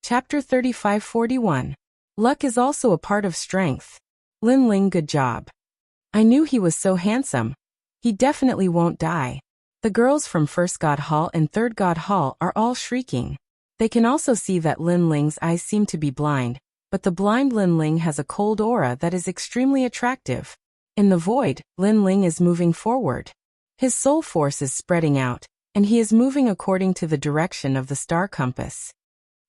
Chapter 3541. Luck is also a part of strength. Lin Ling, good job. I knew he was so handsome. He definitely won't die. The girls from First God Hall and Third God Hall are all shrieking. They can also see that Lin Ling's eyes seem to be blind, but the blind Lin Ling has a cold aura that is extremely attractive. In the void, Lin Ling is moving forward. His soul force is spreading out, and he is moving according to the direction of the star compass.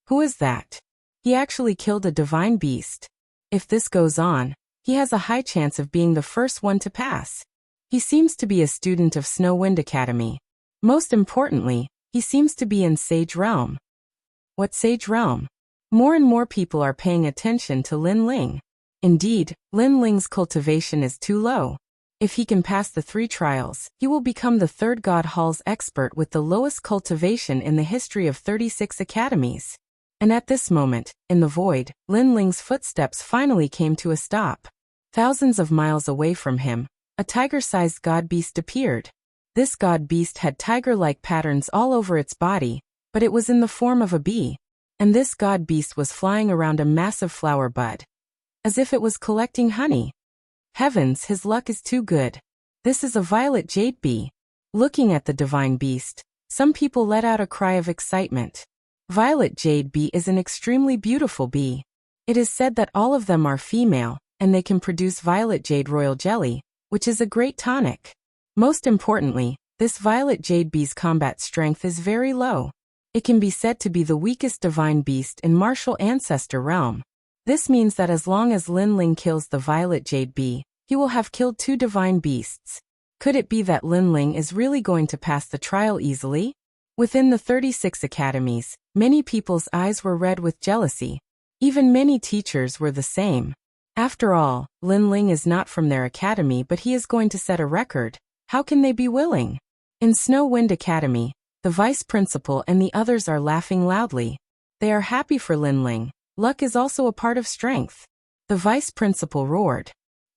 Who is that? He actually killed a divine beast. If this goes on, he has a high chance of being the first one to pass. He seems to be a student of Snow Wind Academy. Most importantly, he seems to be in Sage Realm. What Sage Realm? More and more people are paying attention to Lin Ling. Indeed, Lin Ling's cultivation is too low. If he can pass the 3 trials, he will become the Third God Hall's expert with the lowest cultivation in the history of 36 academies. And at this moment, in the void, Lin Ling's footsteps finally came to a stop. Thousands of miles away from him, a tiger-sized god beast appeared. This god beast had tiger-like patterns all over its body, but it was in the form of a bee. And this god beast was flying around a massive flower bud, as if it was collecting honey. Heavens, his luck is too good. This is a violet jade bee. Looking at the divine beast, some people let out a cry of excitement. Violet jade bee is an extremely beautiful bee. It is said that all of them are female, and they can produce violet jade royal jelly, which is a great tonic. Most importantly, this violet jade bee's combat strength is very low. It can be said to be the weakest divine beast in martial ancestor realm. This means that as long as Lin Ling kills the violet jade bee, he will have killed 2 divine beasts. Could it be that Lin Ling is really going to pass the trial easily? Within the 36 academies, many people's eyes were red with jealousy. Even many teachers were the same. After all, Lin Ling is not from their academy, but he is going to set a record. How can they be willing? In Snow Wind Academy, the vice principal and the others are laughing loudly. They are happy for Lin Ling. Luck is also a part of strength. The vice principal roared.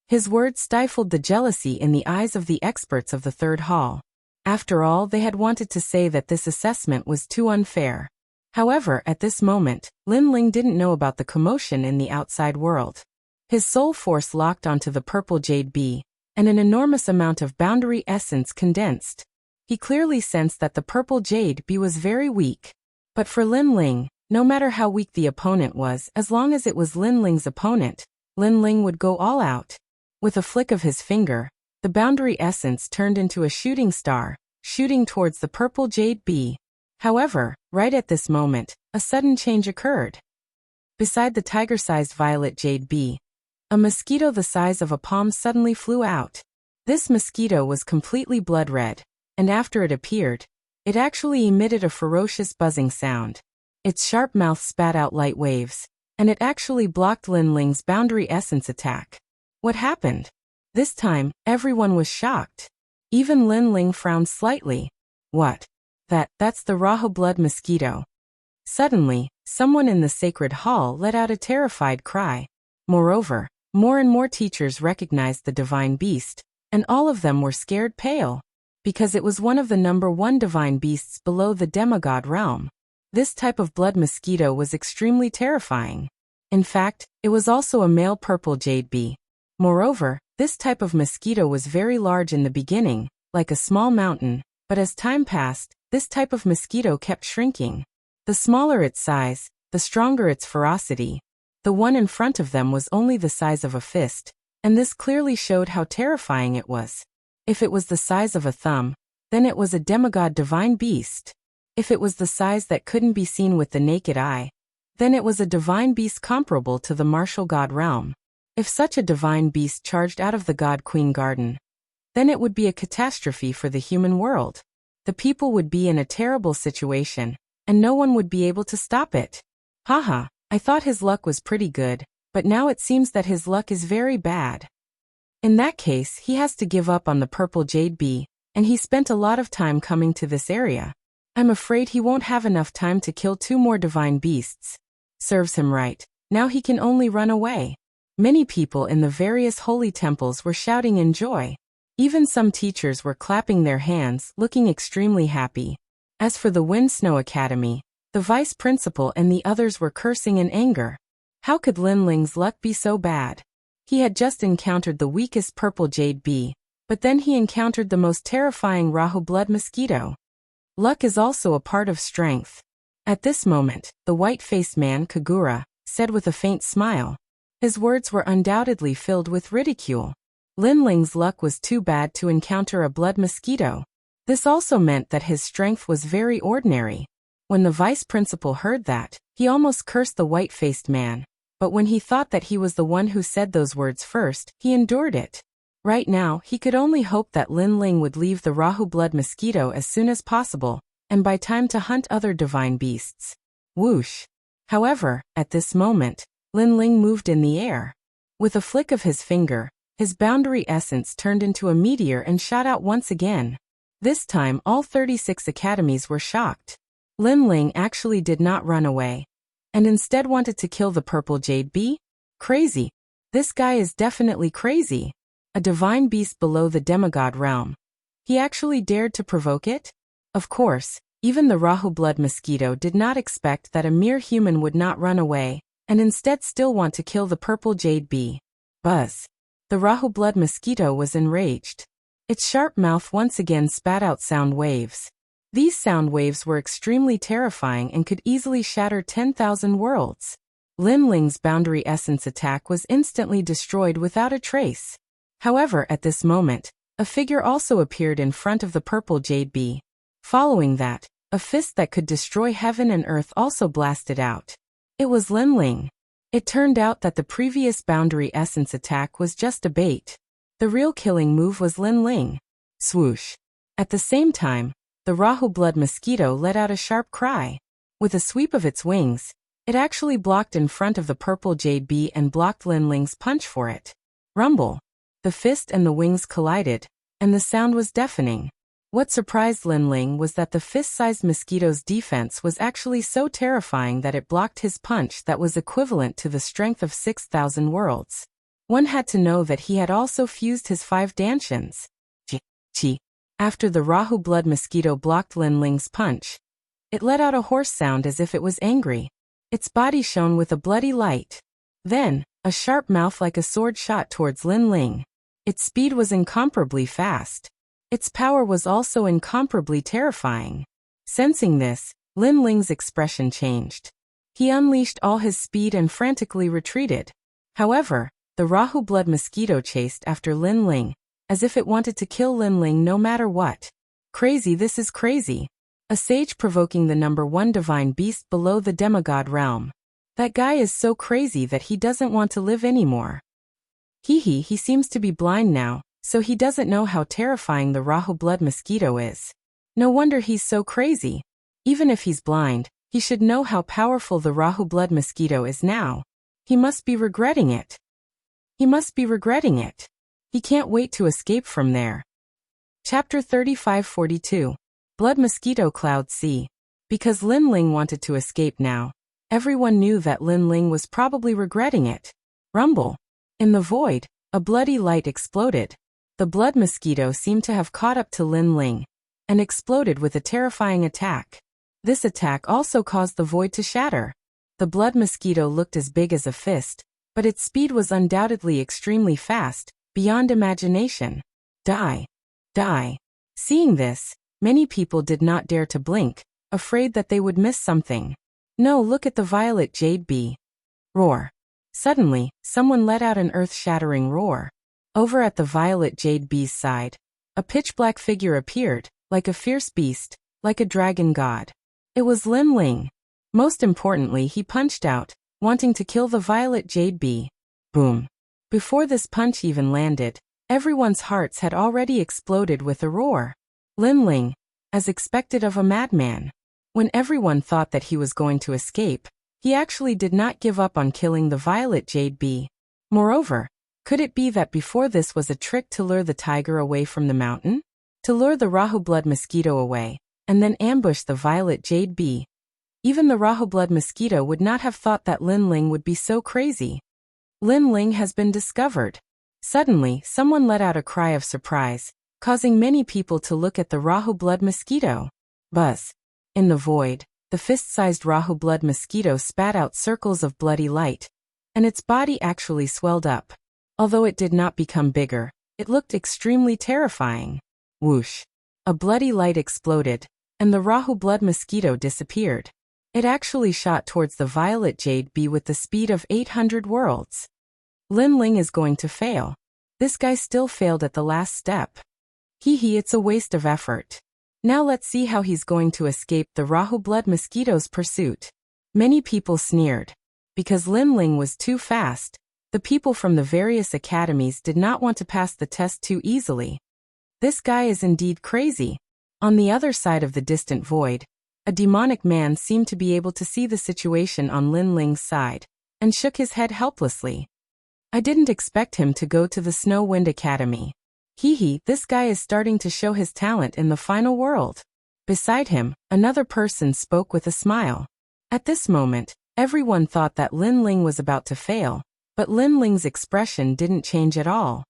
His words stifled the jealousy in the eyes of the experts of the Third Hall. After all, they had wanted to say that this assessment was too unfair. However, at this moment, Lin Ling didn't know about the commotion in the outside world. His soul force locked onto the purple jade bee, and an enormous amount of boundary essence condensed. He clearly sensed that the purple jade bee was very weak. But for Lin Ling, no matter how weak the opponent was, as long as it was Lin Ling's opponent, Lin Ling would go all out. With a flick of his finger, the boundary essence turned into a shooting star, shooting towards the purple jade bee. However, right at this moment, a sudden change occurred. Beside the tiger-sized violet jade bee, a mosquito the size of a palm suddenly flew out. This mosquito was completely blood red, and after it appeared, it actually emitted a ferocious buzzing sound. Its sharp mouth spat out light waves, and it actually blocked Lin Ling's boundary essence attack. What happened? This time, everyone was shocked. Even Lin Ling frowned slightly. What? That's the Raho blood mosquito. Suddenly, someone in the sacred hall let out a terrified cry. Moreover, more and more teachers recognized the divine beast, and all of them were scared pale. Because it was one of the number 1 divine beasts below the demigod realm. This type of blood mosquito was extremely terrifying. In fact, it was also a male purple jade bee. Moreover, this type of mosquito was very large in the beginning, like a small mountain, but as time passed, this type of mosquito kept shrinking. The smaller its size, the stronger its ferocity. The one in front of them was only the size of a fist, and this clearly showed how terrifying it was. If it was the size of a thumb, then it was a demigod divine beast. If it was the size that couldn't be seen with the naked eye, then it was a divine beast comparable to the martial god realm. If such a divine beast charged out of the God Queen Garden, then it would be a catastrophe for the human world. The people would be in a terrible situation, and no one would be able to stop it. Haha, I thought his luck was pretty good, but now it seems that his luck is very bad. In that case, he has to give up on the purple jade bee, and he spent a lot of time coming to this area. I'm afraid he won't have enough time to kill 2 more divine beasts. Serves him right. Now he can only run away. Many people in the various holy temples were shouting in joy. Even some teachers were clapping their hands, looking extremely happy. As for the Wind Snow Academy, The vice principal and the others were cursing in anger. How could Lin Ling's luck be so bad? He had just encountered the weakest purple jade bee, but then he encountered the most terrifying Rahu blood mosquito. Luck is also a part of strength. At this moment, the white-faced man, Kagura, said with a faint smile. His words were undoubtedly filled with ridicule. Lin Ling's luck was too bad to encounter a blood mosquito. This also meant that his strength was very ordinary. When the vice principal heard that, he almost cursed the white-faced man. But when he thought that he was the one who said those words first, he endured it. Right now, he could only hope that Lin Ling would leave the Rahu blood mosquito as soon as possible, and by time to hunt other divine beasts. Whoosh! However, at this moment, Lin Ling moved in the air. With a flick of his finger, his boundary essence turned into a meteor and shot out once again. This time all 36 academies were shocked. Lin Ling actually did not run away, and instead wanted to kill the purple jade bee? Crazy. This guy is definitely crazy. A divine beast below the demigod realm. He actually dared to provoke it? Of course, even the Rahu blood mosquito did not expect that a mere human would not run away, and instead still want to kill the purple jade bee. Buzz. The Rahu blood mosquito was enraged. Its sharp mouth once again spat out sound waves. These sound waves were extremely terrifying and could easily shatter 10,000 worlds. Lin Ling's boundary essence attack was instantly destroyed without a trace. However, at this moment, a figure also appeared in front of the purple jade bee. Following that, a fist that could destroy heaven and earth also blasted out. It was Lin Ling. It turned out that the previous boundary essence attack was just a bait. The real killing move was Lin Ling. Swoosh. At the same time, the Rahu blood mosquito let out a sharp cry. With a sweep of its wings, it actually blocked in front of the purple jade bee and blocked Lin Ling's punch for it. Rumble. The fist and the wings collided, and the sound was deafening. What surprised Lin Ling was that the fist-sized mosquito's defense was actually so terrifying that it blocked his punch that was equivalent to the strength of 6,000 worlds. One had to know that he had also fused his 5 dantians. Chi. After the Rahu blood mosquito blocked Lin Ling's punch, it let out a hoarse sound as if it was angry. Its body shone with a bloody light. Then, a sharp mouth like a sword shot towards Lin Ling. Its speed was incomparably fast. Its power was also incomparably terrifying. Sensing this, Lin Ling's expression changed. He unleashed all his speed and frantically retreated. However, the Rahu blood mosquito chased after Lin Ling, as if it wanted to kill Lin Ling no matter what. Crazy, this is crazy. A sage provoking the #1 divine beast below the demigod realm. That guy is so crazy that he doesn't want to live anymore. He seems to be blind now, so he doesn't know how terrifying the Rahu blood mosquito is. No wonder he's so crazy. Even if he's blind, he should know how powerful the Rahu blood mosquito is now. He must be regretting it. He must be regretting it. He can't wait to escape from there. Chapter 3542. Blood Mosquito Cloud C. Because Lin Ling wanted to escape now, everyone knew that Lin Ling was probably regretting it. Rumble. In the void, a bloody light exploded. The blood mosquito seemed to have caught up to Lin Ling and exploded with a terrifying attack. This attack also caused the void to shatter. The blood mosquito looked as big as a fist, but its speed was undoubtedly extremely fast, beyond imagination. Die. Die. Seeing this, many people did not dare to blink, afraid that they would miss something. No, look at the violet jade bee. Roar. Suddenly, someone let out an earth-shattering roar. Over at the violet jade bee's side, a pitch-black figure appeared, like a fierce beast, like a dragon god. It was Lin Ling. Most importantly, he punched out, wanting to kill the violet jade bee. Boom. Before this punch even landed, everyone's hearts had already exploded with a roar. Lin Ling, as expected of a madman. When everyone thought that he was going to escape, he actually did not give up on killing the violet jade bee. Moreover, could it be that before this was a trick to lure the tiger away from the mountain? To lure the Rahu blood mosquito away, and then ambush the violet jade bee? Even the Rahu blood mosquito would not have thought that Lin Ling would be so crazy. Lin Ling has been discovered. Suddenly, someone let out a cry of surprise, causing many people to look at the Rahu blood mosquito. Buzz. In the void, The fist-sized Rahu blood mosquito spat out circles of bloody light, and its body actually swelled up. Although it did not become bigger, it looked extremely terrifying. Whoosh! A bloody light exploded, and the Rahu blood mosquito disappeared. It actually shot towards the violet jade bee with the speed of 800 worlds. Lin Ling is going to fail. This guy still failed at the last step. Hee, it's a waste of effort. Now let's see how he's going to escape the Rahu blood mosquito's pursuit. Many people sneered. Because Lin Ling was too fast, the people from the various academies did not want to pass the test too easily. This guy is indeed crazy. On the other side of the distant void, a demonic man seemed to be able to see the situation on Lin Ling's side, and shook his head helplessly. I didn't expect him to go to the Snow Wind Academy. This guy is starting to show his talent in the final world. Beside him, another person spoke with a smile. At this moment, everyone thought that Lin Ling was about to fail, but Lin Ling's expression didn't change at all.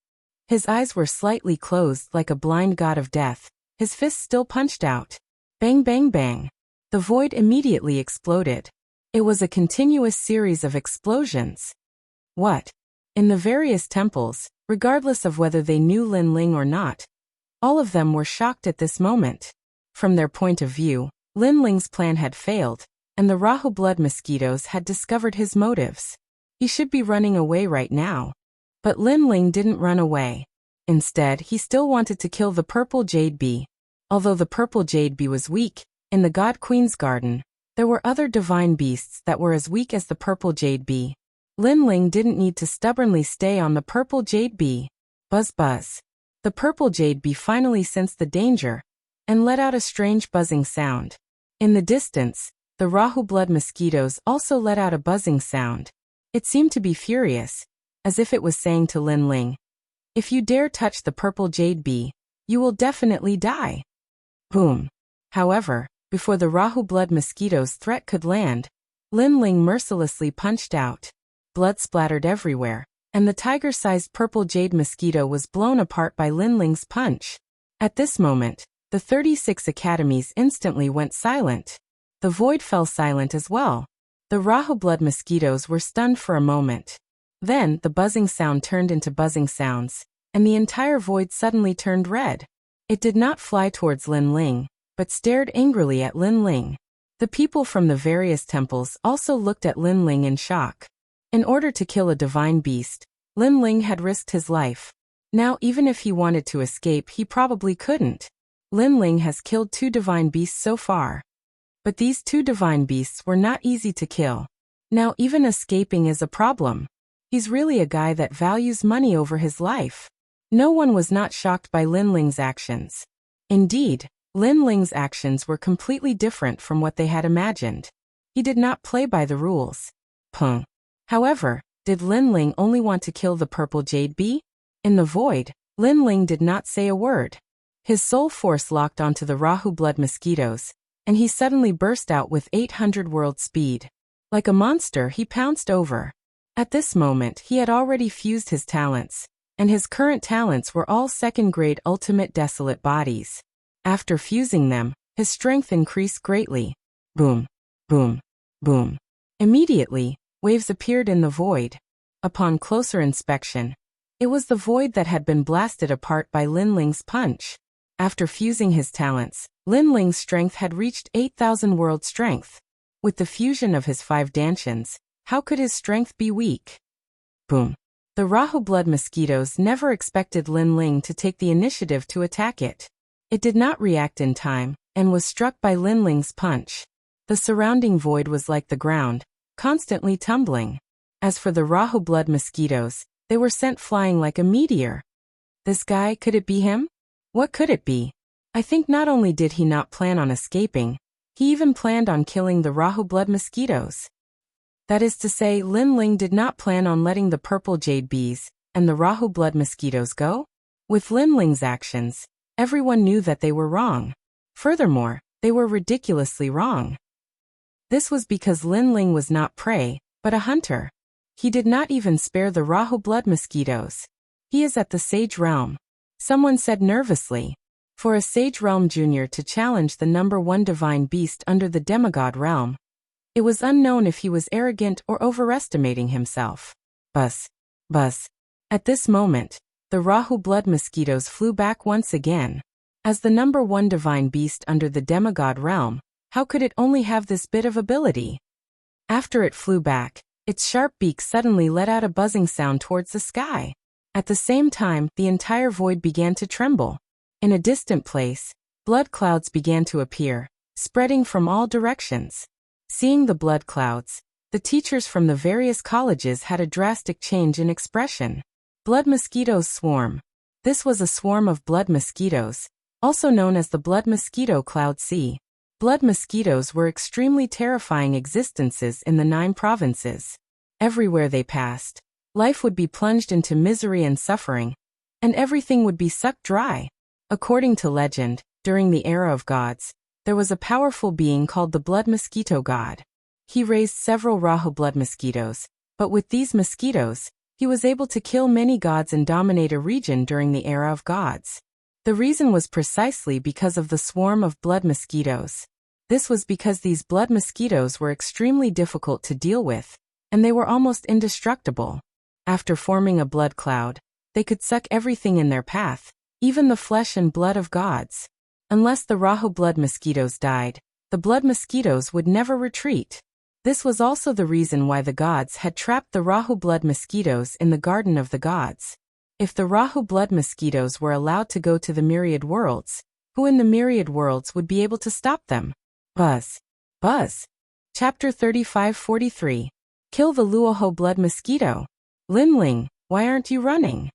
His eyes were slightly closed like a blind god of death, his fists still punched out. Bang bang bang. The void immediately exploded. It was a continuous series of explosions. What? In the various temples, regardless of whether they knew Lin Ling or not, all of them were shocked at this moment. From their point of view, Lin Ling's plan had failed, and the Rahu blood mosquitoes had discovered his motives. He should be running away right now. But Lin Ling didn't run away. Instead, he still wanted to kill the purple jade bee. Although the purple jade bee was weak, in the God Queen's garden, there were other divine beasts that were as weak as the purple jade bee. Lin Ling didn't need to stubbornly stay on the purple jade bee. Buzz buzz. The purple jade bee finally sensed the danger, and let out a strange buzzing sound. In the distance, the Rahu blood mosquitoes also let out a buzzing sound. It seemed to be furious, as if it was saying to Lin Ling, "If you dare touch the purple jade bee, you will definitely die." Boom. However, before the Rahu blood mosquito's threat could land, Lin Ling mercilessly punched out. Blood splattered everywhere, and the tiger-sized purple jade mosquito was blown apart by Lin Ling's punch. At this moment, the 36 academies instantly went silent. The void fell silent as well. The Rahu blood mosquitoes were stunned for a moment. Then, the buzzing sound turned into buzzing sounds, and the entire void suddenly turned red. It did not fly towards Lin Ling, but stared angrily at Lin Ling. The people from the various temples also looked at Lin Ling in shock. In order to kill a divine beast, Lin Ling had risked his life. Now even if he wanted to escape, he probably couldn't. Lin Ling has killed 2 divine beasts so far. But these 2 divine beasts were not easy to kill. Now even escaping is a problem. He's really a guy that values money over his life. No one was not shocked by Lin Ling's actions. Indeed, Lin Ling's actions were completely different from what they had imagined. He did not play by the rules. However, did Lin Ling only want to kill the purple jade bee? In the void, Lin Ling did not say a word. His soul force locked onto the Rahu blood mosquitoes, and he suddenly burst out with 800 world speed. Like a monster, he pounced over. At this moment, he had already fused his talents, and his current talents were all second-grade ultimate desolate bodies. After fusing them, his strength increased greatly. Boom, boom, boom. Immediately, waves appeared in the void. Upon closer inspection, it was the void that had been blasted apart by Lin Ling's punch. After fusing his talents, Lin Ling's strength had reached 8,000 world strength. With the fusion of his 5 dantians, how could his strength be weak? Boom. The Rahu blood mosquitoes never expected Lin Ling to take the initiative to attack it. It did not react in time, and was struck by Lin Ling's punch. The surrounding void was like the ground, constantly tumbling. As for the Rahu blood mosquitoes, they were sent flying like a meteor. This guy, could it be him? What could it be? I think not only did he not plan on escaping, he even planned on killing the Rahu blood mosquitoes. That is to say, Lin Ling did not plan on letting the purple jade bees and the Rahu blood mosquitoes go. With Lin Ling's actions, everyone knew that they were wrong. Furthermore, they were ridiculously wrong. This was because Lin Ling was not prey, but a hunter. He did not even spare the Rahu blood mosquitoes. He is at the sage realm. Someone said nervously. For a Sage Realm Junior to challenge the #1 divine beast under the demigod realm, it was unknown if he was arrogant or overestimating himself. Buzz. Buzz. At this moment, the Rahu blood mosquitoes flew back once again. As the #1 divine beast under the demigod realm, how could it only have this bit of ability? After it flew back, its sharp beak suddenly let out a buzzing sound towards the sky. At the same time, the entire void began to tremble. In a distant place, blood clouds began to appear, spreading from all directions. Seeing the blood clouds, the teachers from the various colleges had a drastic change in expression. Blood mosquitoes swarm. This was a swarm of blood mosquitoes, also known as the blood mosquito cloud sea. Blood mosquitoes were extremely terrifying existences in the 9 provinces. Everywhere they passed, life would be plunged into misery and suffering, and everything would be sucked dry. According to legend, during the era of gods, there was a powerful being called the blood mosquito god. He raised several Rahu blood mosquitoes, but with these mosquitoes, he was able to kill many gods and dominate a region during the era of gods. The reason was precisely because of the swarm of blood mosquitoes. This was because these blood mosquitoes were extremely difficult to deal with, and they were almost indestructible. After forming a blood cloud, they could suck everything in their path, even the flesh and blood of gods. Unless the Rahu blood mosquitoes died, the blood mosquitoes would never retreat. This was also the reason why the gods had trapped the Rahu blood mosquitoes in the Garden of the Gods. If the Rahu blood mosquitoes were allowed to go to the myriad worlds, who in the myriad worlds would be able to stop them? Buzz. Buzz. Chapter 35-43. Kill the Luoho blood mosquito. Lin Ling, why aren't you running?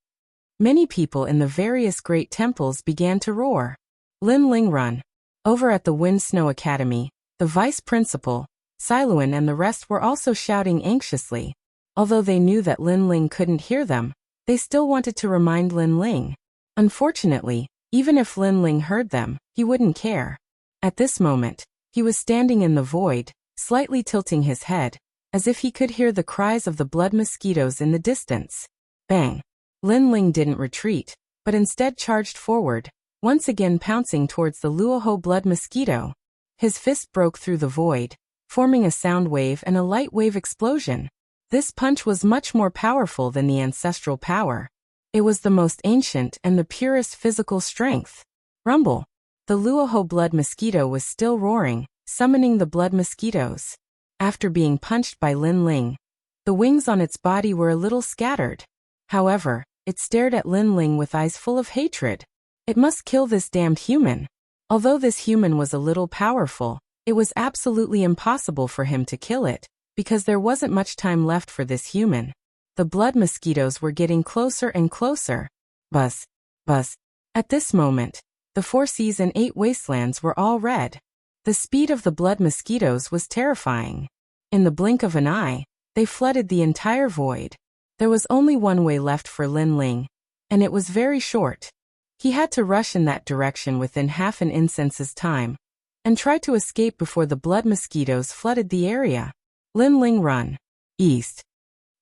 Many people in the various great temples began to roar. Lin Ling, run. Over at the Wind Snow Academy, the vice principal, Siluan, and the rest were also shouting anxiously. Although they knew that Lin Ling couldn't hear them, they still wanted to remind Lin Ling. Unfortunately, even if Lin Ling heard them, he wouldn't care. At this moment, he was standing in the void, slightly tilting his head, as if he could hear the cries of the blood mosquitoes in the distance. Bang! Lin Ling didn't retreat, but instead charged forward, once again pouncing towards the Luoho blood mosquito. His fist broke through the void, forming a sound wave and a light wave explosion. This punch was much more powerful than the ancestral power. It was the most ancient and the purest physical strength. Rumble! The Luoho blood mosquito was still roaring, summoning the blood mosquitoes. After being punched by Lin Ling, the wings on its body were a little scattered. However, it stared at Lin Ling with eyes full of hatred. It must kill this damned human. Although this human was a little powerful, it was absolutely impossible for him to kill it, because there wasn't much time left for this human. The blood mosquitoes were getting closer and closer. Buzz. Buzz. At this moment, the 4 seas and 8 wastelands were all red. The speed of the blood mosquitoes was terrifying. In the blink of an eye, they flooded the entire void. There was only one way left for Lin Ling, and it was very short. He had to rush in that direction within half an incense's time, and try to escape before the blood mosquitoes flooded the area. Lin Ling, run. East.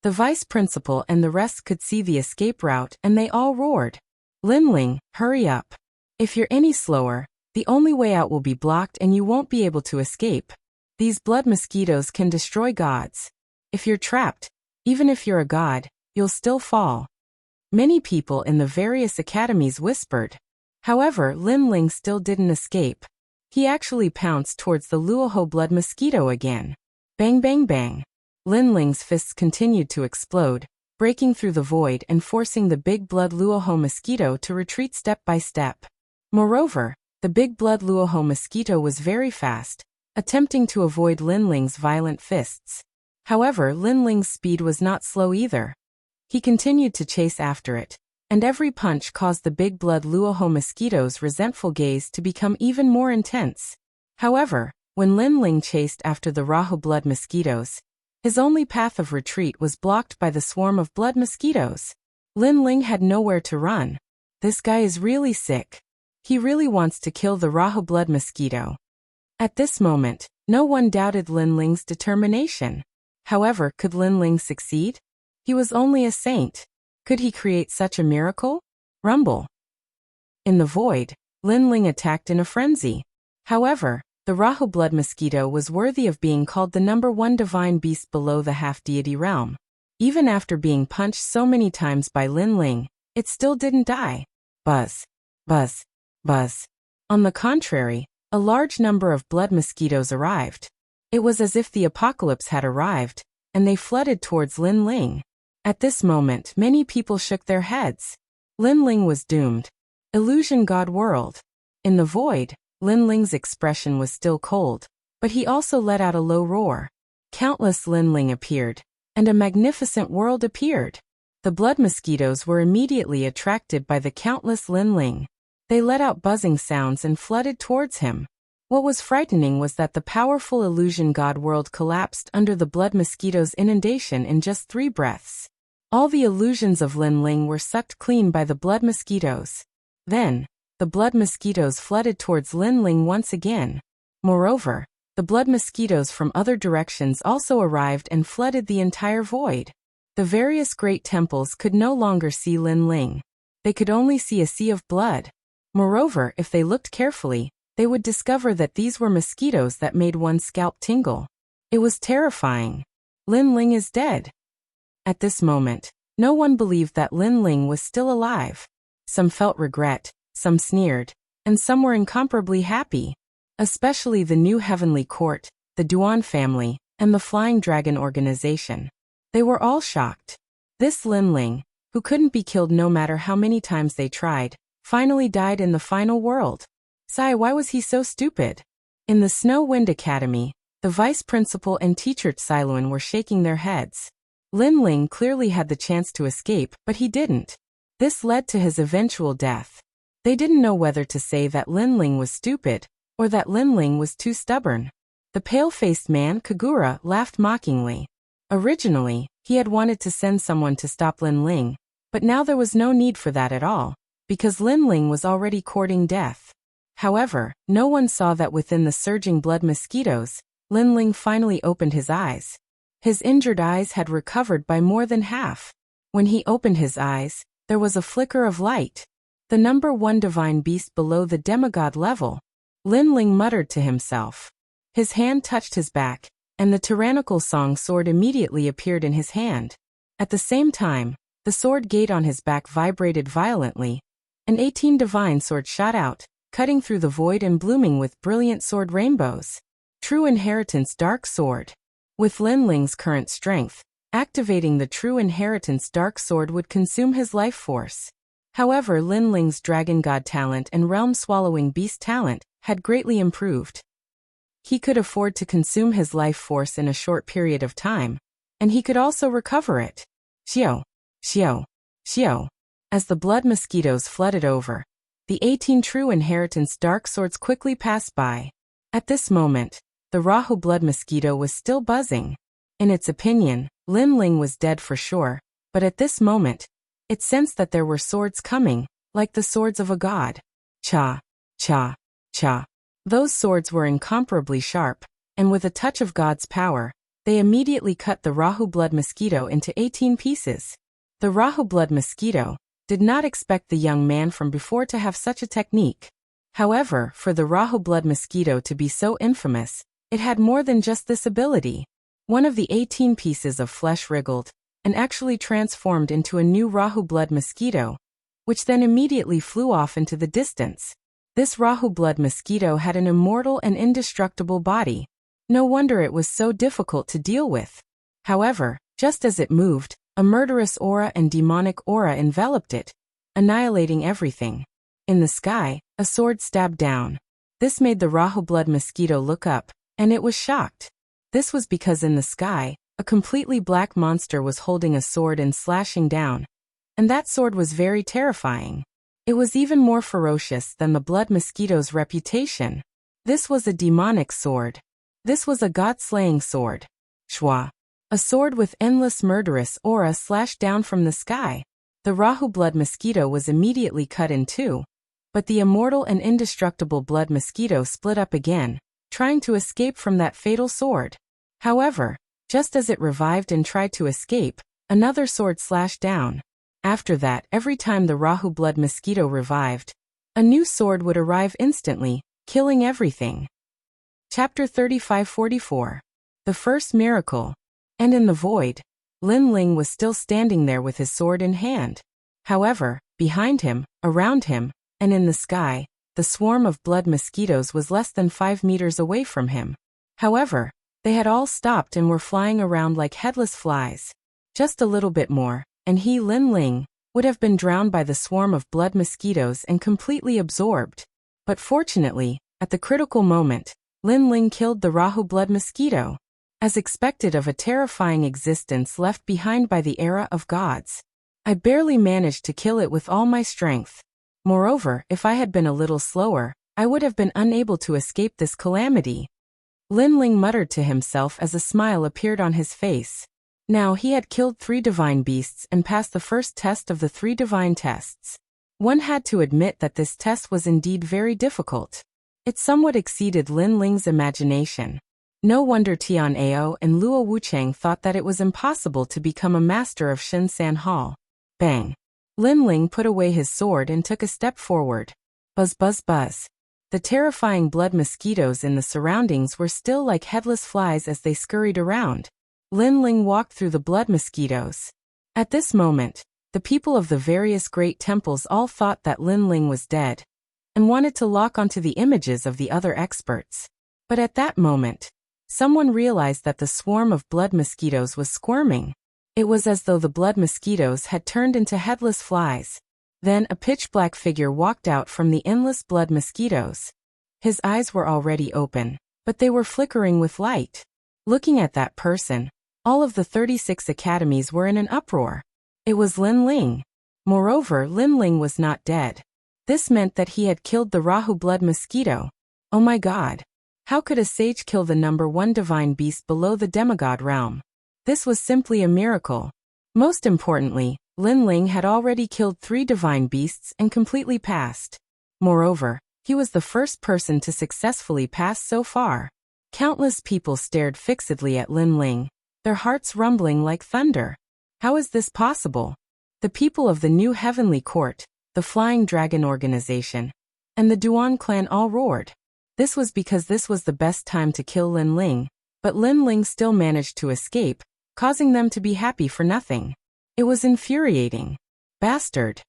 The vice principal and the rest could see the escape route and they all roared. Lin Ling, hurry up. If you're any slower, the only way out will be blocked and you won't be able to escape. These blood mosquitoes can destroy gods. If you're trapped, even if you're a god, you'll still fall. Many people in the various academies whispered. However, Lin Ling still didn't escape. He actually pounced towards the Luoho blood mosquito again. Bang bang bang. Lin Ling's fists continued to explode, breaking through the void and forcing the big blood Luoho mosquito to retreat step by step. Moreover, the big blood Luoho mosquito was very fast, attempting to avoid Lin Ling's violent fists. However, Lin Ling's speed was not slow either. He continued to chase after it, and every punch caused the big blood Luoho mosquito's resentful gaze to become even more intense. However, when Lin Ling chased after the Rahu blood mosquitoes, his only path of retreat was blocked by the swarm of blood mosquitoes. Lin Ling had nowhere to run. This guy is really sick. He really wants to kill the Rahu blood mosquito. At this moment, no one doubted Lin Ling's determination. However, could Lin Ling succeed? He was only a saint. Could he create such a miracle? Rumble. In the void, Lin Ling attacked in a frenzy. However, the Rahu blood mosquito was worthy of being called the #1 divine beast below the half-deity realm. Even after being punched so many times by Lin Ling, it still didn't die. Buzz. Buzz. Buzz. On the contrary, a large number of blood mosquitoes arrived. It was as if the apocalypse had arrived, and they flooded towards Lin Ling. At this moment, many people shook their heads. Lin Ling was doomed. Illusion God world. In the void, Lin Ling's expression was still cold, but he also let out a low roar. Countless Lin Ling appeared, and a magnificent world appeared. The blood mosquitoes were immediately attracted by the countless Lin Ling. They let out buzzing sounds and flooded towards him. What was frightening was that the powerful illusion God world collapsed under the blood mosquito's inundation in just 3 breaths. All the illusions of Lin Ling were sucked clean by the blood mosquitoes. Then, the blood mosquitoes flooded towards Lin Ling once again. Moreover, the blood mosquitoes from other directions also arrived and flooded the entire void. The various great temples could no longer see Lin Ling. They could only see a sea of blood. Moreover, if they looked carefully, they would discover that these were mosquitoes that made one's scalp tingle. It was terrifying. Lin Ling is dead. At this moment, no one believed that Lin Ling was still alive. Some felt regret, some sneered, and some were incomparably happy. Especially the new heavenly court, the Duan family, and the Flying Dragon organization. They were all shocked. This Lin Ling, who couldn't be killed no matter how many times they tried, finally died in the final world. Sigh, why was he so stupid? In the Snow Wind Academy, the vice principal and teacher Tsiluan were shaking their heads. Lin Ling clearly had the chance to escape, but he didn't. This led to his eventual death. They didn't know whether to say that Lin Ling was stupid, or that Lin Ling was too stubborn. The pale-faced man, Kagura, laughed mockingly. Originally, he had wanted to send someone to stop Lin Ling, but now there was no need for that at all, because Lin Ling was already courting death. However, no one saw that within the surging blood mosquitoes, Lin Ling finally opened his eyes. His injured eyes had recovered by more than half. When he opened his eyes, there was a flicker of light. The #1 divine beast below the demigod level. Lin Ling muttered to himself. His hand touched his back, and the tyrannical song sword immediately appeared in his hand. At the same time, the sword gate on his back vibrated violently. An 18 divine sword shot out, cutting through the void and blooming with brilliant sword rainbows. True Inheritance Dark Sword. With Lin Ling's current strength, activating the True Inheritance Dark Sword would consume his life force. However, Lin Ling's Dragon God talent and Realm Swallowing Beast talent had greatly improved. He could afford to consume his life force in a short period of time, and he could also recover it. Xiao, xiao, xiao. As the blood mosquitoes flooded over, the 18 True Inheritance Dark Swords quickly passed by. At this moment, the Rahu blood mosquito was still buzzing. In its opinion, Lin Ling was dead for sure, but at this moment, it sensed that there were swords coming, like the swords of a god. Cha, cha, cha. Those swords were incomparably sharp, and with a touch of God's power, they immediately cut the Rahu blood mosquito into 18 pieces. The Rahu blood mosquito did not expect the young man from before to have such a technique. However, for the Rahu blood mosquito to be so infamous, it had more than just this ability. One of the 18 pieces of flesh wriggled, and actually transformed into a new Rahu blood mosquito, which then immediately flew off into the distance. This Rahu blood mosquito had an immortal and indestructible body. No wonder it was so difficult to deal with. However, just as it moved, a murderous aura and demonic aura enveloped it, annihilating everything. In the sky, a sword stabbed down. This made the Rahu blood mosquito look up, and it was shocked. This was because in the sky, a completely black monster was holding a sword and slashing down, and that sword was very terrifying. It was even more ferocious than the blood mosquito's reputation. This was a demonic sword. This was a god-slaying sword. Shwa. A sword with endless murderous aura slashed down from the sky. The Rahu blood mosquito was immediately cut in two, but the immortal and indestructible blood mosquito split up again, trying to escape from that fatal sword. However, just as it revived and tried to escape, another sword slashed down. After that, every time the Rahu blood mosquito revived, A new sword would arrive instantly, killing everything. Chapter 35-44. The First Miracle. And in the void, Lin Ling was still standing there with his sword in hand. However, behind him, around him, and in the sky, the swarm of blood mosquitoes was less than 5 meters away from him. However, they had all stopped and were flying around like headless flies. Just a little bit more, and he, Lin Ling, would have been drowned by the swarm of blood mosquitoes and completely absorbed. But fortunately, at the critical moment, Lin Ling killed the Rahu blood mosquito, as expected of a terrifying existence left behind by the era of gods. I barely managed to kill it with all my strength. Moreover, if I had been a little slower, I would have been unable to escape this calamity. Lin Ling muttered to himself as a smile appeared on his face. Now he had killed 3 divine beasts and passed the first test of the 3 divine tests. One had to admit that this test was indeed very difficult. It somewhat exceeded Lin Ling's imagination. No wonder Tian Ao and Luo Wuchang thought that it was impossible to become a master of Shin San Hall. Bang! Lin Ling put away his sword and took a step forward. Buzz buzz buzz. The terrifying blood mosquitoes in the surroundings were still like headless flies as they scurried around. Lin Ling walked through the blood mosquitoes. At this moment, the people of the various great temples all thought that Lin Ling was dead, and wanted to lock onto the images of the other experts. But at that moment, someone realized that the swarm of blood mosquitoes was squirming. It was as though the blood mosquitoes had turned into headless flies. Then a pitch-black figure walked out from the endless blood mosquitoes. His eyes were already open, but they were flickering with light. Looking at that person, all of the 36 academies were in an uproar. It was Lin Ling. Moreover, Lin Ling was not dead. This meant that he had killed the Rahu blood mosquito. Oh my god! How could a sage kill the number 1 divine beast below the demigod realm? This was simply a miracle. Most importantly, Lin Ling had already killed 3 divine beasts and completely passed. Moreover, he was the first person to successfully pass so far. Countless people stared fixedly at Lin Ling, their hearts rumbling like thunder. How is this possible? The people of the New Heavenly Court, the Flying Dragon Organization, and the Duan clan all roared. This was because this was the best time to kill Lin Ling, but Lin Ling still managed to escape, causing them to be happy for nothing. It was infuriating. Bastard!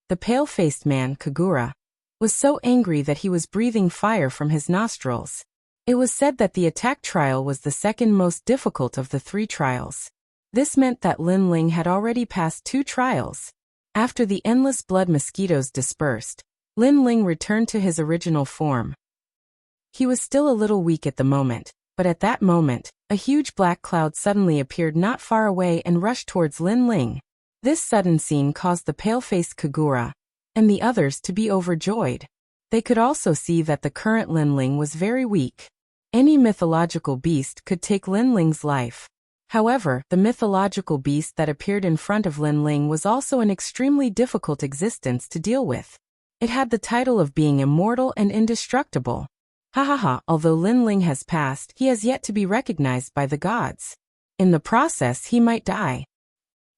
The pale-faced man, Kagura, was so angry that he was breathing fire from his nostrils. It was said that the attack trial was the second most difficult of the 3 trials. This meant that Lin Ling had already passed 2 trials. After the endless blood mosquitoes dispersed, Lin Ling returned to his original form. He was still a little weak at the moment, but at that moment, a huge black cloud suddenly appeared not far away and rushed towards Lin Ling. This sudden scene caused the pale-faced Kagura and the others to be overjoyed. They could also see that the current Lin Ling was very weak. Any mythological beast could take Lin Ling's life. However, the mythological beast that appeared in front of Lin Ling was also an extremely difficult existence to deal with. It had the title of being immortal and indestructible. Although Lin Ling has passed, he has yet to be recognized by the gods. In the process, he might die.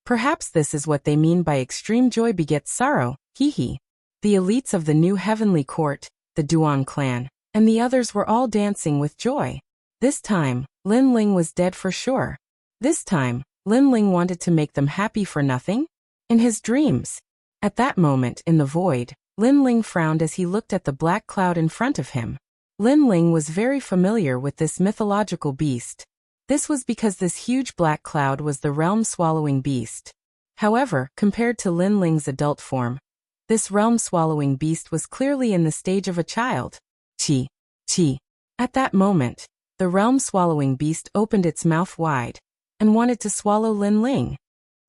Perhaps this is what they mean by extreme joy begets sorrow, The elites of the New Heavenly Court, the Duan clan, and the others were all dancing with joy. This time, Lin Ling was dead for sure. This time, Lin Ling wanted to make them happy for nothing? In his dreams. At that moment, in the void, Lin Ling frowned as he looked at the black cloud in front of him. Lin Ling was very familiar with this mythological beast. This was because this huge black cloud was the realm-swallowing beast. However, compared to Lin Ling's adult form, this realm-swallowing beast was clearly in the stage of a child. Chi. At that moment, the realm-swallowing beast opened its mouth wide and wanted to swallow Lin Ling.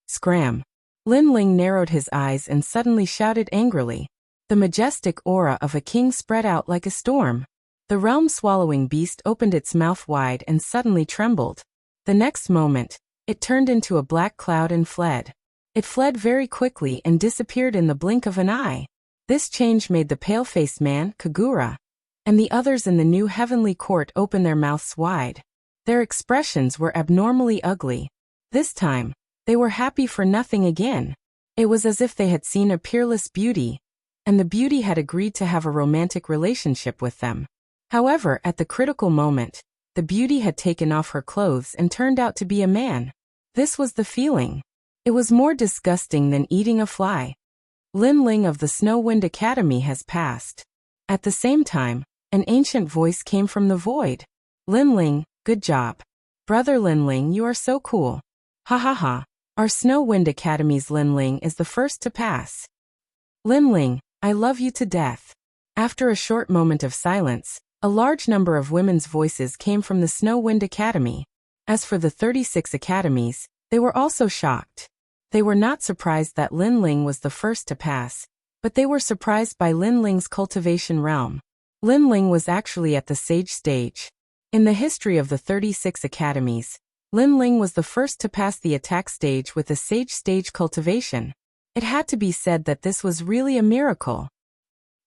Scram! Lin Ling narrowed his eyes and suddenly shouted angrily. The majestic aura of a king spread out like a storm. The realm-swallowing beast opened its mouth wide and suddenly trembled. The next moment, it turned into a black cloud and fled. It fled very quickly and disappeared in the blink of an eye. This change made the pale-faced man, Kagura, and the others in the New Heavenly Court open their mouths wide. Their expressions were abnormally ugly. This time, they were happy for nothing again. It was as if they had seen a peerless beauty, and the beauty had agreed to have a romantic relationship with them. However, at the critical moment, the beauty had taken off her clothes and turned out to be a man. This was the feeling. It was more disgusting than eating a fly. Lin Ling of the Snow Wind Academy has passed. At the same time, an ancient voice came from the void. Lin Ling, good job. Brother Lin Ling, you are so cool. Ha ha ha. Our Snow Wind Academy's Lin Ling is the first to pass. Lin Ling, I love you to death. After a short moment of silence, a large number of women's voices came from the Snow Wind Academy. As for the 36 academies, they were also shocked. They were not surprised that Lin Ling was the first to pass, but they were surprised by Lin Ling's cultivation realm. Lin Ling was actually at the sage stage. In the history of the 36 academies, Lin Ling was the first to pass the attack stage with a sage stage cultivation. It had to be said that this was really a miracle.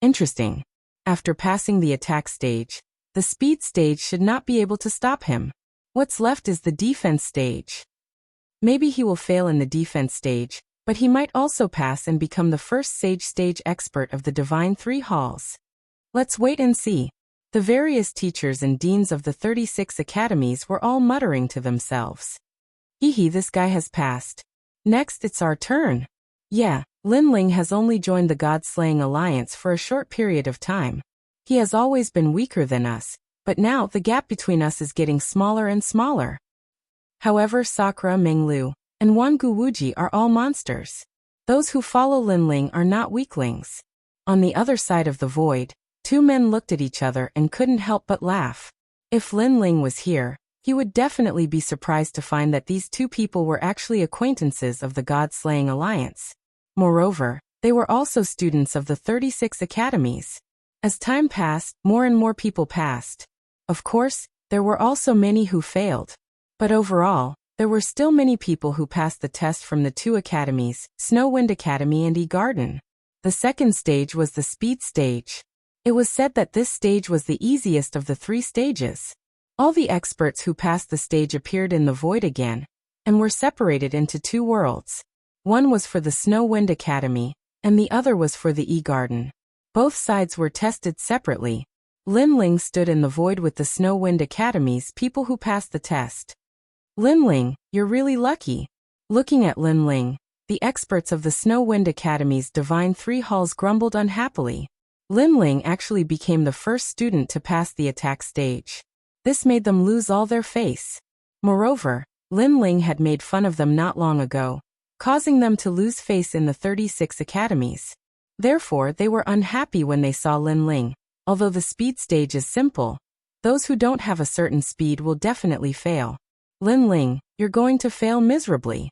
Interesting. After passing the attack stage, the speed stage should not be able to stop him. What's left is the defense stage. Maybe he will fail in the defense stage, but he might also pass and become the first sage stage expert of the Divine Three Halls. Let's wait and see. The various teachers and deans of the 36 academies were all muttering to themselves. Hee, this guy has passed. Next it's our turn. Yeah, Lin Ling has only joined the God-slaying alliance for a short period of time. He has always been weaker than us, but now the gap between us is getting smaller and smaller. However, Sakura Menglu and Wangu Wuji are all monsters. Those who follow Lin Ling are not weaklings. On the other side of the void, two men looked at each other and couldn't help but laugh. If Lin Ling was here, he would definitely be surprised to find that these two people were actually acquaintances of the God-slaying alliance. Moreover, they were also students of the 36 academies. As time passed, more and more people passed. Of course, there were also many who failed. But overall, there were still many people who passed the test from the two academies, Snow Wind Academy and E-Garden. The second stage was the speed stage. It was said that this stage was the easiest of the three stages. All the experts who passed the stage appeared in the void again, and were separated into two worlds. One was for the Snow Wind Academy, and the other was for the E-Garden. Both sides were tested separately. Lin Ling stood in the void with the Snow Wind Academy's people who passed the test. Lin Ling, you're really lucky. Looking at Lin Ling, the experts of the Snow Wind Academy's Divine Three Halls grumbled unhappily. Lin Ling actually became the first student to pass the attack stage. This made them lose all their face. Moreover, Lin Ling had made fun of them not long ago, causing them to lose face in the 36 academies. Therefore, they were unhappy when they saw Lin Ling. Although the speed stage is simple, those who don't have a certain speed will definitely fail. Lin Ling, you're going to fail miserably.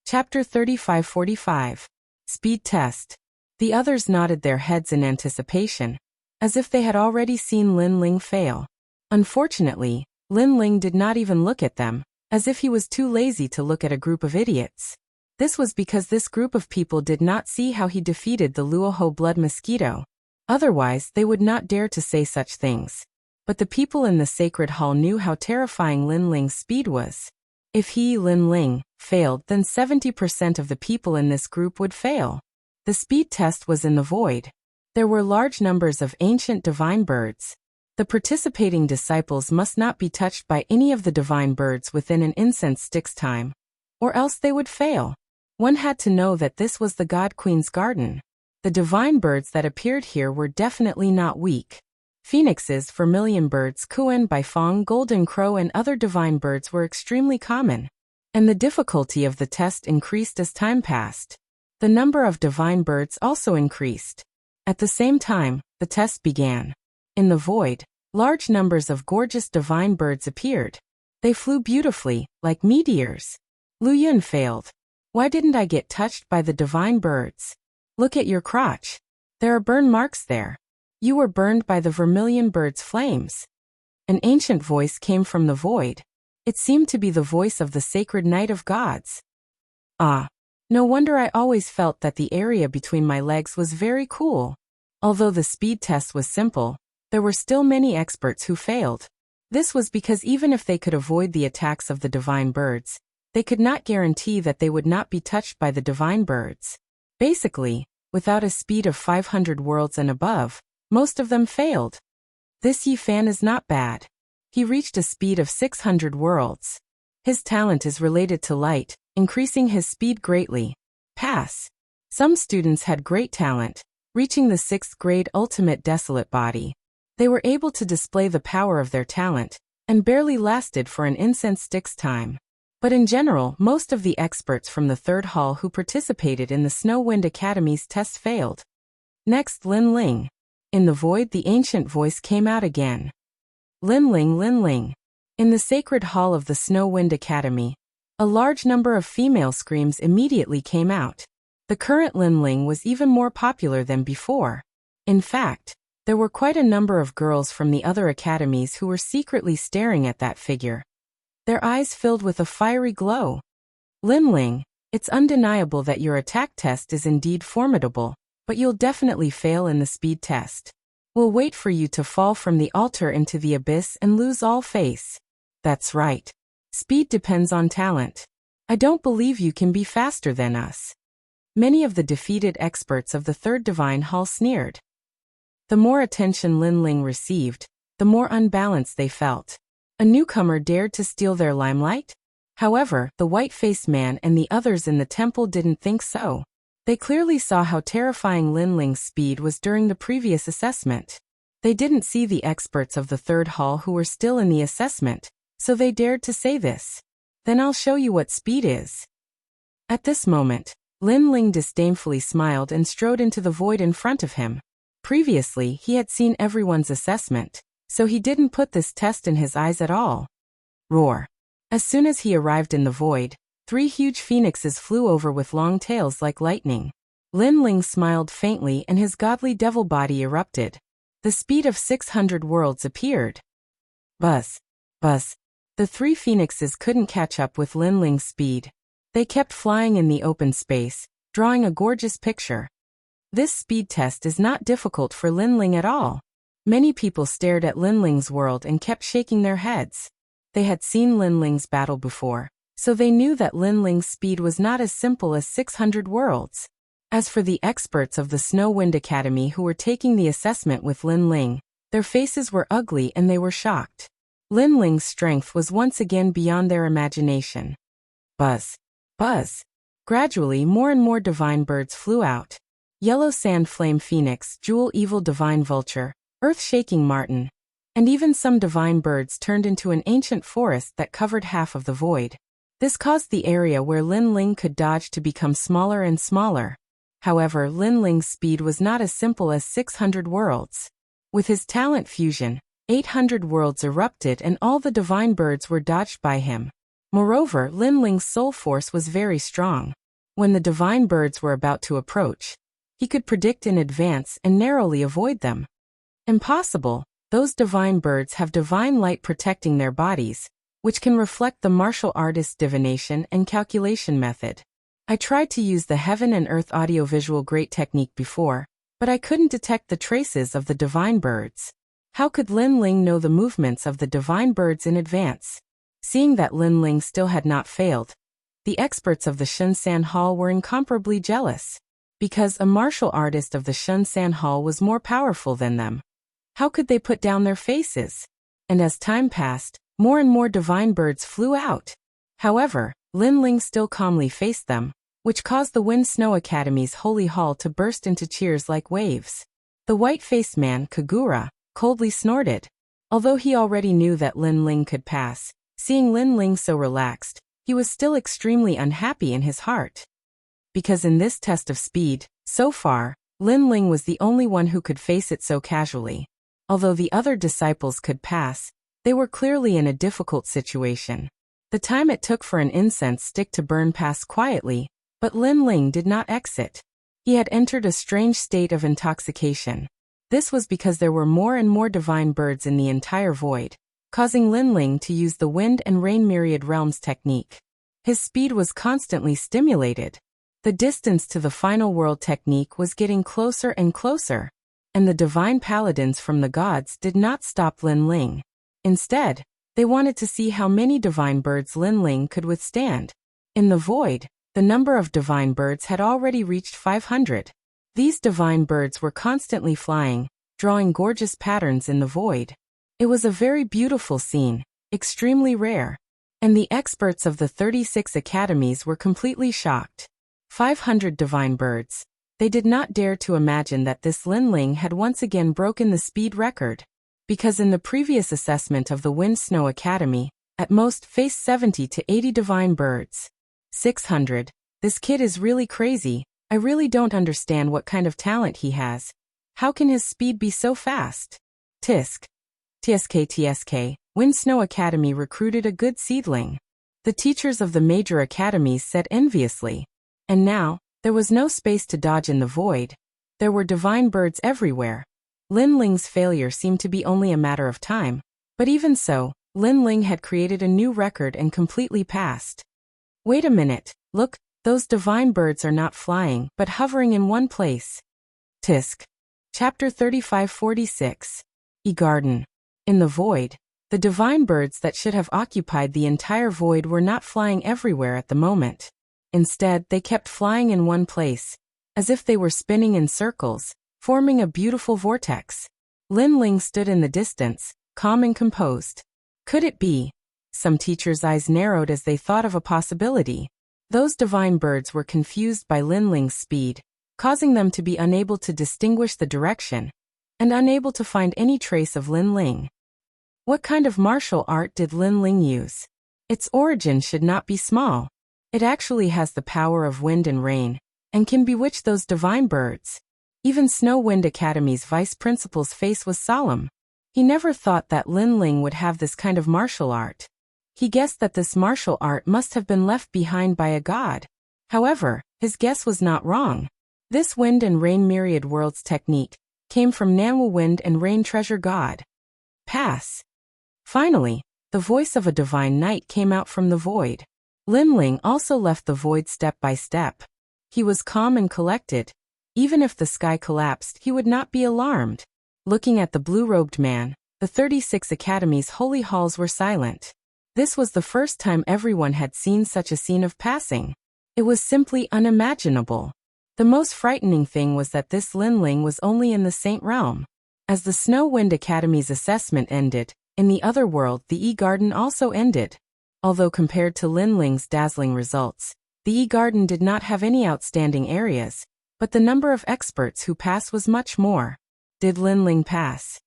Chapter 35-45. Speed Test. The others nodded their heads in anticipation, as if they had already seen Lin Ling fail. Unfortunately, Lin Ling did not even look at them, as if he was too lazy to look at a group of idiots. This was because this group of people did not see how he defeated the Luoho blood mosquito. Otherwise, they would not dare to say such things. But the people in the sacred hall knew how terrifying Lin Ling's speed was. If he, Lin Ling, failed, then 70% of the people in this group would fail. The speed test was in the void. There were large numbers of ancient divine birds. The participating disciples must not be touched by any of the divine birds within an incense stick's time, or else they would fail. One had to know that this was the God Queen's garden. The divine birds that appeared here were definitely not weak. Phoenixes, vermilion birds, Kuan, Bifong, golden crow and other divine birds were extremely common. And the difficulty of the test increased as time passed. The number of divine birds also increased. At the same time, the test began. In the void, large numbers of gorgeous divine birds appeared. They flew beautifully, like meteors. Lu Yun failed. Why didn't I get touched by the divine birds? Look at your crotch. There are burn marks there. You were burned by the vermilion bird's flames. An ancient voice came from the void. It seemed to be the voice of the sacred Knight of Gods. Ah, no wonder I always felt that the area between my legs was very cool. Although the speed test was simple, there were still many experts who failed. This was because even if they could avoid the attacks of the divine birds, they could not guarantee that they would not be touched by the divine birds. Basically, Without a speed of 500 worlds and above, most of them failed. This Yi Fan is not bad. He reached a speed of 600 worlds. His talent is related to light, increasing his speed greatly. Pass. Some students had great talent, reaching the 6th grade ultimate desolate body. They were able to display the power of their talent, and barely lasted for an incense stick's time. But in general, most of the experts from the 3rd hall who participated in the Snow Wind Academy's test failed. Next, Lin Ling. In the void, the ancient voice came out again. Lin Ling, Lin Ling. In the sacred hall of the Snow Wind Academy, a large number of female screams immediately came out. The current Lin Ling was even more popular than before. In fact, there were quite a number of girls from the other academies who were secretly staring at that figure. Their eyes filled with a fiery glow. Lin Ling, it's undeniable that your attack test is indeed formidable, but you'll definitely fail in the speed test. We'll wait for you to fall from the altar into the abyss and lose all face. That's right. Speed depends on talent. I don't believe you can be faster than us. Many of the defeated experts of the 3rd Divine Hall sneered. The more attention Lin Ling received, the more unbalanced they felt. A newcomer dared to steal their limelight? However, the white-faced man and the others in the temple didn't think so. They clearly saw how terrifying Lin Ling's speed was during the previous assessment. They didn't see the experts of the 3rd hall who were still in the assessment, so they dared to say this. Then I'll show you what speed is. At this moment, Lin Ling disdainfully smiled and strode into the void in front of him. Previously, he had seen everyone's assessment, so he didn't put this test in his eyes at all. Roar. As soon as he arrived in the void, 3 huge phoenixes flew over with long tails like lightning. Lin Ling smiled faintly and his godly devil body erupted. The speed of 600 worlds appeared. Buzz. Buzz. The 3 phoenixes couldn't catch up with Lin Ling's speed. They kept flying in the open space, drawing a gorgeous picture. This speed test is not difficult for Lin Ling at all. Many people stared at Lin Ling's world and kept shaking their heads. They had seen Lin Ling's battle before, so they knew that Lin Ling's speed was not as simple as 600 worlds. As for the experts of the Snow Wind Academy who were taking the assessment with Lin Ling, their faces were ugly and they were shocked. Lin Ling's strength was once again beyond their imagination. Buzz. Buzz. Gradually, more and more divine birds flew out. Yellow Sand Flame Phoenix, Jewel Evil Divine Vulture, Earth-Shaking Martin, and even some divine birds turned into an ancient forest that covered half of the void. This caused the area where Lin Ling could dodge to become smaller and smaller. However, Lin Ling's speed was not as simple as 600 worlds. With his talent fusion, 800 worlds erupted and all the divine birds were dodged by him. Moreover, Lin Ling's soul force was very strong. When the divine birds were about to approach, he could predict in advance and narrowly avoid them. Impossible, those divine birds have divine light protecting their bodies, which can reflect the martial artist's divination and calculation method. I tried to use the Heaven and Earth audiovisual great technique before, but I couldn't detect the traces of the divine birds. How could Lin Ling know the movements of the divine birds in advance? Seeing that Lin Ling still had not failed, the experts of the Shunsan Hall were incomparably jealous. Because a martial artist of the Shunsan Hall was more powerful than them. How could they put down their faces? And as time passed, more and more divine birds flew out. However, Lin Ling still calmly faced them, which caused the Wind Snow Academy's holy hall to burst into cheers like waves. The white-faced man, Kagura, coldly snorted. Although he already knew that Lin Ling could pass, seeing Lin Ling so relaxed, he was still extremely unhappy in his heart. Because in this test of speed, so far, Lin Ling was the only one who could face it so casually. Although the other disciples could pass, they were clearly in a difficult situation. The time it took for an incense stick to burn passed quietly, but Lin Ling did not exit. He had entered a strange state of intoxication. This was because there were more and more divine birds in the entire void, causing Lin Ling to use the Wind and Rain Myriad Realms technique. His speed was constantly stimulated. The distance to the final world technique was getting closer and closer, and the divine paladins from the gods did not stop Lin Ling. Instead, they wanted to see how many divine birds Lin Ling could withstand. In the void, the number of divine birds had already reached 500. These divine birds were constantly flying, drawing gorgeous patterns in the void. It was a very beautiful scene, extremely rare. And the experts of the 36 academies were completely shocked. 500 divine birds. They did not dare to imagine that this Lin Ling had once again broken the speed record. Because in the previous assessment of the Wind Snow Academy, at most faced 70 to 80 divine birds. 600. This kid is really crazy. I really don't understand what kind of talent he has. How can his speed be so fast? Tisk. TSK. Wind Snow Academy recruited a good seedling. The teachers of the major academies said enviously. And now, there was no space to dodge in the void. There were divine birds everywhere. Lin Ling's failure seemed to be only a matter of time. But even so, Lin Ling had created a new record and completely passed. Wait a minute, look, those divine birds are not flying, but hovering in one place. Tisk. Chapter 3546. E-Garden. In the void, the divine birds that should have occupied the entire void were not flying everywhere at the moment. Instead, they kept flying in one place, as if they were spinning in circles, forming a beautiful vortex. Lin Ling stood in the distance, calm and composed. Could it be? Some teachers' eyes narrowed as they thought of a possibility. Those divine birds were confused by Lin Ling's speed, causing them to be unable to distinguish the direction, and unable to find any trace of Lin Ling. What kind of martial art did Lin Ling use? Its origin should not be small. It actually has the power of wind and rain, and can bewitch those divine birds. Even Snow Wind Academy's vice principal's face was solemn. He never thought that Lin Ling would have this kind of martial art. He guessed that this martial art must have been left behind by a god. However, his guess was not wrong. This wind and rain myriad worlds technique came from Nanwu Wind and Rain Treasure God. Pass. Finally, the voice of a divine knight came out from the void. Lin Ling also left the void step by step. He was calm and collected. Even if the sky collapsed, he would not be alarmed. Looking at the blue-robed man, the 36 academies' holy halls were silent. This was the first time everyone had seen such a scene of passing. It was simply unimaginable. The most frightening thing was that this Lin Ling was only in the Saint Realm. As the Snow Wind Academy's assessment ended, in the other world the E-Garden also ended. Although compared to Lin Ling's dazzling results, the E-Garden did not have any outstanding areas, but the number of experts who passed was much more. Did Lin Ling pass?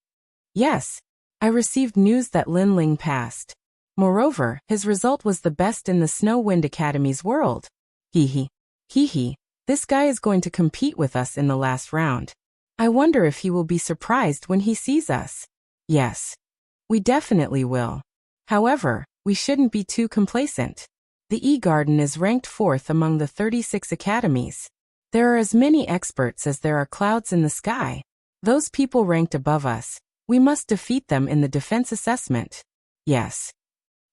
Yes. I received news that Lin Ling passed. Moreover, his result was the best in the Snow Wind Academy's world. Hee hee. This guy is going to compete with us in the last round. I wonder if he will be surprised when he sees us. Yes. We definitely will. However, we shouldn't be too complacent. The E-Garden is ranked 4th among the 36 academies. There are as many experts as there are clouds in the sky. Those people ranked above us, we must defeat them in the defense assessment. Yes.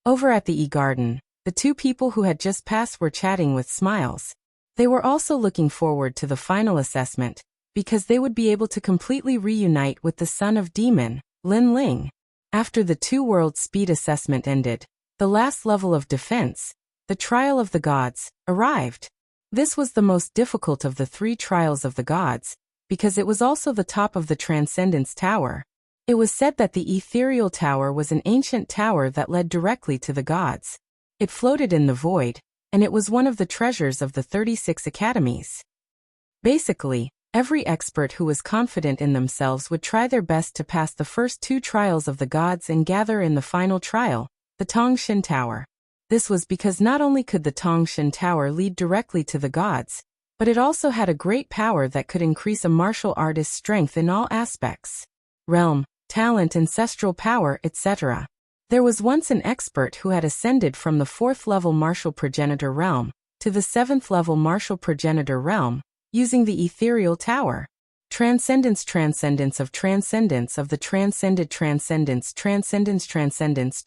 Over at the E-Garden, the two people who had just passed were chatting with smiles. They were also looking forward to the final assessment, because they would be able to completely reunite with the son of Demon, Lin Ling. After the two-world speed assessment ended, the last level of defense, the Trial of the Gods, arrived. This was the most difficult of the 3 trials of the gods, because it was also the top of the Transcendence Tower. It was said that the Ethereal Tower was an ancient tower that led directly to the gods. It floated in the void, and it was one of the treasures of the 36 academies. Basically, every expert who was confident in themselves would try their best to pass the first 2 trials of the gods and gather in the final trial, the Tongshan Tower. This was because not only could the Tongshan Tower lead directly to the gods, but it also had a great power that could increase a martial artist's strength in all aspects. Realm, talent, ancestral power, etc. There was once an expert who had ascended from the 4th level martial progenitor realm to the 7th level martial progenitor realm, using the Ethereal Tower. Transcendence of the transcended transcendence transcended transcendence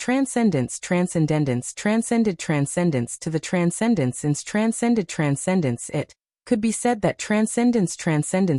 to the transcendence ins transcended transcendence. It could be said that Transcendence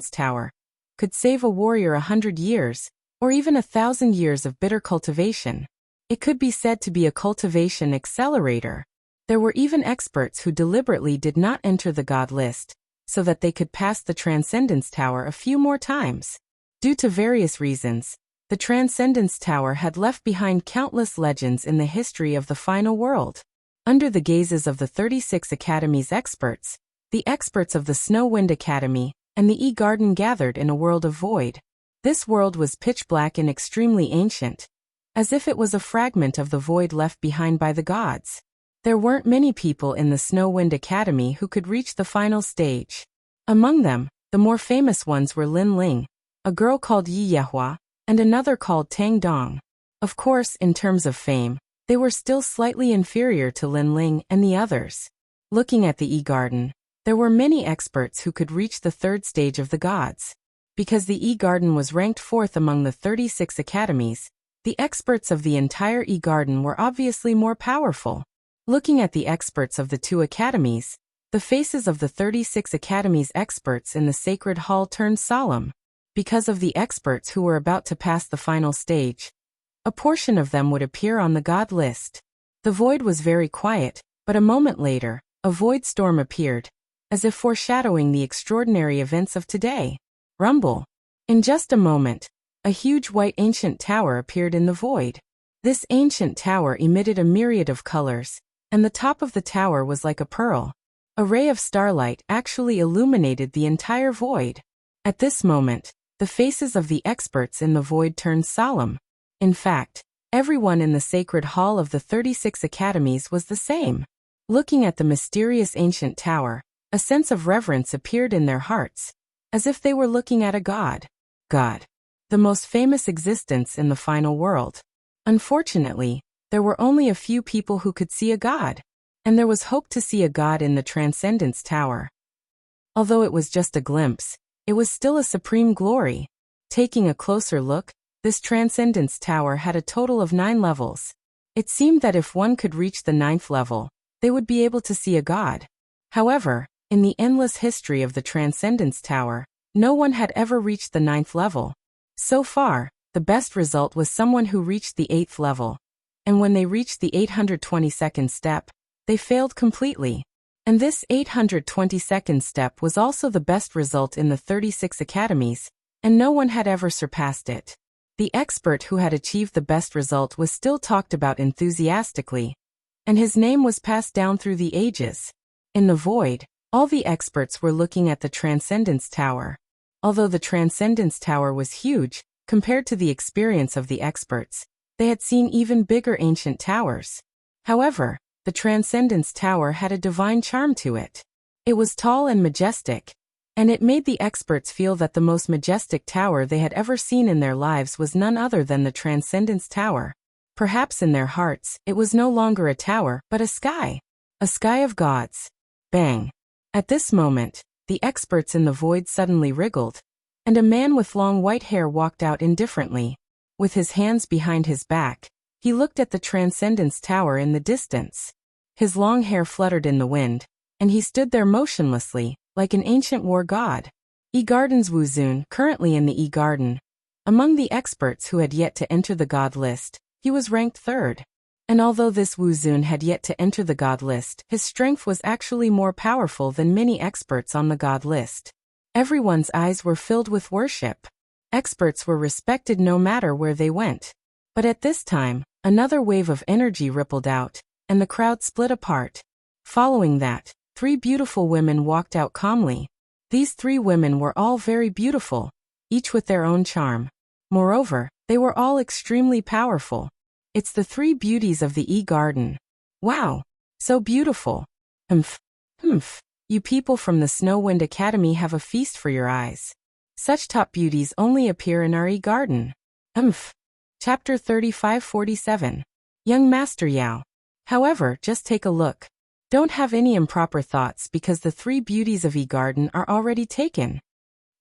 Tower could save a warrior 100 years, or even 1,000 years of bitter cultivation. It could be said to be a cultivation accelerator. There were even experts who deliberately did not enter the god list, so that they could pass the Transcendence Tower a few more times. Due to various reasons, the Transcendence Tower had left behind countless legends in the history of the final world. Under the gazes of the 36 Academy's experts, the experts of the Snow Wind Academy, and the E-Garden gathered in a world of void. This world was pitch black and extremely ancient, as if it was a fragment of the void left behind by the gods. There weren't many people in the Snow Wind Academy who could reach the final stage. Among them, the more famous ones were Lin Ling, a girl called Yi Yehua, and another called Tang Dong. Of course, in terms of fame, they were still slightly inferior to Lin Ling and the others. Looking at the E-Garden, there were many experts who could reach the third stage of the gods. Because the E-Garden was ranked fourth among the 36 academies, the experts of the entire E-Garden were obviously more powerful. Looking at the experts of the two academies, the faces of the 36 academies experts in the Sacred Hall turned solemn. Because of the experts who were about to pass the final stage, a portion of them would appear on the god list. The void was very quiet, but a moment later, a void storm appeared, as if foreshadowing the extraordinary events of today. Rumble. In just a moment, a huge white ancient tower appeared in the void. This ancient tower emitted a myriad of colors, and the top of the tower was like a pearl. A ray of starlight actually illuminated the entire void. At this moment, the faces of the experts in the void turned solemn. In fact, everyone in the Sacred Hall of the 36 academies was the same. Looking at the mysterious ancient tower, a sense of reverence appeared in their hearts, as if they were looking at a god. God. The most famous existence in the final world. Unfortunately, there were only a few people who could see a god, and there was hope to see a god in the Transcendence Tower. Although it was just a glimpse, it was still a supreme glory. Taking a closer look, this Transcendence Tower had a total of 9 levels. It seemed that if one could reach the 9th level, they would be able to see a god. However, in the endless history of the Transcendence Tower, no one had ever reached the 9th level. So far, the best result was someone who reached the 8th level. And when they reached the 822nd step, they failed completely. And this 822nd step was also the best result in the 36 academies, and no one had ever surpassed it. The expert who had achieved the best result was still talked about enthusiastically, and his name was passed down through the ages. In the void, all the experts were looking at the Transcendence Tower. Although the Transcendence Tower was huge, compared to the experience of the experts, they had seen even bigger ancient towers. However, the Transcendence Tower had a divine charm to it. It was tall and majestic, and it made the experts feel that the most majestic tower they had ever seen in their lives was none other than the Transcendence Tower. Perhaps in their hearts, it was no longer a tower, but a sky. A sky of gods. Bang. At this moment, the experts in the void suddenly wriggled, and a man with long white hair walked out indifferently. With his hands behind his back, he looked at the Transcendence Tower in the distance. His long hair fluttered in the wind, and he stood there motionlessly, like an ancient war god. E-Garden's Wuzun, currently in the E-Garden. Among the experts who had yet to enter the god list, he was ranked 3rd. And although this Wuzun had yet to enter the god list, his strength was actually more powerful than many experts on the god list. Everyone's eyes were filled with worship. Experts were respected no matter where they went. But at this time, another wave of energy rippled out, and the crowd split apart. Following that, 3 beautiful women walked out calmly. These 3 women were all very beautiful, each with their own charm. Moreover, they were all extremely powerful. It's the 3 beauties of the E-Garden. Wow! So beautiful. Humph. Humph. You people from the Snow Wind Academy have a feast for your eyes. Such top beauties only appear in our E-Garden. Humph. Chapter 3547. Young Master Yao. However, just take a look. Don't have any improper thoughts because the 3 beauties of E-Garden are already taken.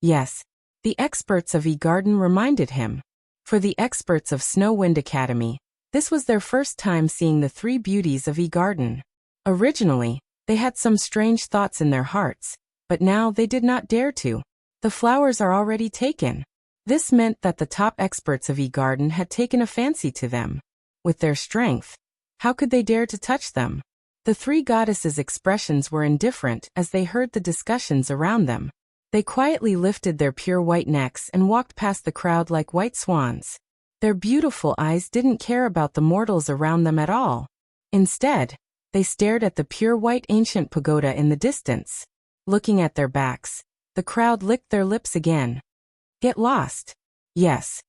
Yes. The experts of E-Garden reminded him. For the experts of Snow Wind Academy, this was their first time seeing the 3 beauties of E-Garden. Originally, they had some strange thoughts in their hearts, but now they did not dare to. The flowers are already taken. This meant that the top experts of E-Garden had taken a fancy to them. With their strength, how could they dare to touch them? The three goddesses' expressions were indifferent as they heard the discussions around them. They quietly lifted their pure white necks and walked past the crowd like white swans. Their beautiful eyes didn't care about the mortals around them at all. Instead, they stared at the pure white ancient pagoda in the distance. Looking at their backs, the crowd licked their lips again. Get lost. Yes.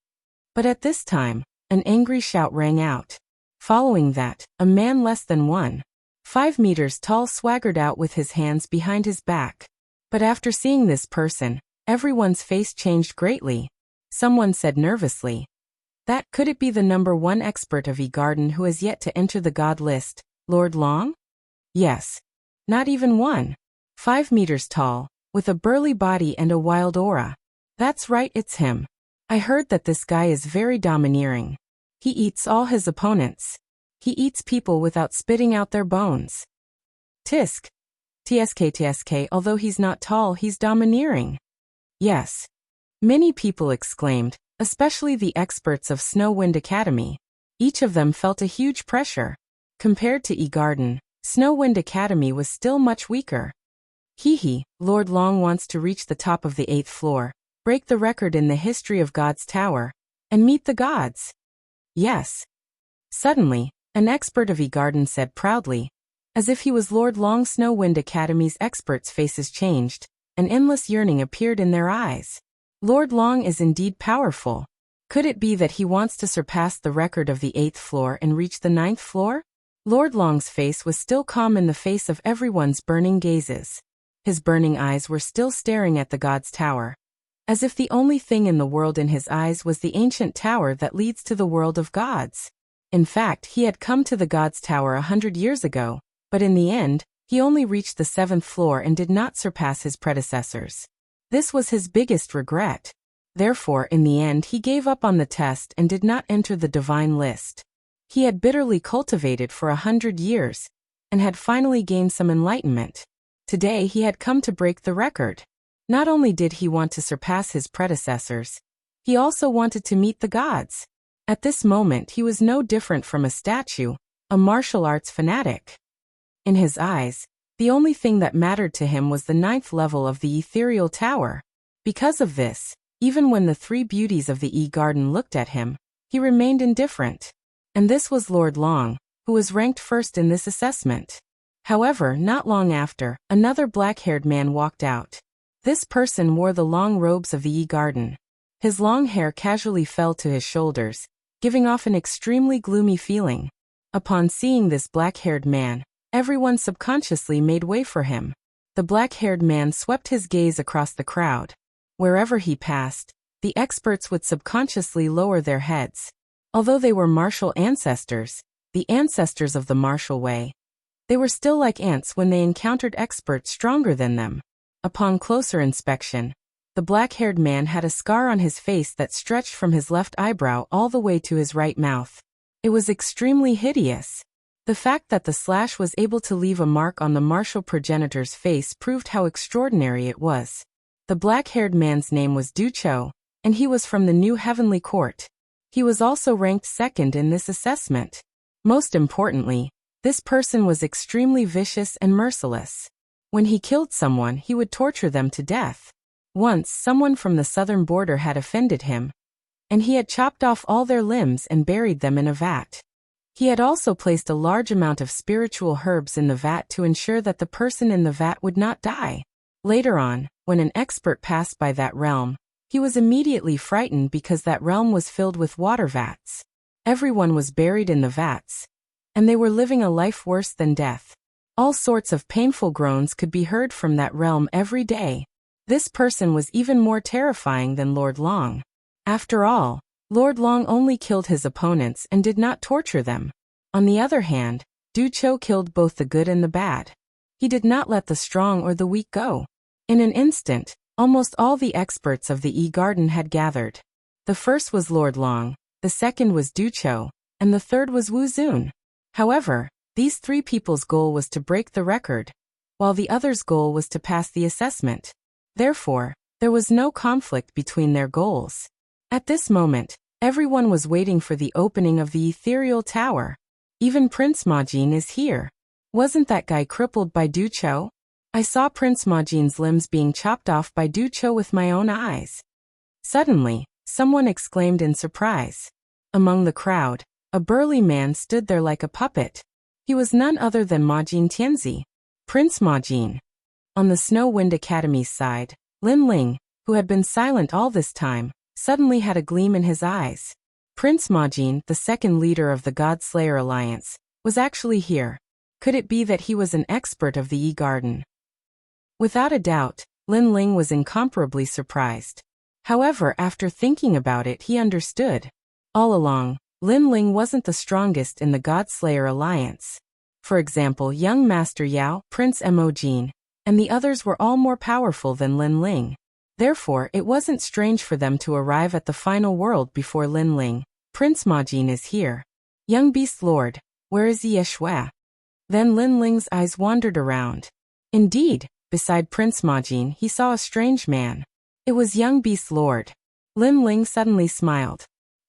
But at this time, an angry shout rang out. Following that, a man less than 1.5 meters tall swaggered out with his hands behind his back. But after seeing this person, everyone's face changed greatly. Someone said nervously, could it be the #1 expert of E-Garden who has yet to enter the god list, Lord Long? Yes. Not even 1.5 meters tall, with a burly body and a wild aura. That's right, it's him. I heard that this guy is very domineering. He eats all his opponents. He eats people without spitting out their bones. Tisk. TSK, although he's not tall, he's domineering. Yes. Many people exclaimed, especially the experts of Snow Wind Academy. Each of them felt a huge pressure. Compared to E-Garden, Snow Wind Academy was still much weaker. Lord Long wants to reach the top of the 8th floor, break the record in the history of God's Tower, and meet the gods. Yes. Suddenly, an expert of E-Garden said proudly. As if he was Lord Long, Snow Wind Academy's experts' faces changed, an endless yearning appeared in their eyes. Lord Long is indeed powerful. Could it be that he wants to surpass the record of the 8th floor and reach the 9th floor? Lord Long's face was still calm in the face of everyone's burning gazes. His burning eyes were still staring at the God's Tower, as if the only thing in the world in his eyes was the ancient tower that leads to the world of gods. In fact, he had come to the God's Tower 100 years ago, but in the end, he only reached the 7th floor and did not surpass his predecessors. This was his biggest regret. Therefore, in the end, he gave up on the test and did not enter the divine list. He had bitterly cultivated for 100 years, and had finally gained some enlightenment. Today he had come to break the record. Not only did he want to surpass his predecessors, he also wanted to meet the gods. At this moment he was no different from a statue, a martial arts fanatic. In his eyes, the only thing that mattered to him was the 9th level of the ethereal tower. Because of this, even when the three beauties of the E-Garden looked at him, he remained indifferent. And this was Lord Long, who was ranked first in this assessment. However, not long after, another black-haired man walked out. This person wore the long robes of the E-Garden. His long hair casually fell to his shoulders, giving off an extremely gloomy feeling. Upon seeing this black-haired man, everyone subconsciously made way for him. The black-haired man swept his gaze across the crowd. Wherever he passed, the experts would subconsciously lower their heads. Although they were martial ancestors, the ancestors of the martial way, they were still like ants when they encountered experts stronger than them. Upon closer inspection, the black-haired man had a scar on his face that stretched from his left eyebrow all the way to his right mouth. It was extremely hideous. The fact that the slash was able to leave a mark on the martial progenitor's face proved how extraordinary it was. The black-haired man's name was Ducho, and he was from the New Heavenly Court. He was also ranked second in this assessment. Most importantly, this person was extremely vicious and merciless. When he killed someone, he would torture them to death. Once, someone from the southern border had offended him, and he had chopped off all their limbs and buried them in a vat. He had also placed a large amount of spiritual herbs in the vat to ensure that the person in the vat would not die. Later on, when an expert passed by that realm, he was immediately frightened because that realm was filled with water vats. Everyone was buried in the vats, and they were living a life worse than death. All sorts of painful groans could be heard from that realm every day. This person was even more terrifying than Lord Long. After all, Lord Long only killed his opponents and did not torture them. On the other hand, Ducho killed both the good and the bad. He did not let the strong or the weak go. In an instant, almost all the experts of the E-Garden had gathered. The first was Lord Long, the second was Ducho, and the third was Wu Zun. However, these three people's goal was to break the record, while the others' goal was to pass the assessment. Therefore, there was no conflict between their goals. At this moment, everyone was waiting for the opening of the ethereal tower. Even Prince Majin is here. Wasn't that guy crippled by Du Chou? I saw Prince Majin's limbs being chopped off by Du Chou with my own eyes. Suddenly, someone exclaimed in surprise. Among the crowd, a burly man stood there like a puppet. He was none other than Majin Tianzi, Prince Majin. On the Snow Wind Academy's side, Lin Ling, who had been silent all this time, suddenly had a gleam in his eyes. Prince Majin, the second leader of the God Slayer Alliance, was actually here. Could it be that he was an expert of the Yi Garden? Without a doubt, Lin Ling was incomparably surprised. However, after thinking about it, he understood. All along, Lin Ling wasn't the strongest in the God Slayer Alliance. For example, young Master Yao, Prince Emojin, and the others were all more powerful than Lin Ling. Therefore, it wasn't strange for them to arrive at the final world before Lin Ling. Prince Majin is here. Young Beast Lord, where is Ye Shui? Then Lin Ling's eyes wandered around. Indeed, beside Prince Majin he saw a strange man. It was young Beast Lord. Lin Ling suddenly smiled.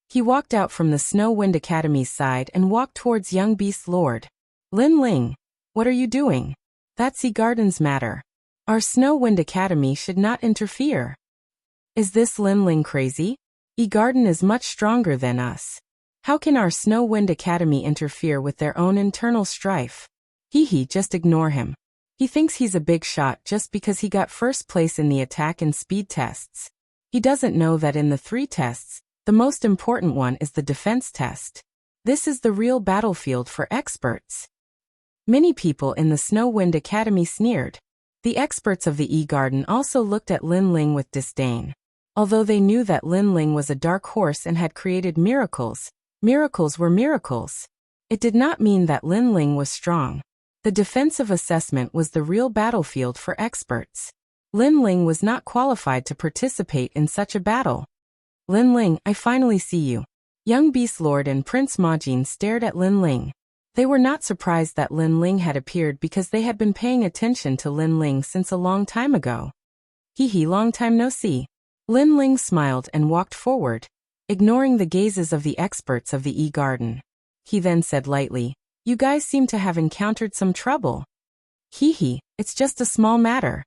He walked out from the Snow Wind Academy's side and walked towards young Beast Lord. Lin Ling, what are you doing? That's Yi Garden's matter. Our Snow Wind Academy should not interfere. Is this Lin Ling crazy? Yi Garden is much stronger than us. How can our Snow Wind Academy interfere with their own internal strife? Just ignore him. He thinks he's a big shot just because he got first place in the attack and speed tests. He doesn't know that in the 3 tests, the most important one is the defense test. This is the real battlefield for experts. Many people in the Snow Wind Academy sneered. The experts of the Yi Garden also looked at Lin Ling with disdain. Although they knew that Lin Ling was a dark horse and had created miracles, miracles were miracles. It did not mean that Lin Ling was strong. The defensive assessment was the real battlefield for experts. Lin Ling was not qualified to participate in such a battle. Lin Ling, I finally see you. Young Beast Lord and Prince Majin stared at Lin Ling. They were not surprised that Lin Ling had appeared because they had been paying attention to Lin Ling since a long time ago. Long time no see. Lin Ling smiled and walked forward, ignoring the gazes of the experts of the Yi Garden. He then said lightly, you guys seem to have encountered some trouble. It's just a small matter.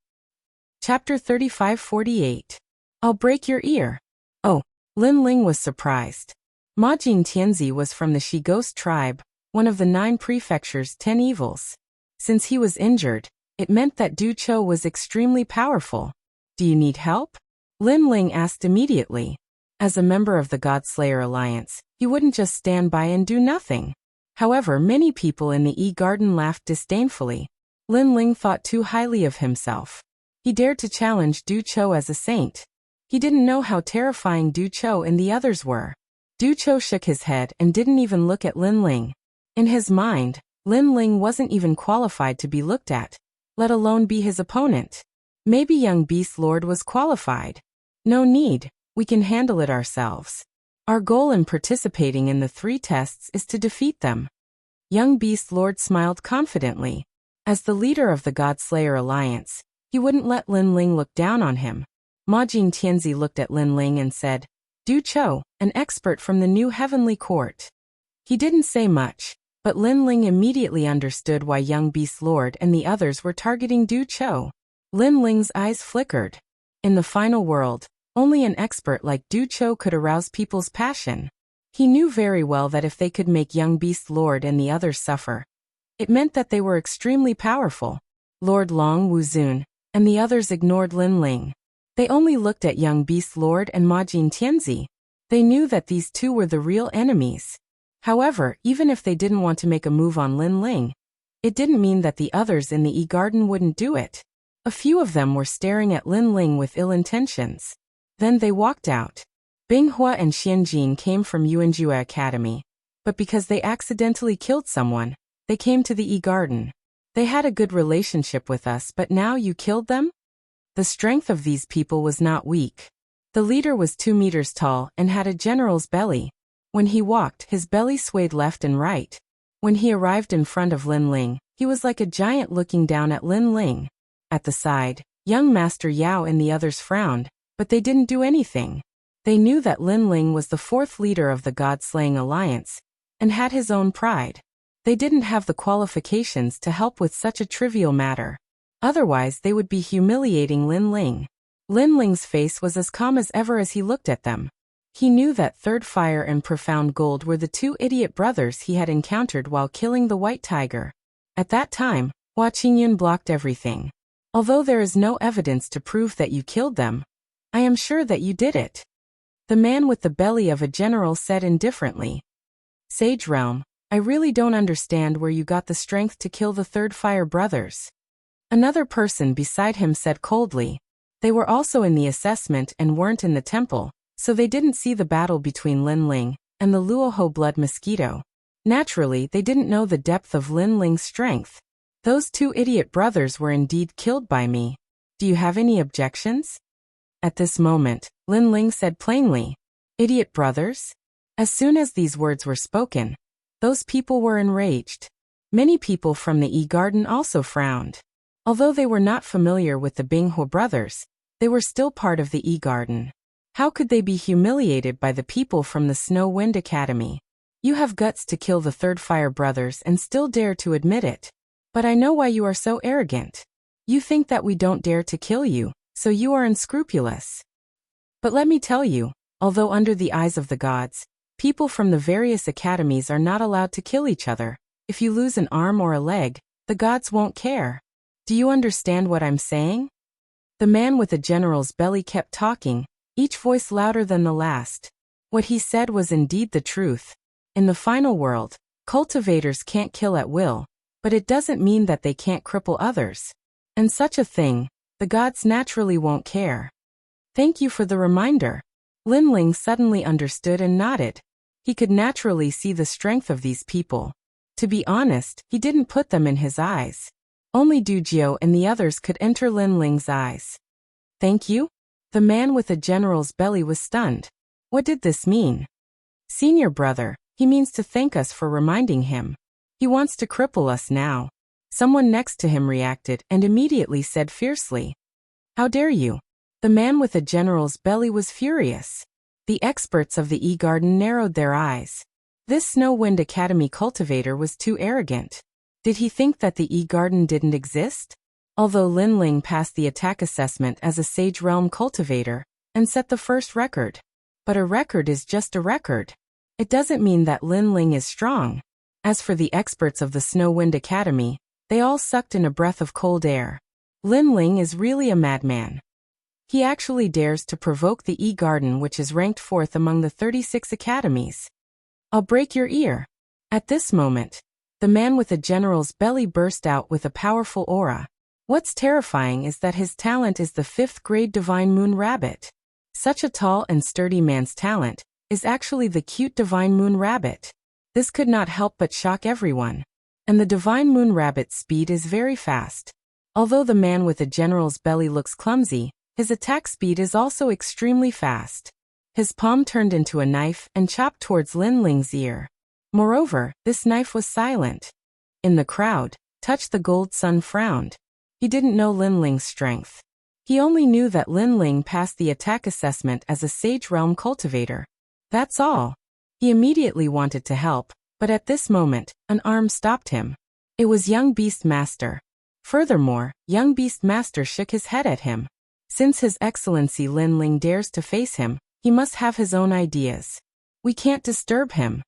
Chapter 35-48. I'll break your ear. Oh, Lin Ling was surprised. Majin Tianzi was from the She Ghost tribe, one of the 9 prefecture's 10 evils. Since he was injured, it meant that Du Chou was extremely powerful. Do you need help? Lin Ling asked immediately. As a member of the God Slayer Alliance, he wouldn't just stand by and do nothing. However, many people in the Yi Garden laughed disdainfully. Lin Ling thought too highly of himself. He dared to challenge Du Chou as a saint. He didn't know how terrifying Du Chou and the others were. Du Chou shook his head and didn't even look at Lin Ling. In his mind, Lin Ling wasn't even qualified to be looked at, let alone be his opponent. Maybe young Beast Lord was qualified. No need, we can handle it ourselves. Our goal in participating in the 3 tests is to defeat them. Young Beast Lord smiled confidently. As the leader of the God Slayer Alliance, he wouldn't let Lin Ling look down on him. Majin Tianzi looked at Lin Ling and said, Du Chou, an expert from the new heavenly court. He didn't say much, but Lin Ling immediately understood why young Beast Lord and the others were targeting Du Chou. Lin Ling's eyes flickered. In the final world, only an expert like Du Chou could arouse people's passion. He knew very well that if they could make young Beast Lord and the others suffer, it meant that they were extremely powerful. Lord Long Wuzun and the others ignored Lin Ling. They only looked at young Beast Lord and Majin Tianzi. They knew that these 2 were the real enemies. However, even if they didn't want to make a move on Lin Ling, it didn't mean that the others in the Yi Garden wouldn't do it. A few of them were staring at Lin Ling with ill intentions. Then they walked out. Binghua and Xianjin came from Yuanjue Academy, but because they accidentally killed someone, they came to the Yi Garden. They had a good relationship with us, but now you killed them? The strength of these people was not weak. The leader was 2 meters tall and had a general's belly. When he walked, his belly swayed left and right. When he arrived in front of Lin Ling, he was like a giant looking down at Lin Ling. At the side, young Master Yao and the others frowned, but they didn't do anything. They knew that Lin Ling was the 4th leader of the God-slaying alliance, and had his own pride. They didn't have the qualifications to help with such a trivial matter. Otherwise they would be humiliating Lin Ling. Lin Ling's face was as calm as ever as he looked at them. He knew that Third Fire and Profound Gold were the two idiot brothers he had encountered while killing the White Tiger. At that time, Hua Qingyun blocked everything. Although there is no evidence to prove that you killed them, I am sure that you did it. The man with the belly of a general said indifferently. Sage Realm, I really don't understand where you got the strength to kill the Third Fire brothers. Another person beside him said coldly. They were also in the assessment and weren't in the temple, so they didn't see the battle between Lin Ling and the Luoho blood mosquito. Naturally, they didn't know the depth of Lin Ling's strength. Those two idiot brothers were indeed killed by me. Do you have any objections? At this moment, Lin Ling said plainly, Idiot brothers? As soon as these words were spoken, those people were enraged. Many people from the Yi Garden also frowned. Although they were not familiar with the Binghuo brothers, they were still part of the Yi Garden. How could they be humiliated by the people from the Snow Wind Academy? You have guts to kill the Third Fire brothers and still dare to admit it. But I know why you are so arrogant. You think that we don't dare to kill you, so you are unscrupulous. But let me tell you, although under the eyes of the gods, people from the various academies are not allowed to kill each other, if you lose an arm or a leg, the gods won't care. Do you understand what I'm saying? The man with the general's belly kept talking, each voice louder than the last. What he said was indeed the truth. In the final world, cultivators can't kill at will, but it doesn't mean that they can't cripple others. And such a thing, the gods naturally won't care. Thank you for the reminder. Lin Ling suddenly understood and nodded. He could naturally see the strength of these people. To be honest, he didn't put them in his eyes. Only Du Jiu and the others could enter Lin Ling's eyes. Thank you? The man with the general's belly was stunned. What did this mean? Senior brother, he means to thank us for reminding him. He wants to cripple us now. Someone next to him reacted and immediately said fiercely. How dare you? The man with the general's belly was furious. The experts of the Yi Garden narrowed their eyes. This Snow Wind Academy cultivator was too arrogant. Did he think that the Yi Garden didn't exist? Although Lin Ling passed the attack assessment as a Sage Realm cultivator and set the first record. But a record is just a record. It doesn't mean that Lin Ling is strong. As for the experts of the Snow Wind Academy, they all sucked in a breath of cold air. Lin Ling is really a madman. He actually dares to provoke the Yi Garden, which is ranked 4th among the 36 academies. I'll break your ear. At this moment, the man with the general's belly burst out with a powerful aura. What's terrifying is that his talent is the 5th grade Divine Moon Rabbit. Such a tall and sturdy man's talent is actually the cute Divine Moon Rabbit. This could not help but shock everyone. And the Divine Moon Rabbit's speed is very fast. Although the man with the general's belly looks clumsy, his attack speed is also extremely fast. His palm turned into a knife and chopped towards Lin Ling's ear. Moreover, this knife was silent. In the crowd, Touch the Gold Sun frowned. He didn't know Lin Ling's strength. He only knew that Lin Ling passed the attack assessment as a Sage Realm cultivator. That's all. He immediately wanted to help, but at this moment, an arm stopped him. It was Young Beast Master. Furthermore, Young Beast Master shook his head at him. Since His Excellency Lin Ling dares to face him, he must have his own ideas. We can't disturb him.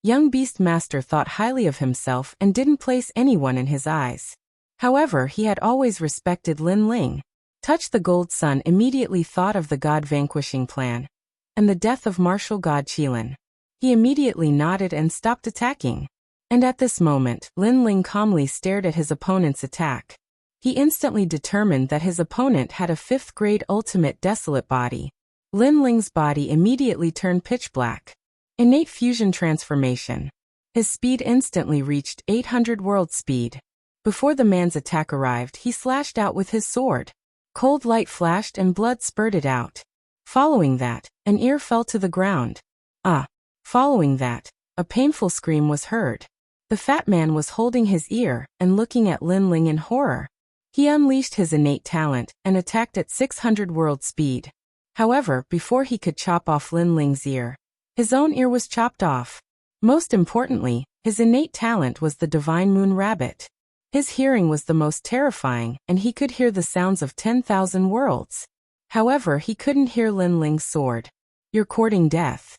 Young Beast Master thought highly of himself and didn't place anyone in his eyes. However, he had always respected Lin Ling. Touch the Gold Sun immediately thought of the God Vanquishing plan and the death of Martial God Qilin. He immediately nodded and stopped attacking. And at this moment, Lin Ling calmly stared at his opponent's attack. He instantly determined that his opponent had a 5th grade ultimate desolate body. Lin Ling's body immediately turned pitch black. Innate fusion transformation. His speed instantly reached 800 world speed. Before the man's attack arrived, he slashed out with his sword. Cold light flashed and blood spurted out. Following that, an ear fell to the ground. Following that, a painful scream was heard. The fat man was holding his ear and looking at Lin Ling in horror. He unleashed his innate talent and attacked at 600 world speed. However, before he could chop off Lin Ling's ear, his own ear was chopped off. Most importantly, His innate talent was the divine moon rabbit. His hearing was the most terrifying, and he could hear the sounds of 10,000 worlds. However, he couldn't hear Lin Ling's sword. You're courting death.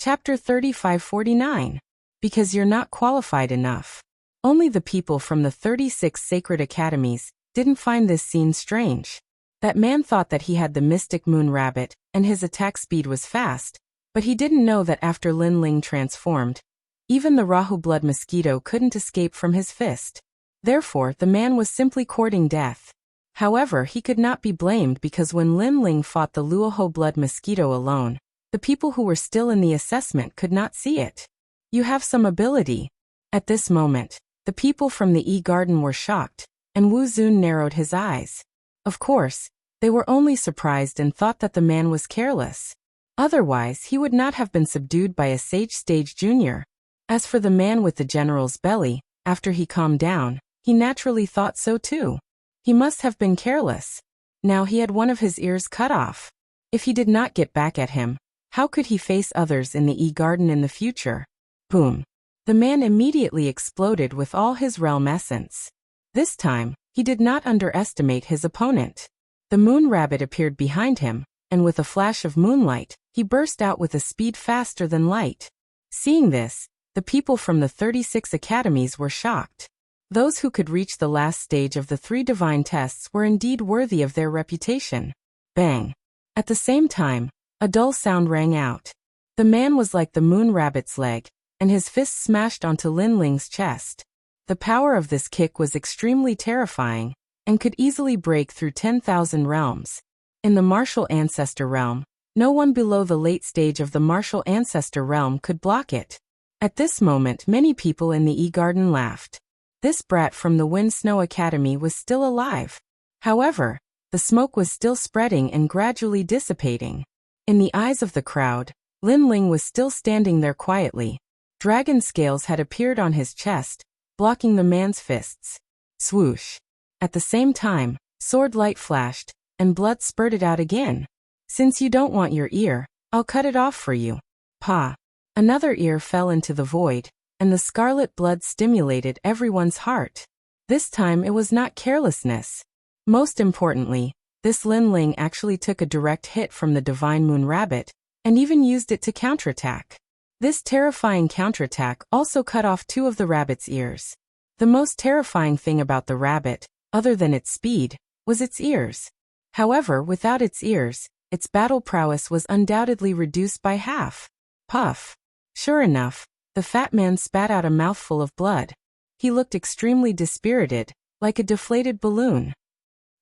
Chapter 3549. Because you're not qualified enough. Only the people from the 36 sacred academies didn't find this scene strange. That man thought that he had the mystic moon rabbit, and his attack speed was fast, but he didn't know that after Lin Ling transformed, even the Rahu blood mosquito couldn't escape from his fist. Therefore, the man was simply courting death. However, he could not be blamed because when Lin Ling fought the Luoho blood mosquito alone, the people who were still in the assessment could not see it. You have some ability. At this moment, the people from the E-Garden were shocked, and Wu Zun narrowed his eyes. Of course, they were only surprised and thought that the man was careless. Otherwise, he would not have been subdued by a Sage Stage Junior. As for the man with the general's belly, after he calmed down, he naturally thought so too. He must have been careless. Now he had one of his ears cut off. If he did not get back at him, how could he face others in the E-Garden in the future? Boom. The man immediately exploded with all his realm essence. This time, he did not underestimate his opponent. The moon rabbit appeared behind him, and with a flash of moonlight, he burst out with a speed faster than light. Seeing this, the people from the 36 academies were shocked. Those who could reach the last stage of the 3 divine tests were indeed worthy of their reputation. Bang! At the same time, a dull sound rang out. The man was like the moon rabbit's leg, and his fist smashed onto Lin Ling's chest. The power of this kick was extremely terrifying, and could easily break through 10,000 realms. In the martial ancestor realm, no one below the late stage of the martial ancestor realm could block it. At this moment, many people in the E-Garden laughed. This brat from the Wind Snow Academy was still alive. However, the smoke was still spreading and gradually dissipating. In the eyes of the crowd, Lin Ling was still standing there quietly. Dragon scales had appeared on his chest, blocking the man's fists. Swoosh. At the same time, sword light flashed, and blood spurted out again. Since you don't want your ear, I'll cut it off for you. Pa. Another ear fell into the void, and the scarlet blood stimulated everyone's heart. This time it was not carelessness. Most importantly, this Lin Ling actually took a direct hit from the divine moon rabbit, and even used it to counterattack. This terrifying counterattack also cut off 2 of the rabbit's ears. The most terrifying thing about the rabbit, other than its speed, was its ears. However, without its ears, its battle prowess was undoubtedly reduced by half. Puff. Sure enough, the fat man spat out a mouthful of blood. He looked extremely dispirited, like a deflated balloon.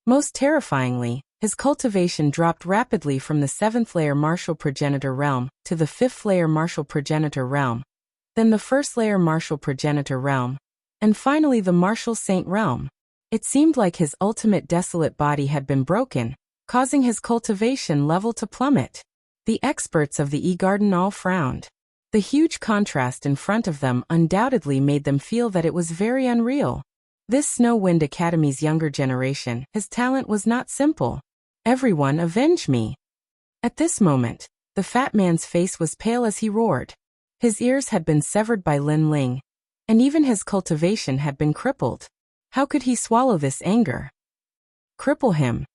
Most terrifyingly, his cultivation dropped rapidly from the 7th layer martial progenitor realm to the 5th layer martial progenitor realm, then the 1st layer martial progenitor realm, and finally the martial saint realm. It seemed like his ultimate desolate body had been broken, causing his cultivation level to plummet. The experts of the E-Garden all frowned. The huge contrast in front of them undoubtedly made them feel that it was very unreal. This Snow Wind Academy's younger generation, his talent was not simple. Everyone avenge me. At this moment, the fat man's face was pale as he roared. His ears had been severed by Lin Ling, and even his cultivation had been crippled. How could he swallow this anger? Cripple him.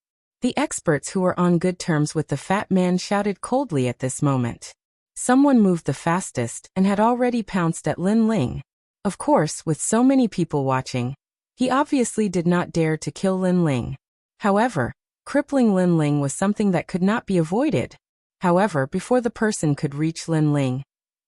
The experts who were on good terms with the fat man shouted coldly at this moment. Someone moved the fastest and had already pounced at Lin Ling. Of course, with so many people watching, he obviously did not dare to kill Lin Ling. However, crippling Lin Ling was something that could not be avoided. However, before the person could reach Lin Ling,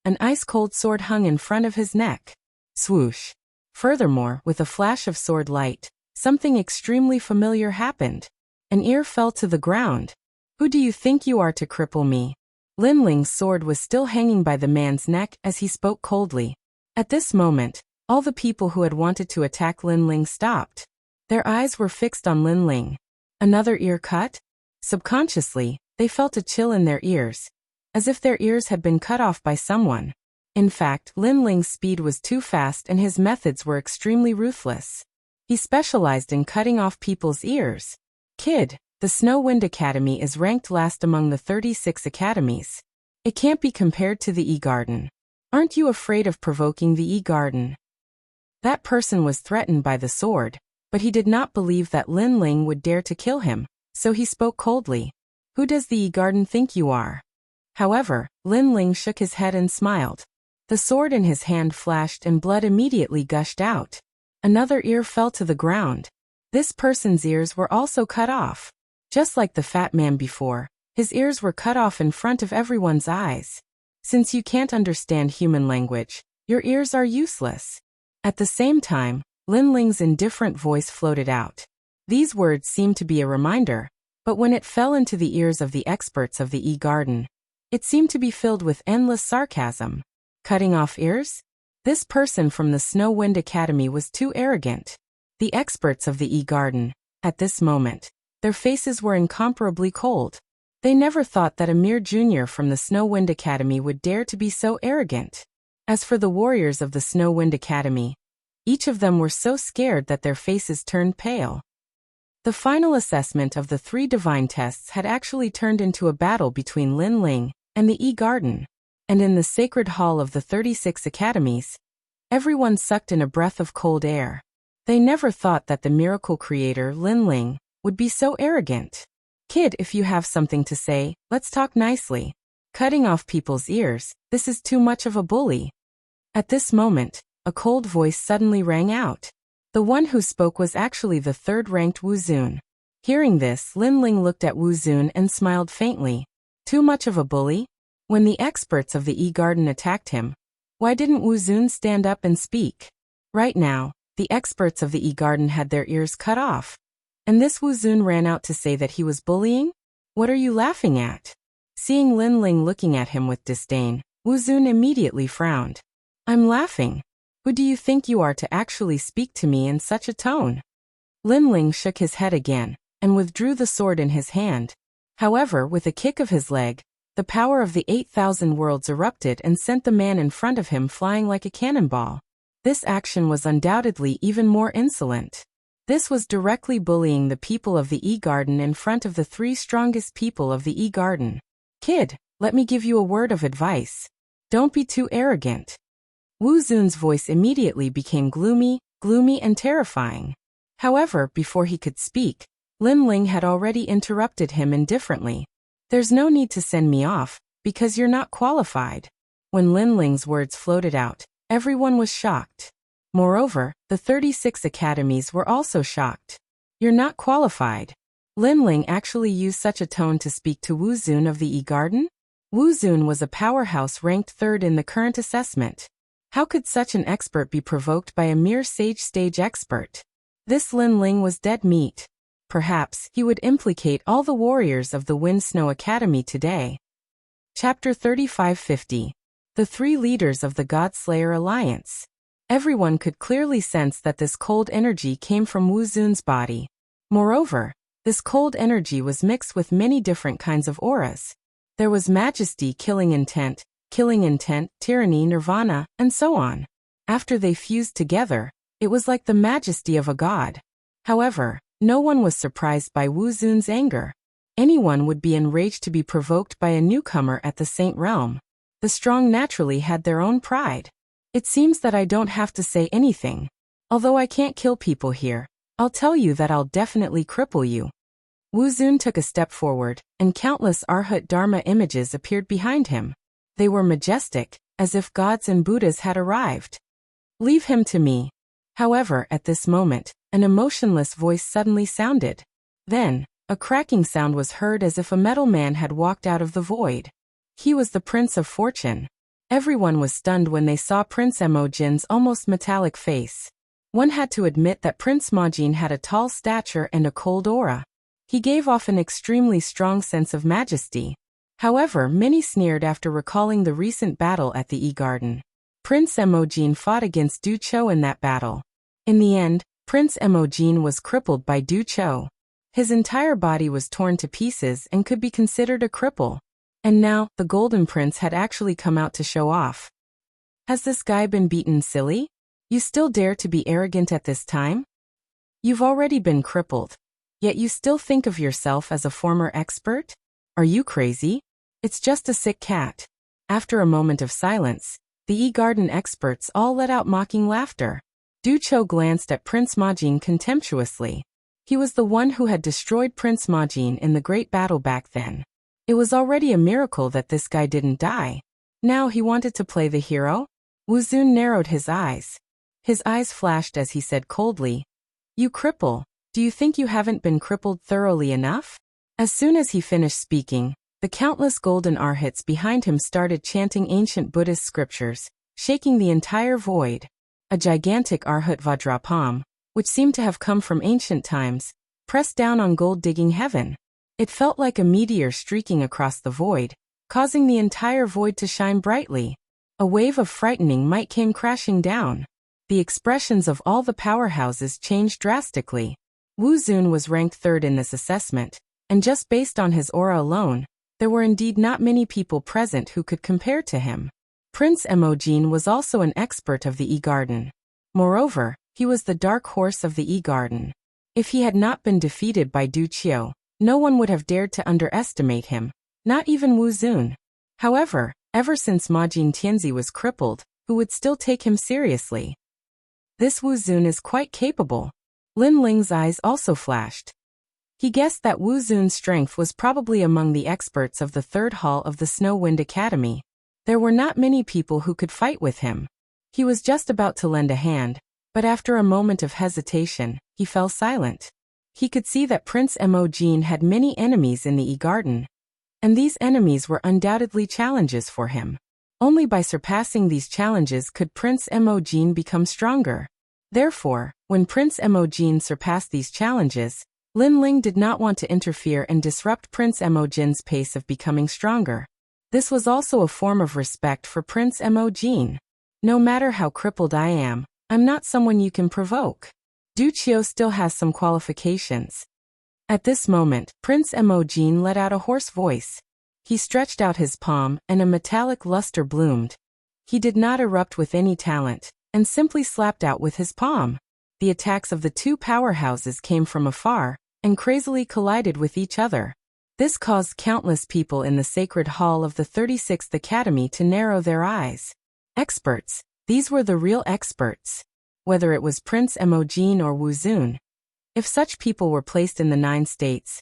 an ice-cold sword hung in front of his neck. Swoosh. Furthermore, with a flash of sword light, something extremely familiar happened. An ear fell to the ground. Who do you think you are to cripple me? Lin Ling's sword was still hanging by the man's neck as he spoke coldly. At this moment, all the people who had wanted to attack Lin Ling stopped. Their eyes were fixed on Lin Ling. Another ear cut? Subconsciously, they felt a chill in their ears, as if their ears had been cut off by someone. In fact, Lin Ling's speed was too fast and his methods were extremely ruthless. He specialized in cutting off people's ears. Kid, the Snow Wind Academy is ranked last among the 36 academies. It can't be compared to the E-Garden. Aren't you afraid of provoking the E-Garden? That person was threatened by the sword, but he did not believe that Lin Ling would dare to kill him, so he spoke coldly. Who does the E-Garden think you are? However, Lin Ling shook his head and smiled. The sword in his hand flashed and blood immediately gushed out. Another ear fell to the ground. This person's ears were also cut off. Just like the fat man before, his ears were cut off in front of everyone's eyes. Since you can't understand human language, your ears are useless. At the same time, Lin Ling's indifferent voice floated out. These words seemed to be a reminder, but when it fell into the ears of the experts of the E-Garden, it seemed to be filled with endless sarcasm. Cutting off ears? This person from the Snow Wind Academy was too arrogant. The experts of the E-Garden, at this moment, their faces were incomparably cold. They never thought that a mere junior from the Snow Wind Academy would dare to be so arrogant. As for the warriors of the Snow Wind Academy, each of them were so scared that their faces turned pale. The final assessment of the 3 divine tests had actually turned into a battle between Lin Ling and the E-Garden. And in the sacred hall of the 36 academies, everyone sucked in a breath of cold air. They never thought that the miracle creator Lin Ling would be so arrogant. Kid, if you have something to say, let's talk nicely. Cutting off people's ears, this is too much of a bully. At this moment, a cold voice suddenly rang out. The one who spoke was actually the 3rd-ranked Wu Zun. Hearing this, Lin Ling looked at Wu Zun and smiled faintly. Too much of a bully? When the experts of the E-Garden attacked him, why didn't Wu Zun stand up and speak? Right now, the experts of the E-Garden had their ears cut off. And this Wu Zun ran out to say that he was bullying? What are you laughing at? Seeing Lin Ling looking at him with disdain, Wu Zun immediately frowned. I'm laughing. Who do you think you are to actually speak to me in such a tone? Lin Ling shook his head again, and withdrew the sword in his hand. However, with a kick of his leg, the power of the 8,000 worlds erupted and sent the man in front of him flying like a cannonball. This action was undoubtedly even more insolent. This was directly bullying the people of the E-Garden in front of the 3 strongest people of the E-Garden. Kid, let me give you a word of advice. Don't be too arrogant. Wu Zun's voice immediately became gloomy and terrifying. However, before he could speak, Lin Ling had already interrupted him indifferently. There's no need to send me off, because you're not qualified. When Lin Ling's words floated out, everyone was shocked. Moreover, the 36 academies were also shocked. You're not qualified. Lin Ling actually used such a tone to speak to Wu Zun of the E-Garden? Wu Zun was a powerhouse ranked 3rd in the current assessment. How could such an expert be provoked by a mere stage expert? This Lin Ling was dead meat. Perhaps he would implicate all the warriors of the Wind Snow Academy today. Chapter 3550. The 3 leaders of the God-Slayer Alliance. Everyone could clearly sense that this cold energy came from Wu Zun's body. Moreover, this cold energy was mixed with many different kinds of auras. There was majesty, killing intent, tyranny, nirvana, and so on. After they fused together, it was like the majesty of a god. However, no one was surprised by Wu Zun's anger. Anyone would be enraged to be provoked by a newcomer at the Saint Realm. The strong naturally had their own pride. It seems that I don't have to say anything. Although I can't kill people here, I'll tell you that I'll definitely cripple you. Wu Zun took a step forward, and countless Arhat Dharma images appeared behind him. They were majestic, as if gods and Buddhas had arrived. Leave him to me. However, at this moment, an emotionless voice suddenly sounded. Then, a cracking sound was heard as if a metal man had walked out of the void. He was the Prince of Fortune. Everyone was stunned when they saw Prince Emojin's almost metallic face. One had to admit that Prince Majin had a tall stature and a cold aura. He gave off an extremely strong sense of majesty. However, many sneered after recalling the recent battle at the E-Garden. Prince Emojin fought against Du Cho in that battle. In the end, Prince Emojin was crippled by Du Cho. His entire body was torn to pieces and could be considered a cripple. And now, the Golden Prince had actually come out to show off. Has this guy been beaten, silly? You still dare to be arrogant at this time? You've already been crippled. Yet you still think of yourself as a former expert? Are you crazy? It's just a sick cat. After a moment of silence, The E-Garden experts all let out mocking laughter. Du Qiu glanced at Prince Majin contemptuously. He was the one who had destroyed Prince Majin in the great battle back then. It was already a miracle that this guy didn't die. Now he wanted to play the hero? Wu Zun narrowed his eyes. His eyes flashed as he said coldly, "You cripple, do you think you haven't been crippled thoroughly enough?" As soon as he finished speaking, the countless golden arhats behind him started chanting ancient Buddhist scriptures, shaking the entire void. A gigantic arhat Vajrapam, which seemed to have come from ancient times, pressed down on gold-digging heaven. It felt like a meteor streaking across the void, causing the entire void to shine brightly. A wave of frightening might came crashing down. The expressions of all the powerhouses changed drastically. Wu Zun was ranked third in this assessment, and just based on his aura alone, there were indeed not many people present who could compare to him. Prince Emojin was also an expert of the E-Garden. Moreover, he was the dark horse of the E-Garden. If he had not been defeated by Du Qiu, no one would have dared to underestimate him, not even Wu Zun. However, ever since Majin Tianzi was crippled, who would still take him seriously? This Wu Zun is quite capable. Lin Ling's eyes also flashed. He guessed that Wu Zun's strength was probably among the experts of the third hall of the Snow Wind Academy. There were not many people who could fight with him. He was just about to lend a hand, but after a moment of hesitation, he fell silent. He could see that Prince Emojin had many enemies in the E-Garden, and these enemies were undoubtedly challenges for him. Only by surpassing these challenges could Prince Emojin become stronger. Therefore, when Prince Emojin surpassed these challenges, Lin Ling did not want to interfere and disrupt Prince Emojin's pace of becoming stronger. This was also a form of respect for Prince Emojin. No matter how crippled I am, I'm not someone you can provoke. Du Qiu still has some qualifications. At this moment, Prince Emojin let out a hoarse voice. He stretched out his palm, and a metallic luster bloomed. He did not erupt with any talent, and simply slapped out with his palm. The attacks of the two powerhouses came from afar, and crazily collided with each other. This caused countless people in the sacred hall of the 36th Academy to narrow their eyes. Experts. These were the real experts. Whether it was Prince Emojin or Wu Zun. If such people were placed in the 9 states,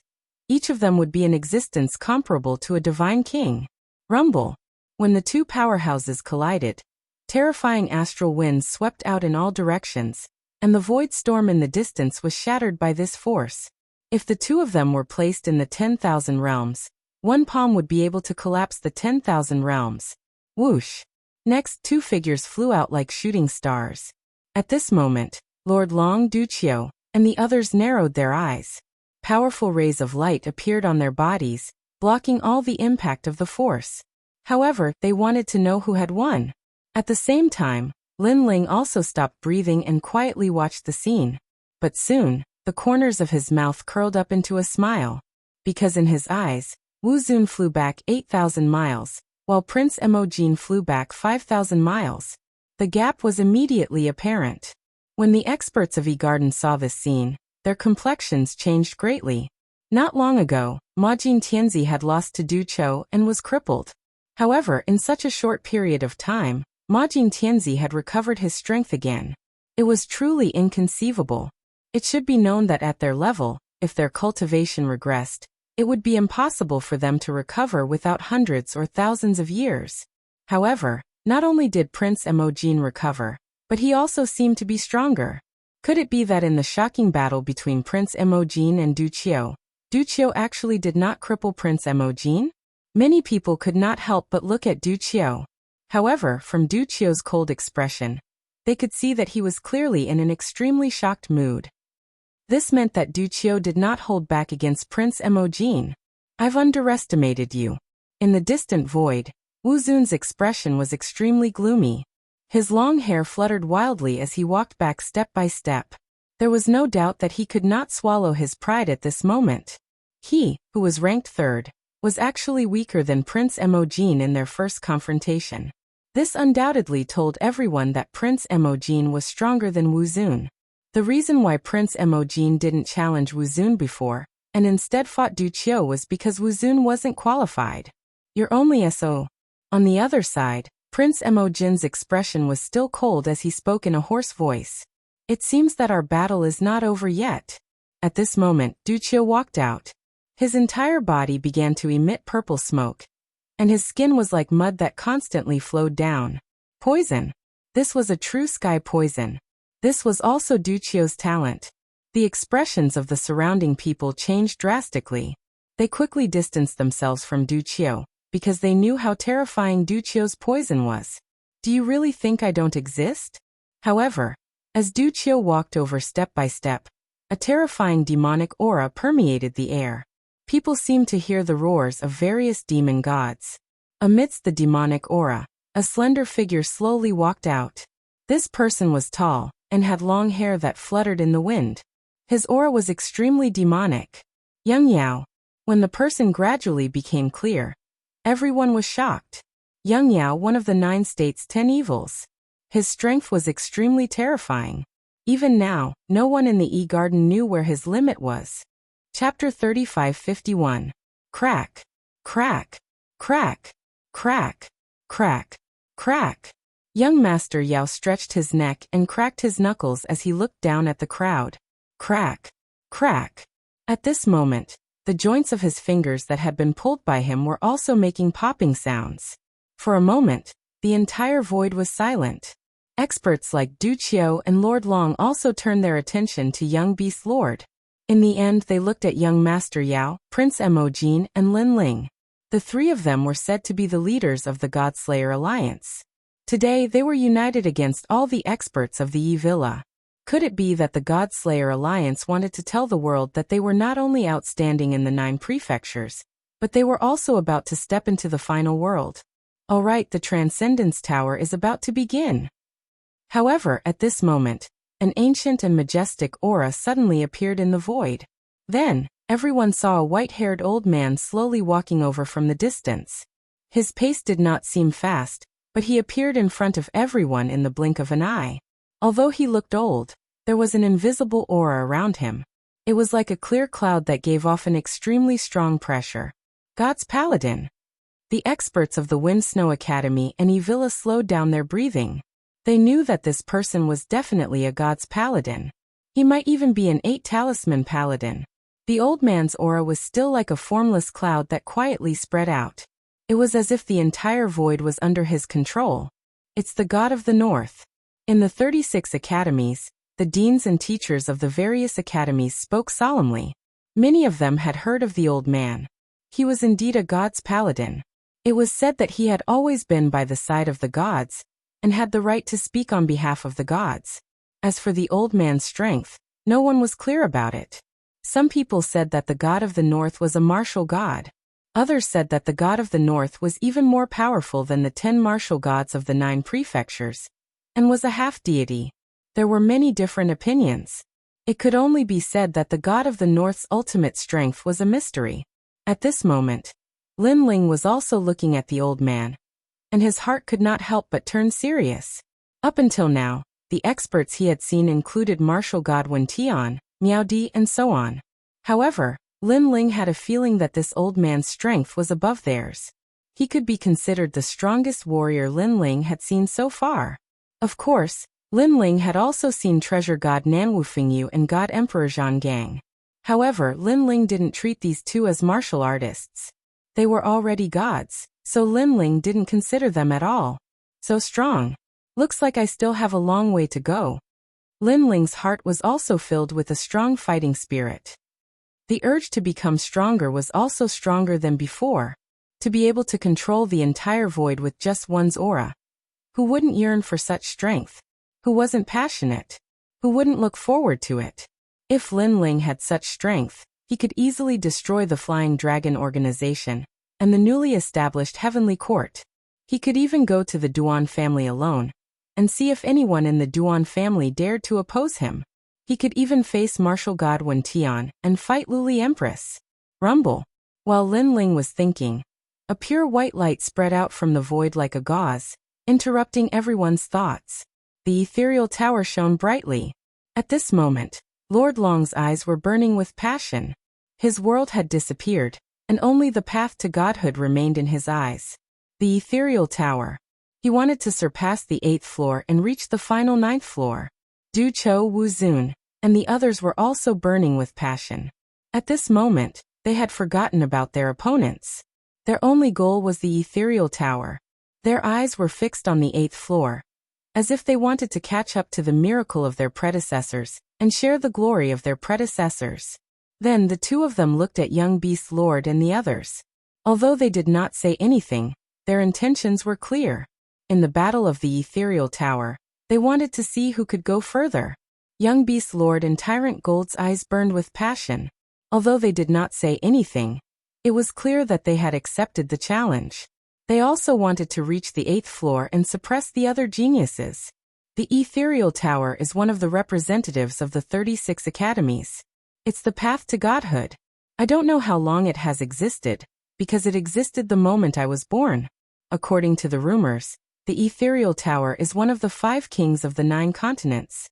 each of them would be in existence comparable to a divine king. Rumble. When the two powerhouses collided, terrifying astral winds swept out in all directions, and the void storm in the distance was shattered by this force. If the two of them were placed in the 10,000 realms, one palm would be able to collapse the 10,000 realms. Whoosh! Next, 2 figures flew out like shooting stars. At this moment, Lord Long Du Qiu and the others narrowed their eyes. Powerful rays of light appeared on their bodies, blocking all the impact of the force. However, they wanted to know who had won. At the same time, Lin Ling also stopped breathing and quietly watched the scene. But soon, the corners of his mouth curled up into a smile. Because in his eyes, Wu Zun flew back 8,000 miles, while Prince Emojin flew back 5,000 miles. The gap was immediately apparent. When the experts of E-Garden saw this scene, their complexions changed greatly. Not long ago, Majin Tianzi had lost to Du Qiu and was crippled. However, in such a short period of time, Majin Tianzi had recovered his strength again. It was truly inconceivable. It should be known that at their level, if their cultivation regressed, it would be impossible for them to recover without hundreds or thousands of years. However, not only did Prince Emojin recover, but he also seemed to be stronger. Could it be that in the shocking battle between Prince Emojin and Du Qiu actually did not cripple Prince Emojin? Many people could not help but look at Du Qiu. However, from Du Qiu's cold expression, they could see that he was clearly in an extremely shocked mood. This meant that Du Qiu did not hold back against Prince Emojin. "I've underestimated you." In the distant void, Wu Zun's expression was extremely gloomy. His long hair fluttered wildly as he walked back step by step. There was no doubt that he could not swallow his pride at this moment. He, who was ranked third, was actually weaker than Prince Emojin in their first confrontation. This undoubtedly told everyone that Prince Emojin was stronger than Wu Zun. The reason why Prince Emojin didn't challenge Wu Zun before, and instead fought Du Qiu was because Wu Zun wasn't qualified. "You're only SO. On the other side, Prince Emojin's expression was still cold as he spoke in a hoarse voice. It seems that our battle is not over yet. At this moment, Wuxia walked out. His entire body began to emit purple smoke, and his skin was like mud that constantly flowed down. Poison. This was a true sky poison. This was also Wuxia's talent. The expressions of the surrounding people changed drastically. They quickly distanced themselves from Wuxia, because they knew how terrifying Wuxia's poison was. Do you really think I don't exist? However, as Wuxia walked over step by step, a terrifying demonic aura permeated the air. People seemed to hear the roars of various demon gods. Amidst the demonic aura, a slender figure slowly walked out. This person was tall, and had long hair that fluttered in the wind. His aura was extremely demonic. Yang Yao. When the person gradually became clear, everyone was shocked. Yang Yao, one of the 9 states' 10 evils. His strength was extremely terrifying. Even now, no one in the E-Garden knew where his limit was. Chapter 35:51. Crack. Crack. Crack. Crack. Crack. Crack. Young Master Yao stretched his neck and cracked his knuckles as he looked down at the crowd. Crack. Crack. At this moment, the joints of his fingers that had been pulled by him were also making popping sounds. For a moment, the entire void was silent. Experts like Wuxia and Lord Long also turned their attention to young Beast Lord. In the end, they looked at young Master Yao, Prince Emojin, and Lin Ling. The 3 of them were said to be the leaders of the Godslayer Alliance. Today, they were united against all the experts of the Yi Villa. Could it be that the Godslayer Alliance wanted to tell the world that they were not only outstanding in the 9 prefectures, but they were also about to step into the final world? Alright, the Transcendence Tower is about to begin. However, at this moment, an ancient and majestic aura suddenly appeared in the void. Then, everyone saw a white-haired old man slowly walking over from the distance. His pace did not seem fast, but he appeared in front of everyone in the blink of an eye. Although he looked old, there was an invisible aura around him. It was like a clear cloud that gave off an extremely strong pressure. God's Paladin. The experts of the Wind Snow Academy and Yi Villa slowed down their breathing. They knew that this person was definitely a God's Paladin. He might even be an 8-talisman paladin. The old man's aura was still like a formless cloud that quietly spread out. It was as if the entire void was under his control. It's the God of the North. In the 36 academies, the deans and teachers of the various academies spoke solemnly. Many of them had heard of the old man. He was indeed a God's Paladin. It was said that he had always been by the side of the gods, and had the right to speak on behalf of the gods. As for the old man's strength, no one was clear about it. Some people said that the God of the North was a martial god. Others said that the God of the North was even more powerful than the 10 martial gods of the 9 prefectures, and was a half-deity. There were many different opinions. It could only be said that the God of the North's ultimate strength was a mystery. At this moment, Lin Ling was also looking at the old man, and his heart could not help but turn serious. Up until now, the experts he had seen included martial god Wen Tian, Miao Di, and so on. However, Lin Ling had a feeling that this old man's strength was above theirs. He could be considered the strongest warrior Lin Ling had seen so far. Of course, Lin Ling had also seen treasure god Nanwu Fengyu and god Emperor Zhang Gang. However, Lin Ling didn't treat these 2 as martial artists. They were already gods, so Lin Ling didn't consider them at all. So strong. Looks like I still have a long way to go. Lin Ling's heart was also filled with a strong fighting spirit. The urge to become stronger was also stronger than before. To be able to control the entire void with just one's aura. Who wouldn't yearn for such strength? Who wasn't passionate? Who wouldn't look forward to it? If Lin Ling had such strength, he could easily destroy the Flying Dragon organization and the newly established Heavenly Court. He could even go to the Duan family alone and see if anyone in the Duan family dared to oppose him. He could even face martial god Wen Tian and fight Luli Empress. Rumble. While Lin Ling was thinking, a pure white light spread out from the void like a gauze, interrupting everyone's thoughts. The ethereal tower shone brightly. At this moment, Lord Long's eyes were burning with passion. His world had disappeared, and only the path to godhood remained in his eyes. The ethereal tower. He wanted to surpass the 8th floor and reach the final 9th floor. Du Cho Wu Zun and the others were also burning with passion. At this moment, they had forgotten about their opponents. Their only goal was the ethereal tower. Their eyes were fixed on the 8th floor, as if they wanted to catch up to the miracle of their predecessors and share the glory of their predecessors. Then the two of them looked at young Beast Lord and the others. Although they did not say anything, their intentions were clear. In the battle of the ethereal tower, they wanted to see who could go further. Young Beast Lord and Tyrant Gold's eyes burned with passion. Although they did not say anything, it was clear that they had accepted the challenge. They also wanted to reach the 8th floor and suppress the other geniuses. The ethereal tower is one of the representatives of the 36 academies. It's the path to godhood. I don't know how long it has existed, because it existed the moment I was born. According to the rumors, the ethereal tower is one of the 5 kings of the 9 continents.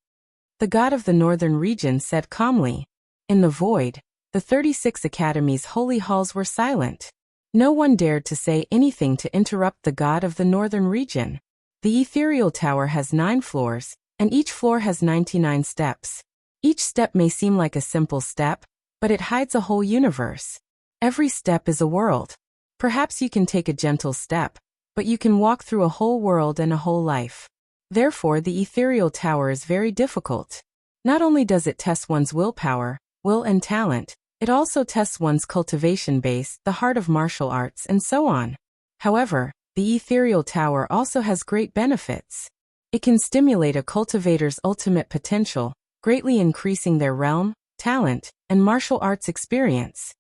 The god of the northern region said calmly. In the void, the 36 academies' holy halls were silent. No one dared to say anything to interrupt the god of the northern region. The ethereal tower has 9 floors, and each floor has 99 steps. Each step may seem like a simple step, but it hides a whole universe. Every step is a world. Perhaps you can take a gentle step, but you can walk through a whole world and a whole life. Therefore, the ethereal tower is very difficult. Not only does it test one's willpower, will and talent, it also tests one's cultivation base, the heart of martial arts, and so on. However, the ethereal tower also has great benefits. It can stimulate a cultivator's ultimate potential, greatly increasing their realm, talent, and martial arts experience.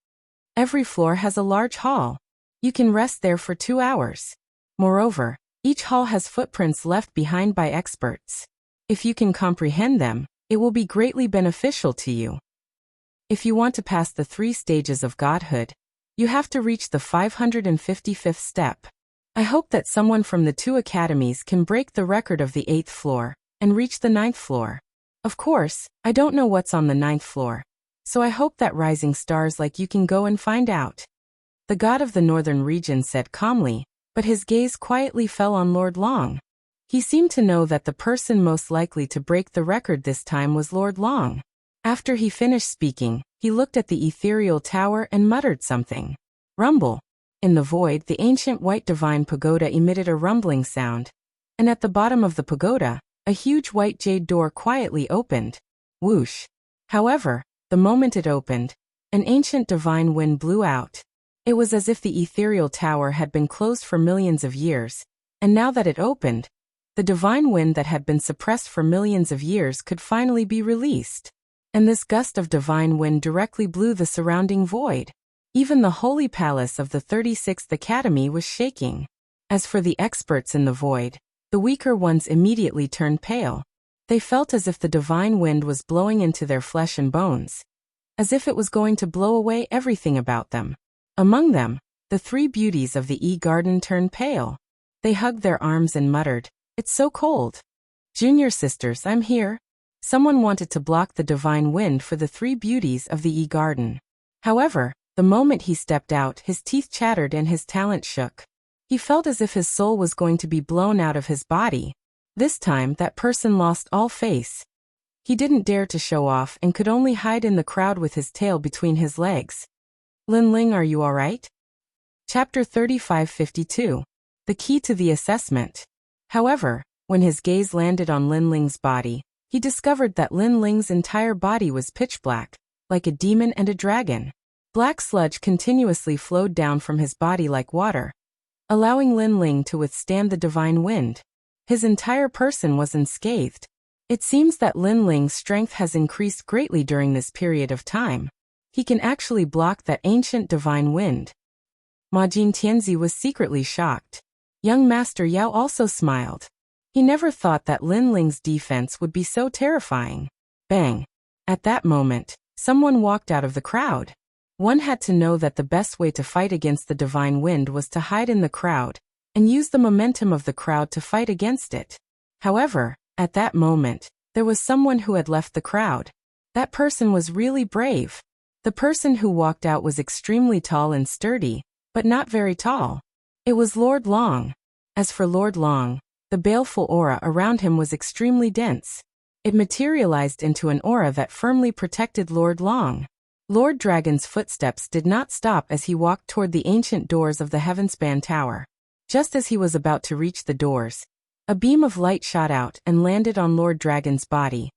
Every floor has a large hall. You can rest there for 2 hours. Moreover, each hall has footprints left behind by experts. If you can comprehend them, it will be greatly beneficial to you. If you want to pass the 3 stages of godhood, you have to reach the 555th step. I hope that someone from the 2 academies can break the record of the 8th floor and reach the 9th floor. Of course, I don't know what's on the 9th floor, so I hope that rising stars like you can go and find out. The god of the northern region said calmly, but his gaze quietly fell on Lord Long. He seemed to know that the person most likely to break the record this time was Lord Long. After he finished speaking, he looked at the ethereal tower and muttered something. Rumble. In the void, the ancient white divine pagoda emitted a rumbling sound, and at the bottom of the pagoda, a huge white jade door quietly opened. Whoosh. However, the moment it opened, an ancient divine wind blew out. It was as if the ethereal tower had been closed for millions of years, and now that it opened, the divine wind that had been suppressed for millions of years could finally be released. And this gust of divine wind directly blew the surrounding void. Even the holy palace of the 36th Academy was shaking. As for the experts in the void, the weaker ones immediately turned pale. They felt as if the divine wind was blowing into their flesh and bones, as if it was going to blow away everything about them. Among them, the 3 beauties of the E-Garden turned pale. They hugged their arms and muttered, "It's so cold." Junior sisters, I'm here. Someone wanted to block the divine wind for the 3 beauties of the E-Garden. However, the moment he stepped out, his teeth chattered and his talent shook. He felt as if his soul was going to be blown out of his body. This time, that person lost all face. He didn't dare to show off and could only hide in the crowd with his tail between his legs. Lin Ling, are you alright? Chapter 3552. The key to the assessment. However, when his gaze landed on Lin Ling's body, he discovered that Lin Ling's entire body was pitch black, like a demon and a dragon. Black sludge continuously flowed down from his body like water, allowing Lin Ling to withstand the divine wind. His entire person was unscathed. It seems that Lin Ling's strength has increased greatly during this period of time. He can actually block that ancient divine wind. Ma Jin Tianzi was secretly shocked. Young Master Yao also smiled. He never thought that Lin Ling's defense would be so terrifying. Bang! At that moment, someone walked out of the crowd. One had to know that the best way to fight against the divine wind was to hide in the crowd and use the momentum of the crowd to fight against it. However, at that moment, there was someone who had left the crowd. That person was really brave. The person who walked out was extremely tall and sturdy, but not very tall. It was Lord Long. As for Lord Long, the baleful aura around him was extremely dense. It materialized into an aura that firmly protected Lord Long. Lord Dragon's footsteps did not stop as he walked toward the ancient doors of the Heavenspan Tower. Just as he was about to reach the doors, a beam of light shot out and landed on Lord Dragon's body,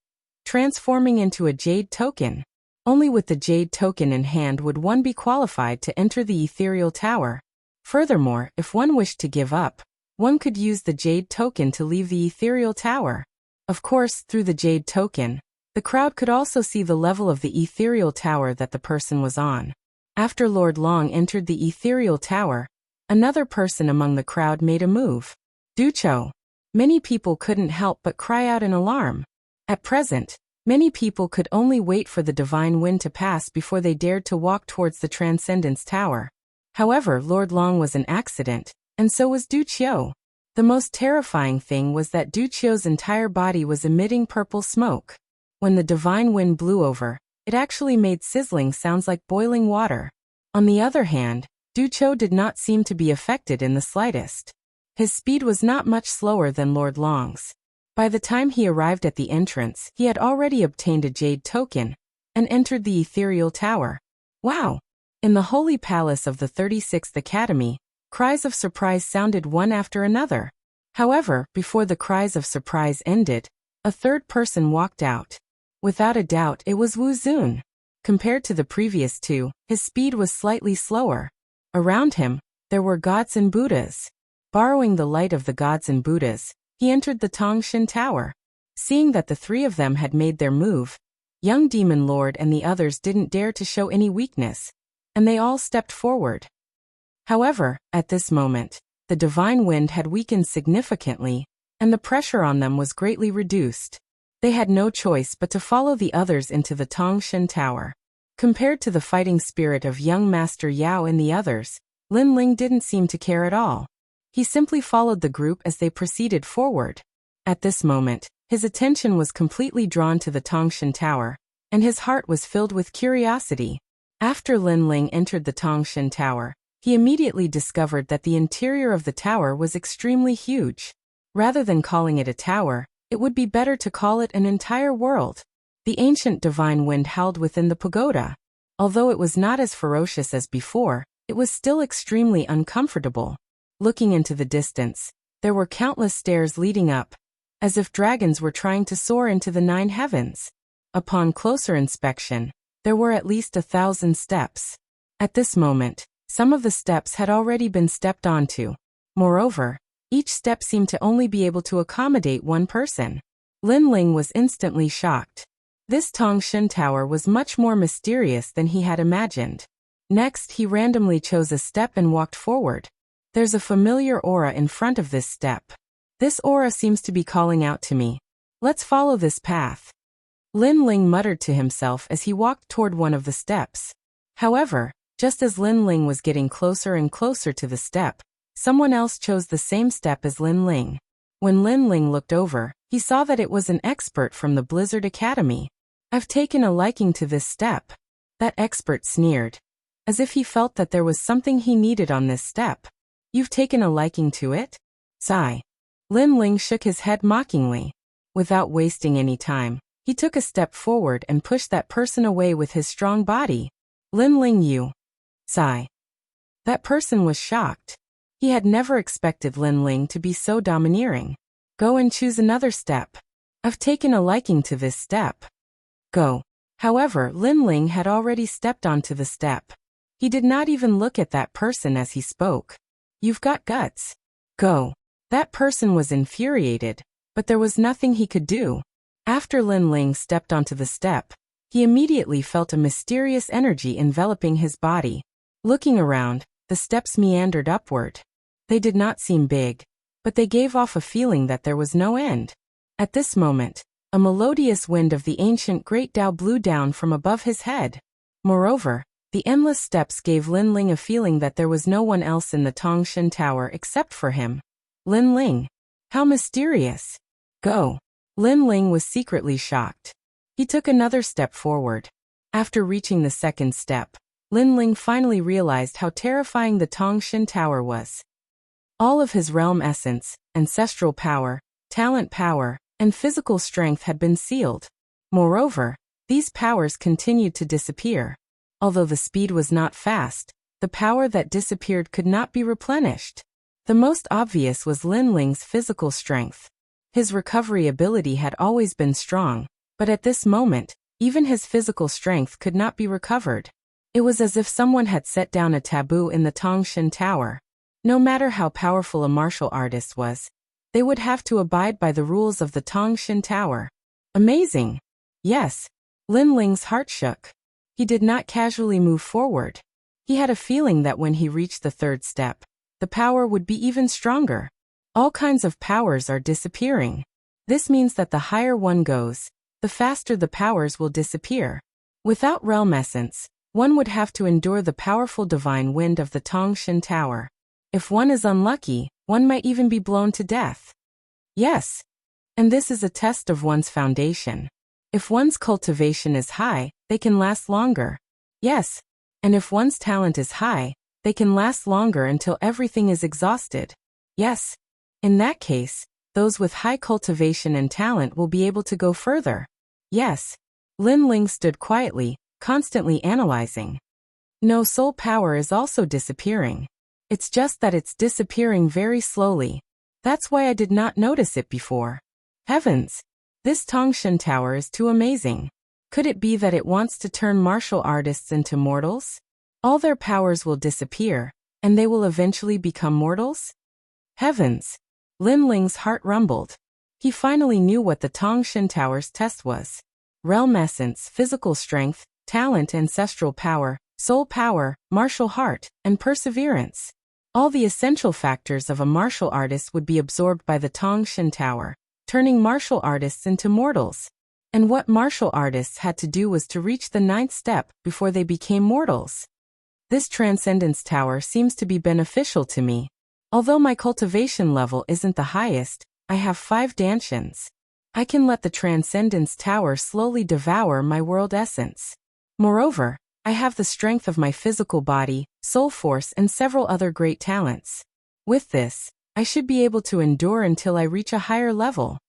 transforming into a jade token. Only with the jade token in hand would one be qualified to enter the ethereal tower. Furthermore, if one wished to give up, one could use the jade token to leave the ethereal tower. Of course, through the jade token, the crowd could also see the level of the ethereal tower that the person was on. After Lord Long entered the ethereal tower, another person among the crowd made a move. Ducho. Many people couldn't help but cry out in alarm. At present, many people could only wait for the divine wind to pass before they dared to walk towards the Transcendence Tower. However, Lord Long was an accident, and so was Ducho. The most terrifying thing was that Ducho's entire body was emitting purple smoke. When the divine wind blew over, it actually made sizzling sounds like boiling water. On the other hand, Ducho did not seem to be affected in the slightest. His speed was not much slower than Lord Long's. By the time he arrived at the entrance, he had already obtained a jade token and entered the ethereal tower. Wow! In the holy palace of the 36th Academy, cries of surprise sounded one after another. However, before the cries of surprise ended, a third person walked out. Without a doubt, it was Wu Zun. Compared to the previous two, his speed was slightly slower. Around him, there were gods and Buddhas. Borrowing the light of the gods and Buddhas, he entered the Tongshan Tower. Seeing that the three of them had made their move, young Demon Lord and the others didn't dare to show any weakness, and they all stepped forward. However, at this moment, the divine wind had weakened significantly, and the pressure on them was greatly reduced. They had no choice but to follow the others into the Tongshan Tower. Compared to the fighting spirit of young Master Yao and the others, Lin Ling didn't seem to care at all. He simply followed the group as they proceeded forward. At this moment, his attention was completely drawn to the Tongshan Tower, and his heart was filled with curiosity. After Lin Ling entered the Tongshan Tower, he immediately discovered that the interior of the tower was extremely huge. Rather than calling it a tower, it would be better to call it an entire world. The ancient divine wind howled within the pagoda. Although it was not as ferocious as before, it was still extremely uncomfortable. Looking into the distance, there were countless stairs leading up, as if dragons were trying to soar into the 9 heavens. Upon closer inspection, there were at least 1,000 steps. At this moment, some of the steps had already been stepped onto. Moreover, each step seemed to only be able to accommodate one person. Lin Ling was instantly shocked. This Tongshan Tower was much more mysterious than he had imagined. Next, he randomly chose a step and walked forward. There's a familiar aura in front of this step. This aura seems to be calling out to me. Let's follow this path. Lin Ling muttered to himself as he walked toward one of the steps. However, just as Lin Ling was getting closer and closer to the step, someone else chose the same step as Lin Ling. When Lin Ling looked over, he saw that it was an expert from the Blizzard Academy. I've taken a liking to this step. That expert sneered, as if he felt that there was something he needed on this step. You've taken a liking to it? Sigh. Lin Ling shook his head mockingly. Without wasting any time, he took a step forward and pushed that person away with his strong body. Lin Ling, you. Sigh. That person was shocked. He had never expected Lin Ling to be so domineering. Go and choose another step. I've taken a liking to this step. Go. However, Lin Ling had already stepped onto the step. He did not even look at that person as he spoke. You've got guts. Go. That person was infuriated, but there was nothing he could do. After Lin Ling stepped onto the step, he immediately felt a mysterious energy enveloping his body. Looking around, the steps meandered upward. They did not seem big, but they gave off a feeling that there was no end. At this moment, a melodious wind of the ancient Great Tao blew down from above his head. Moreover, the endless steps gave Lin Ling a feeling that there was no one else in the Tongshan Tower except for him. Lin Ling. How mysterious. Go. Lin Ling was secretly shocked. He took another step forward. After reaching the second step, Lin Ling finally realized how terrifying the Tongshan Tower was. All of his realm essence, ancestral power, talent power, and physical strength had been sealed. Moreover, these powers continued to disappear. Although the speed was not fast, the power that disappeared could not be replenished. The most obvious was Lin Ling's physical strength. His recovery ability had always been strong, but at this moment, even his physical strength could not be recovered. It was as if someone had set down a taboo in the Tongshan Tower. No matter how powerful a martial artist was, they would have to abide by the rules of the Tongshan Tower. Amazing! Yes. Lin Ling's heart shook. He did not casually move forward. He had a feeling that when he reached the third step, the power would be even stronger. All kinds of powers are disappearing. This means that the higher one goes, the faster the powers will disappear. Without realm essence, one would have to endure the powerful divine wind of the Tongshan Tower. If one is unlucky, one might even be blown to death. Yes. And this is a test of one's foundation. If one's cultivation is high, they can last longer. Yes. And if one's talent is high, they can last longer until everything is exhausted. Yes. In that case, those with high cultivation and talent will be able to go further. Yes. Lin Ling stood quietly, constantly analyzing. No, soul power is also disappearing. It's just that it's disappearing very slowly. That's why I did not notice it before. Heavens! This Tongshan Tower is too amazing. Could it be that it wants to turn martial artists into mortals? All their powers will disappear, and they will eventually become mortals? Heavens! Lin Ling's heart rumbled. He finally knew what the Tongshan Tower's test was. Realm essence, physical strength, talent, ancestral power, soul power, martial heart, and perseverance. All the essential factors of a martial artist would be absorbed by the Tongshan Tower, turning martial artists into mortals. And what martial artists had to do was to reach the 9th step before they became mortals. This Transcendence Tower seems to be beneficial to me. Although my cultivation level isn't the highest, I have 5 danshans. I can let the Transcendence Tower slowly devour my world essence. Moreover, I have the strength of my physical body, soul force, and several other great talents. With this, I should be able to endure until I reach a higher level.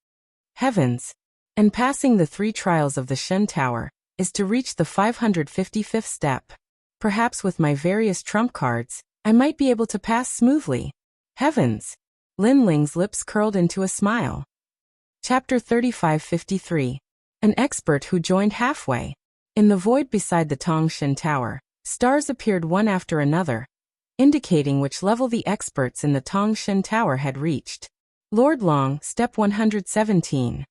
Heavens! And passing the 3 trials of the Shen Tower is to reach the 555th step. Perhaps with my various trump cards, I might be able to pass smoothly. Heavens! Lin Ling's lips curled into a smile. Chapter 3553. An expert who joined halfway. In the void beside the Tongshan Tower, stars appeared one after another, indicating which level the experts in the Tongshan Tower had reached. Lord Long, Step 117.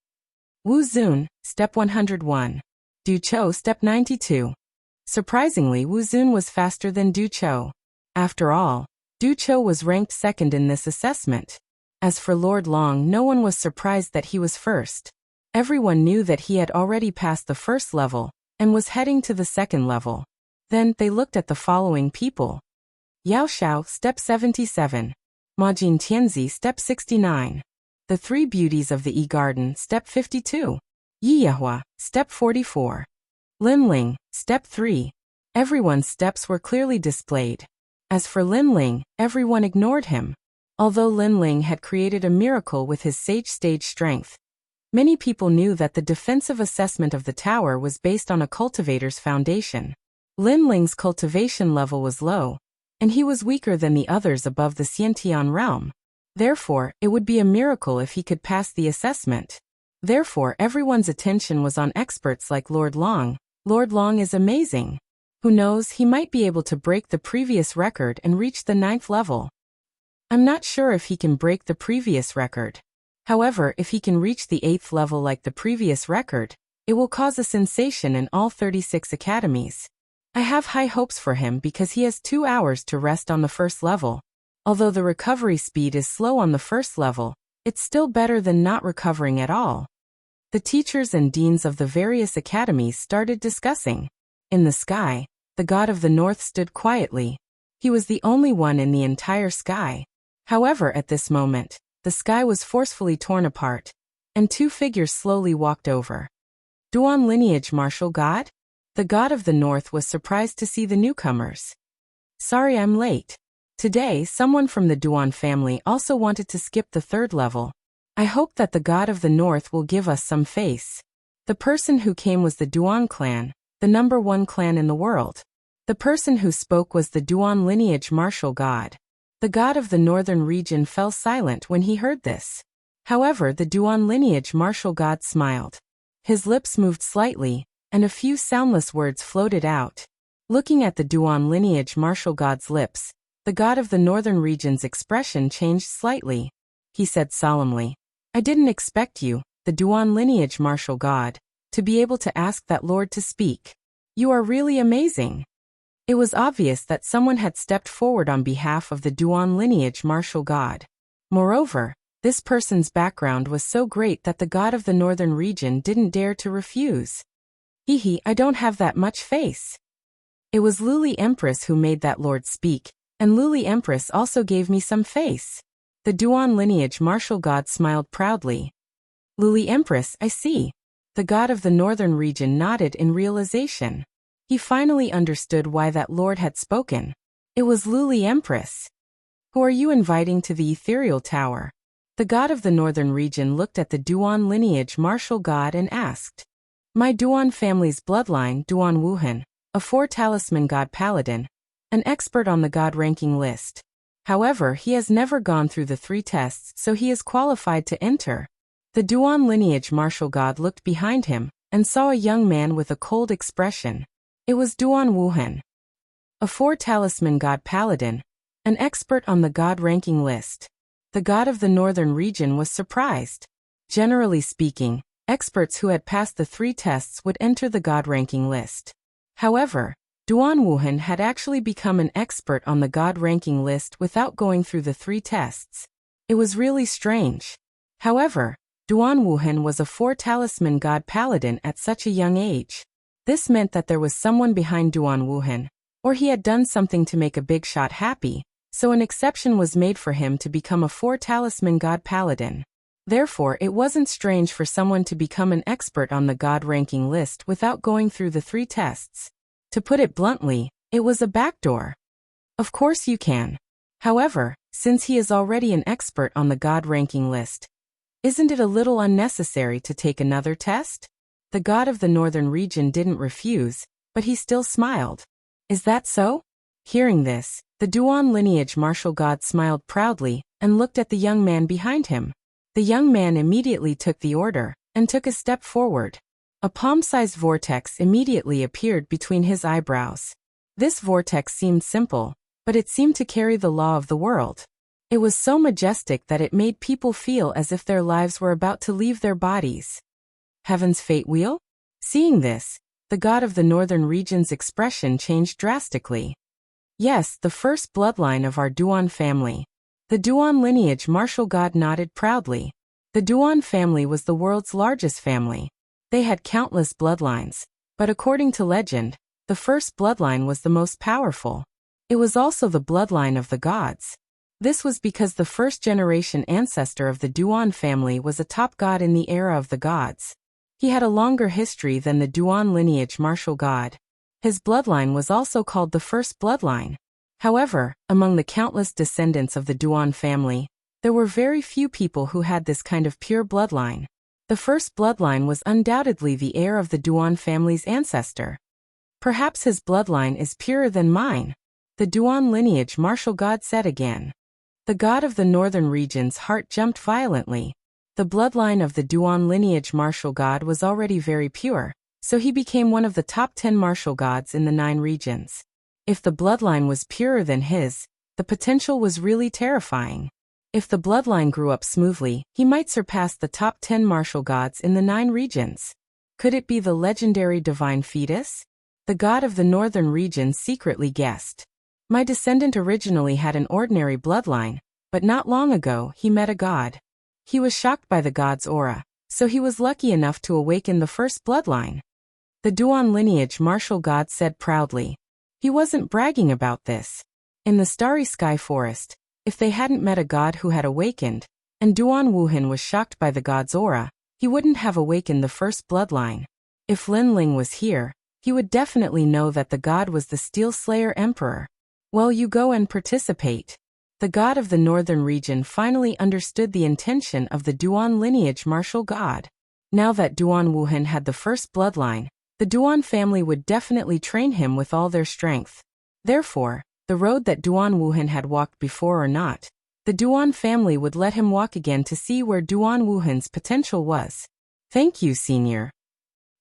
Wu Zun, Step 101. Du Chou, Step 92. Surprisingly, Wu Zun was faster than Du Chou. After all, Du Chou was ranked second in this assessment. As for Lord Long, no one was surprised that he was first. Everyone knew that he had already passed the first level and was heading to the second level. Then, they looked at the following people. Yao Xiao, Step 77. Ma Jin Tianzi, Step 69. The 3 Beauties of the E-Garden, Step 52. Yi Yehua, Step 44. Lin Ling, Step 3. Everyone's steps were clearly displayed. As for Lin Ling, everyone ignored him. Although Lin Ling had created a miracle with his sage stage strength, many people knew that the defensive assessment of the tower was based on a cultivator's foundation. Lin Ling's cultivation level was low, and he was weaker than the others above the Xiantian realm. Therefore, it would be a miracle if he could pass the assessment. Therefore, everyone's attention was on experts like Lord Long. Lord Long is amazing. Who knows, he might be able to break the previous record and reach the 9th level. I'm not sure if he can break the previous record. However, if he can reach the 8th level like the previous record, it will cause a sensation in all 36 academies. I have high hopes for him because he has 2 hours to rest on the first level. Although the recovery speed is slow on the first level, it's still better than not recovering at all. The teachers and deans of the various academies started discussing. In the sky, the god of the north stood quietly. He was the only one in the entire sky. However, at this moment, the sky was forcefully torn apart, and 2 figures slowly walked over. Duan lineage martial god? The god of the north was surprised to see the newcomers. Sorry I'm late. Today, someone from the Duan family also wanted to skip the third level. I hope that the god of the north will give us some face. The person who came was the Duan clan, the #1 clan in the world. The person who spoke was the Duan lineage martial god. The god of the northern region fell silent when he heard this. However, the Duan lineage martial god smiled. His lips moved slightly, and a few soundless words floated out. Looking at the Duan lineage martial god's lips, the god of the northern region's expression changed slightly. He said solemnly, "I didn't expect you, the Duan lineage martial god, to be able to ask that lord to speak. You are really amazing." It was obvious that someone had stepped forward on behalf of the Duan lineage martial god. Moreover, this person's background was so great that the god of the northern region didn't dare to refuse. I don't have that much face." It was Luli Empress who made that lord speak, and Luli Empress also gave me some face. The Duan lineage martial god smiled proudly. "Luli Empress, I see." The god of the northern region nodded in realization. He finally understood why that lord had spoken. It was Luli Empress. "Who are you inviting to the ethereal tower?" The god of the northern region looked at the Duan lineage martial god and asked. "My Duan family's bloodline, Duan Wuhan, a 4-talisman god paladin, an expert on the god ranking list. However, he has never gone through the 3 tests, so he is qualified to enter." The Duan lineage martial god looked behind him and saw a young man with a cold expression. It was Duan Wuhan, a 4-talisman god paladin, an expert on the god ranking list. The god of the northern region was surprised. Generally speaking, experts who had passed the 3 tests would enter the god ranking list. However, Duan Wuhan had actually become an expert on the god ranking list without going through the 3 tests. It was really strange. However, Duan Wuhan was a 4-talisman god paladin at such a young age. This meant that there was someone behind Duan Wuhan, or he had done something to make a big shot happy, so an exception was made for him to become a 4-talisman god paladin. Therefore, it wasn't strange for someone to become an expert on the god ranking list without going through the 3 tests. To put it bluntly, it was a backdoor. Of course you can. However, since he is already an expert on the god ranking list, isn't it a little unnecessary to take another test? The god of the northern region didn't refuse, but he still smiled. Is that so? Hearing this, the Duan lineage martial god smiled proudly and looked at the young man behind him. The young man immediately took the order and took a step forward. A palm-sized vortex immediately appeared between his eyebrows. This vortex seemed simple, but it seemed to carry the law of the world. It was so majestic that it made people feel as if their lives were about to leave their bodies. Heaven's fate wheel? Seeing this, the god of the northern region's expression changed drastically. Yes, the first bloodline of our Duan family. The Duan lineage martial god nodded proudly. The Duan family was the world's largest family. They had countless bloodlines, but according to legend, the first bloodline was the most powerful. It was also the bloodline of the gods. This was because the first-generation ancestor of the Duan family was a top god in the era of the gods. He had a longer history than the Duan lineage martial god. His bloodline was also called the first bloodline. However, among the countless descendants of the Duan family, there were very few people who had this kind of pure bloodline. The first bloodline was undoubtedly the heir of the Duan family's ancestor. Perhaps his bloodline is purer than mine, the Duan lineage martial god said again. The god of the northern region's heart jumped violently. The bloodline of the Duan lineage martial god was already very pure, so he became one of the top 10 martial gods in the 9 regions. If the bloodline was purer than his, the potential was really terrifying. If the bloodline grew up smoothly, he might surpass the top 10 martial gods in the 9 regions. Could it be the legendary divine fetus? The god of the northern region secretly guessed. My descendant originally had an ordinary bloodline, but not long ago he met a god. He was shocked by the god's aura, so he was lucky enough to awaken the first bloodline. The Duan lineage martial god said proudly. He wasn't bragging about this. In the starry sky forest, if they hadn't met a god who had awakened, and Duan Wuhan was shocked by the god's aura, he wouldn't have awakened the first bloodline. If Lin Ling was here, he would definitely know that the god was the Steel Slayer Emperor. Well, you go and participate. The god of the northern region finally understood the intention of the Duan lineage martial god. Now that Duan Wuhan had the first bloodline, the Duan family would definitely train him with all their strength. Therefore, the road that Duan Wuhan had walked before or not, the Duan family would let him walk again to see where Duan Wuhan's potential was. Thank you, senior.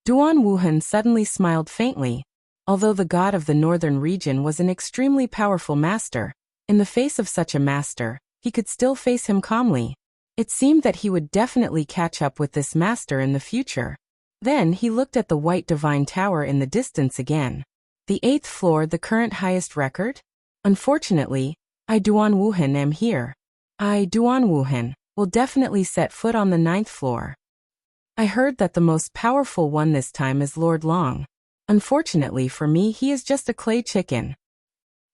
Duan Wuhan suddenly smiled faintly. Although the god of the northern region was an extremely powerful master, in the face of such a master, he could still face him calmly. It seemed that he would definitely catch up with this master in the future. Then he looked at the white divine tower in the distance again. The 8th floor, the current highest record? Unfortunately, I Duan Wuhan am here. I Duan Wuhan will definitely set foot on the 9th floor. I heard that the most powerful one this time is Lord Long. Unfortunately for me, he is just a clay chicken.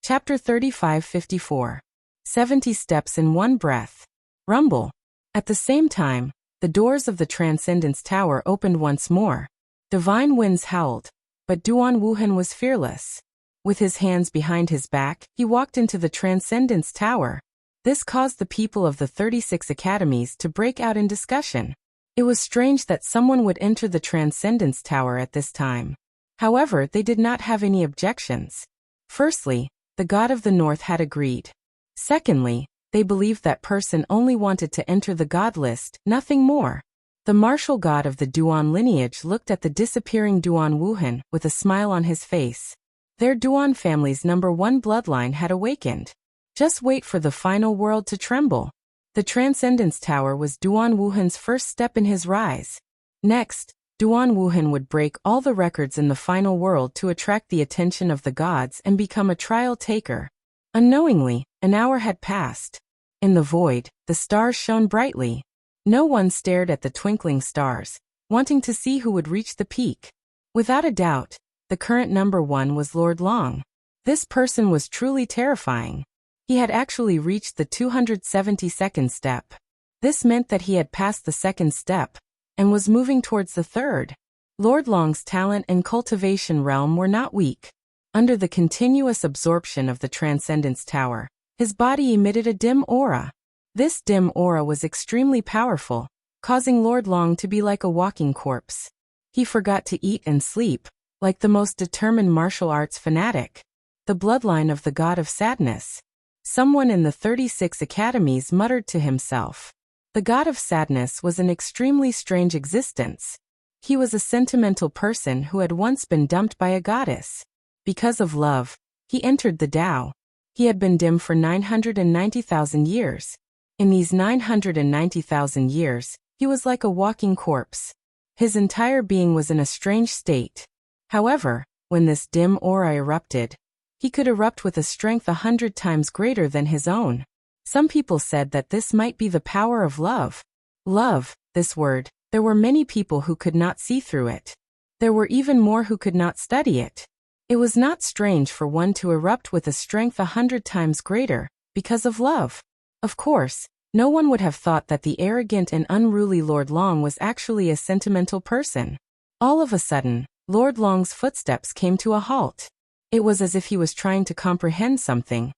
Chapter 35-54. 70 steps in one breath. Rumble. At the same time, the doors of the Transcendence Tower opened once more. Divine winds howled, but Duan Wuhan was fearless. With his hands behind his back, he walked into the Transcendence Tower. This caused the people of the 36 academies to break out in discussion. It was strange that someone would enter the Transcendence Tower at this time. However, they did not have any objections. Firstly, the god of the north had agreed. Secondly, they believed that person only wanted to enter the god list, nothing more. The martial god of the Duan lineage looked at the disappearing Duan Wuhan with a smile on his face. Their Duan family's #1 bloodline had awakened. Just wait for the final world to tremble. The Transcendence Tower was Duan Wuhan's first step in his rise. Next, Duan Wuhan would break all the records in the final world to attract the attention of the gods and become a trial taker. Unknowingly, an hour had passed. In the void, the stars shone brightly. No one stared at the twinkling stars, wanting to see who would reach the peak. Without a doubt, the current #1 was Lord Long. This person was truly terrifying. He had actually reached the 272nd step. This meant that he had passed the 2nd step and was moving towards the 3rd. Lord Long's talent and cultivation realm were not weak. Under the continuous absorption of the Transcendence Tower, his body emitted a dim aura. This dim aura was extremely powerful, causing Lord Long to be like a walking corpse. He forgot to eat and sleep, like the most determined martial arts fanatic. The bloodline of the god of sadness. Someone in the 36 academies muttered to himself. The god of sadness was an extremely strange existence. He was a sentimental person who had once been dumped by a goddess. Because of love, he entered the Tao. He had been dim for 990,000 years. In these 990,000 years, he was like a walking corpse. His entire being was in a strange state. However, when this dim aura erupted, he could erupt with a strength 100 times greater than his own. Some people said that this might be the power of love. Love, this word, there were many people who could not see through it. There were even more who could not study it. It was not strange for one to erupt with a strength 100 times greater, because of love. Of course, no one would have thought that the arrogant and unruly Lord Long was actually a sentimental person. All of a sudden, Lord Long's footsteps came to a halt. It was as if he was trying to comprehend something,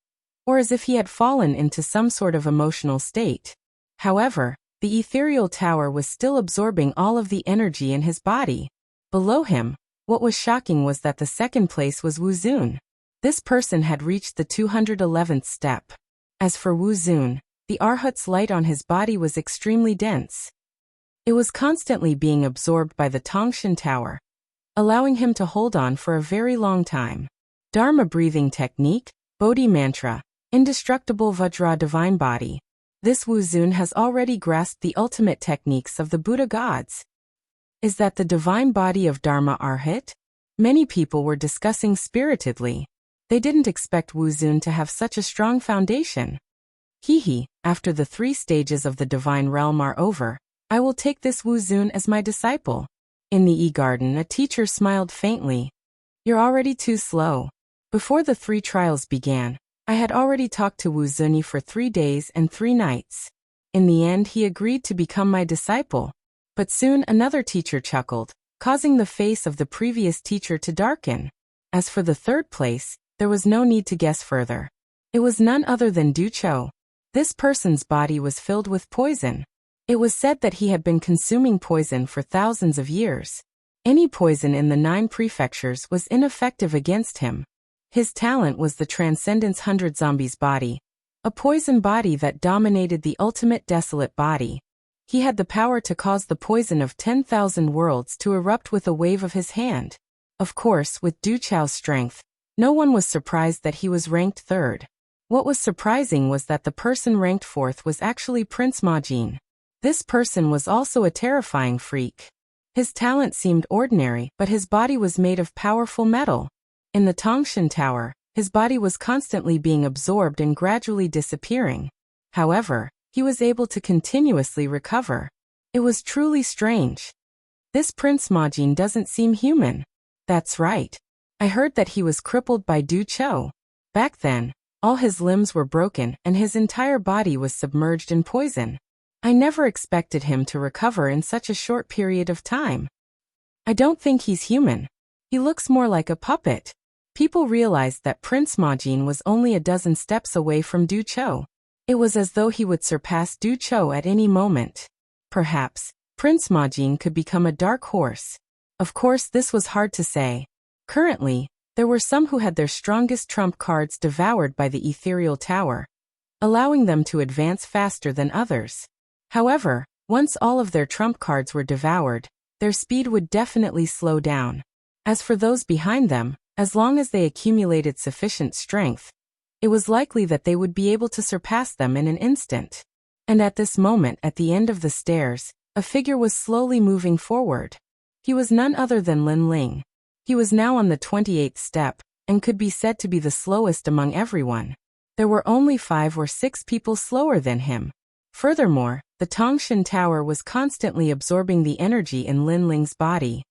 or as if he had fallen into some sort of emotional state. However, the ethereal tower was still absorbing all of the energy in his body. Below him, what was shocking was that the 2nd place was Wu Zun. This person had reached the 211th step. As for Wu Zun, the Arhat's light on his body was extremely dense. It was constantly being absorbed by the Tongshan Tower, allowing him to hold on for a very long time. Dharma breathing technique, Bodhi mantra, indestructible Vajra divine body. This Wu Zun has already grasped the ultimate techniques of the Buddha gods. Is that the divine body of Dharma Arhat? Many people were discussing spiritedly. They didn't expect Wu Zun to have such a strong foundation. After the 3 stages of the divine realm are over, I will take this Wu Zun as my disciple. In the E-Garden, a teacher smiled faintly. You're already too slow. Before the 3 trials began, I had already talked to Wu Zuni for 3 days and 3 nights. In the end, he agreed to become my disciple. But soon another teacher chuckled, causing the face of the previous teacher to darken. As for the 3rd place, There was no need to guess further. It was none other than Du Cho. This person's body was filled with poison. It was said that he had been consuming poison for thousands of years. Any poison in the 9 prefectures was ineffective against him. His talent was the Transcendence 100 Zombies body, a poison body that dominated the ultimate desolate body. He had the power to cause the poison of 10,000 worlds to erupt with a wave of his hand. Of course, with Du Chao's strength, no one was surprised that he was ranked 3rd. What was surprising was that the person ranked 4th was actually Prince Majin. This person was also a terrifying freak. His talent seemed ordinary, but his body was made of powerful metal. In the Tongshan Tower, his body was constantly being absorbed and gradually disappearing. However, he was able to continuously recover. It was truly strange. This Prince Majin doesn't seem human. That's right. I heard that he was crippled by Du Cho. Back then, all his limbs were broken and his entire body was submerged in poison. I never expected him to recover in such a short period of time. I don't think he's human. He looks more like a puppet. People realized that Prince Majin was only a dozen steps away from Du Cho. It was as though he would surpass Du Cho at any moment. Perhaps, Prince Majin could become a dark horse. Of course, this was hard to say. Currently, there were some who had their strongest trump cards devoured by the ethereal tower, allowing them to advance faster than others. However, once all of their trump cards were devoured, their speed would definitely slow down. As for those behind them, as long as they accumulated sufficient strength, it was likely that they would be able to surpass them in an instant. And at this moment, at the end of the stairs, a figure was slowly moving forward. He was none other than Lin Ling. He was now on the 28th step, and could be said to be the slowest among everyone. There were only 5 or 6 people slower than him. Furthermore, the Tongshan Tower was constantly absorbing the energy in Lin Ling's body.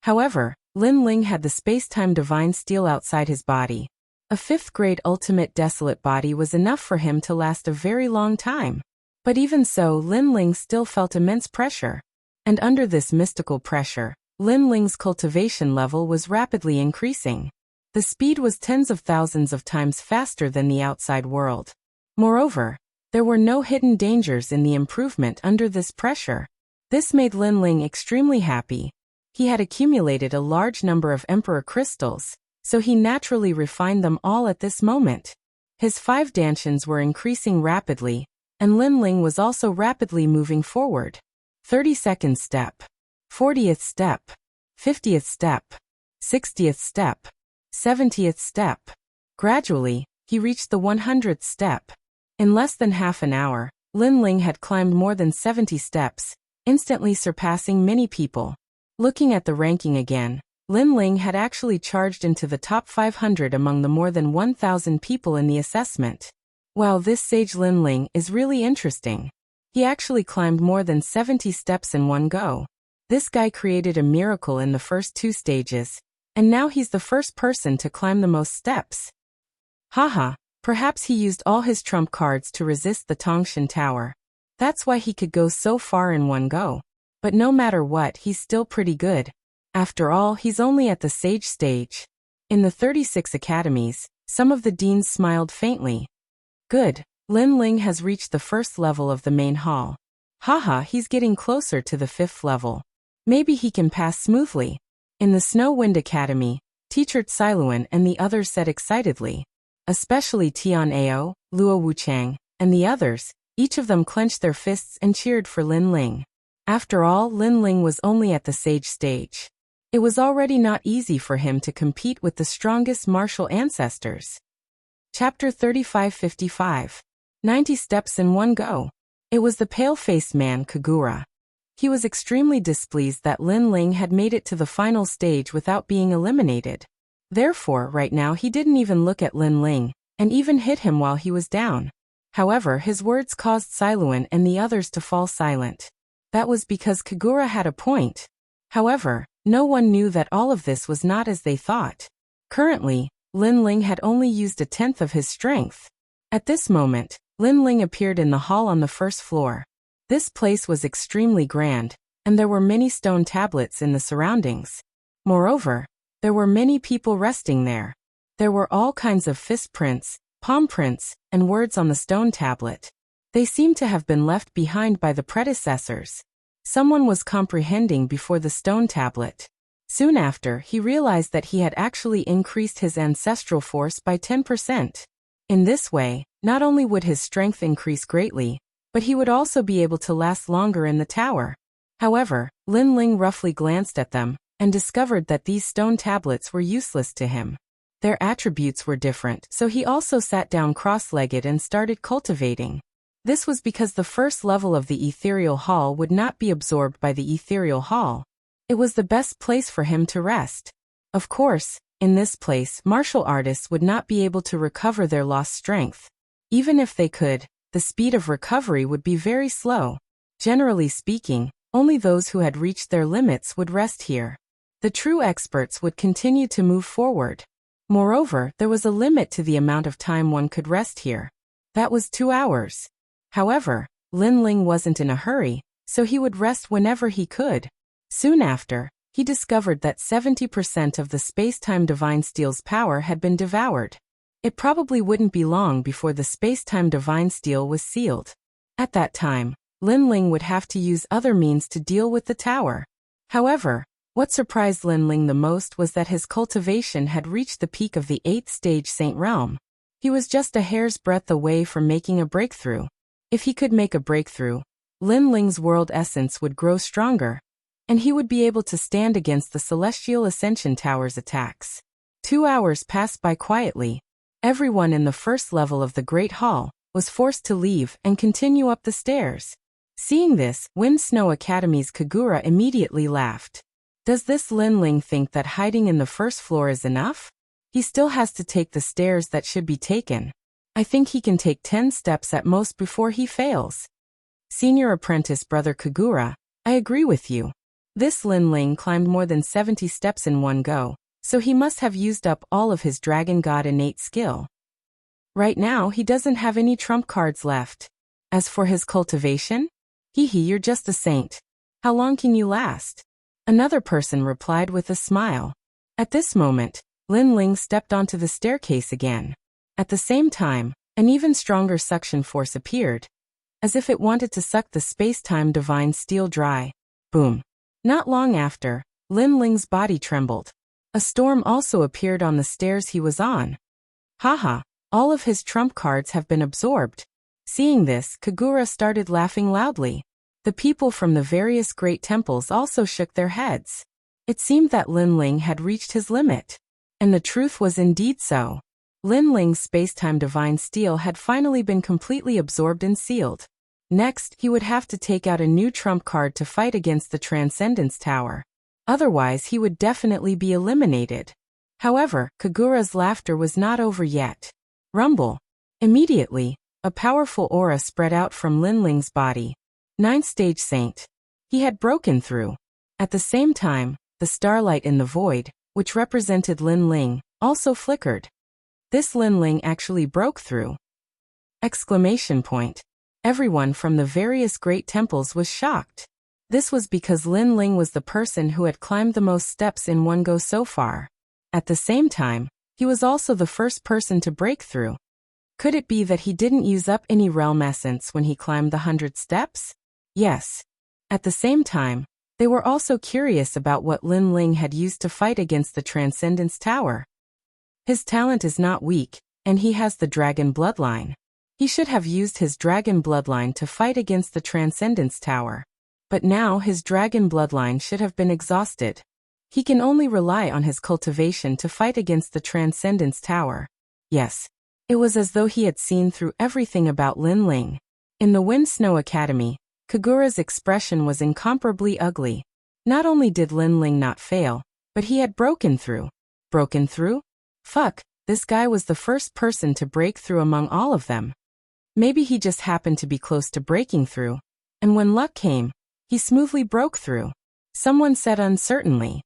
However, Lin Ling had the space-time divine steel outside his body. A 5th grade ultimate desolate body was enough for him to last a very long time. But even so, Lin Ling still felt immense pressure. And under this mystical pressure, Lin Ling's cultivation level was rapidly increasing. The speed was tens of thousands of times faster than the outside world. Moreover, there were no hidden dangers in the improvement under this pressure. This made Lin Ling extremely happy. He had accumulated a large number of Emperor crystals, so he naturally refined them all at this moment. His 5 dantians were increasing rapidly, and Lin Ling was also rapidly moving forward. 32nd step, 40th step, 50th step, 60th step, 70th step. Gradually, he reached the 100th step. In less than half an hour, Lin Ling had climbed more than 70 steps, instantly surpassing many people. Looking at the ranking again, Lin Ling had actually charged into the top 500 among the more than 1,000 people in the assessment. Wow, this sage Lin Ling is really interesting. He actually climbed more than 70 steps in one go. This guy created a miracle in the first 2 stages, and now he's the first person to climb the most steps. Haha. Perhaps he used all his trump cards to resist the Tongshan Tower. That's why he could go so far in one go. But no matter what, he's still pretty good. After all, he's only at the sage stage. In the 36 academies, some of the deans smiled faintly. Good. Lin Ling has reached the 1st level of the main hall. Haha, he's getting closer to the 5th level. Maybe he can pass smoothly. In the Snow Wind Academy, teacher Tsailuan and the others said excitedly. Especially Tian Ao, Luo Wuchang, and the others, each of them clenched their fists and cheered for Lin Ling. After all, Lin Ling was only at the sage stage. It was already not easy for him to compete with the strongest martial ancestors. Chapter 3555. 90 steps in one go. It was the pale-faced man Kagura. He was extremely displeased that Lin Ling had made it to the final stage without being eliminated. Therefore, right now he didn't even look at Lin Ling, and even hit him while he was down. However, his words caused Tsailuan and the others to fall silent. That was because Kagura had a point. However, no one knew that all of this was not as they thought. Currently, Lin Ling had only used 1/10 of his strength. At this moment, Lin Ling appeared in the hall on the 1st floor. This place was extremely grand, and there were many stone tablets in the surroundings. Moreover, there were many people resting there. There were all kinds of fist prints, palm prints, and words on the stone tablet. They seemed to have been left behind by the predecessors. Someone was comprehending before the stone tablet. Soon after, he realized that he had actually increased his ancestral force by 10%. In this way, not only would his strength increase greatly, but he would also be able to last longer in the tower. However, Lin Ling roughly glanced at them and discovered that these stone tablets were useless to him. Their attributes were different, so he also sat down cross-legged and started cultivating. This was because the first level of the ethereal hall would not be absorbed by the ethereal hall. It was the best place for him to rest. Of course, in this place, martial artists would not be able to recover their lost strength. Even if they could, the speed of recovery would be very slow. Generally speaking, only those who had reached their limits would rest here. The true experts would continue to move forward. Moreover, there was a limit to the amount of time one could rest here. That was 2 hours. However, Lin Ling wasn't in a hurry, so he would rest whenever he could. Soon after, he discovered that 70% of the space-time divine steel's power had been devoured. It probably wouldn't be long before the space-time divine steel was sealed. At that time, Lin Ling would have to use other means to deal with the tower. However, what surprised Lin Ling the most was that his cultivation had reached the peak of the 8th stage Saint Realm. He was just a hair's breadth away from making a breakthrough. If he could make a breakthrough, Lin Ling's world essence would grow stronger, and he would be able to stand against the Celestial Ascension Tower's attacks. 2 hours passed by quietly. Everyone in the first level of the Great Hall was forced to leave and continue up the stairs. Seeing this, Wind Snow Academy's Kagura immediately laughed. Does this Lin Ling think that hiding in the first floor is enough? He still has to take the stairs that should be taken. I think he can take 10 steps at most before he fails. Senior Apprentice Brother Kagura, I agree with you. This Lin Ling climbed more than 70 steps in one go, so he must have used up all of his Dragon God innate skill. Right now, he doesn't have any trump cards left. As for his cultivation? You're just a saint. How long can you last? Another person replied with a smile. At this moment, Lin Ling stepped onto the staircase again. At the same time, an even stronger suction force appeared, as if it wanted to suck the space-time divine steel dry. Boom. Not long after, Lin Ling's body trembled. A storm also appeared on the stairs he was on. Haha, all of his trump cards have been absorbed. Seeing this, Kagura started laughing loudly. The people from the various great temples also shook their heads. It seemed that Lin Ling had reached his limit. And the truth was indeed so. Lin Ling's space-time divine steel had finally been completely absorbed and sealed. Next, he would have to take out a new trump card to fight against the Transcendence Tower. Otherwise, he would definitely be eliminated. However, Kagura's laughter was not over yet. Rumble. Immediately, a powerful aura spread out from Lin Ling's body. 9th stage saint. He had broken through. At the same time, the starlight in the void, which represented Lin Ling, also flickered. This Lin Ling actually broke through. Exclamation point. Everyone from the various great temples was shocked. This was because Lin Ling was the person who had climbed the most steps in one go so far. At the same time, he was also the first person to break through. Could it be that he didn't use up any realm essence when he climbed the 100 steps? Yes. At the same time, they were also curious about what Lin Ling had used to fight against the Transcendence Tower. His talent is not weak, and he has the dragon bloodline. He should have used his dragon bloodline to fight against the Transcendence Tower. But now his dragon bloodline should have been exhausted. He can only rely on his cultivation to fight against the Transcendence Tower. Yes. It was as though he had seen through everything about Lin Ling. In the Wind Snow Academy, Kagura's expression was incomparably ugly. Not only did Lin Ling not fail, but he had broken through. Broken through? Fuck, this guy was the first person to break through among all of them. Maybe he just happened to be close to breaking through, and when luck came, he smoothly broke through. Someone said uncertainly.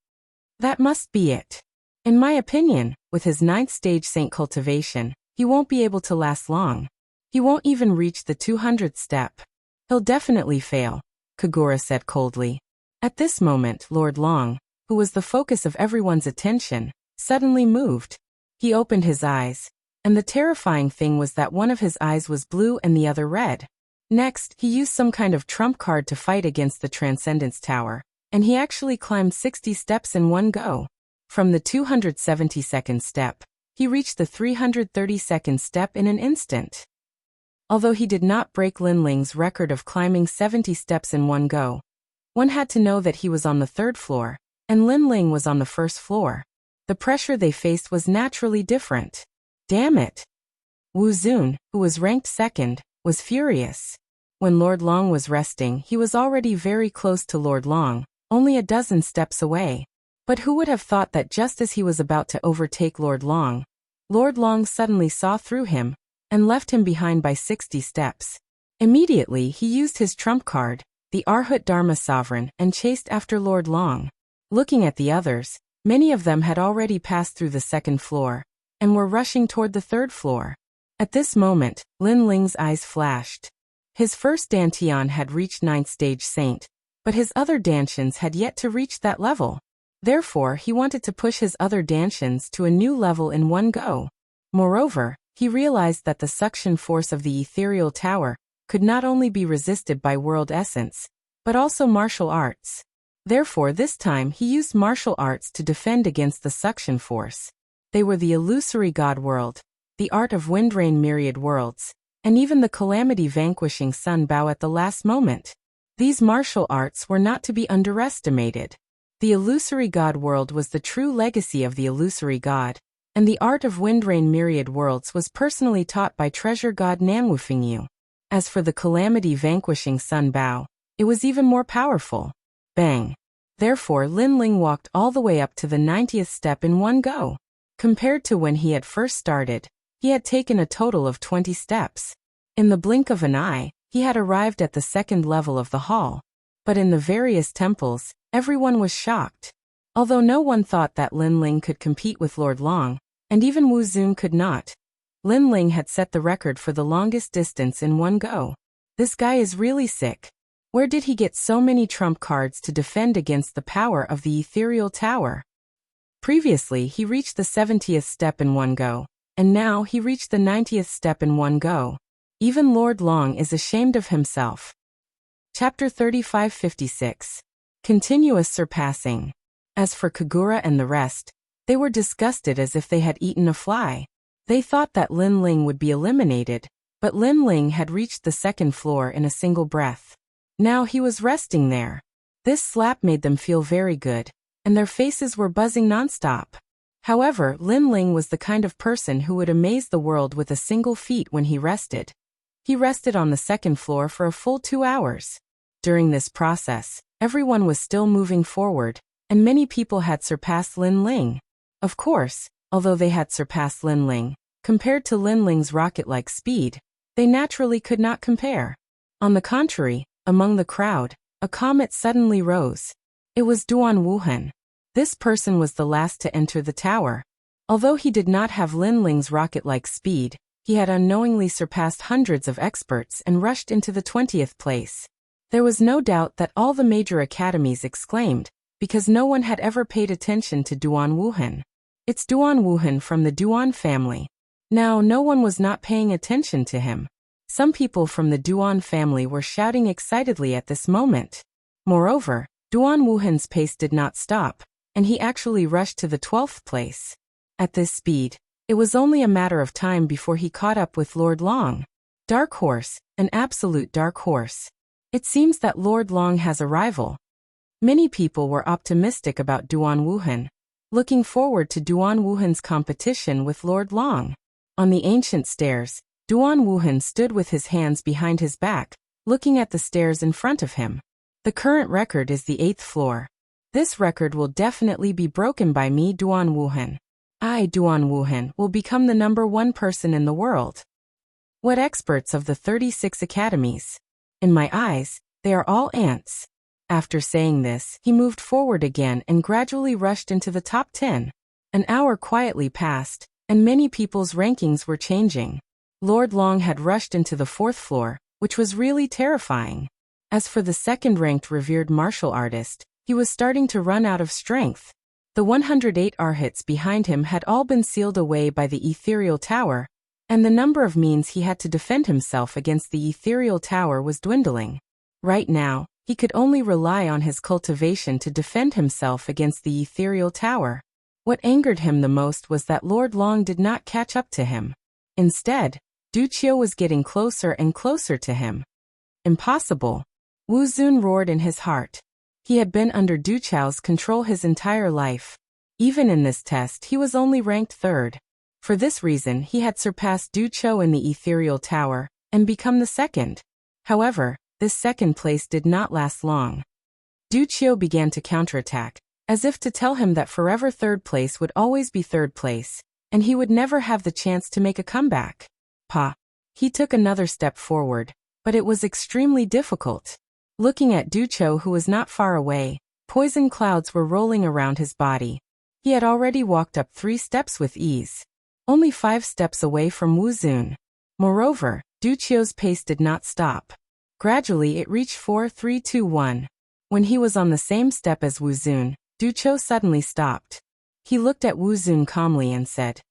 That must be it. In my opinion, with his 9th stage saint cultivation, he won't be able to last long. He won't even reach the 200th step. He'll definitely fail, Kagura said coldly. At this moment, Lord Long, who was the focus of everyone's attention, suddenly moved. He opened his eyes, and the terrifying thing was that one of his eyes was blue and the other red. Next, he used some kind of trump card to fight against the Transcendence Tower, and he actually climbed 60 steps in one go. From the 272nd step, he reached the 332nd step in an instant. Although he did not break Lin Ling's record of climbing 70 steps in one go, one had to know that he was on the 3rd floor, and Lin Ling was on the 1st floor. The pressure they faced was naturally different. Damn it! Wu Zun, who was ranked 2nd, was furious. When Lord Long was resting, he was already very close to Lord Long, only a dozen steps away. But who would have thought that just as he was about to overtake Lord Long suddenly saw through him and left him behind by 60 steps. Immediately, he used his trump card, the Arhat Dharma Sovereign, and chased after Lord Long. Looking at the others, many of them had already passed through the 2nd floor and were rushing toward the 3rd floor. At this moment, Lin Ling's eyes flashed. His first Dantian had reached 9th stage Saint, but his other Dantians had yet to reach that level. Therefore, he wanted to push his other Dantians to a new level in one go. Moreover, he realized that the suction force of the ethereal tower could not only be resisted by world essence, but also martial arts. Therefore, this time he used martial arts to defend against the suction force. They were the illusory god world, the art of windrain myriad worlds, and even the calamity vanquishing sun bow at the last moment. These martial arts were not to be underestimated. The illusory god world was the true legacy of the illusory god, and the art of windrain myriad worlds was personally taught by treasure god Nanwufingyu. As for the calamity vanquishing sun bow, it was even more powerful. Bang! Therefore, Lin Ling walked all the way up to the 90th step in one go. Compared to when he had first started, he had taken a total of 20 steps. In the blink of an eye, he had arrived at the 2nd level of the hall. But in the various temples, everyone was shocked. Although no one thought that Lin Ling could compete with Lord Long, and even Wu Zun could not, Lin Ling had set the record for the longest distance in one go. This guy is really sick. Where did he get so many trump cards to defend against the power of the ethereal tower? Previously, he reached the 70th step in one go, and now he reached the 90th step in one go. Even Lord Long is ashamed of himself. Chapter 3556. Continuous Surpassing. As for Kagura and the rest, they were disgusted as if they had eaten a fly. They thought that Lin Ling would be eliminated, but Lin Ling had reached the 2nd floor in a single breath. Now he was resting there. This slap made them feel very good, and their faces were buzzing nonstop. However, Lin Ling was the kind of person who would amaze the world with a single feat when he rested. He rested on the 2nd floor for a full 2 hours. During this process, everyone was still moving forward, and many people had surpassed Lin Ling. Of course, although they had surpassed Lin Ling, compared to Lin Ling's rocket-like speed, they naturally could not compare. On the contrary, among the crowd, a comet suddenly rose. It was Duan Wuhan. This person was the last to enter the tower. Although he did not have Lin Ling's rocket-like speed, he had unknowingly surpassed hundreds of experts and rushed into the 20th place. There was no doubt that all the major academies exclaimed, because no one had ever paid attention to Duan Wuhan. It's Duan Wuhan from the Duan family. Now, no one was not paying attention to him. Some people from the Duan family were shouting excitedly at this moment. Moreover, Duan Wuhan's pace did not stop, and he actually rushed to the 12th place. At this speed, it was only a matter of time before he caught up with Lord Long. Dark horse, an absolute dark horse. It seems that Lord Long has a rival. Many people were optimistic about Duan Wuhan, looking forward to Duan Wuhan's competition with Lord Long. On the ancient stairs, Duan Wuhan stood with his hands behind his back, looking at the stairs in front of him. The current record is the 8th floor. This record will definitely be broken by me, Duan Wuhan. I, Duan Wuhan, will become the #1 person in the world. What experts of the 36 academies? In my eyes, they are all ants. After saying this, he moved forward again and gradually rushed into the top 10. An hour quietly passed, and many people's rankings were changing. Lord Long had rushed into the 4th floor, which was really terrifying. As for the 2nd-ranked revered martial artist, he was starting to run out of strength. The 108 arhats behind him had all been sealed away by the ethereal tower, and the number of means he had to defend himself against the ethereal tower was dwindling. Right now, he could only rely on his cultivation to defend himself against the ethereal tower. What angered him the most was that Lord Long did not catch up to him. Instead, Du Qiu was getting closer and closer to him. Impossible! Wu Zun roared in his heart. He had been under Du Qiu's control his entire life. Even in this test he was only ranked 3rd. For this reason he had surpassed Du Qiu in the ethereal tower, and become the 2nd. However, this 2nd place did not last long. Du Qiu began to counterattack, as if to tell him that forever 3rd place would always be 3rd place, and he would never have the chance to make a comeback. He took another step forward, but it was extremely difficult. Looking at Du Qiu, who was not far away, poison clouds were rolling around his body. He had already walked up 3 steps with ease, only 5 steps away from Wu Zun. Moreover, Du Qiu's pace did not stop. Gradually it reached 4, 3, 2, 1. When he was on the same step as Wu Zun, Du Qiu suddenly stopped. He looked at Wu Zun calmly and said,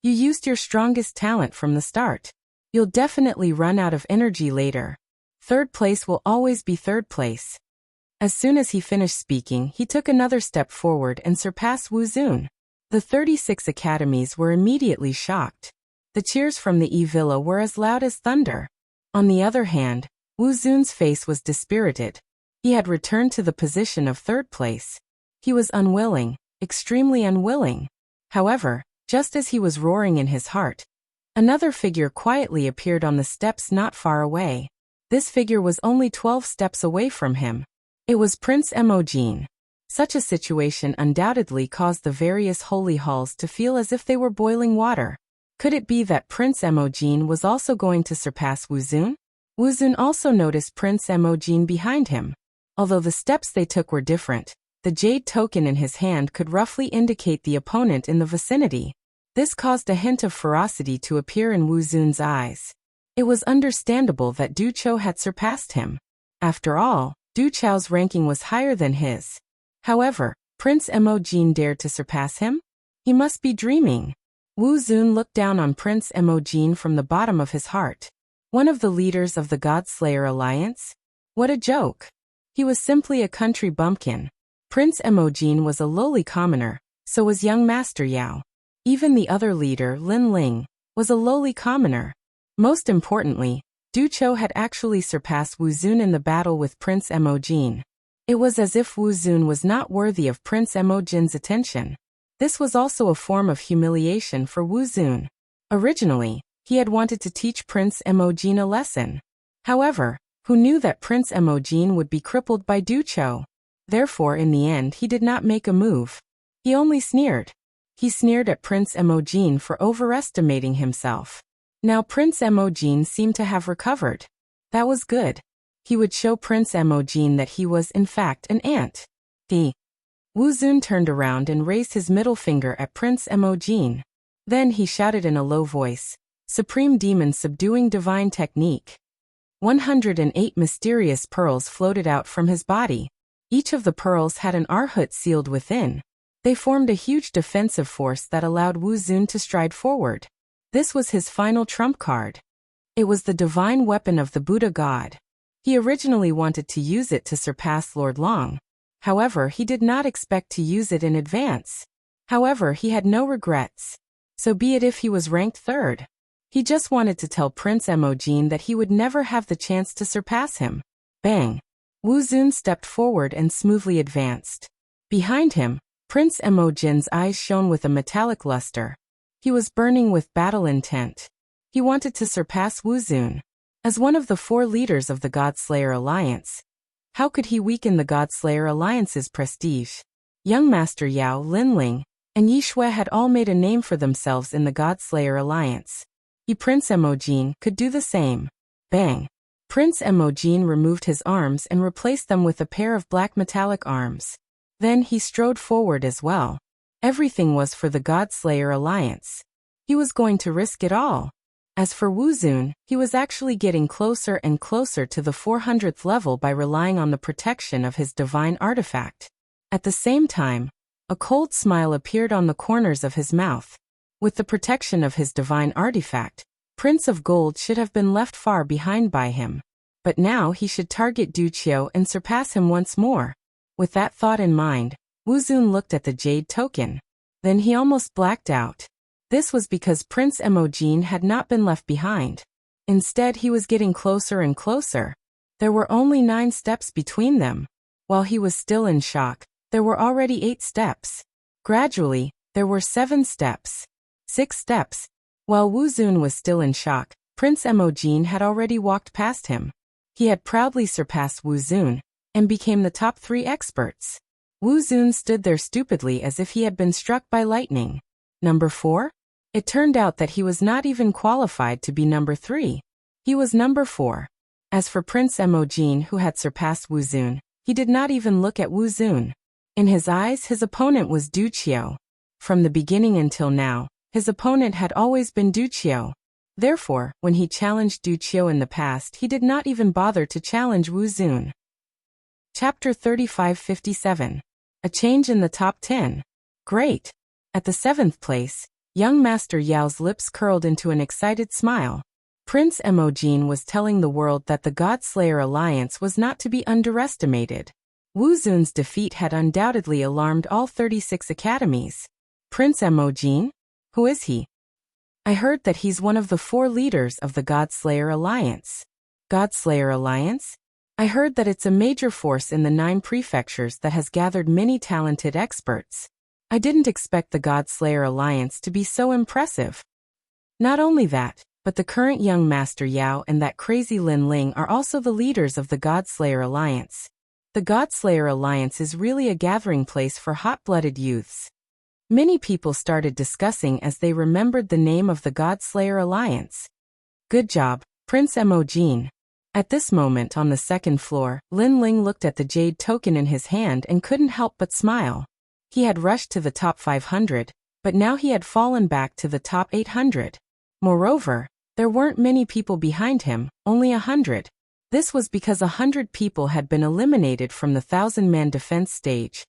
"You used your strongest talent from the start. You'll definitely run out of energy later. 3rd place will always be 3rd place." As soon as he finished speaking, he took another step forward and surpassed Wu Zun. The 36 academies were immediately shocked. The cheers from the E-Villa were as loud as thunder. On the other hand, Wu Zun's face was dispirited. He had returned to the position of 3rd place. He was unwilling, extremely unwilling. However, just as he was roaring in his heart, another figure quietly appeared on the steps not far away. This figure was only 12 steps away from him. It was Prince Emojin. Such a situation undoubtedly caused the various holy halls to feel as if they were boiling water. Could it be that Prince Emojin was also going to surpass Wu Zun? Wu Zun also noticed Prince Emojin behind him. Although the steps they took were different, the jade token in his hand could roughly indicate the opponent in the vicinity. This caused a hint of ferocity to appear in Wu Zun's eyes. It was understandable that Du Qiu had surpassed him. After all, Du Qiu's ranking was higher than his. However, Prince Emojin dared to surpass him? He must be dreaming. Wu Zun looked down on Prince Emojin from the bottom of his heart. One of the leaders of the God-Slayer Alliance? What a joke. He was simply a country bumpkin. Prince Emojin was a lowly commoner, so was young Master Yao. Even the other leader, Lin Ling, was a lowly commoner. Most importantly, Du Qiu had actually surpassed Wu Zun in the battle with Prince Emojin. It was as if Wu Zun was not worthy of Prince Emojin's attention. This was also a form of humiliation for Wu Zun. Originally, he had wanted to teach Prince Emojin a lesson. However, who knew that Prince Emojin would be crippled by Du Qiu? Therefore, in the end, he did not make a move. He only sneered. He sneered at Prince Emojin for overestimating himself. Now Prince Emojin seemed to have recovered. That was good. He would show Prince Emojin that he was, in fact, an ant. Wu Zun turned around and raised his middle finger at Prince Emojin. Then he shouted in a low voice, "Supreme Demon subduing divine technique." 108 mysterious pearls floated out from his body. Each of the pearls had an arhut sealed within. They formed a huge defensive force that allowed Wu Zun to stride forward. This was his final trump card. It was the divine weapon of the Buddha God. He originally wanted to use it to surpass Lord Long. However, he did not expect to use it in advance. However, he had no regrets. So be it if he was ranked 3rd. He just wanted to tell Prince Emojin that he would never have the chance to surpass him. Bang! Wu Zun stepped forward and smoothly advanced. Behind him, Prince Emojin's eyes shone with a metallic luster. He was burning with battle intent. He wanted to surpass Wu Zun. As one of the 4 leaders of the God-Slayer Alliance, how could he weaken the God-Slayer Alliance's prestige? Young Master Yao, Lin Ling, and Yi Shui had all made a name for themselves in the God-Slayer Alliance. Prince Emojin could do the same. Bang! Prince Emojin removed his arms and replaced them with a pair of black metallic arms. Then he strode forward as well. Everything was for the God-Slayer Alliance. He was going to risk it all. As for Wu Zun, he was actually getting closer and closer to the 400th level by relying on the protection of his divine artifact. At the same time, A cold smile appeared on the corners of his mouth. With the protection of his divine artifact, Prince of Gold should have been left far behind by him. But now he should target Du Qiu and surpass him once more. With that thought in mind, Wu Zun looked at the jade token. Then he almost blacked out. This was because Prince Emojin had not been left behind. Instead, he was getting closer and closer. There were only 9 steps between them. While he was still in shock, there were already 8 steps. Gradually, there were 7 steps. 6 steps. While Wu Zun was still in shock, Prince Emojin had already walked past him. He had proudly surpassed Wu Zun and became the top 3 experts. Wu Zun stood there stupidly as if he had been struck by lightning. Number 4? It turned out that he was not even qualified to be number 3. He was number 4. As for Prince Emojin, who had surpassed Wu Zun, he did not even look at Wu Zun. In his eyes, his opponent was Du Qiu. From the beginning until now, his opponent had always been Du Qiu. Therefore, when he challenged Du Qiu in the past, he did not even bother to challenge Wu Zun. Chapter 3557. A change in the top 10. Great. At the 7th place, young Master Yao's lips curled into an excited smile. Prince Emojin was telling the world that the God-Slayer Alliance was not to be underestimated. Wu Zun's defeat had undoubtedly alarmed all 36 academies. Prince Emojin? Who is he? I heard that he's one of the 4 leaders of the God-Slayer Alliance. God-Slayer Alliance? I heard that it's a major force in the 9 prefectures that has gathered many talented experts. I didn't expect the God-Slayer Alliance to be so impressive. Not only that, but the current young Master Yao and that crazy Lin Ling are also the leaders of the God-Slayer Alliance. The God-Slayer Alliance is really a gathering place for hot-blooded youths. Many people started discussing as they remembered the name of the God-Slayer Alliance. Good job, Prince Emojin. At this moment on the 2nd floor, Lin Ling looked at the jade token in his hand and couldn't help but smile. He had rushed to the top 500, but now he had fallen back to the top 800. Moreover, there weren't many people behind him, only 100. This was because 100 people had been eliminated from the 1,000-man defense stage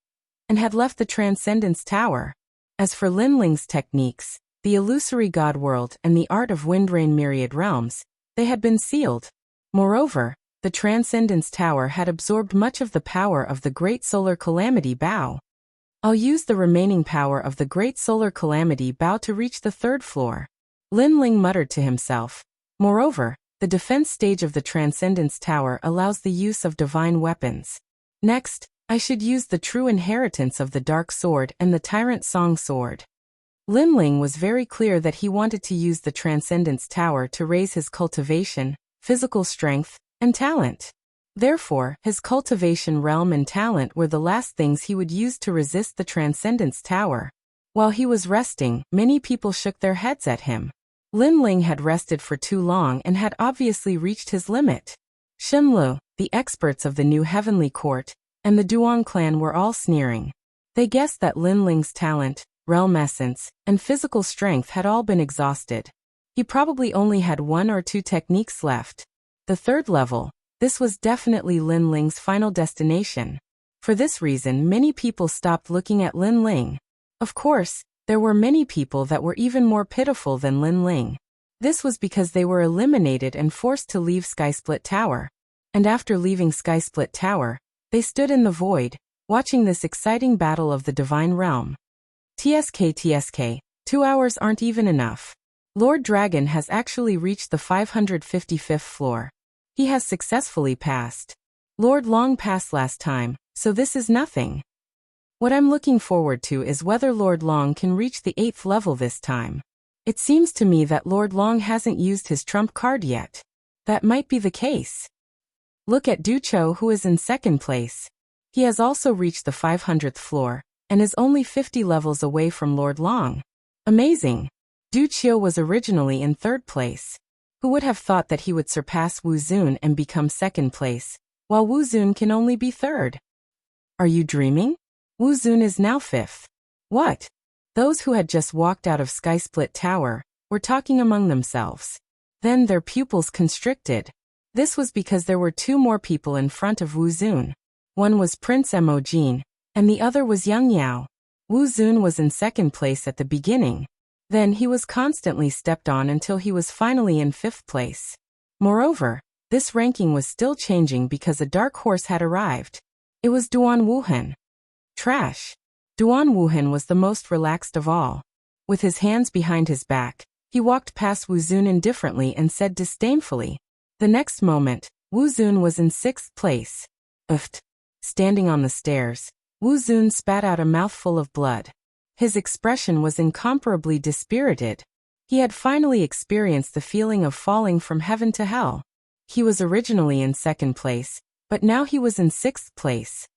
and had left the Transcendence Tower. As for Lin Ling's techniques, the illusory God world and the art of Windrain Myriad Realms, they had been sealed. Moreover, the Transcendence Tower had absorbed much of the power of the Great Solar Calamity Bow. I'll use the remaining power of the Great Solar Calamity Bow to reach the 3rd floor. Lin Ling muttered to himself. Moreover, the defense stage of the Transcendence Tower allows the use of divine weapons. Next, I should use the true inheritance of the Dark Sword and the Tyrant Song Sword. Lin Ling was very clear that he wanted to use the Transcendence Tower to raise his cultivation, physical strength, and talent. Therefore, his cultivation realm and talent were the last things he would use to resist the Transcendence Tower. While he was resting, many people shook their heads at him. Lin Ling had rested for too long and had obviously reached his limit. Shenlu, the experts of the new Heavenly Court, and the Duong clan were all sneering. They guessed that Lin Ling's talent, realm essence, and physical strength had all been exhausted. He probably only had 1 or 2 techniques left. The 3rd level, this was definitely Lin Ling's final destination. For this reason, many people stopped looking at Lin Ling. Of course, there were many people that were even more pitiful than Lin Ling. This was because they were eliminated and forced to leave Skysplit Tower. And after leaving Skysplit Tower, they stood in the void, watching this exciting battle of the Divine Realm. TSK, 2 hours aren't even enough. Lord Dragon has actually reached the 555th floor. He has successfully passed. Lord Long passed last time, so this is nothing. What I'm looking forward to is whether Lord Long can reach the 8th level this time. It seems to me that Lord Long hasn't used his trump card yet. That might be the case. Look at Du Qiu, who is in 2nd place. He has also reached the 500th floor, and is only 50 levels away from Lord Long. Amazing. Du Qiu was originally in 3rd place. Who would have thought that he would surpass Wu Zun and become 2nd place, while Wu Zun can only be 3rd? Are you dreaming? Wu Zun is now 5th. What? Those who had just walked out of Skysplit Tower were talking among themselves. Then their pupils constricted. This was because there were 2 more people in front of Wu Zun. One was Prince Emojin, and the other was young Yao. Wu Zun was in second place at the beginning. Then he was constantly stepped on until he was finally in fifth place. Moreover, this ranking was still changing because a dark horse had arrived. It was Duan Wuhan. Trash. Duan Wuhan was the most relaxed of all. With his hands behind his back, he walked past Wu Zun indifferently and said disdainfully. The next moment, Wu Zun was in sixth place. Uft. Standing on the stairs, Wu Zun spat out a mouthful of blood. His expression was incomparably dispirited. He had finally experienced the feeling of falling from heaven to hell. He was originally in second place, but now he was in sixth place.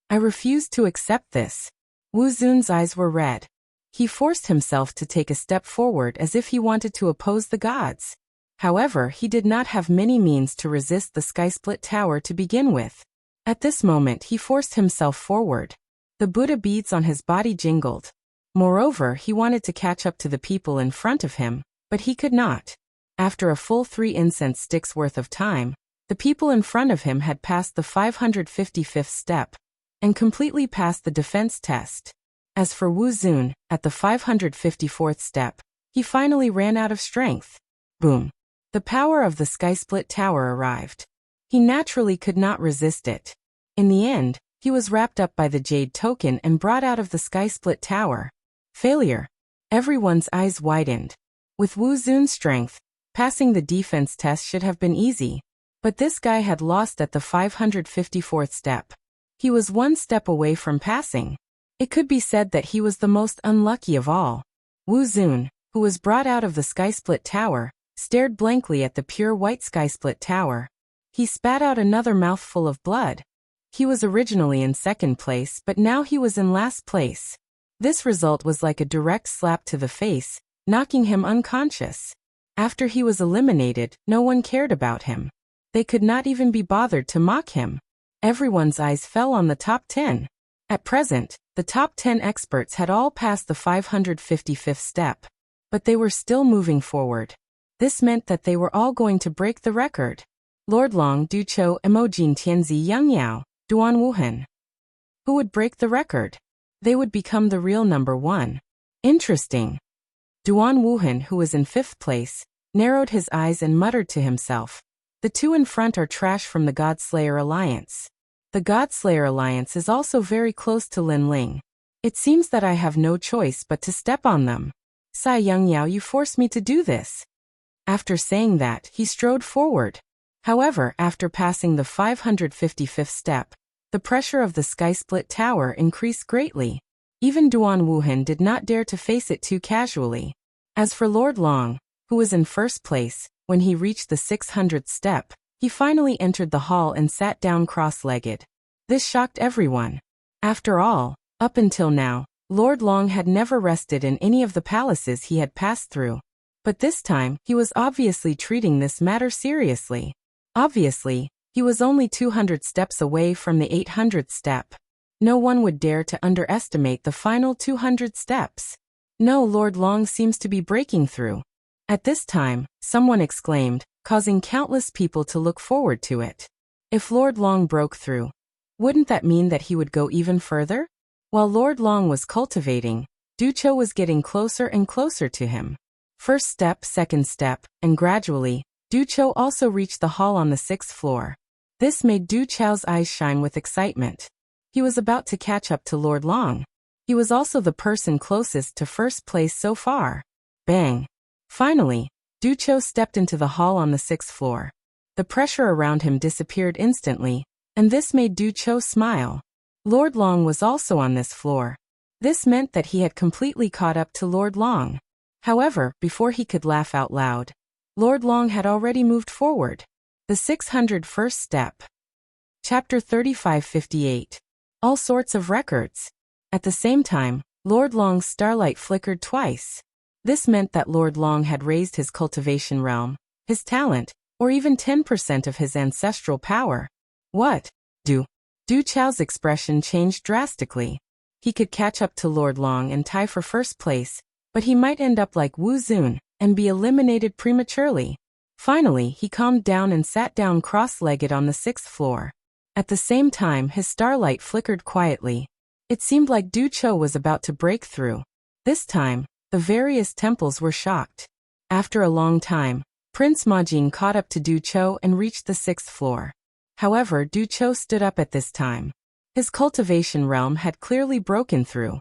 I refused to accept this. Wu Zun's eyes were red. He forced himself to take a step forward as if he wanted to oppose the gods. However, he did not have many means to resist the sky-split tower to begin with. At this moment he forced himself forward. The Buddha beads on his body jingled. Moreover, he wanted to catch up to the people in front of him, but he could not. After a full 3 incense sticks worth of time, the people in front of him had passed the 555th step and completely passed the defense test. As for Wu Zun, at the 554th step, he finally ran out of strength. Boom. The power of the sky-split tower arrived. He naturally could not resist it. In the end, he was wrapped up by the jade token and brought out of the sky-split tower. Failure. Everyone's eyes widened. With Wu Zun's strength, passing the defense test should have been easy. But this guy had lost at the 554th step. He was 1 step away from passing. It could be said that he was the most unlucky of all. Wu Zun, who was brought out of the sky-split tower, stared blankly at the pure white sky-split tower. He spat out another mouthful of blood. He was originally in second place, but now he was in last place. This result was like a direct slap to the face, knocking him unconscious. After he was eliminated, no one cared about him. They could not even be bothered to mock him. Everyone's eyes fell on the top 10. At present, the top 10 experts had all passed the 555th step. But they were still moving forward. This meant that they were all going to break the record. Lord Long, Du Chou, Emojin Tianzi, Yang Yao, Duan Wuhan. Who would break the record? They would become the real number 1. Interesting. Duan Wuhan, who was in 5th place, narrowed his eyes and muttered to himself. The two in front are trash from the Godslayer Alliance. The Godslayer Alliance is also very close to Lin Ling. It seems that I have no choice but to step on them. Sai Yang Yao, you forced me to do this. After saying that, he strode forward. However, after passing the 555th step, the pressure of the sky-split tower increased greatly. Even Duan Wuhan did not dare to face it too casually. As for Lord Long, who was in first place, when he reached the 600th step, he finally entered the hall and sat down cross-legged. This shocked everyone. After all, up until now, Lord Long had never rested in any of the palaces he had passed through. But this time, he was obviously treating this matter seriously. Obviously, he was only 200 steps away from the 800th step. No one would dare to underestimate the final 200 steps. No, Lord Long seems to be breaking through. At this time, someone exclaimed, causing countless people to look forward to it. If Lord Long broke through, wouldn't that mean that he would go even further? While Lord Long was cultivating, Du Chou was getting closer and closer to him. First step, second step, and gradually, Du Chou also reached the hall on the 6th floor. This made Du Chou's eyes shine with excitement. He was about to catch up to Lord Long. He was also the person closest to first place so far. Bang! Finally, Du Chou stepped into the hall on the 6th floor. The pressure around him disappeared instantly, and this made Du Chou smile. Lord Long was also on this floor. This meant that he had completely caught up to Lord Long. However, before he could laugh out loud, Lord Long had already moved forward. The 601st step. Chapter 3558. All sorts of records. At the same time, Lord Long's starlight flickered twice. This meant that Lord Long had raised his cultivation realm, his talent, or even 10% of his ancestral power. What? Du Chou's expression changed drastically. He could catch up to Lord Long and tie for first place, but he might end up like Wu Zun and be eliminated prematurely. Finally, he calmed down and sat down cross-legged on the 6th floor. At the same time, his starlight flickered quietly. It seemed like Du Cho was about to break through. This time, the various temples were shocked. After a long time, Prince Majin caught up to Du Cho and reached the 6th floor. However, Du Cho stood up at this time. His cultivation realm had clearly broken through.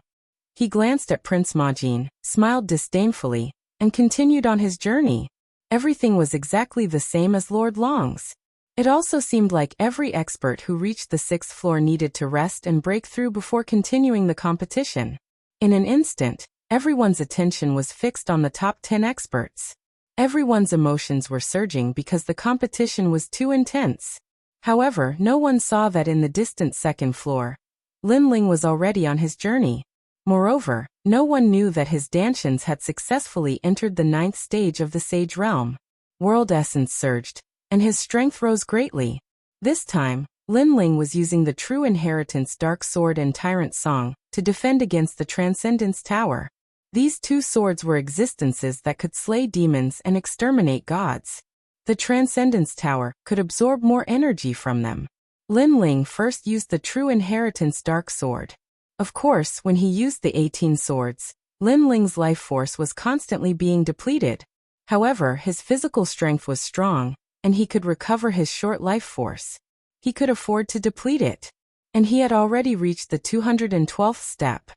He glanced at Prince Majin, smiled disdainfully, and continued on his journey. Everything was exactly the same as Lord Long's. It also seemed like every expert who reached the 6th floor needed to rest and break through before continuing the competition. In an instant, everyone's attention was fixed on the top 10 experts. Everyone's emotions were surging because the competition was too intense. However, no one saw that in the distant 2nd floor, Lin Ling was already on his journey. Moreover, no one knew that his Danshians had successfully entered the 9th stage of the Sage Realm. World essence surged, and his strength rose greatly. This time, Lin Ling was using the True Inheritance Dark Sword and Tyrant Song to defend against the Transcendence Tower. These two swords were existences that could slay demons and exterminate gods. The Transcendence Tower could absorb more energy from them. Lin Ling first used the True Inheritance Dark Sword. Of course, when he used the 18 swords, Lin Ling's life force was constantly being depleted. However, his physical strength was strong, and he could recover his short life force. He could afford to deplete it. And he had already reached the 212th step.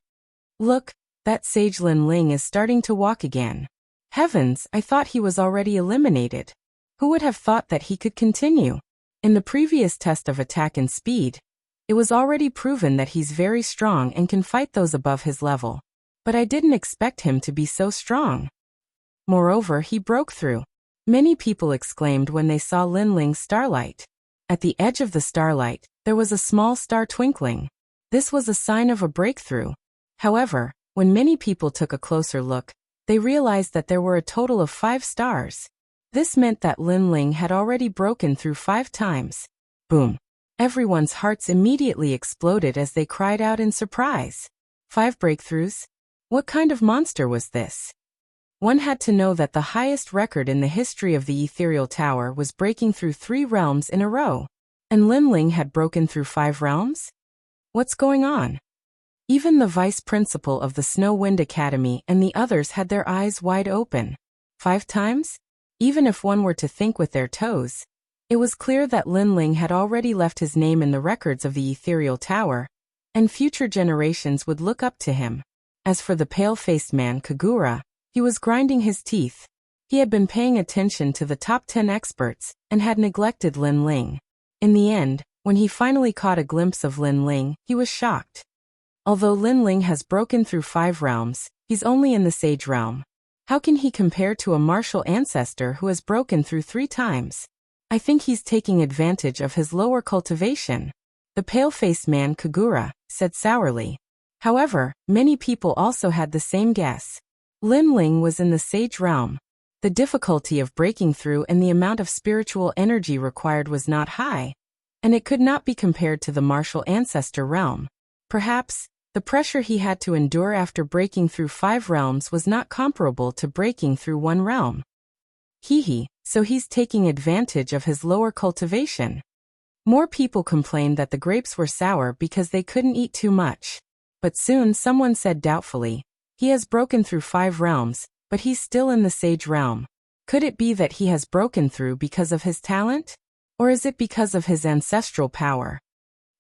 Look, that sage Lin Ling is starting to walk again. Heavens, I thought he was already eliminated. Who would have thought that he could continue? In the previous test of attack and speed, it was already proven that he's very strong and can fight those above his level. But I didn't expect him to be so strong. Moreover, he broke through. Many people exclaimed when they saw Lin Ling's starlight. At the edge of the starlight, there was a small star twinkling. This was a sign of a breakthrough. However, when many people took a closer look, they realized that there were a total of 5 stars. This meant that Lin Ling had already broken through 5 times. Boom! Everyone's hearts immediately exploded as they cried out in surprise. 5 breakthroughs? What kind of monster was this? One had to know that the highest record in the history of the Ethereal Tower was breaking through 3 realms in a row. And Lin Ling had broken through 5 realms? What's going on? Even the vice principal of the Snow Wind Academy and the others had their eyes wide open. 5 times? Even if one were to think with their toes, it was clear that Lin Ling had already left his name in the records of the Ethereal Tower, and future generations would look up to him. As for the pale-faced man Kagura, he was grinding his teeth. He had been paying attention to the top 10 experts and had neglected Lin Ling. In the end, when he finally caught a glimpse of Lin Ling, he was shocked. Although Lin Ling has broken through 5 realms, he's only in the Sage Realm. How can he compare to a martial ancestor who has broken through 3 times? I think he's taking advantage of his lower cultivation. The pale-faced man Kagura said sourly. However, many people also had the same guess. Lin Ling was in the Sage Realm. The difficulty of breaking through and the amount of spiritual energy required was not high, and it could not be compared to the martial ancestor realm. Perhaps, the pressure he had to endure after breaking through 5 realms was not comparable to breaking through 1 realm. So he's taking advantage of his lower cultivation. More people complained that the grapes were sour because they couldn't eat too much. But soon someone said doubtfully, he has broken through 5 realms, but he's still in the Sage Realm. Could it be that he has broken through because of his talent? Or is it because of his ancestral power?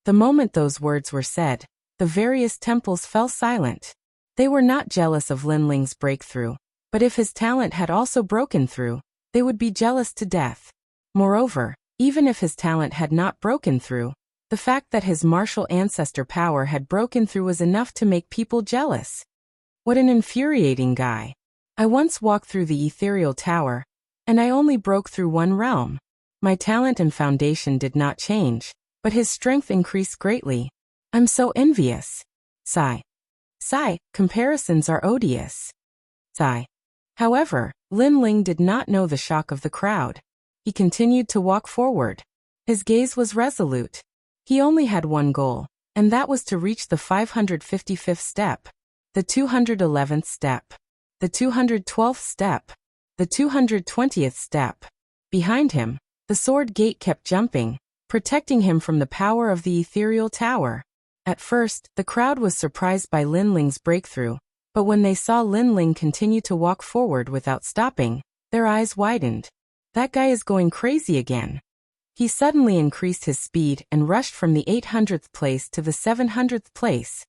The moment those words were said, the various temples fell silent. They were not jealous of Lin Ling's breakthrough, but if his talent had also broken through, they would be jealous to death. Moreover, even if his talent had not broken through, the fact that his martial ancestor power had broken through was enough to make people jealous. What an infuriating guy. I once walked through the Ethereal Tower, and I only broke through 1 realm. My talent and foundation did not change, but his strength increased greatly. I'm so envious. Sigh. Sigh, comparisons are odious. Sigh. However, Lin Ling did not know the shock of the crowd. He continued to walk forward. His gaze was resolute. He only had one goal, and that was to reach the 555th step, the 211th step, the 212th step, the 220th step. Behind him, the sword gate kept jumping, protecting him from the power of the Ethereal Tower. At first, the crowd was surprised by Lin Ling's breakthrough, but when they saw Lin Ling continue to walk forward without stopping, their eyes widened. That guy is going crazy again. He suddenly increased his speed and rushed from the 800th place to the 700th place.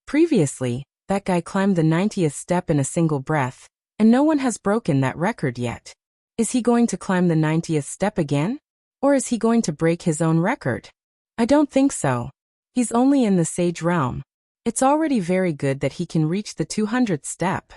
Previously, that guy climbed the 90th step in a single breath, and no one has broken that record yet. Is he going to climb the 90th step again? Or is he going to break his own record? I don't think so. He's only in the sage realm. It's already very good that he can reach the 200th step.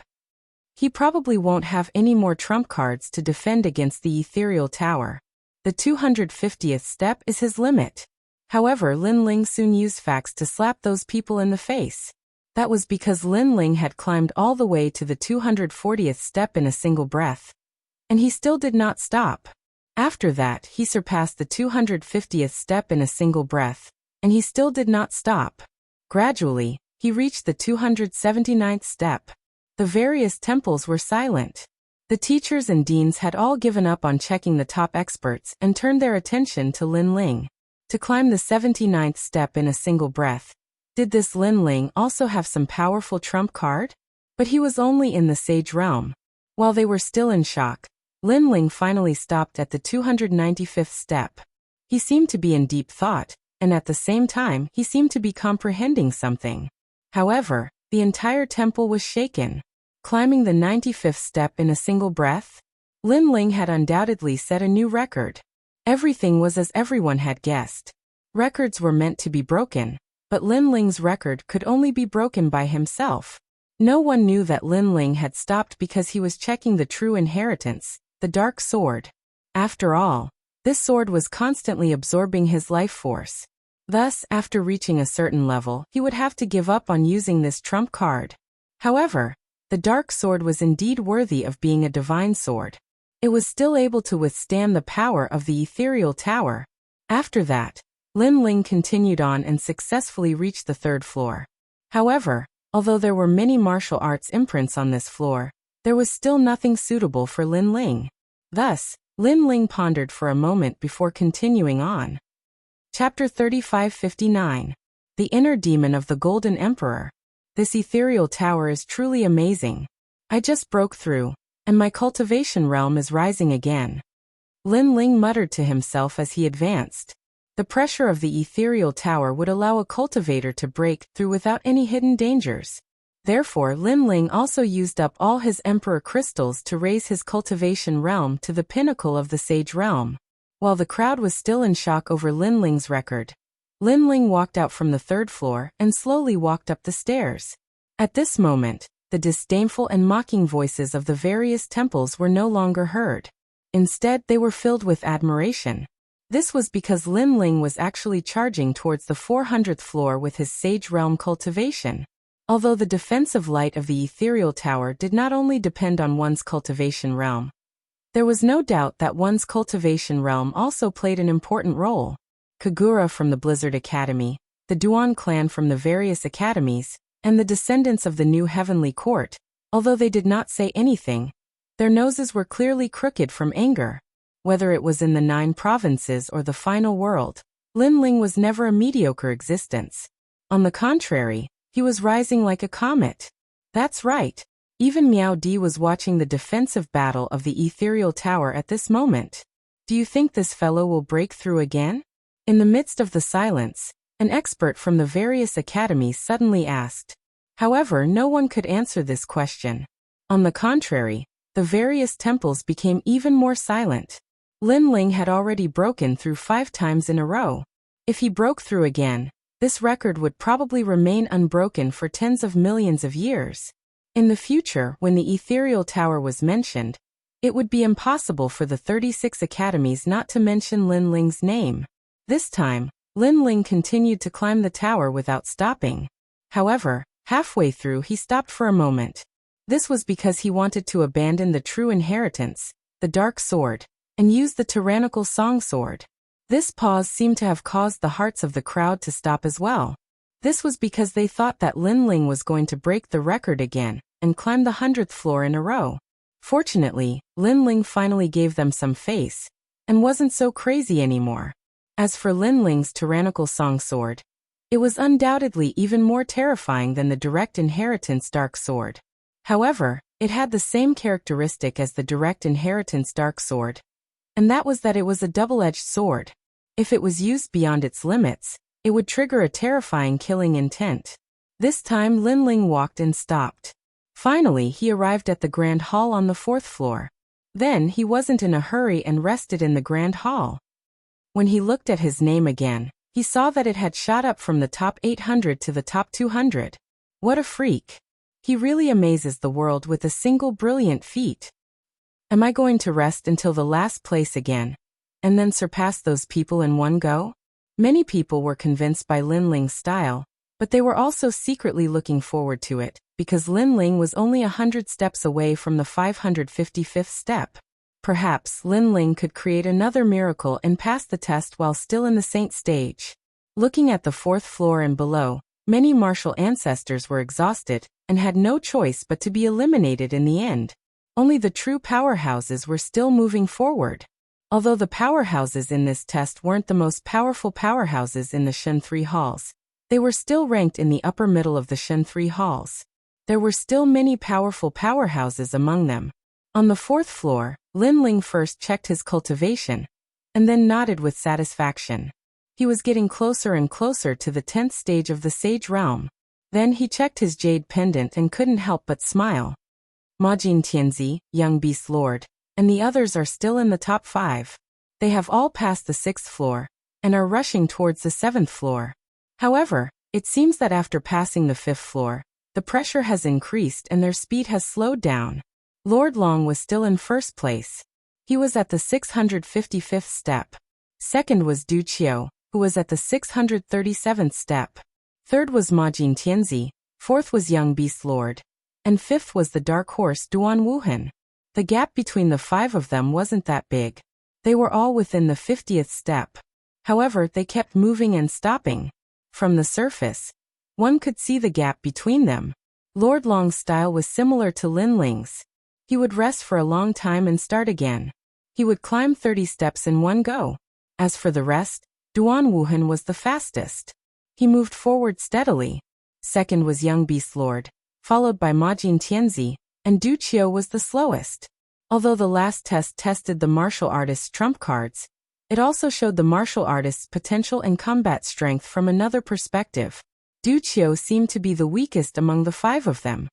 He probably won't have any more trump cards to defend against the ethereal tower. The 250th step is his limit. However, Lin Ling soon used facts to slap those people in the face. That was because Lin Ling had climbed all the way to the 240th step in a single breath. And he still did not stop. After that, he surpassed the 250th step in a single breath, and he still did not stop. Gradually, he reached the 279th step. The various temples were silent. The teachers and deans had all given up on checking the top experts and turned their attention to Lin Ling. To climb the 79th step in a single breath. Did this Lin Ling also have some powerful trump card? But he was only in the sage realm. While they were still in shock, Lin Ling finally stopped at the 295th step. He seemed to be in deep thought, and at the same time he seemed to be comprehending something. However, the entire temple was shaken. Climbing the 95th step in a single breath? Lin Ling had undoubtedly set a new record. Everything was as everyone had guessed. Records were meant to be broken, but Lin Ling's record could only be broken by himself. No one knew that Lin Ling had stopped because he was checking the true inheritance, the dark sword. After all, this sword was constantly absorbing his life force. Thus, after reaching a certain level, he would have to give up on using this trump card. However, the dark sword was indeed worthy of being a divine sword. It was still able to withstand the power of the ethereal tower. After that, Lin Ling continued on and successfully reached the 3rd floor. However, although there were many martial arts imprints on this floor, there was still nothing suitable for Lin Ling. Thus, Lin Ling pondered for a moment before continuing on. Chapter 3559. The Inner Demon of the Golden Emperor. This ethereal tower is truly amazing. I just broke through, and my cultivation realm is rising again. Lin Ling muttered to himself as he advanced. The pressure of the ethereal tower would allow a cultivator to break through without any hidden dangers. Therefore, Lin Ling also used up all his emperor crystals to raise his cultivation realm to the pinnacle of the sage realm. While the crowd was still in shock over Lin Ling's record, Lin Ling walked out from the 3rd floor and slowly walked up the stairs. At this moment, the disdainful and mocking voices of the various temples were no longer heard. Instead, they were filled with admiration. This was because Lin Ling was actually charging towards the 400th floor with his sage realm cultivation. Although the defensive light of the ethereal tower did not only depend on one's cultivation realm, there was no doubt that one's cultivation realm also played an important role. Kagura from the Blizzard Academy, the Duan clan from the various academies, and the descendants of the new heavenly court, although they did not say anything, their noses were clearly crooked from anger. Whether it was in the 9 provinces or the final world, Lin Ling was never a mediocre existence. On the contrary, he was rising like a comet. That's right. Even Miao Di was watching the defensive battle of the ethereal tower at this moment. Do you think this fellow will break through again? In the midst of the silence, an expert from the various academies suddenly asked. However, no one could answer this question. On the contrary, the various temples became even more silent. Lin Ling had already broken through 5 times in a row. If he broke through again, this record would probably remain unbroken for tens of millions of years. In the future, when the ethereal tower was mentioned, it would be impossible for the 36 academies not to mention Lin Ling's name. This time, Lin Ling continued to climb the tower without stopping. However, halfway through he stopped for a moment. This was because he wanted to abandon the true inheritance, the dark sword, and use the tyrannical song sword. This pause seemed to have caused the hearts of the crowd to stop as well. This was because they thought that Lin Ling was going to break the record again and climb the 100th floor in a row. Fortunately, Lin Ling finally gave them some face and wasn't so crazy anymore. As for Lin Ling's tyrannical song sword, It was undoubtedly even more terrifying than the direct inheritance dark sword. However, it had the same characteristic as the direct inheritance dark sword, and that was that it was a double-edged sword. If it was used beyond its limits, it would trigger a terrifying killing intent. This time Lin Ling walked and stopped. Finally, he arrived at the Grand Hall on the 4th floor. Then he wasn't in a hurry and rested in the Grand Hall. When he looked at his name again, he saw that it had shot up from the top 800 to the top 200. What a freak. He really amazes the world with a single brilliant feat. Am I going to rest until the last place again, and then surpass those people in one go? Many people were convinced by Lin Ling's style, but they were also secretly looking forward to it, because Lin Ling was only 100 steps away from the 555th step. Perhaps Lin Ling could create another miracle and pass the test while still in the saint stage. Looking at the 4th floor and below, many martial ancestors were exhausted and had no choice but to be eliminated in the end. Only the true powerhouses were still moving forward. Although the powerhouses in this test weren't the most powerful powerhouses in the Shen 3 halls, they were still ranked in the upper middle of the Shen 3 halls. There were still many powerful powerhouses among them. On the 4th floor, Lin Ling first checked his cultivation, and then nodded with satisfaction. He was getting closer and closer to the 10th stage of the Sage Realm. Then he checked his jade pendant and couldn't help but smile. Majin Tianzi, Young Beast Lord, and the others are still in the top 5. They have all passed the 6th floor, and are rushing towards the 7th floor. However, it seems that after passing the 5th floor, the pressure has increased and their speed has slowed down. Lord Long was still in 1st place. He was at the 655th step. 2nd was Du Qiu, who was at the 637th step. 3rd was Majin Tianzi, 4th was Young Beast Lord, and 5th was the dark horse Duan Wuhan. The gap between the 5 of them wasn't that big. They were all within the 50th step. However, they kept moving and stopping. From the surface, one could see the gap between them. Lord Long's style was similar to Lin Ling's. He would rest for a long time and start again. He would climb 30 steps in one go. As for the rest, Duan Wuhan was the fastest. He moved forward steadily. 2nd was Young Beast Lord, followed by Majin Tianzi, and Du Qiu was the slowest. Although the last test tested the martial artist's trump cards, it also showed the martial artist's potential and combat strength from another perspective. Du Qiu seemed to be the weakest among the 5 of them.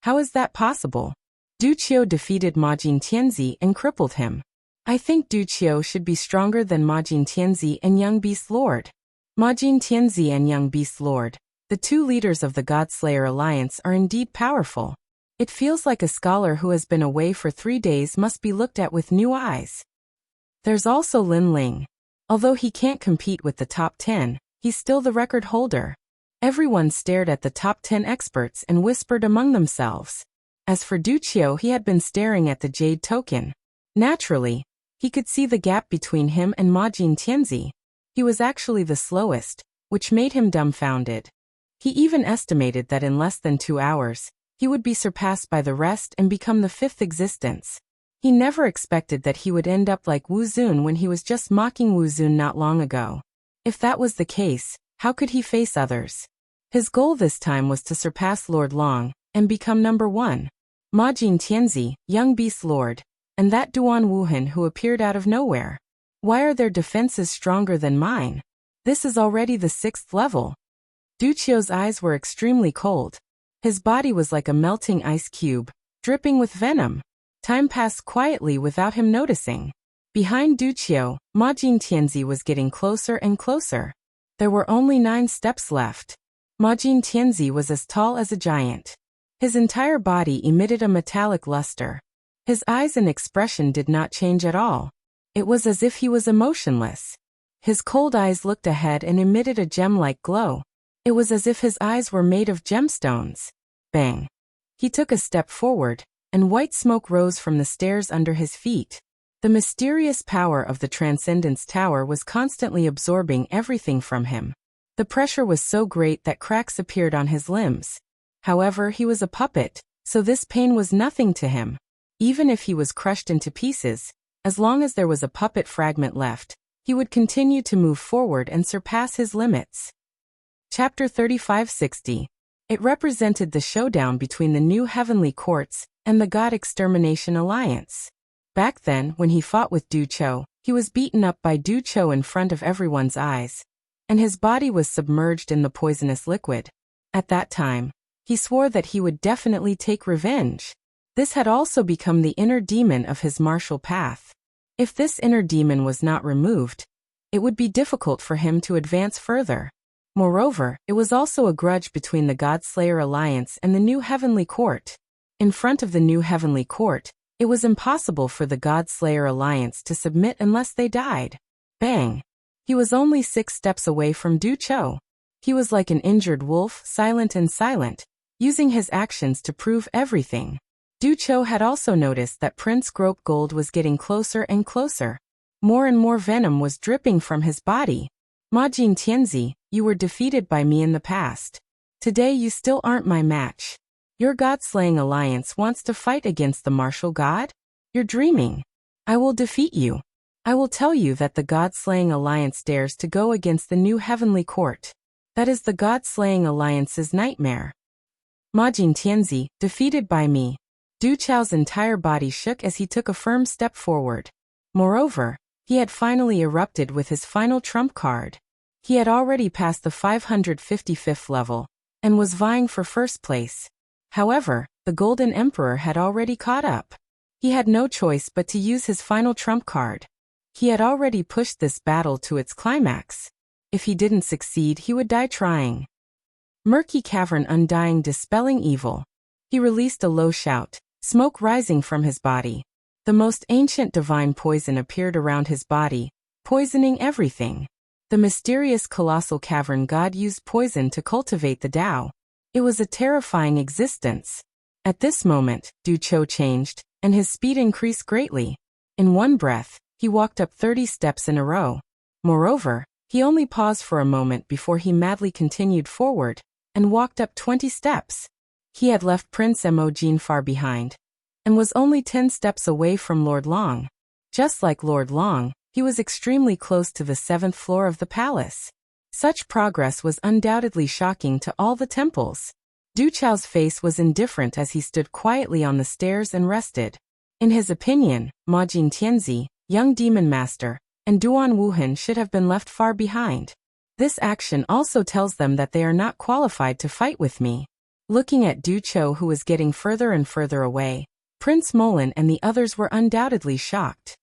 How is that possible? Du Qiu defeated Majin Tianzi and crippled him. I think Du Qiu should be stronger than Majin Tianzi and Young Beast Lord. Majin Tianzi and Young Beast Lord, the 2 leaders of the Godslayer Alliance, are indeed powerful. It feels like a scholar who has been away for 3 days must be looked at with new eyes. There's also Lin Ling. Although he can't compete with the top 10, he's still the record holder. Everyone stared at the top 10 experts and whispered among themselves. As for Du Qiu, he had been staring at the jade token. Naturally, he could see the gap between him and Majin Tianzi. He was actually the slowest, which made him dumbfounded. He even estimated that in less than 2 hours, he would be surpassed by the rest and become the 5th existence. He never expected that he would end up like Wu Zun when he was just mocking Wu Zun not long ago. If that was the case, how could he face others? His goal this time was to surpass Lord Long and become number 1. Majin Tianzi, Young Beast Lord, and that Duan Wuhan who appeared out of nowhere. Why are their defenses stronger than mine? This is already the 6th level. Du Qiu's eyes were extremely cold. His body was like a melting ice cube, dripping with venom. Time passed quietly without him noticing. Behind Du Qiu, Majin Tianzi was getting closer and closer. There were only 9 steps left. Majin Tianzi was as tall as a giant. His entire body emitted a metallic luster. His eyes and expression did not change at all. It was as if he was emotionless. His cold eyes looked ahead and emitted a gem-like glow. It was as if his eyes were made of gemstones. Bang! He took a step forward, and white smoke rose from the stairs under his feet. The mysterious power of the Transcendence Tower was constantly absorbing everything from him. The pressure was so great that cracks appeared on his limbs. However, he was a puppet, so this pain was nothing to him. Even if he was crushed into pieces, as long as there was a puppet fragment left, he would continue to move forward and surpass his limits. Chapter 3560. It represented the showdown between the new heavenly courts and the God Extermination Alliance. Back then, when he fought with Du Cho, he was beaten up by Du Cho in front of everyone's eyes, and his body was submerged in the poisonous liquid. At that time, he swore that he would definitely take revenge. This had also become the inner demon of his martial path. If this inner demon was not removed, it would be difficult for him to advance further. Moreover, it was also a grudge between the God-Slayer Alliance and the New Heavenly Court. In front of the New Heavenly Court, it was impossible for the God-Slayer Alliance to submit unless they died. Bang! He was only 6 steps away from Du Cho. He was like an injured wolf, silent and silent, using his actions to prove everything. Du Cho had also noticed that Prince Grope Gold was getting closer and closer. More and more venom was dripping from his body. Majin Tianzi, you were defeated by me in the past. Today you still aren't my match. Your God-slaying alliance wants to fight against the martial god? You're dreaming. I will defeat you. I will tell you that the God-slaying alliance dares to go against the new heavenly court. That is the God-slaying alliance's nightmare. Majin Tianzi, defeated by me. Du Chao's entire body shook as he took a firm step forward. Moreover, he had finally erupted with his final trump card. He had already passed the 555th level, and was vying for first place. However, the Golden Emperor had already caught up. He had no choice but to use his final trump card. He had already pushed this battle to its climax. If he didn't succeed, he would die trying. Murky cavern undying dispelling evil. He released a low shout, smoke rising from his body. The most ancient divine poison appeared around his body, poisoning everything. The mysterious colossal cavern god used poison to cultivate the Tao. It was a terrifying existence. At this moment, Du Cho changed, and his speed increased greatly. In one breath, he walked up 30 steps in a row. Moreover, he only paused for a moment before he madly continued forward, and walked up 20 steps. He had left Prince Emojin far behind, and was only 10 steps away from Lord Long. Just like Lord Long, he was extremely close to the 7th floor of the palace. Such progress was undoubtedly shocking to all the temples. Du Chao's face was indifferent as he stood quietly on the stairs and rested. In his opinion, Majin Tianzi, young demon master, and Duan Wuhan should have been left far behind. This action also tells them that they are not qualified to fight with me. Looking at Du Cho, who was getting further and further away, Prince Molan and the others were undoubtedly shocked.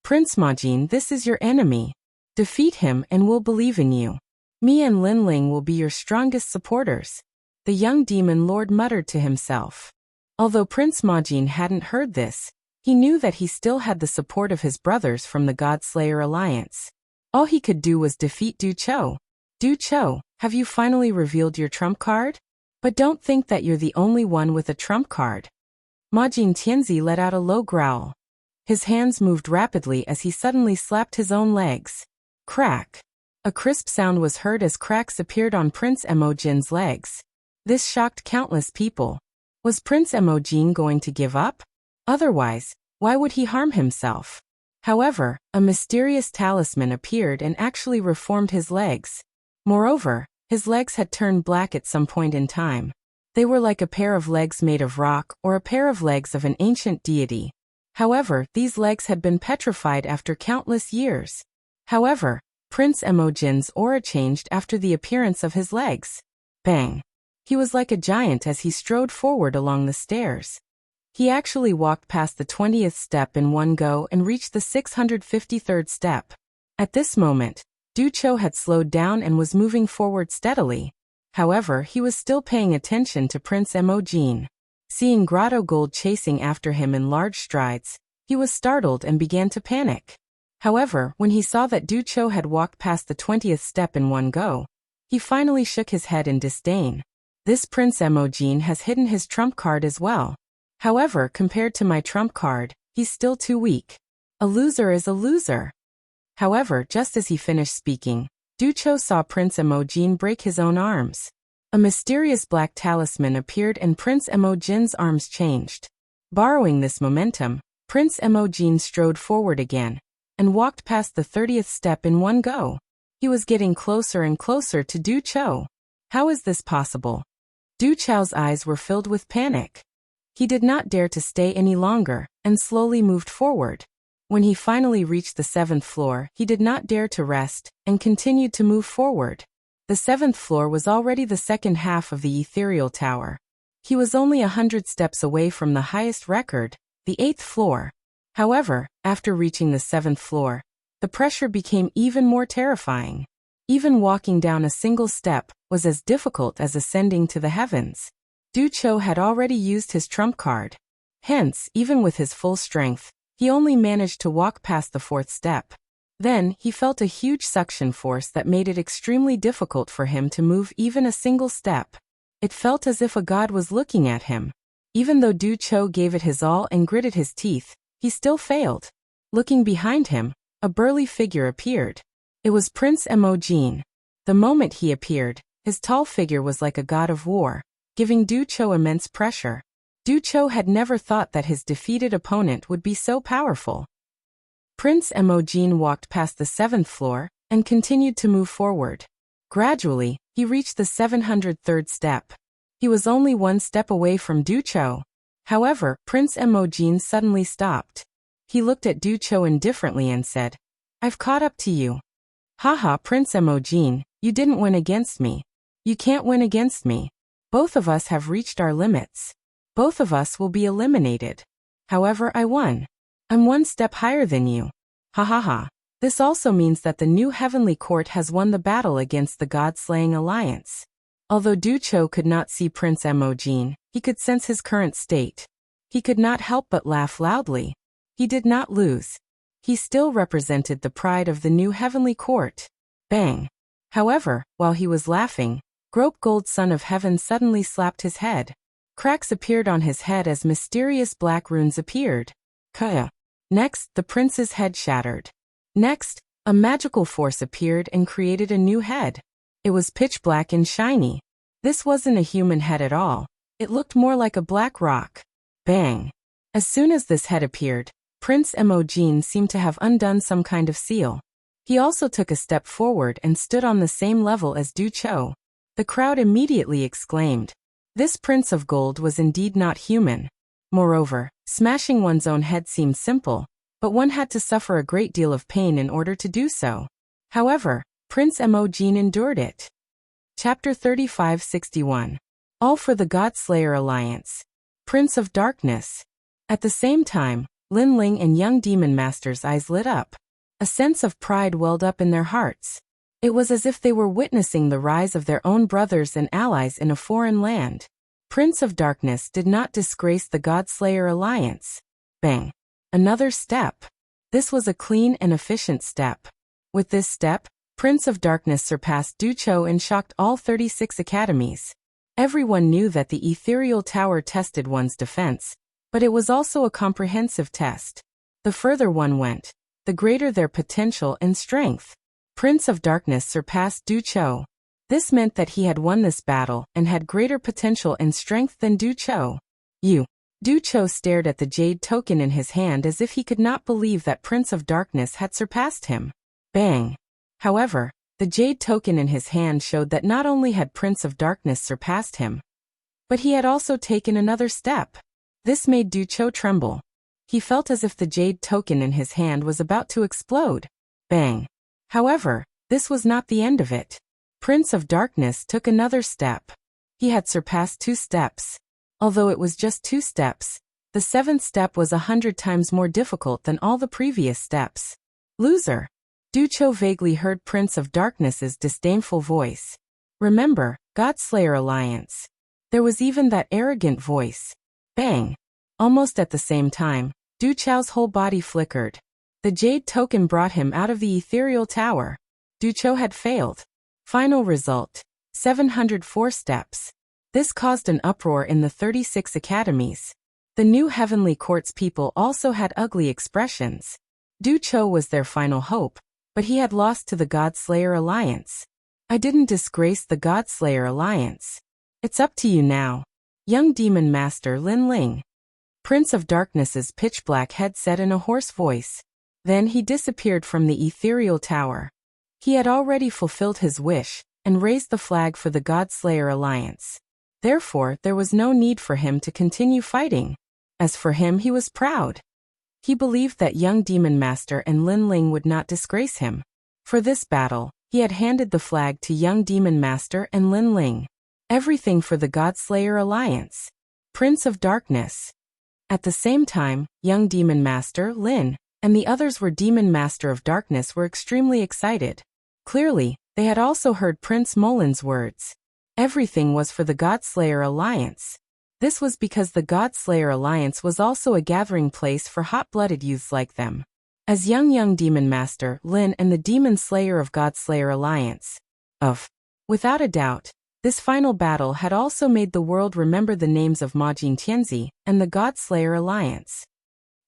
Prince Majin, this is your enemy. Defeat him and we'll believe in you. Me and Lin Ling will be your strongest supporters. The young demon lord muttered to himself. Although Prince Majin hadn't heard this, he knew that he still had the support of his brothers from the God-Slayer Alliance. All he could do was defeat Du Cho. Du Cho, have you finally revealed your trump card? But don't think that you're the only one with a trump card. Majin Tianzi let out a low growl. His hands moved rapidly as he suddenly slapped his own legs. Crack! A crisp sound was heard as cracks appeared on Prince Emojin's legs. This shocked countless people. Was Prince Emojin going to give up? Otherwise, why would he harm himself? However, a mysterious talisman appeared and actually reformed his legs. Moreover, his legs had turned black at some point in time. They were like a pair of legs made of rock or a pair of legs of an ancient deity. However, these legs had been petrified after countless years. However, Prince Emojin's aura changed after the appearance of his legs. Bang! He was like a giant as he strode forward along the stairs. He actually walked past the 20th step in one go and reached the 653rd step. At this moment, Du Cho had slowed down and was moving forward steadily. However, he was still paying attention to Prince Emojin. Seeing Grotto Gold chasing after him in large strides, he was startled and began to panic. However, when he saw that Du Cho had walked past the 20th step in one go, he finally shook his head in disdain. This Prince Emojin has hidden his trump card as well. However, compared to my trump card, he's still too weak. A loser is a loser. However, just as he finished speaking, Du Cho saw Prince Emojin break his own arms. A mysterious black talisman appeared and Prince Emojin's arms changed. Borrowing this momentum, Prince Emojin strode forward again, and walked past the 30th step in one go. He was getting closer and closer to Du Cho. How is this possible? Du Chao's eyes were filled with panic. He did not dare to stay any longer, and slowly moved forward. When he finally reached the 7th floor, he did not dare to rest, and continued to move forward. The 7th floor was already the second half of the ethereal tower. He was only 100 steps away from the highest record, the 8th floor. However, after reaching the 7th floor, the pressure became even more terrifying. Even walking down a single step was as difficult as ascending to the heavens. Du Chao had already used his trump card. Hence, even with his full strength, he only managed to walk past the 4th step. Then, he felt a huge suction force that made it extremely difficult for him to move even a single step. It felt as if a god was looking at him. Even though Du Chao gave it his all and gritted his teeth, he still failed. Looking behind him, a burly figure appeared. It was Prince Emojin. The moment he appeared, his tall figure was like a god of war, giving Du Chao immense pressure. Du Chao had never thought that his defeated opponent would be so powerful. Prince Emojin walked past the 7th floor, and continued to move forward. Gradually, he reached the 703rd step. He was only 1 step away from Du Chao. However, Prince Emojin suddenly stopped. He looked at Du Chao indifferently and said, "I've caught up to you." "Haha, Prince Emojin, you didn't win against me. You can't win against me. Both of us have reached our limits. Both of us will be eliminated. However, I won. I'm 1 step higher than you. Ha ha ha. This also means that the new heavenly court has won the battle against the god-slaying alliance." Although Du Chao could not see Prince Emojin, he could sense his current state. He could not help but laugh loudly. He did not lose. He still represented the pride of the new heavenly court. Bang. However, while he was laughing, Grope Gold Son of Heaven suddenly slapped his head. Cracks appeared on his head as mysterious black runes appeared. Kaya. Next, the prince's head shattered. Next, a magical force appeared and created a new head. It was pitch black and shiny. This wasn't a human head at all. It looked more like a black rock. Bang. As soon as this head appeared, Prince Emojin seemed to have undone some kind of seal. He also took a step forward and stood on the same level as Du Chao. The crowd immediately exclaimed. This Prince of Gold was indeed not human. Moreover, smashing one's own head seemed simple, but one had to suffer a great deal of pain in order to do so. However, Prince Emojin endured it. Chapter 3561. All for the God-Slayer Alliance. Prince of Darkness. At the same time, Lin Ling and young Demon Master's eyes lit up. A sense of pride welled up in their hearts. It was as if they were witnessing the rise of their own brothers and allies in a foreign land. Prince of Darkness did not disgrace the God-Slayer Alliance. Bang. Another step. This was a clean and efficient step. With this step, Prince of Darkness surpassed Du Chao and shocked all 36 academies. Everyone knew that the ethereal tower tested one's defense, but it was also a comprehensive test. The further one went, the greater their potential and strength. Prince of Darkness surpassed Du Chao. This meant that he had won this battle and had greater potential and strength than Du Chao. Du Chao stared at the jade token in his hand as if he could not believe that Prince of Darkness had surpassed him. Bang. However, the jade token in his hand showed that not only had Prince of Darkness surpassed him, but he had also taken another step. This made Du Chao tremble. He felt as if the jade token in his hand was about to explode. Bang. However, this was not the end of it. Prince of Darkness took another step. He had surpassed 2 steps. Although it was just 2 steps, the 7th step was 100 times more difficult than all the previous steps. Loser. Du Chao vaguely heard Prince of Darkness's disdainful voice. Remember, God-Slayer Alliance. There was even that arrogant voice. Bang. Almost at the same time, Du Chao's whole body flickered. The jade token brought him out of the ethereal tower. Du Chao had failed. Final result. 704 steps. This caused an uproar in the 36 academies. The new heavenly court's people also had ugly expressions. Du Chao was their final hope, but he had lost to the God-Slayer Alliance. I didn't disgrace the God-Slayer Alliance. It's up to you now. Young Demon Master Lin Ling. Prince of Darkness's pitch-black head said in a hoarse voice. Then he disappeared from the ethereal tower. He had already fulfilled his wish, and raised the flag for the God-Slayer Alliance. Therefore, there was no need for him to continue fighting. As for him, he was proud. He believed that young Demon Master and Lin Ling would not disgrace him. For this battle, he had handed the flag to young Demon Master and Lin Ling. Everything for the God-Slayer Alliance. Prince of Darkness. At the same time, young Demon Master, Lin, and the others were Demon Master of Darkness were extremely excited. Clearly, they had also heard Prince Molin's words. Everything was for the God-Slayer Alliance. This was because the God-Slayer Alliance was also a gathering place for hot-blooded youths like them. As young Demon Master, Lin, and the Demon Slayer of God-Slayer Alliance. Without a doubt, this final battle had also made the world remember the names of Majin Tianzi and the God-Slayer Alliance.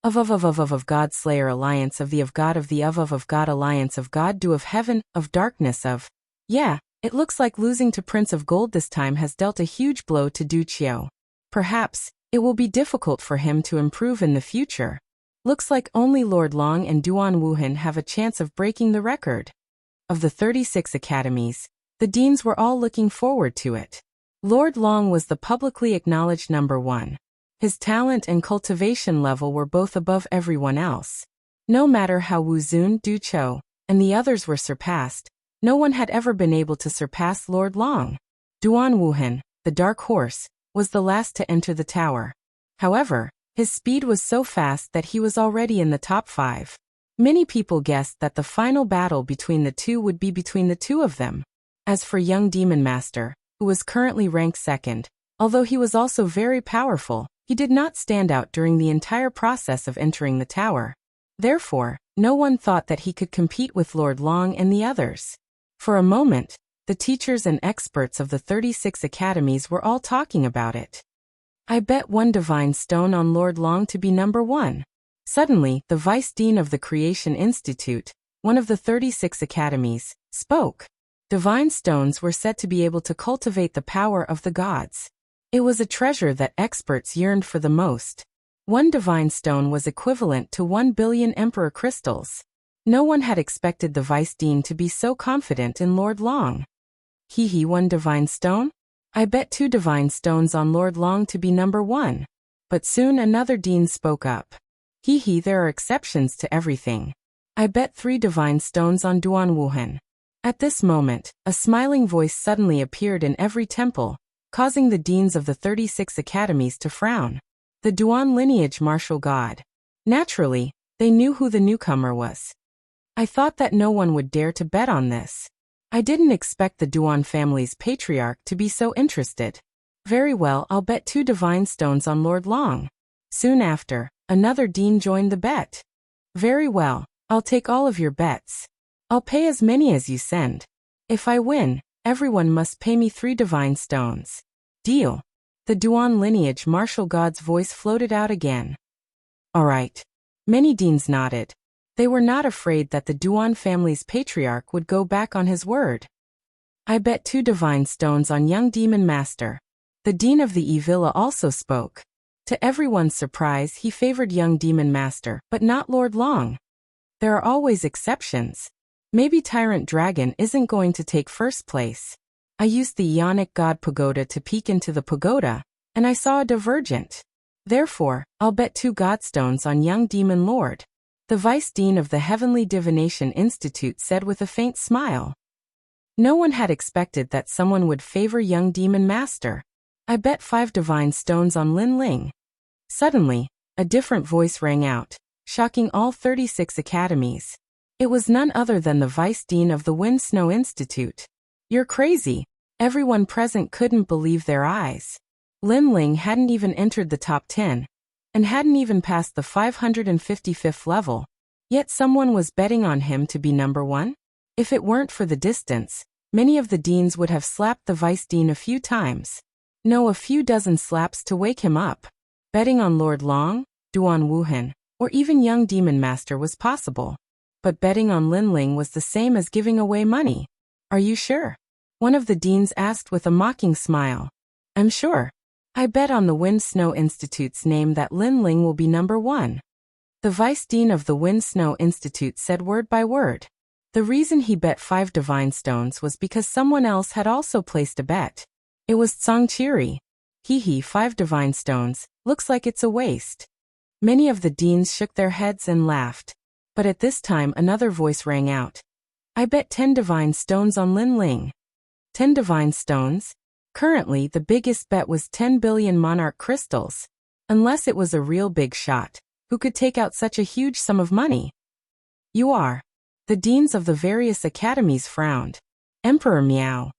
Of God-Slayer Alliance of God of God Alliance of God Do of Heaven, of Darkness of. Yeah, it looks like losing to Prince of Gold this time has dealt a huge blow to Du Qiu. Perhaps, it will be difficult for him to improve in the future. Looks like only Lord Long and Duan Wuhan have a chance of breaking the record. Of the 36 academies, the deans were all looking forward to it. Lord Long was the publicly acknowledged number one. His talent and cultivation level were both above everyone else. No matter how Wu Zun, Du Qiu, and the others were surpassed, no one had ever been able to surpass Lord Long. Duan Wuhan, the dark horse, was the last to enter the tower. However, his speed was so fast that he was already in the top 5. Many people guessed that the final battle between the two would be between the two of them. As for young Demon Master, who was currently ranked 2nd, although he was also very powerful, he did not stand out during the entire process of entering the tower. Therefore, no one thought that he could compete with Lord Long and the others. For a moment, the teachers and experts of the 36 academies were all talking about it. I bet 1 divine stone on Lord Long to be number 1. Suddenly, the Vice Dean of the Creation Institute, one of the 36 academies, spoke. Divine stones were said to be able to cultivate the power of the gods. It was a treasure that experts yearned for the most. 1 divine stone was equivalent to 1 billion Emperor crystals. No one had expected the Vice Dean to be so confident in Lord Long. 1 divine stone? I bet 2 divine stones on Lord Long to be number 1. But soon another dean spoke up. There are exceptions to everything. I bet 3 divine stones on Duan Wuhan. At this moment, a smiling voice suddenly appeared in every temple, causing the deans of the 36 academies to frown. The Duan lineage martial god. Naturally, they knew who the newcomer was. I thought that no one would dare to bet on this. I didn't expect the Duan family's patriarch to be so interested. Very well, I'll bet 2 divine stones on Lord Long. Soon after, another dean joined the bet. Very well, I'll take all of your bets. I'll pay as many as you send. If I win, everyone must pay me 3 divine stones. Deal. The Duan lineage martial god's voice floated out again. All right. Many deans nodded. They were not afraid that the Duan family's patriarch would go back on his word. I bet 2 divine stones on young Demon Master. The dean of the Evilla also spoke. To everyone's surprise, he favored young Demon Master, but not Lord Long. There are always exceptions. Maybe Tyrant Dragon isn't going to take first place. I used the Ionic God Pagoda to peek into the pagoda, and I saw a divergent. Therefore, I'll bet 2 Godstones on young Demon Lord. The Vice Dean of the Heavenly Divination Institute said with a faint smile. No one had expected that someone would favor young Demon Master. I bet 5 divine stones on Lin Ling. Suddenly, a different voice rang out, shocking all 36 academies. It was none other than the Vice Dean of the Wind Snow Institute. You're crazy. Everyone present couldn't believe their eyes. Lin Ling hadn't even entered the top 10, and hadn't even passed the 555th level. Yet someone was betting on him to be number 1? If it weren't for the distance, many of the deans would have slapped the Vice Dean a few times. No, a few dozen slaps to wake him up. Betting on Lord Long, Duan Wuhan, or even young Demon Master was possible. But betting on Lin Ling was the same as giving away money. Are you sure? One of the deans asked with a mocking smile. I'm sure. I bet on the Wind Snow Institute's name that Lin Ling will be number 1. The Vice Dean of the Wind Snow Institute said word by word. The reason he bet 5 divine stones was because someone else had also placed a bet. It was Tsangchiri. Hee, 5 divine stones, looks like it's a waste. Many of the deans shook their heads and laughed. But at this time another voice rang out. I bet 10 divine stones on Lin Ling. 10 divine stones? Currently the biggest bet was 10 billion monarch crystals. Unless it was a real big shot, who could take out such a huge sum of money? You are. The deans of the various academies frowned. Emperor Miao.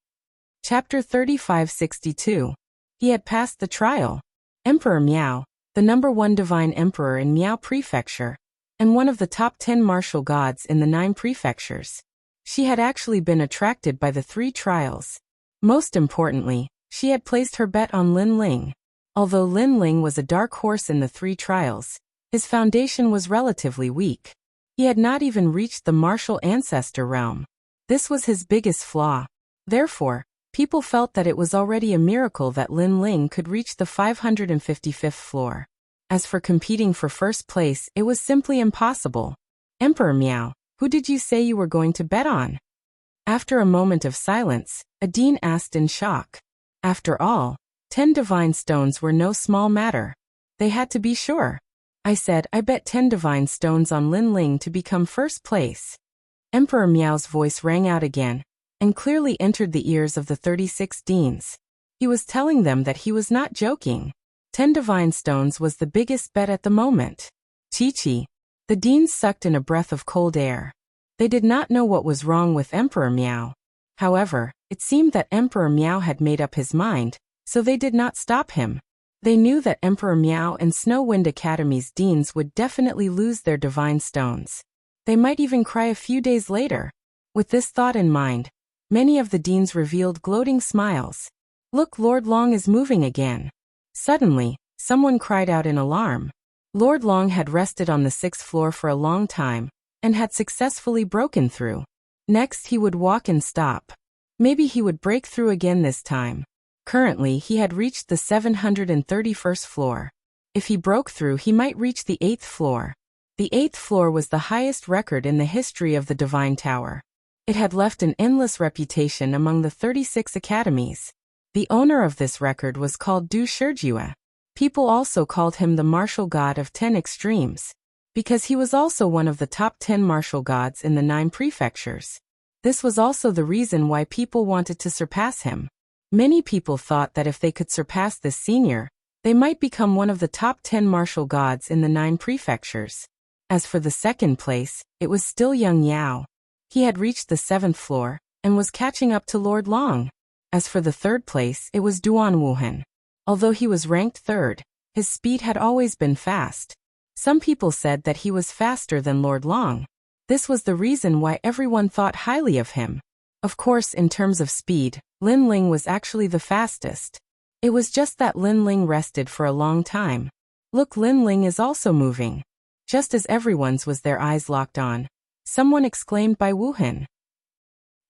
Chapter 3562. He had passed the trial. Emperor Miao, the #1 divine emperor in Miao Prefecture, and one of the top 10 martial gods in the 9 prefectures. She had actually been attracted by the 3 trials. Most importantly, she had placed her bet on Lin Ling. Although Lin Ling was a dark horse in the 3 trials, his foundation was relatively weak. He had not even reached the martial ancestor realm. This was his biggest flaw. Therefore, people felt that it was already a miracle that Lin Ling could reach the 555th floor. As for competing for first place, it was simply impossible. Emperor Miao, who did you say you were going to bet on? After a moment of silence, a dean asked in shock. After all, 10 divine stones were no small matter. They had to be sure. I said I bet 10 divine stones on Lin Ling to become first place. Emperor Miao's voice rang out again, and clearly entered the ears of the 36 deans. He was telling them that he was not joking. 10 divine stones was the biggest bet at the moment. Chi. The deans sucked in a breath of cold air. They did not know what was wrong with Emperor Miao. However, it seemed that Emperor Miao had made up his mind, so they did not stop him. They knew that Emperor Miao and Snow Wind Academy's deans would definitely lose their divine stones. They might even cry a few days later. With this thought in mind, many of the deans revealed gloating smiles. Look, Lord Long is moving again. Suddenly, someone cried out in alarm. Lord Long had rested on the 6th floor for a long time, and had successfully broken through. Next he would walk and stop. Maybe he would break through again this time. Currently he had reached the 731st floor. If he broke through he might reach the 8th floor. The 8th floor was the highest record in the history of the Divine Tower. It had left an endless reputation among the 36 academies. The owner of this record was called Du Shijue. People also called him the martial god of 10 extremes, because he was also one of the top 10 martial gods in the 9 prefectures. This was also the reason why people wanted to surpass him. Many people thought that if they could surpass this senior, they might become one of the top 10 martial gods in the 9 prefectures. As for the second place, it was still young Yao. He had reached the 7th floor, and was catching up to Lord Long. As for the third place, it was Duan Wuhan. Although he was ranked 3rd, his speed had always been fast. Some people said that he was faster than Lord Long. This was the reason why everyone thought highly of him. Of course, in terms of speed, Lin Ling was actually the fastest. It was just that Lin Ling rested for a long time. Look, Lin Ling is also moving. Just as everyone's was their eyes locked on. Someone exclaimed by Wuhan.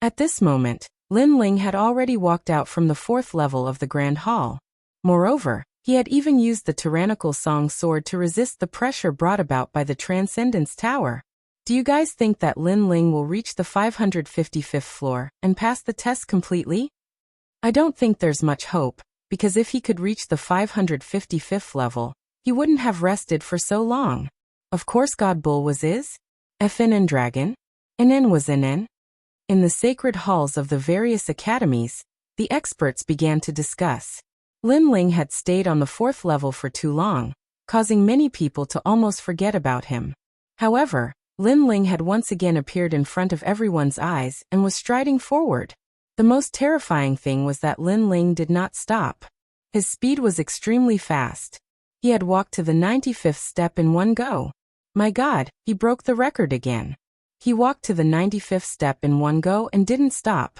At this moment, Lin Ling had already walked out from the 4th level of the Grand Hall. Moreover, he had even used the tyrannical Song Sword to resist the pressure brought about by the Transcendence Tower. Do you guys think that Lin Ling will reach the 555th floor and pass the test completely? I don't think there's much hope, because if he could reach the 555th level, he wouldn't have rested for so long. Of course God Bull was FN Dragon. NN was NN. In the sacred halls of the various academies, the experts began to discuss. Lin Ling had stayed on the 4th level for too long, causing many people to almost forget about him. However, Lin Ling had once again appeared in front of everyone's eyes and was striding forward. The most terrifying thing was that Lin Ling did not stop. His speed was extremely fast. He had walked to the 95th step in one go. My God, he broke the record again. He walked to the 95th step in one go and didn't stop.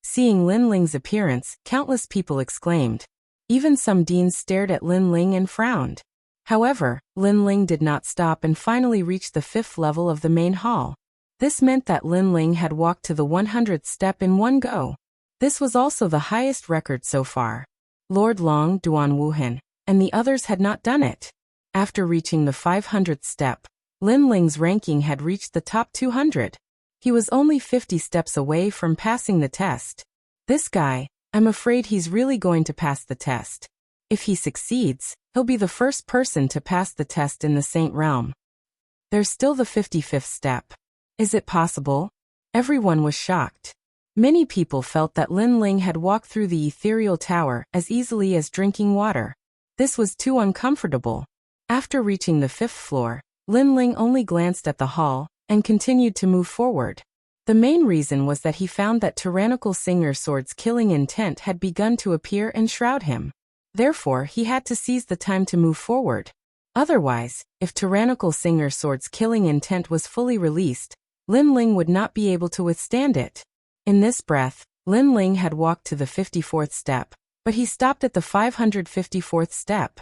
Seeing Lin Ling's appearance, countless people exclaimed. Even some deans stared at Lin Ling and frowned. However, Lin Ling did not stop and finally reached the 5th level of the main hall. This meant that Lin Ling had walked to the 100th step in one go. This was also the highest record so far. Lord Long, Duan Wuhan, and the others had not done it. After reaching the 500th step, Lin Ling's ranking had reached the top 200. He was only 50 steps away from passing the test. This guy, I'm afraid he's really going to pass the test. If he succeeds, he'll be the first person to pass the test in the Saint realm. There's still the 55th step. Is it possible? Everyone was shocked. Many people felt that Lin Ling had walked through the ethereal tower as easily as drinking water. This was too uncomfortable. After reaching the 5th floor, Lin Ling only glanced at the hall and continued to move forward. The main reason was that he found that tyrannical Singer Sword's killing intent had begun to appear and shroud him. Therefore, he had to seize the time to move forward. Otherwise, if tyrannical Singer Sword's killing intent was fully released, Lin Ling would not be able to withstand it. In this breath, Lin Ling had walked to the 54th step, but he stopped at the 554th step.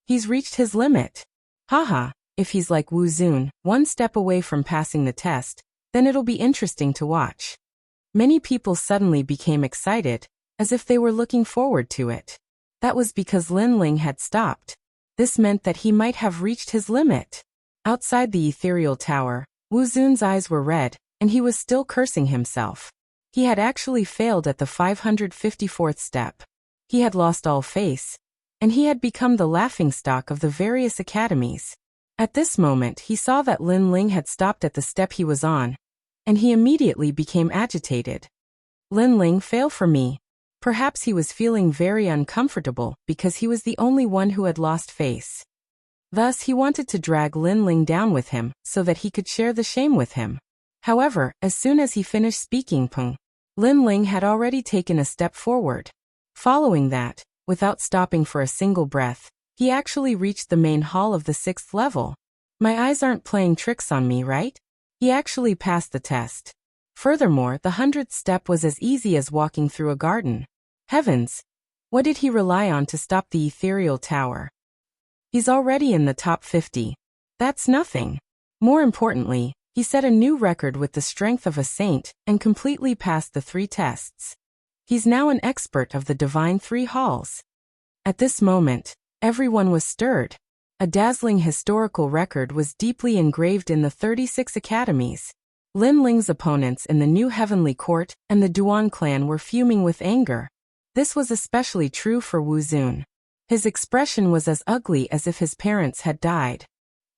He's reached his limit. Haha, if he's like Wu Zun, one step away from passing the test, then it'll be interesting to watch. Many people suddenly became excited, as if they were looking forward to it. That was because Lin Ling had stopped. This meant that he might have reached his limit. Outside the ethereal tower, Wu Zun's eyes were red, and he was still cursing himself. He had actually failed at the 554th step. He had lost all face, and he had become the laughingstock of the various academies. At this moment he saw that Lin Ling had stopped at the step he was on, and he immediately became agitated. Lin Ling, fail for me. Perhaps he was feeling very uncomfortable because he was the only one who had lost face. Thus he wanted to drag Lin Ling down with him so that he could share the shame with him. However, as soon as he finished speaking Peng, Lin Ling had already taken a step forward. Following that, without stopping for a single breath, he actually reached the main hall of the 6th level. My eyes aren't playing tricks on me, right? He actually passed the test. Furthermore, the 100th step was as easy as walking through a garden. Heavens! What did he rely on to stop the ethereal tower? He's already in the top 50. That's nothing. More importantly, he set a new record with the strength of a saint and completely passed the 3 tests. He's now an expert of the divine 3 halls. At this moment, everyone was stirred. A dazzling historical record was deeply engraved in the 36 academies. Lin Ling's opponents in the New Heavenly Court and the Duan clan were fuming with anger. This was especially true for Wu Zun. His expression was as ugly as if his parents had died.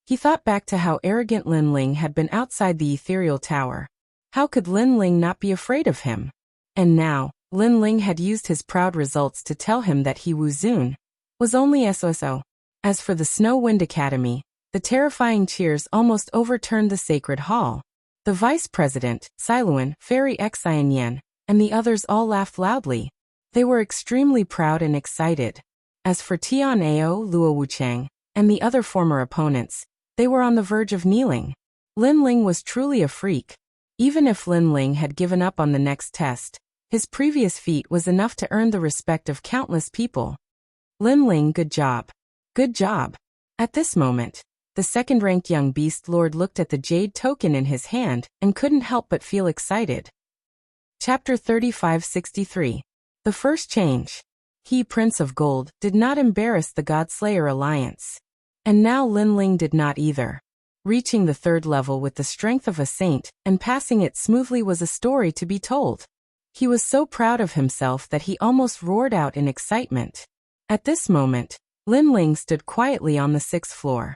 He thought back to how arrogant Lin Ling had been outside the ethereal tower. How could Lin Ling not be afraid of him? And now, Lin Ling had used his proud results to tell him that he, Wu Zun, was only SOSO. As for the Snow Wind Academy, the terrifying cheers almost overturned the sacred hall. The vice president, Siluan, Fairy Xianyan, and the others all laughed loudly. They were extremely proud and excited. As for Tian Ao, Luo Wuchang, and the other former opponents, they were on the verge of kneeling. Lin Ling was truly a freak. Even if Lin Ling had given up on the next test, his previous feat was enough to earn the respect of countless people. Lin Ling, good job. Good job. At this moment, the second-ranked young beast lord looked at the jade token in his hand and couldn't help but feel excited. Chapter 3563. The first change. He, Prince of Gold, did not embarrass the Godslayer alliance. And now Lin Ling did not either. Reaching the 3rd level with the strength of a saint and passing it smoothly was a story to be told. He was so proud of himself that he almost roared out in excitement. At this moment, Lin Ling stood quietly on the 6th floor.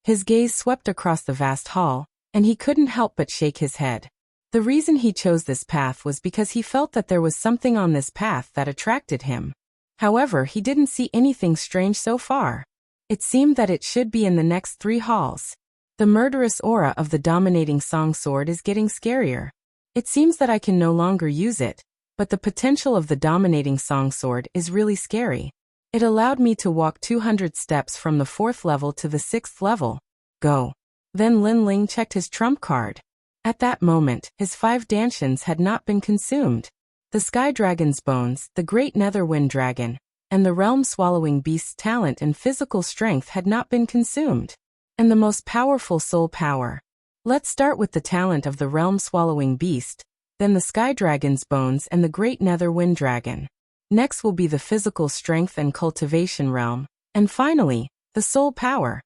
His gaze swept across the vast hall, and he couldn't help but shake his head. The reason he chose this path was because he felt that there was something on this path that attracted him. However, he didn't see anything strange so far. It seemed that it should be in the next 3 halls. The murderous aura of the dominating song sword is getting scarier. It seems that I can no longer use it, but the potential of the dominating song sword is really scary. It allowed me to walk 200 steps from the 4th level to the 6th level. Go. Then Lin Ling checked his trump card. At that moment, his 5 dantians had not been consumed. The Sky Dragon's bones, the Great Netherwind Dragon, and the Realm-Swallowing Beast's talent and physical strength had not been consumed. And the most powerful soul power. Let's start with the talent of the Realm-Swallowing Beast, then the Sky Dragon's bones and the Great Netherwind Dragon. Next will be the physical strength and cultivation realm, and finally, the soul power.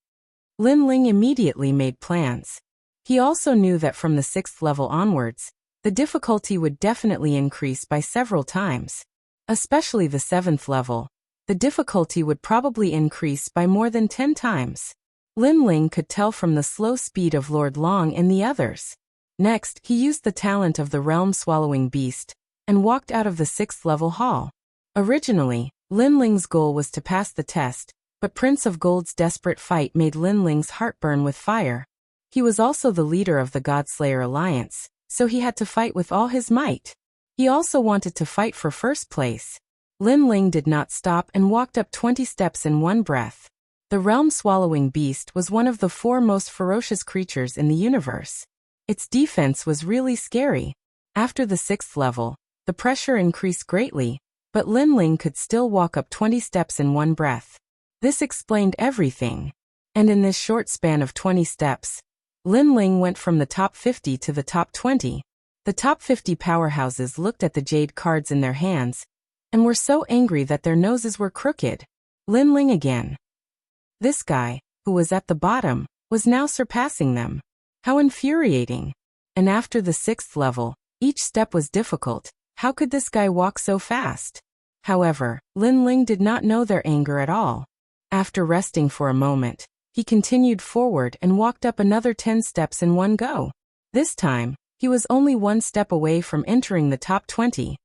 Lin Ling immediately made plans. He also knew that from the 6th level onwards, the difficulty would definitely increase by several times. Especially the 7th level, the difficulty would probably increase by more than 10 times. Lin Ling could tell from the slow speed of Lord Long and the others. Next, he used the talent of the realm-swallowing beast and walked out of the 6th level hall. Originally, Lin Ling's goal was to pass the test, but Prince of Gold's desperate fight made Lin Ling's heart burn with fire. He was also the leader of the Godslayer Alliance, so he had to fight with all his might. He also wanted to fight for first place. Lin Ling did not stop and walked up 20 steps in one breath. The realm-swallowing beast was one of the 4 most ferocious creatures in the universe. Its defense was really scary. After the 6th level, the pressure increased greatly, but Lin Ling could still walk up 20 steps in one breath. This explained everything. And in this short span of 20 steps, Lin Ling went from the top 50 to the top 20. The top 50 powerhouses looked at the jade cards in their hands and were so angry that their noses were crooked. Lin Ling again. This guy, who was at the bottom, was now surpassing them. How infuriating. And after the 6th level, each step was difficult. How could this guy walk so fast? However, Lin Ling did not know their anger at all. After resting for a moment, he continued forward and walked up another 10 steps in one go. This time, he was only 1 step away from entering the top 20.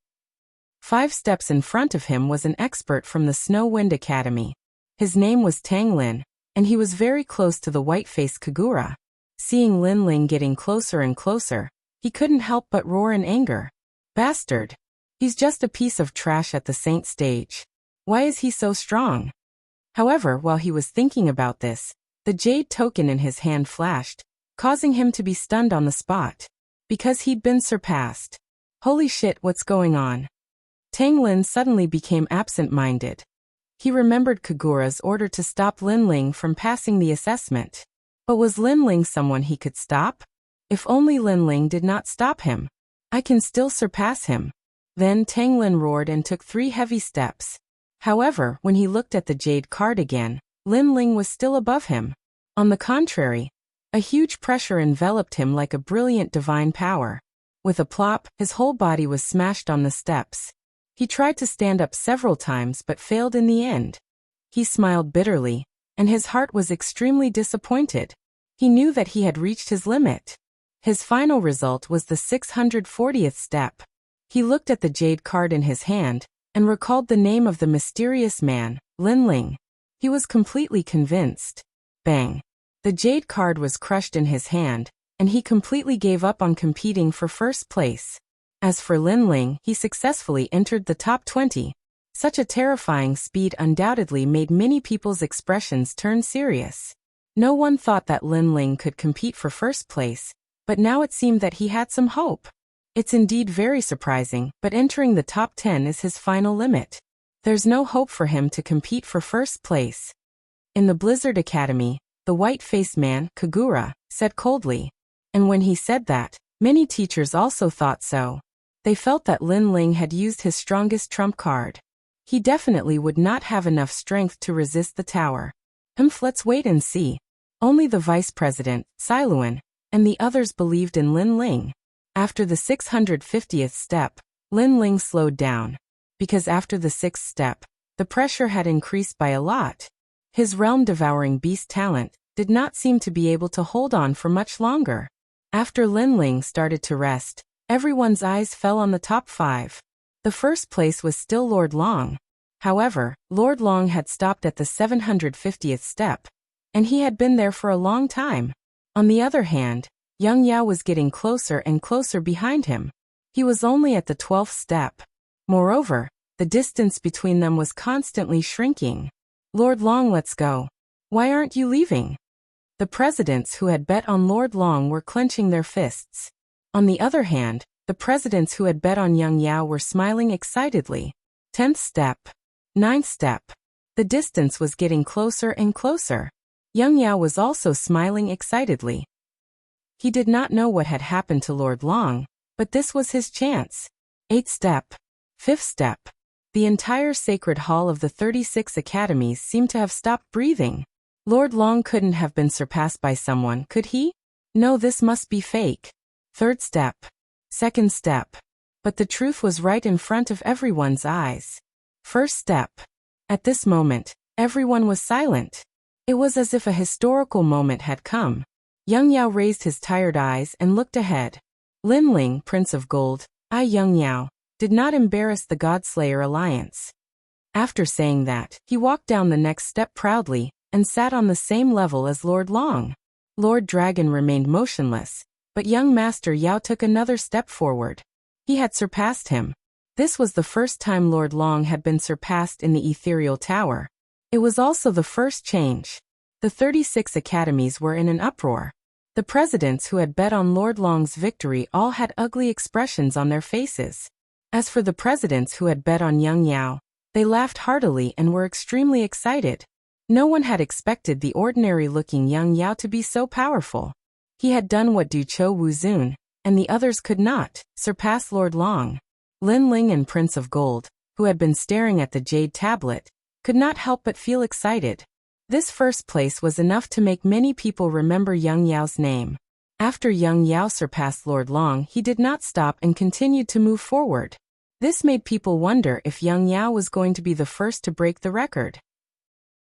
5 steps in front of him was an expert from the Snow Wind Academy. His name was Tang Lin, and he was very close to the white-faced Kagura. Seeing Lin Ling getting closer and closer, he couldn't help but roar in anger. Bastard! He's just a piece of trash at the Saint stage. Why is he so strong? However, while he was thinking about this, the jade token in his hand flashed, causing him to be stunned on the spot. Because he'd been surpassed. Holy shit, what's going on? Tang Lin suddenly became absent-minded. He remembered Kagura's order to stop Lin Ling from passing the assessment. But was Lin Ling someone he could stop? If only Lin Ling did not stop him. I can still surpass him. Then Tang Lin roared and took 3 heavy steps. However, when he looked at the jade card again, Lin Ling was still above him. On the contrary, a huge pressure enveloped him like a brilliant divine power. With a plop, his whole body was smashed on the steps. He tried to stand up several times but failed in the end. He smiled bitterly, and his heart was extremely disappointed. He knew that he had reached his limit. His final result was the 640th step. He looked at the jade card in his hand and recalled the name of the mysterious man, Lin Ling. He was completely convinced. Bang! The jade card was crushed in his hand, and he completely gave up on competing for first place. As for Lin Ling, he successfully entered the top 20. Such a terrifying speed undoubtedly made many people's expressions turn serious. No one thought that Lin Ling could compete for first place, but now it seemed that he had some hope. It's indeed very surprising, but entering the top 10 is his final limit. There's no hope for him to compete for first place. In the Blizzard Academy, the white-faced man, Kagura, said coldly. And when he said that, many teachers also thought so. They felt that Lin Ling had used his strongest trump card. He definitely would not have enough strength to resist the tower. Let's wait and see. Only the vice president, Siluan, and the others believed in Lin Ling. After the 650th step, Lin Ling slowed down. Because after the 6th step, the pressure had increased by a lot. His realm-devouring beast talent did not seem to be able to hold on for much longer. After Lin Ling started to rest, everyone's eyes fell on the top 5. The first place was still Lord Long. However, Lord Long had stopped at the 750th step, and he had been there for a long time. On the other hand, Yang Yao was getting closer and closer behind him. He was only at the 12th step. Moreover, the distance between them was constantly shrinking. Lord Long, let's go. Why aren't you leaving? The presidents who had bet on Lord Long were clenching their fists. On the other hand, the presidents who had bet on Yang Yao were smiling excitedly. 10th step. 9th step. The distance was getting closer and closer. Yang Yao was also smiling excitedly. He did not know what had happened to Lord Long, but this was his chance. 8th step. 5th step. The entire sacred hall of the 36 academies seemed to have stopped breathing. Lord Long couldn't have been surpassed by someone, could he? No, this must be fake. Third step. Second step. But the truth was right in front of everyone's eyes. First step. At this moment, everyone was silent. It was as if a historical moment had come. Young Yao raised his tired eyes and looked ahead. Lin Ling, Prince of Gold, Young Yao, did not embarrass the Godslayer alliance. After saying that, he walked down the next step proudly, and sat on the same level as Lord Long. Lord Dragon remained motionless, but young Master Yao took another step forward. He had surpassed him. This was the first time Lord Long had been surpassed in the ethereal tower. It was also the first change. The 36 academies were in an uproar. The presidents who had bet on Lord Long's victory all had ugly expressions on their faces. As for the presidents who had bet on Young Yao, they laughed heartily and were extremely excited. No one had expected the ordinary-looking Young Yao to be so powerful. He had done what Du Cho Wuzun, and the others could not, surpass Lord Long. Lin Ling and Prince of Gold, who had been staring at the jade tablet, could not help but feel excited. This first place was enough to make many people remember Young Yao's name. After Young Yao surpassed Lord Long, he did not stop and continued to move forward. This made people wonder if Young Yao was going to be the first to break the record.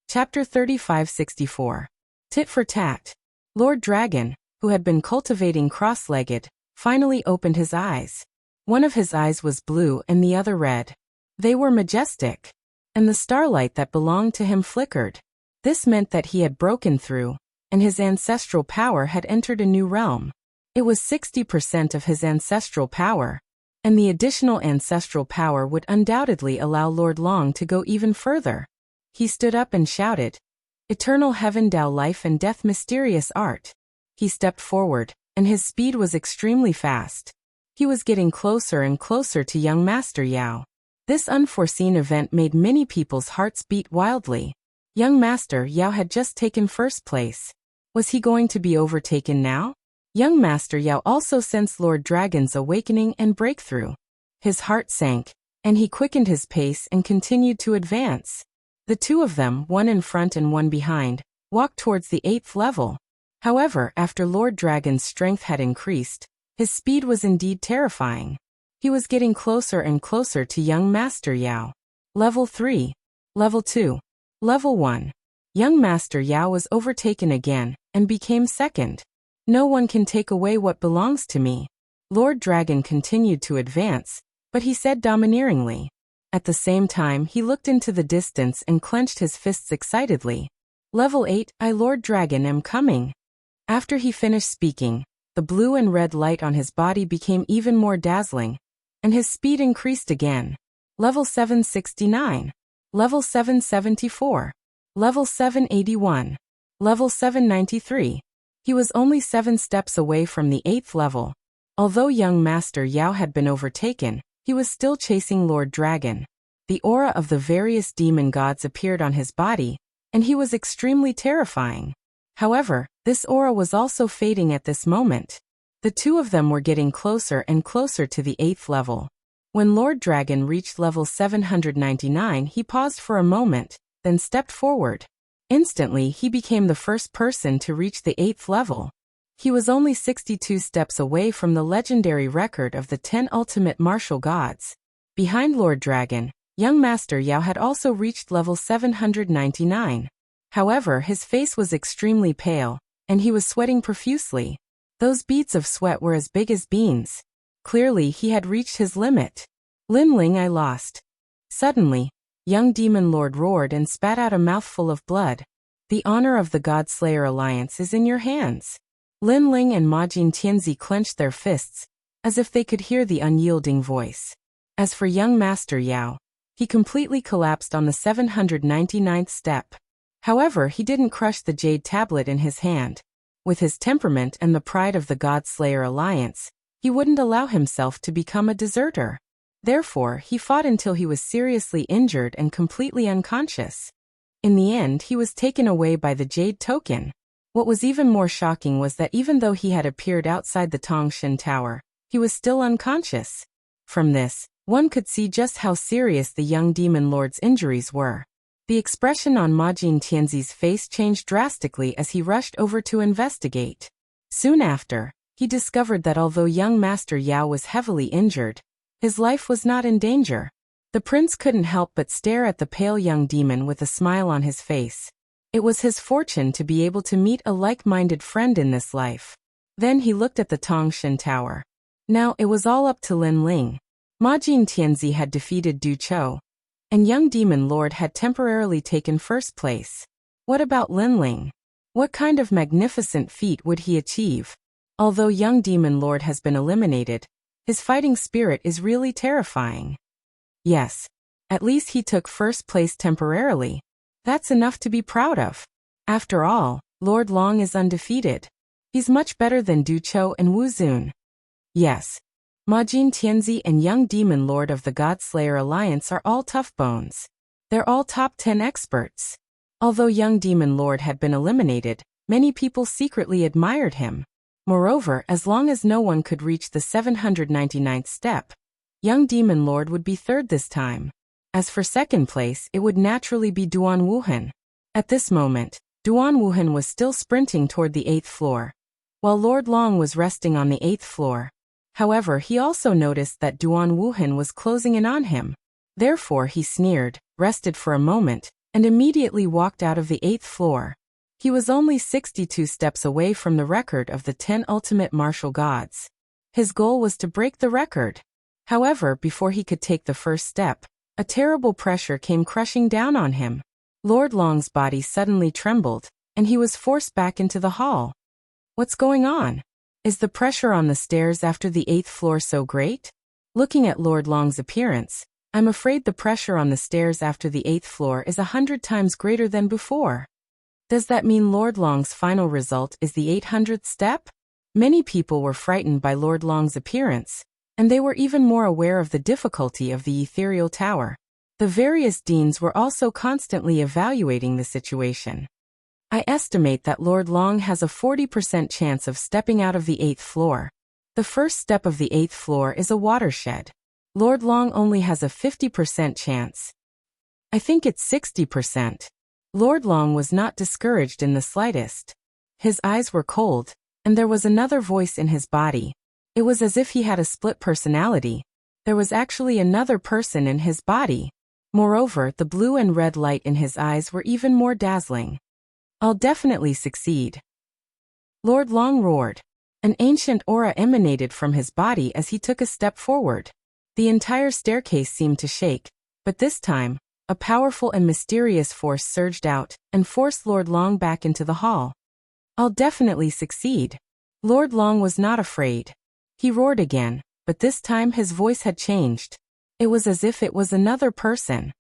Chapter 3564. Tit for Tat. Lord Dragon, who had been cultivating cross-legged, finally opened his eyes. One of his eyes was blue and the other red. They were majestic. And the starlight that belonged to him flickered. This meant that he had broken through, and his ancestral power had entered a new realm. It was 60% of his ancestral power. And the additional ancestral power would undoubtedly allow Lord Long to go even further. He stood up and shouted, "Eternal Heaven, Tao, Life and Death, Mysterious Art." He stepped forward, and his speed was extremely fast. He was getting closer and closer to young Master Yao. This unforeseen event made many people's hearts beat wildly. Young Master Yao had just taken first place. Was he going to be overtaken now? Young Master Yao also sensed Lord Dragon's awakening and breakthrough. His heart sank, and he quickened his pace and continued to advance. The two of them, one in front and one behind, walked towards the 8th level. However, after Lord Dragon's strength had increased, his speed was indeed terrifying. He was getting closer and closer to young Master Yao. Level 3. Level 2. Level 1. Young Master Yao was overtaken again, and became second. No one can take away what belongs to me. Lord Dragon continued to advance, but he said domineeringly. At the same time, he looked into the distance and clenched his fists excitedly. Level 8, I Lord Dragon am coming. After he finished speaking, the blue and red light on his body became even more dazzling, and his speed increased again. Level 769. Level 774. Level 781. Level 793. He was only 7 steps away from the 8th level. Although young Master Yao had been overtaken, he was still chasing Lord Dragon. The aura of the various demon gods appeared on his body, and he was extremely terrifying. However, this aura was also fading at this moment. The two of them were getting closer and closer to the 8th level. When Lord Dragon reached level 799, he paused for a moment, then stepped forward. Instantly, he became the first person to reach the 8th level. He was only 62 steps away from the legendary record of the 10 ultimate martial gods. Behind Lord Dragon, young Master Yao had also reached level 799. However, his face was extremely pale, and he was sweating profusely. Those beads of sweat were as big as beans. Clearly, he had reached his limit. Lin Ling, I lost. Suddenly, young Demon Lord roared and spat out a mouthful of blood. The honor of the Godslayer Alliance is in your hands. Lin Ling and Majin Tianzi clenched their fists, as if they could hear the unyielding voice. As for young Master Yao, he completely collapsed on the 799th step. However, he didn't crush the jade tablet in his hand. With his temperament and the pride of the Godslayer Alliance, he wouldn't allow himself to become a deserter. Therefore, he fought until he was seriously injured and completely unconscious. In the end, he was taken away by the Jade Token. What was even more shocking was that even though he had appeared outside the Tongshan Tower, he was still unconscious. From this, one could see just how serious the young Demon Lord's injuries were. The expression on Majin Tianzi's face changed drastically as he rushed over to investigate. Soon after, he discovered that although young Master Yao was heavily injured, his life was not in danger. The prince couldn't help but stare at the pale young demon with a smile on his face. It was his fortune to be able to meet a like-minded friend in this life. Then he looked at the Tongshan Tower. Now it was all up to Lin Ling. Ma Jin Tianzi had defeated Du Chou, and young demon lord had temporarily taken first place. What about Lin Ling? What kind of magnificent feat would he achieve? Although young demon lord has been eliminated, his fighting spirit is really terrifying. Yes, at least he took first place temporarily. That's enough to be proud of. After all, Lord Long is undefeated. He's much better than Du Chou and Wu Zun. Yes, Ma Jin Tianzi and young demon lord of the Godslayer Alliance are all tough bones. They're all top 10 experts. Although young demon lord had been eliminated, many people secretly admired him. Moreover, as long as no one could reach the 799th step, young demon lord would be third this time. As for second place, it would naturally be Duan Wuhan. At this moment, Duan Wuhan was still sprinting toward the 8th floor, while Lord Long was resting on the 8th floor. However, he also noticed that Duan Wuhan was closing in on him. Therefore he sneered, rested for a moment, and immediately walked out of the 8th floor. He was only 62 steps away from the record of the 10 ultimate martial gods. His goal was to break the record. However, before he could take the first step, a terrible pressure came crushing down on him. Lord Long's body suddenly trembled, and he was forced back into the hall. What's going on? Is the pressure on the stairs after the 8th floor so great? Looking at Lord Long's appearance, I'm afraid the pressure on the stairs after the 8th floor is 100 times greater than before. Does that mean Lord Long's final result is the 800th step? Many people were frightened by Lord Long's appearance, and they were even more aware of the difficulty of the ethereal tower. The various deans were also constantly evaluating the situation. I estimate that Lord Long has a 40% chance of stepping out of the 8th floor. The first step of the 8th floor is a watershed. Lord Long only has a 50% chance. I think it's 60%. Lord Long was not discouraged in the slightest. His eyes were cold, and there was another voice in his body. It was as if he had a split personality. There was actually another person in his body. Moreover, the blue and red light in his eyes were even more dazzling. I'll definitely succeed. Lord Long roared. An ancient aura emanated from his body as he took a step forward. The entire staircase seemed to shake, but this time, a powerful and mysterious force surged out and forced Lord Long back into the hall. I'll definitely succeed. Lord Long was not afraid. He roared again, but this time his voice had changed. It was as if it was another person.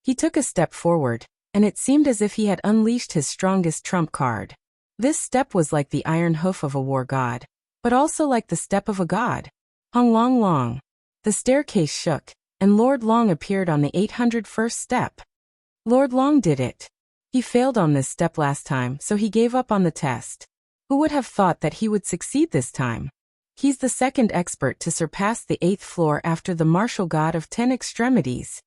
He took a step forward, and it seemed as if he had unleashed his strongest trump card. This step was like the iron hoof of a war god, but also like the step of a god. Hung long long. The staircase shook, and Lord Long appeared on the 801st step. Lord Long did it. He failed on this step last time, so he gave up on the test. Who would have thought that he would succeed this time? He's the second expert to surpass the 8th floor after the martial god of 10 extremities.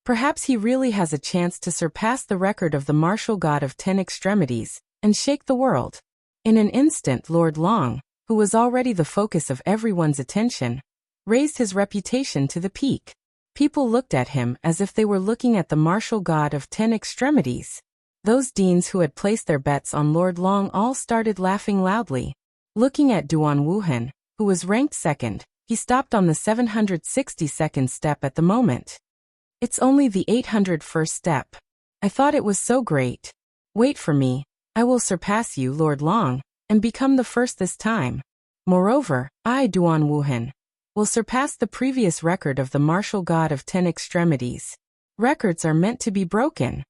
Perhaps he really has a chance to surpass the record of the martial god of 10 extremities and shake the world. In an instant, Lord Long, who was already the focus of everyone's attention, raised his reputation to the peak. People looked at him as if they were looking at the martial god of 10 extremities. Those deans who had placed their bets on Lord Long all started laughing loudly. Looking at Duan Wuhan, who was ranked second, he stopped on the 762nd step at the moment. It's only the 801st step. I thought it was so great. Wait for me. I will surpass you, Lord Long, and become the first this time. Moreover, I, Duan Wuhan, will surpass the previous record of the martial god of 10 extremities. Records are meant to be broken.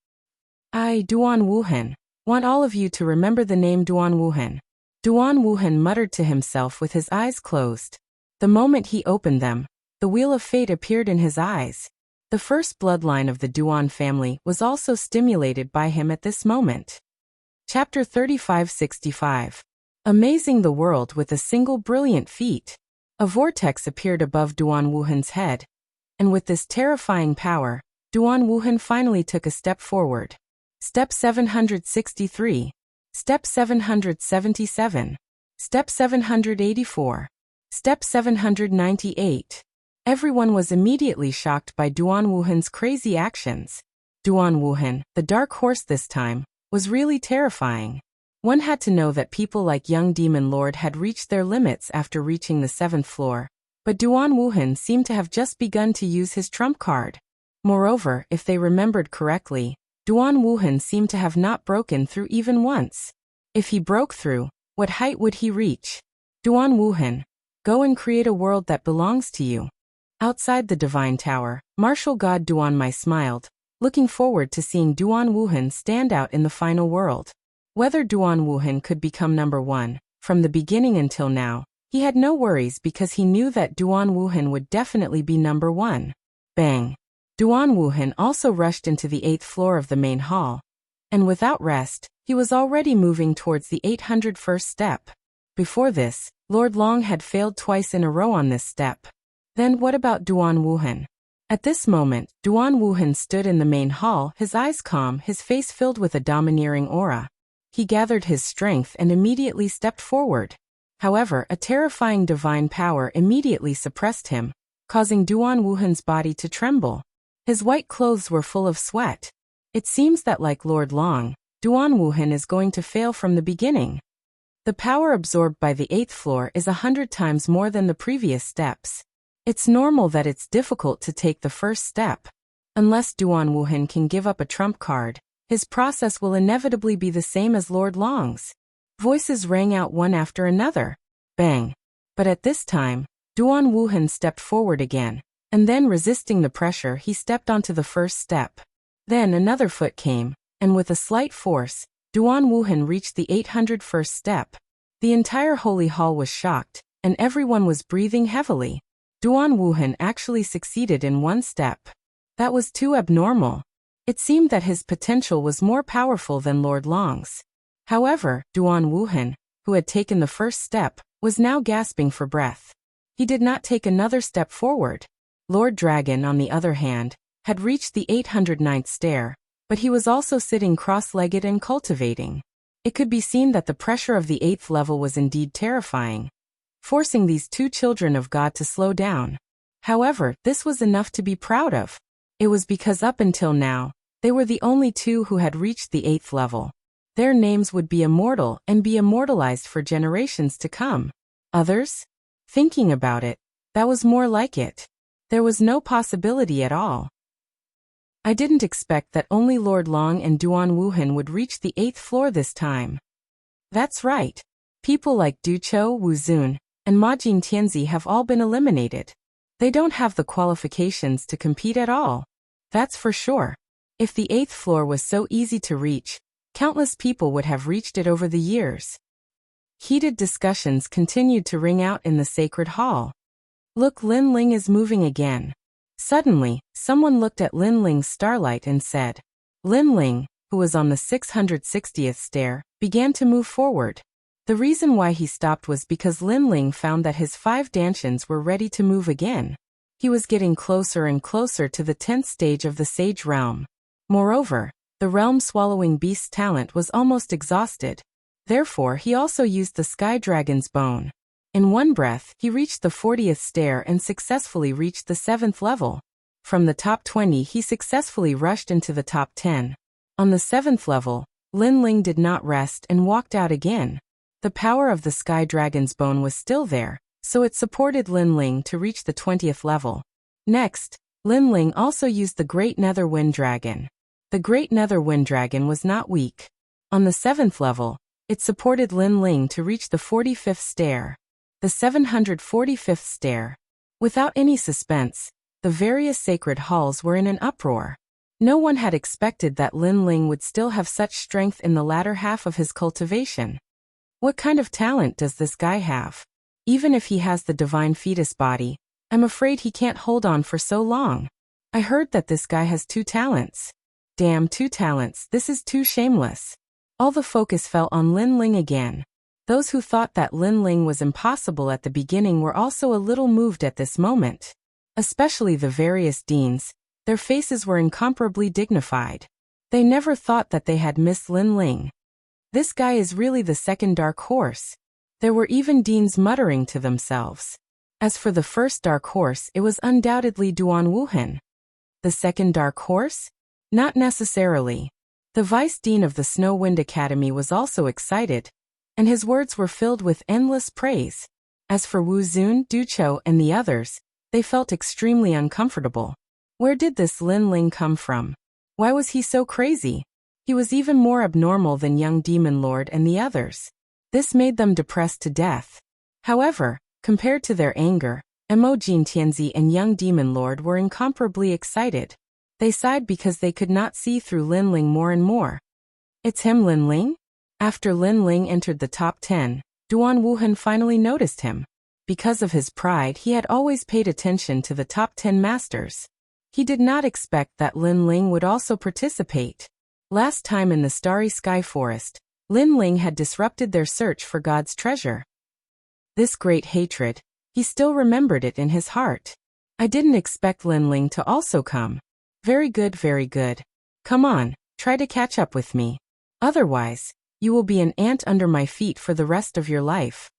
I, Duan Wuhan, want all of you to remember the name Duan Wuhan. Duan Wuhan muttered to himself with his eyes closed. The moment he opened them, the wheel of fate appeared in his eyes. The first bloodline of the Duan family was also stimulated by him at this moment. Chapter 3565. Amazing the world with a single brilliant feat. A vortex appeared above Duan Wuhan's head, and with this terrifying power, Duan Wuhan finally took a step forward. Step 763. Step 777. Step 784. Step 798. Everyone was immediately shocked by Duan Wuhan's crazy actions. Duan Wuhan, the dark horse this time, was really terrifying. One had to know that people like young Demon Lord had reached their limits after reaching the 7th floor, but Duan Wuhan seemed to have just begun to use his trump card. Moreover, if they remembered correctly, Duan Wuhan seemed to have not broken through even once. If he broke through, what height would he reach? Duan Wuhan, go and create a world that belongs to you. Outside the divine tower, martial god Duan Mai smiled, looking forward to seeing Duan Wuhan stand out in the final world. Whether Duan Wuhan could become number 1, from the beginning until now, he had no worries because he knew that Duan Wuhan would definitely be number 1. Bang! Duan Wuhan also rushed into the 8th floor of the main hall. And without rest, he was already moving towards the 801st step. Before this, Lord Long had failed twice in a row on this step. Then what about Duan Wuhan? At this moment, Duan Wuhan stood in the main hall, his eyes calm, his face filled with a domineering aura. He gathered his strength and immediately stepped forward. However, a terrifying divine power immediately suppressed him, causing Duan Wuhan's body to tremble. His white clothes were full of sweat. It seems that like Lord Long, Duan Wuhan is going to fail from the beginning. The power absorbed by the 8th floor is 100 times more than the previous steps. It's normal that it's difficult to take the first step. Unless Duan Wuhan can give up a trump card, his process will inevitably be the same as Lord Long's. Voices rang out one after another. Bang! But at this time, Duan Wuhan stepped forward again, and then resisting the pressure he stepped onto the first step. Then another foot came, and with a slight force, Duan Wuhan reached the 801st step. The entire holy hall was shocked, and everyone was breathing heavily. Duan Wuhan actually succeeded in one step. That was too abnormal. It seemed that his potential was more powerful than Lord Long's. However, Duan Wuhan, who had taken the first step, was now gasping for breath. He did not take another step forward. Lord Dragon, on the other hand, had reached the 809th stair, but he was also sitting cross-legged and cultivating. It could be seen that the pressure of the 8th level was indeed terrifying, forcing these two children of God to slow down. However, this was enough to be proud of. It was because up until now, they were the only two who had reached the 8th level. Their names would be immortal and be immortalized for generations to come. Others? Thinking about it, that was more like it. There was no possibility at all. I didn't expect that only Lord Long and Duan Wuhan would reach the 8th floor this time. That's right. People like Du Chou, Wu Zun, and Ma Jing Tianzi have all been eliminated. They don't have the qualifications to compete at all. That's for sure. If the 8th floor was so easy to reach, countless people would have reached it over the years. Heated discussions continued to ring out in the sacred hall. Look, Lin Ling is moving again. Suddenly, someone looked at Lin Ling's starlight and said. Lin Ling, who was on the 660th stair, began to move forward. The reason why he stopped was because Lin Ling found that his 5 Dantians were ready to move again. He was getting closer and closer to the 10th stage of the Sage Realm. Moreover, the realm-swallowing beast's talent was almost exhausted. Therefore, he also used the Sky Dragon's bone. In one breath, he reached the 40th stair and successfully reached the 7th level. From the top 20, he successfully rushed into the top 10. On the 7th level, Lin Ling did not rest and walked out again. The power of the Sky Dragon's bone was still there, so it supported Lin Ling to reach the 20th level. Next, Lin Ling also used the Great Nether Wind Dragon. The Great Nether Wind Dragon was not weak. On the 7th level, it supported Lin Ling to reach the 45th stair. The 745th stair. Without any suspense, the various sacred halls were in an uproar. No one had expected that Lin Ling would still have such strength in the latter half of his cultivation. What kind of talent does this guy have? Even if he has the divine fetus body, I'm afraid he can't hold on for so long. I heard that this guy has 2 talents. Damn, 2 talents, this is too shameless. All the focus fell on Lin Ling again. Those who thought that Lin Ling was impossible at the beginning were also a little moved at this moment. Especially the various deans, their faces were incomparably dignified. They never thought that they had missed Lin Ling. This guy is really the second dark horse. There were even deans muttering to themselves. As for the first dark horse, it was undoubtedly Duan Wuhan. The second dark horse? Not necessarily. The vice dean of the Snow Wind Academy was also excited, and his words were filled with endless praise. As for Wu Zun, Du Chou, and the others, they felt extremely uncomfortable. Where did this Lin Ling come from? Why was he so crazy? He was even more abnormal than young Demon Lord and the others. This made them depressed to death. However, compared to their anger, Mo Jintianzi and young Demon Lord were incomparably excited. They sighed because they could not see through Lin Ling more and more. It's him, Lin Ling? After Lin Ling entered the top 10, Duan Wuhan finally noticed him. Because of his pride, he had always paid attention to the top 10 masters. He did not expect that Lin Ling would also participate. Last time in the Starry Sky Forest, Lin Ling had disrupted their search for God's treasure. This great hatred, he still remembered it in his heart. I didn't expect Lin Ling to also come. Very good, very good. Come on, try to catch up with me. Otherwise, you will be an ant under my feet for the rest of your life.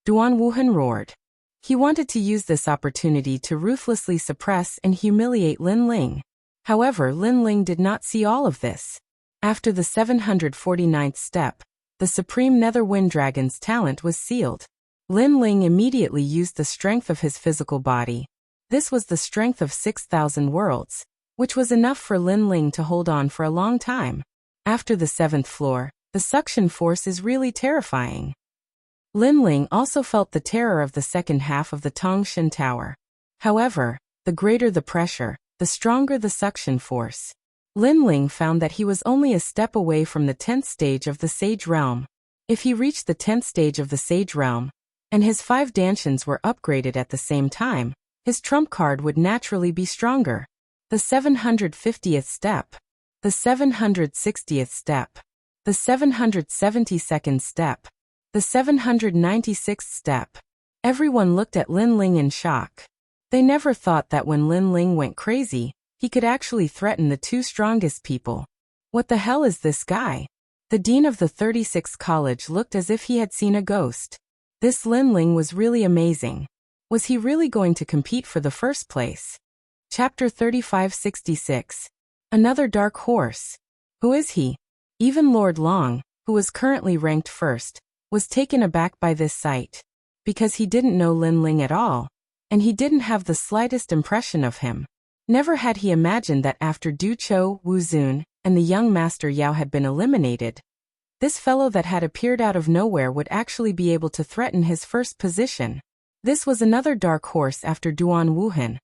Duan Wuhan roared. He wanted to use this opportunity to ruthlessly suppress and humiliate Lin Ling. However, Lin Ling did not see all of this. After the 749th step, the Supreme Nether Wind Dragon's talent was sealed. Lin Ling immediately used the strength of his physical body. This was the strength of 6,000 worlds, which was enough for Lin Ling to hold on for a long time. After the 7th floor, the suction force is really terrifying. Lin Ling also felt the terror of the second half of the Tongshan Tower. However, the greater the pressure, the stronger the suction force. Lin Ling found that he was only a step away from the 10th stage of the Sage Realm. If he reached the 10th stage of the Sage Realm, and his 5 Dantians were upgraded at the same time, his trump card would naturally be stronger. The 750th step, the 760th step, the 772nd step, the 796th step. Everyone looked at Lin Ling in shock. They never thought that when Lin Ling went crazy, he could actually threaten the 2 strongest people. What the hell is this guy? The dean of the 36th college looked as if he had seen a ghost. This Lin Ling was really amazing. Was he really going to compete for the first place? Chapter 3566. Another dark horse. Who is he? Even Lord Long, who was currently ranked first, was taken aback by this sight. Because he didn't know Lin Ling at all, and he didn't have the slightest impression of him. Never had he imagined that after Du Chou, Wu Zun, and the young Master Yao had been eliminated, this fellow that had appeared out of nowhere would actually be able to threaten his first position. This was another dark horse after Duan Wuhan.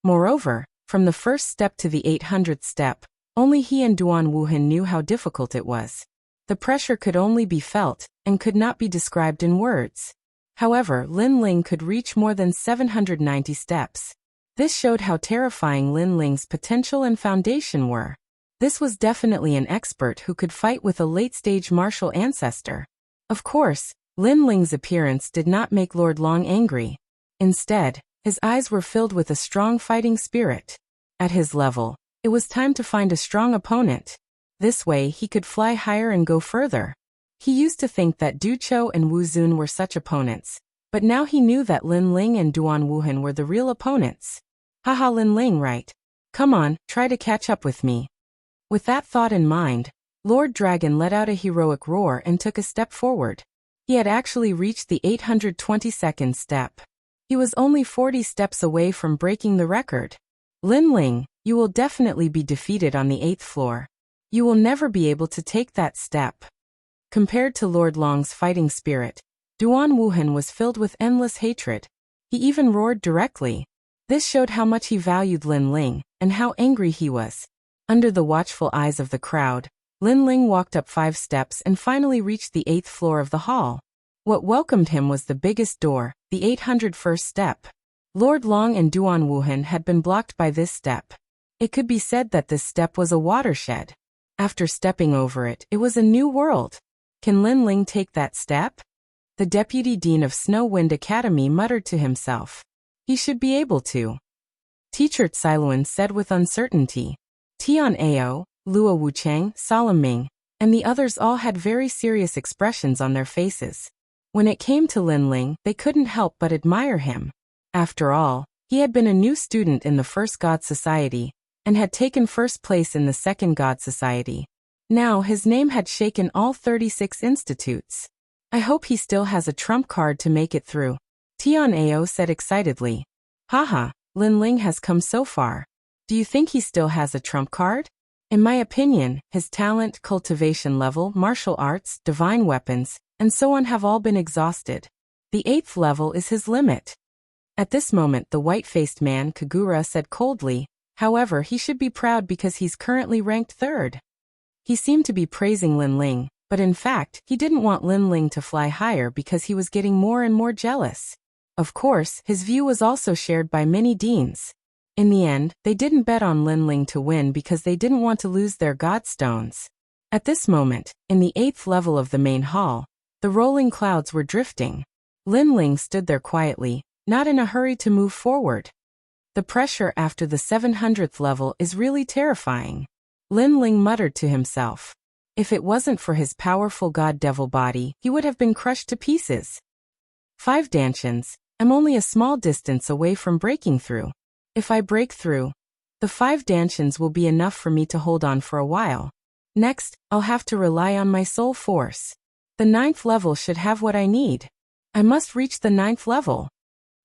Moreover, from the first step to the 800th step, only he and Duan Wuhan knew how difficult it was. The pressure could only be felt, and could not be described in words. However, Lin Ling could reach more than 790 steps. This showed how terrifying Lin Ling's potential and foundation were. This was definitely an expert who could fight with a late-stage martial ancestor. Of course, Lin Ling's appearance did not make Lord Long angry. Instead, his eyes were filled with a strong fighting spirit. At his level, it was time to find a strong opponent. This way he could fly higher and go further. He used to think that Du Chou and Wu Zun were such opponents, but now he knew that Lin Ling and Duan Wuhan were the real opponents. Haha, Lin Ling, right? Come on, try to catch up with me. With that thought in mind, Lord Dragon let out a heroic roar and took a step forward. He had actually reached the 822nd step. He was only 40 steps away from breaking the record. Lin Ling, you will definitely be defeated on the 8th floor. You will never be able to take that step. Compared to Lord Long's fighting spirit, Duan Wuhan was filled with endless hatred. He even roared directly. This showed how much he valued Lin Ling, and how angry he was. Under the watchful eyes of the crowd, Lin Ling walked up 5 steps and finally reached the 8th floor of the hall. What welcomed him was the biggest door, the 801st step. Lord Long and Duan Wuhan had been blocked by this step. It could be said that this step was a watershed. After stepping over it, it was a new world. Can Lin Ling take that step? The Deputy Dean of Snow Wind Academy muttered to himself. He should be able to. Teacher Tsiluan said with uncertainty. Tian Ao, Lua Wuchang, Soloming, and the others all had very serious expressions on their faces. When it came to Lin Ling, they couldn't help but admire him. After all, he had been a new student in the First God Society, and had taken first place in the Second God Society. Now his name had shaken all 36 institutes. I hope he still has a trump card to make it through, Tian Ao said excitedly. Haha, Lin Ling has come so far. Do you think he still has a trump card? In my opinion, his talent, cultivation level, martial arts, divine weapons, and so on have all been exhausted. The 8th level is his limit. At this moment the white-faced man Kagura said coldly, however he should be proud because he's currently ranked 3rd. He seemed to be praising Lin Ling, but in fact he didn't want Lin Ling to fly higher because he was getting more and more jealous. Of course, his view was also shared by many deans. In the end, they didn't bet on Lin Ling to win because they didn't want to lose their godstones. At this moment, in the 8th level of the main hall, the rolling clouds were drifting. Lin Ling stood there quietly, not in a hurry to move forward. The pressure after the 700th level is really terrifying. Lin Ling muttered to himself. If it wasn't for his powerful god-devil body, he would have been crushed to pieces. 5 dantians, I'm only a small distance away from breaking through. If I break through, the 5 dantians will be enough for me to hold on for a while. Next, I'll have to rely on my soul force. The 9th level should have what I need. I must reach the 9th level.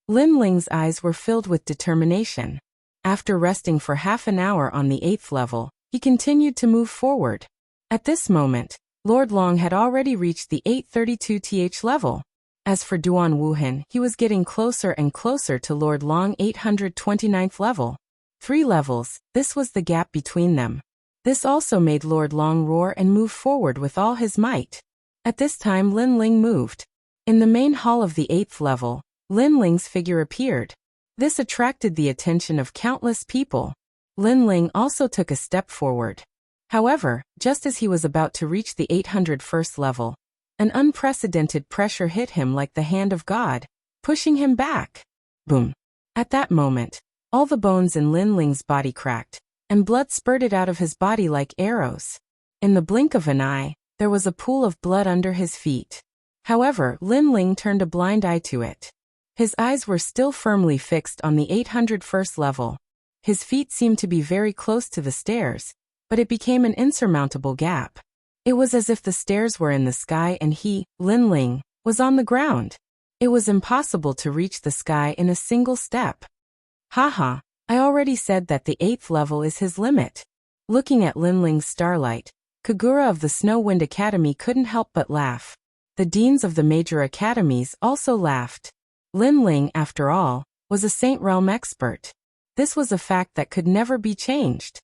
Lin Ling's eyes were filled with determination. After resting for half an hour on the 8th level, he continued to move forward. At this moment, Lord Long had already reached the 832th level. As for Duan Wuhan, he was getting closer and closer to Lord Long 829th level. 3 levels, this was the gap between them. This also made Lord Long roar and move forward with all his might. At this time Lin Ling moved. In the main hall of the 8th level, Lin Ling's figure appeared. This attracted the attention of countless people. Lin Ling also took a step forward. However, just as he was about to reach the 801st level, an unprecedented pressure hit him like the hand of God, pushing him back. Boom! At that moment, all the bones in Lin Ling's body cracked, and blood spurted out of his body like arrows. In the blink of an eye, there was a pool of blood under his feet. However, Lin Ling turned a blind eye to it. His eyes were still firmly fixed on the 801st level. His feet seemed to be very close to the stairs, but it became an insurmountable gap. It was as if the stairs were in the sky and he, Lin Ling, was on the ground. It was impossible to reach the sky in a single step. Haha, I already said that the 8th level is his limit. Looking at Lin Ling's starlight, Kagura of the Snow Wind Academy couldn't help but laugh. The deans of the major academies also laughed. Lin Ling, after all, was a Saint Realm expert. This was a fact that could never be changed.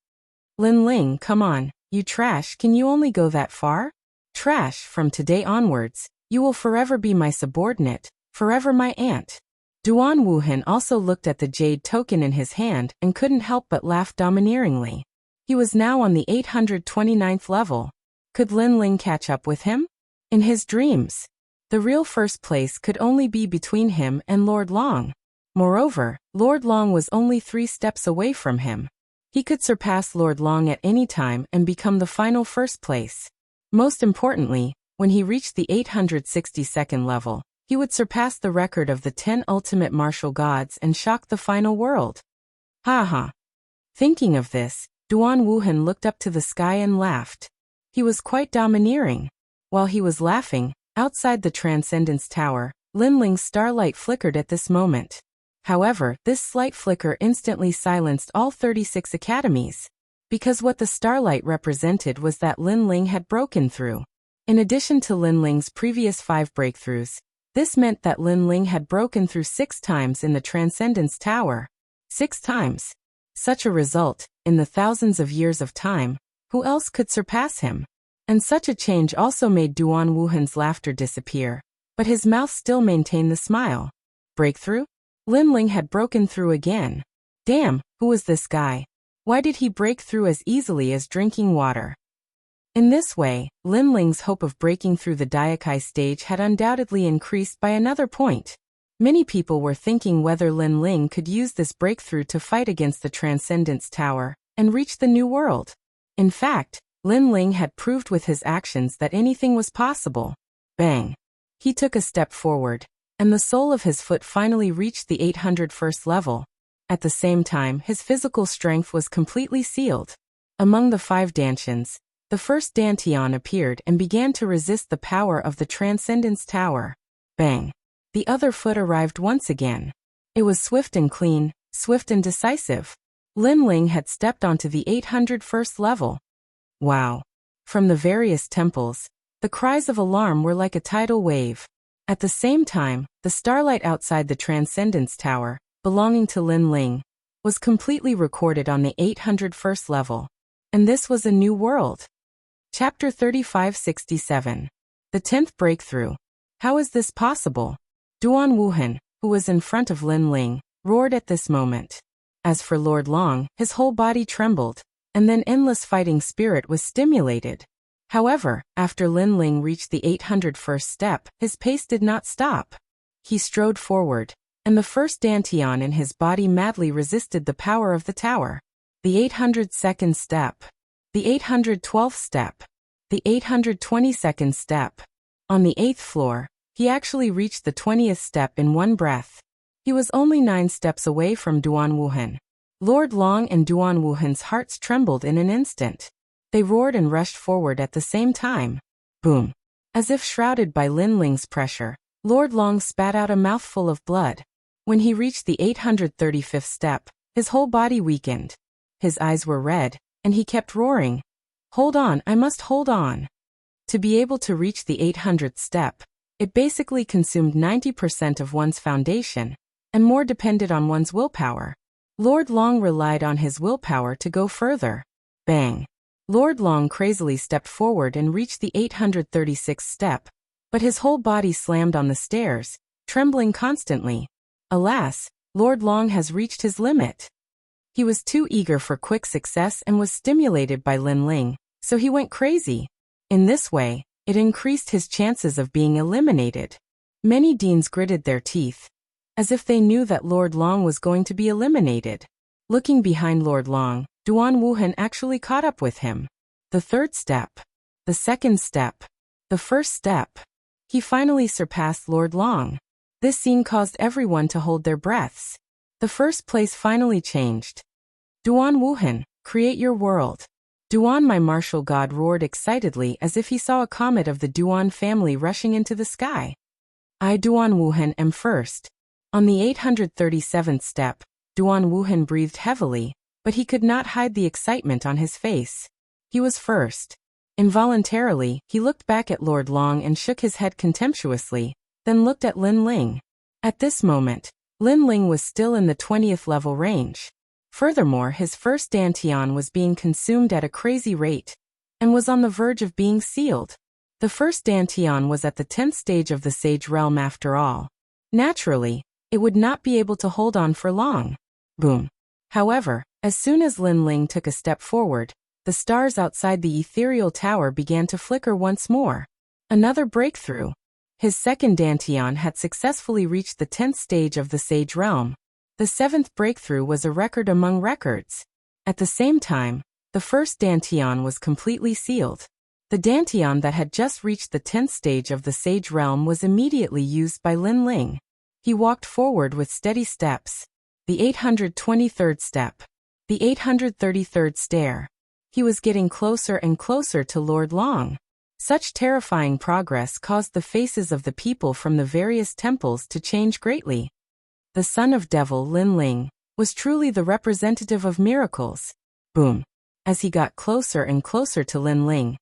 Lin Ling, come on, you trash, can you only go that far? Trash, from today onwards, you will forever be my subordinate, forever my aunt. Duan Wuhan also looked at the jade token in his hand and couldn't help but laugh domineeringly. He was now on the 829th level. Could Lin Ling catch up with him? In his dreams, the real first place could only be between him and Lord Long. Moreover, Lord Long was only 3 steps away from him. He could surpass Lord Long at any time and become the final first place. Most importantly, when he reached the 862nd level, he would surpass the record of the 10 ultimate martial gods and shock the final world. Haha. Thinking of this, Duan Wuhan looked up to the sky and laughed. He was quite domineering. While he was laughing, outside the Transcendence Tower, Lin Ling's starlight flickered at this moment. However, this slight flicker instantly silenced all 36 academies. Because what the starlight represented was that Lin Ling had broken through. In addition to Lin Ling's previous 5 breakthroughs, this meant that Lin Ling had broken through 6 times in the Transcendence Tower. 6 times. Such a result, in the thousands of years of time, who else could surpass him? And such a change also made Duan Wuhan's laughter disappear, but his mouth still maintained the smile. Breakthrough? Lin Ling had broken through again. Damn, who was this guy? Why did he break through as easily as drinking water? In this way, Lin Ling's hope of breaking through the Daikai stage had undoubtedly increased by another point. Many people were thinking whether Lin Ling could use this breakthrough to fight against the Transcendence Tower and reach the New World. In fact, Lin Ling had proved with his actions that anything was possible. Bang! He took a step forward, and the sole of his foot finally reached the 801st level. At the same time, his physical strength was completely sealed. Among the 5 Dantians, the first Dantian appeared and began to resist the power of the Transcendence Tower. Bang! The other foot arrived once again. It was swift and clean, swift and decisive. Lin Ling had stepped onto the 801st level. Wow! From the various temples, the cries of alarm were like a tidal wave. At the same time, the starlight outside the Transcendence Tower, belonging to Lin Ling, was completely recorded on the 801st level. And this was a new world. Chapter 3567. The 10th Breakthrough. How is this possible? Duan Wuhan, who was in front of Lin Ling, roared at this moment. As for Lord Long, his whole body trembled, and then endless fighting spirit was stimulated. However, after Lin Ling reached the 801st step, his pace did not stop. He strode forward, and the first Dantian in his body madly resisted the power of the tower. The 802nd step. The 812th step. The 822nd step. On the 8th floor, he actually reached the 20th step in one breath. He was only 9 steps away from Duan Wuhan. Lord Long and Duan Wuhan's hearts trembled in an instant. They roared and rushed forward at the same time. Boom! As if shrouded by Lin Ling's pressure, Lord Long spat out a mouthful of blood. When he reached the 835th step, his whole body weakened. His eyes were red, and he kept roaring. Hold on, I must hold on. To be able to reach the 800th step, it basically consumed 90% of one's foundation, and more depended on one's willpower. Lord Long relied on his willpower to go further. Bang! Lord Long crazily stepped forward and reached the 836th step, but his whole body slammed on the stairs, trembling constantly. Alas, Lord Long has reached his limit. He was too eager for quick success and was stimulated by Lin Ling, so he went crazy. In this way, it increased his chances of being eliminated. Many deans gritted their teeth, as if they knew that Lord Long was going to be eliminated. Looking behind Lord Long, Duan Wuhan actually caught up with him. The 3rd step. The 2nd step. The 1st step. He finally surpassed Lord Long. This scene caused everyone to hold their breaths. The first place finally changed. Duan Wuhan, create your world. Duan, my martial god, roared excitedly as if he saw a comet of the Duan family rushing into the sky. I, Duan Wuhan, am first. On the 837th step, Duan Wuhan breathed heavily, but he could not hide the excitement on his face. He was first. Involuntarily, he looked back at Lord Long and shook his head contemptuously, then looked at Lin Ling. At this moment, Lin Ling was still in the 20th level range. Furthermore, his first Dantian was being consumed at a crazy rate, and was on the verge of being sealed. The first Dantian was at the 10th stage of the Sage Realm after all. Naturally, it would not be able to hold on for long. Boom. However, as soon as Lin Ling took a step forward, the stars outside the ethereal tower began to flicker once more. Another breakthrough. His second Dantian had successfully reached the 10th stage of the Sage Realm. The 7th breakthrough was a record among records. At the same time, the first Dantian was completely sealed. The Dantian that had just reached the 10th stage of the Sage Realm was immediately used by Lin Ling. He walked forward with steady steps. The 823rd step. The 833rd stair. He was getting closer and closer to Lord Long. Such terrifying progress caused the faces of the people from the various temples to change greatly. The son of devil Lin Ling was truly the representative of miracles. Boom. As he got closer and closer to Lin Ling,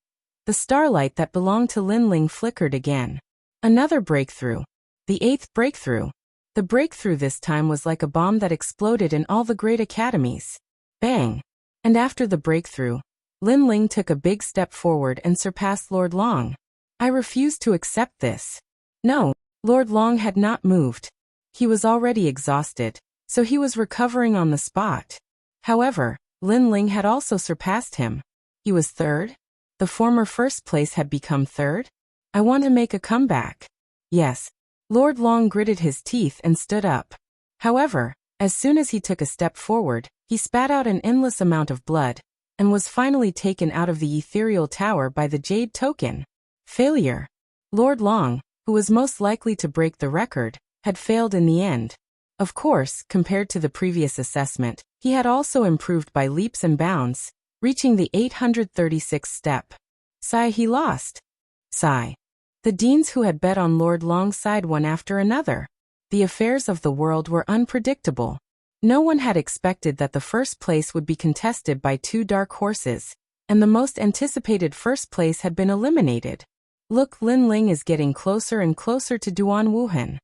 the starlight that belonged to Lin Ling flickered again. Another breakthrough. The 8th breakthrough. The breakthrough this time was like a bomb that exploded in all the great academies. Bang! And after the breakthrough, Lin Ling took a big step forward and surpassed Lord Long. I refused to accept this. No, Lord Long had not moved. He was already exhausted, so he was recovering on the spot. However, Lin Ling had also surpassed him. He was third? The former first place had become third? I want to make a comeback. Yes. Lord Long gritted his teeth and stood up. However, as soon as he took a step forward, he spat out an endless amount of blood, and was finally taken out of the ethereal tower by the jade token. Failure. Lord Long, who was most likely to break the record, had failed in the end. Of course, compared to the previous assessment, he had also improved by leaps and bounds, reaching the 836th step. Sigh, he lost. Sigh. The deans who had bet on Lord Long sighed one after another. The affairs of the world were unpredictable. No one had expected that the first place would be contested by two dark horses, and the most anticipated first place had been eliminated. Look, Lin Ling is getting closer and closer to Duan Wuhan.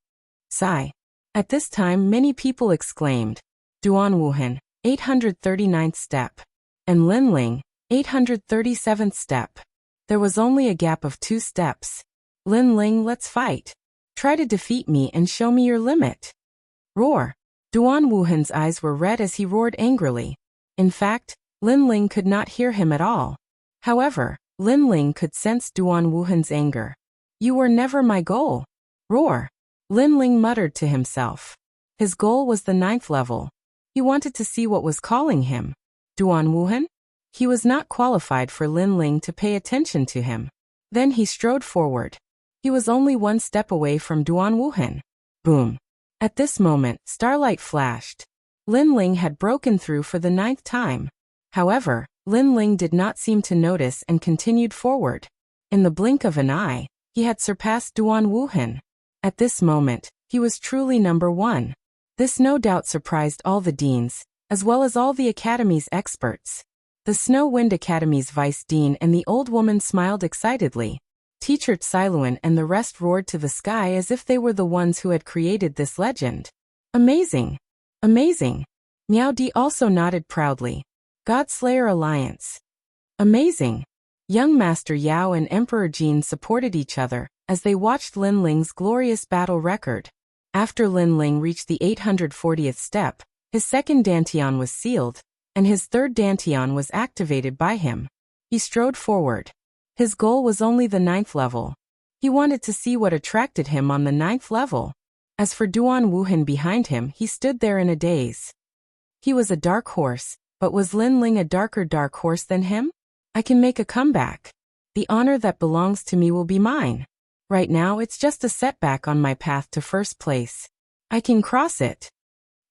Sigh. At this time many people exclaimed, Duan Wuhan, 839th step. And Lin Ling, 837th step. There was only a gap of 2 steps. Lin Ling, let's fight. Try to defeat me and show me your limit. Roar. Duan Wuhan's eyes were red as he roared angrily. In fact, Lin Ling could not hear him at all. However, Lin Ling could sense Duan Wuhan's anger. You were never my goal. Roar. Lin Ling muttered to himself. His goal was the 9th level. He wanted to see what was calling him. Duan Wuhan? He was not qualified for Lin Ling to pay attention to him. Then he strode forward. He was only 1 step away from Duan Wuhan. Boom. At this moment, starlight flashed. Lin Ling had broken through for the 9th time. However, Lin Ling did not seem to notice and continued forward. In the blink of an eye, he had surpassed Duan Wuhan. At this moment, he was truly number 1. This no doubt surprised all the deans, as well as all the Academy's experts. The Snow Wind Academy's vice dean and the old woman smiled excitedly. Teacher Tsiluan and the rest roared to the sky as if they were the ones who had created this legend. Amazing! Amazing! Miao Di also nodded proudly. Godslayer Alliance. Amazing! Young Master Yao and Emperor Jin supported each other as they watched Lin Ling's glorious battle record. After Lin Ling reached the 840th step, his 2nd dantian was sealed, and his 3rd dantian was activated by him. He strode forward. His goal was only the 9th level. He wanted to see what attracted him on the 9th level. As for Duan Wuhan behind him, he stood there in a daze. He was a dark horse, but was Lin Ling a darker dark horse than him? I can make a comeback. The honor that belongs to me will be mine. Right now it's just a setback on my path to first place. I can cross it.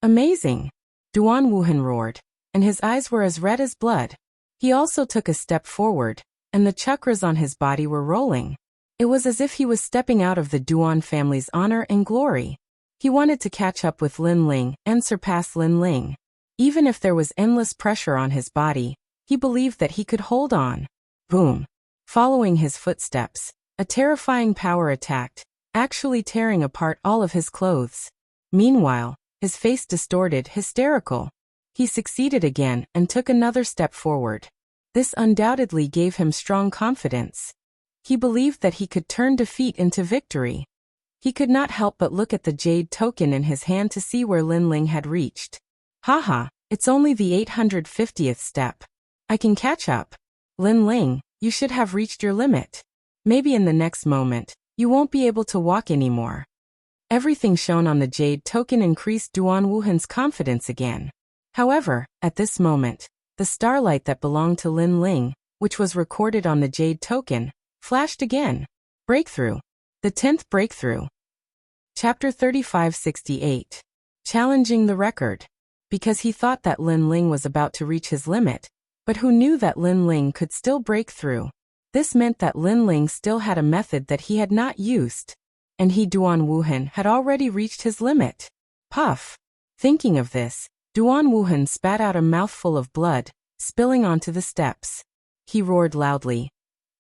Amazing! Duan Wuhan roared, and his eyes were as red as blood. He also took a step forward, and the chakras on his body were rolling. It was as if he was stepping out of the Duan family's honor and glory. He wanted to catch up with Lin Ling and surpass Lin Ling. Even if there was endless pressure on his body, he believed that he could hold on. Boom! Following his footsteps, a terrifying power attacked, actually tearing apart all of his clothes. Meanwhile, his face distorted, hysterical. He succeeded again and took another step forward. This undoubtedly gave him strong confidence. He believed that he could turn defeat into victory. He could not help but look at the jade token in his hand to see where Lin Ling had reached. Haha, it's only the 850th step. I can catch up. Lin Ling, you should have reached your limit. Maybe in the next moment, you won't be able to walk anymore. Everything shown on the jade token increased Duan Wuhan's confidence again. However, at this moment, the starlight that belonged to Lin Ling, which was recorded on the jade token, flashed again. Breakthrough. The 10th breakthrough. Chapter 3568. Challenging the record. Because he thought that Lin Ling was about to reach his limit, but who knew that Lin Ling could still break through? This meant that Lin Ling still had a method that he had not used. And he, Duan Wuhan, had already reached his limit. Puff. Thinking of this, Duan Wuhan spat out a mouthful of blood, spilling onto the steps. He roared loudly.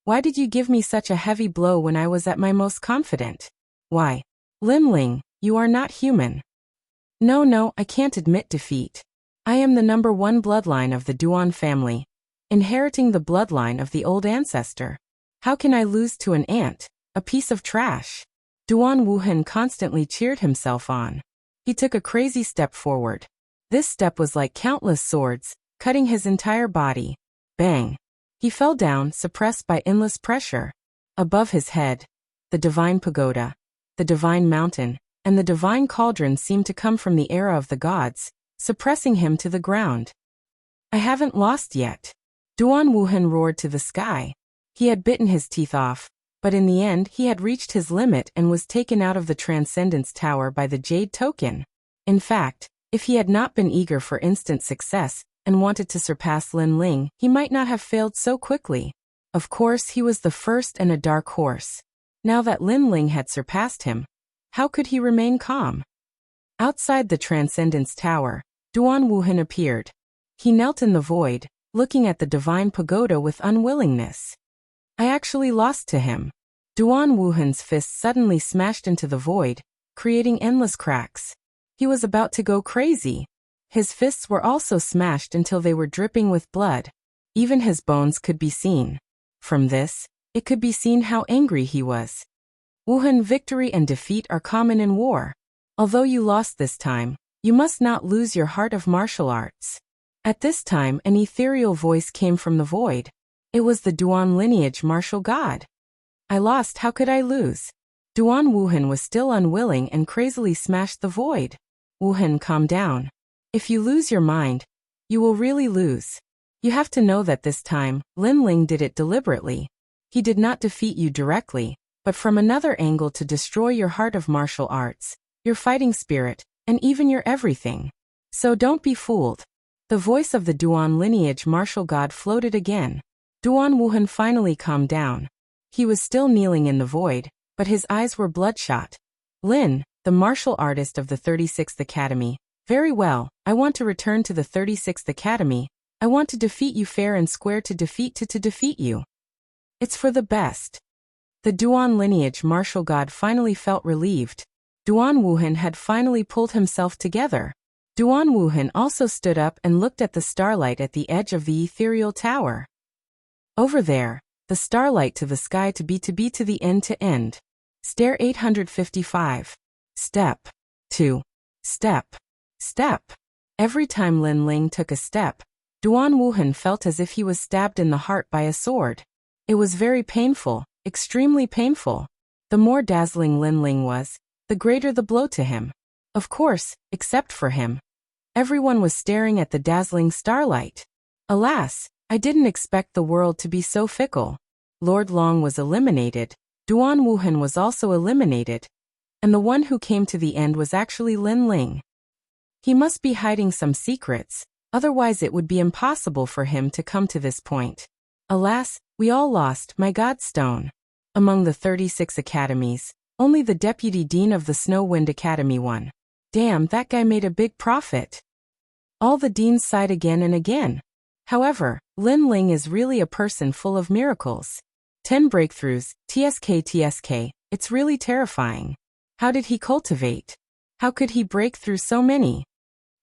Why did you give me such a heavy blow when I was at my most confident? Why? Lin Ling, you are not human. No, I can't admit defeat. I am the number 1 bloodline of the Duan family, inheriting the bloodline of the old ancestor. How can I lose to an ant, a piece of trash? Duan Wuhan constantly cheered himself on. He took a crazy step forward. This step was like countless swords, cutting his entire body. Bang! He fell down, suppressed by endless pressure. Above his head, the divine pagoda, the divine mountain, and the divine cauldron seemed to come from the era of the gods, suppressing him to the ground. I haven't lost yet. Duan Wuhan roared to the sky. He had bitten his teeth off, But in the end he had reached his limit and was taken out of the Transcendence Tower by the Jade Token. In fact, if he had not been eager for instant success and wanted to surpass Lin Ling, he might not have failed so quickly. Of course, he was the first and a dark horse. Now that Lin Ling had surpassed him, how could he remain calm? Outside the Transcendence Tower, Duan Wuhan appeared. He knelt in the void, looking at the divine pagoda with unwillingness. I actually lost to him. Duan Wuhan's fist suddenly smashed into the void, creating endless cracks. He was about to go crazy. His fists were also smashed until they were dripping with blood. Even his bones could be seen. From this, it could be seen how angry he was. Wuhan, victory and defeat are common in war. Although you lost this time, you must not lose your heart of martial arts. At this time, an ethereal voice came from the void. It was the Duan lineage martial god. I lost, how could I lose? Duan Wuhan was still unwilling and crazily smashed the void. Wuhan, calm down. If you lose your mind, you will really lose. You have to know that this time, Lin Ling did it deliberately. He did not defeat you directly, but from another angle to destroy your heart of martial arts, your fighting spirit, and even your everything. So don't be fooled. The voice of the Duan lineage martial god floated again. Duan Wuhan finally calmed down. He was still kneeling in the void, but his eyes were bloodshot. Lin, the martial artist of the 36th Academy. Very well, I want to return to the 36th Academy. I want to defeat you fair and square, to defeat you. It's for the best. The Duan lineage martial god finally felt relieved. Duan Wuhan had finally pulled himself together. Duan Wuhan also stood up and looked at the starlight at the edge of the ethereal tower. Over there, the starlight to the sky, to the end to end. Stair 855. Step. 2. Step. Step. Every time Lin Ling took a step, Duan Wuhan felt as if he was stabbed in the heart by a sword. It was very painful, extremely painful. The more dazzling Lin Ling was, the greater the blow to him. Of course, except for him. Everyone was staring at the dazzling starlight. Alas, I didn't expect the world to be so fickle. Lord Long was eliminated. Duan Wuhan was also eliminated. And the one who came to the end was actually Lin Ling. He must be hiding some secrets, otherwise it would be impossible for him to come to this point. Alas, we all lost, my Godstone. Among the 36 academies, only the deputy dean of the Snow Wind Academy won. Damn, that guy made a big profit. All the deans sighed again and again. However, Lin Ling is really a person full of miracles. 10 breakthroughs, TSK, it's really terrifying. How did he cultivate? How could he break through so many?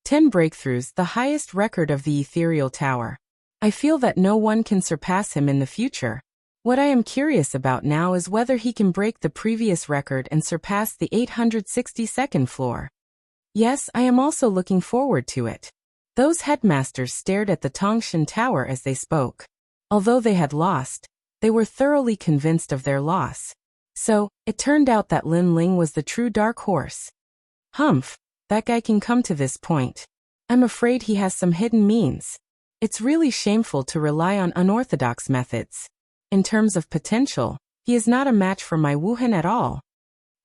10 breakthroughs, the highest record of the ethereal tower. I feel that no one can surpass him in the future. What I am curious about now is whether he can break the previous record and surpass the 862nd floor. Yes, I am also looking forward to it. Those headmasters stared at the Tongshan Tower as they spoke. Although they had lost, they were thoroughly convinced of their loss. So, it turned out that Lin Ling was the true dark horse. Humph, that guy can come to this point. I'm afraid he has some hidden means. It's really shameful to rely on unorthodox methods. In terms of potential, he is not a match for my Wuhan at all.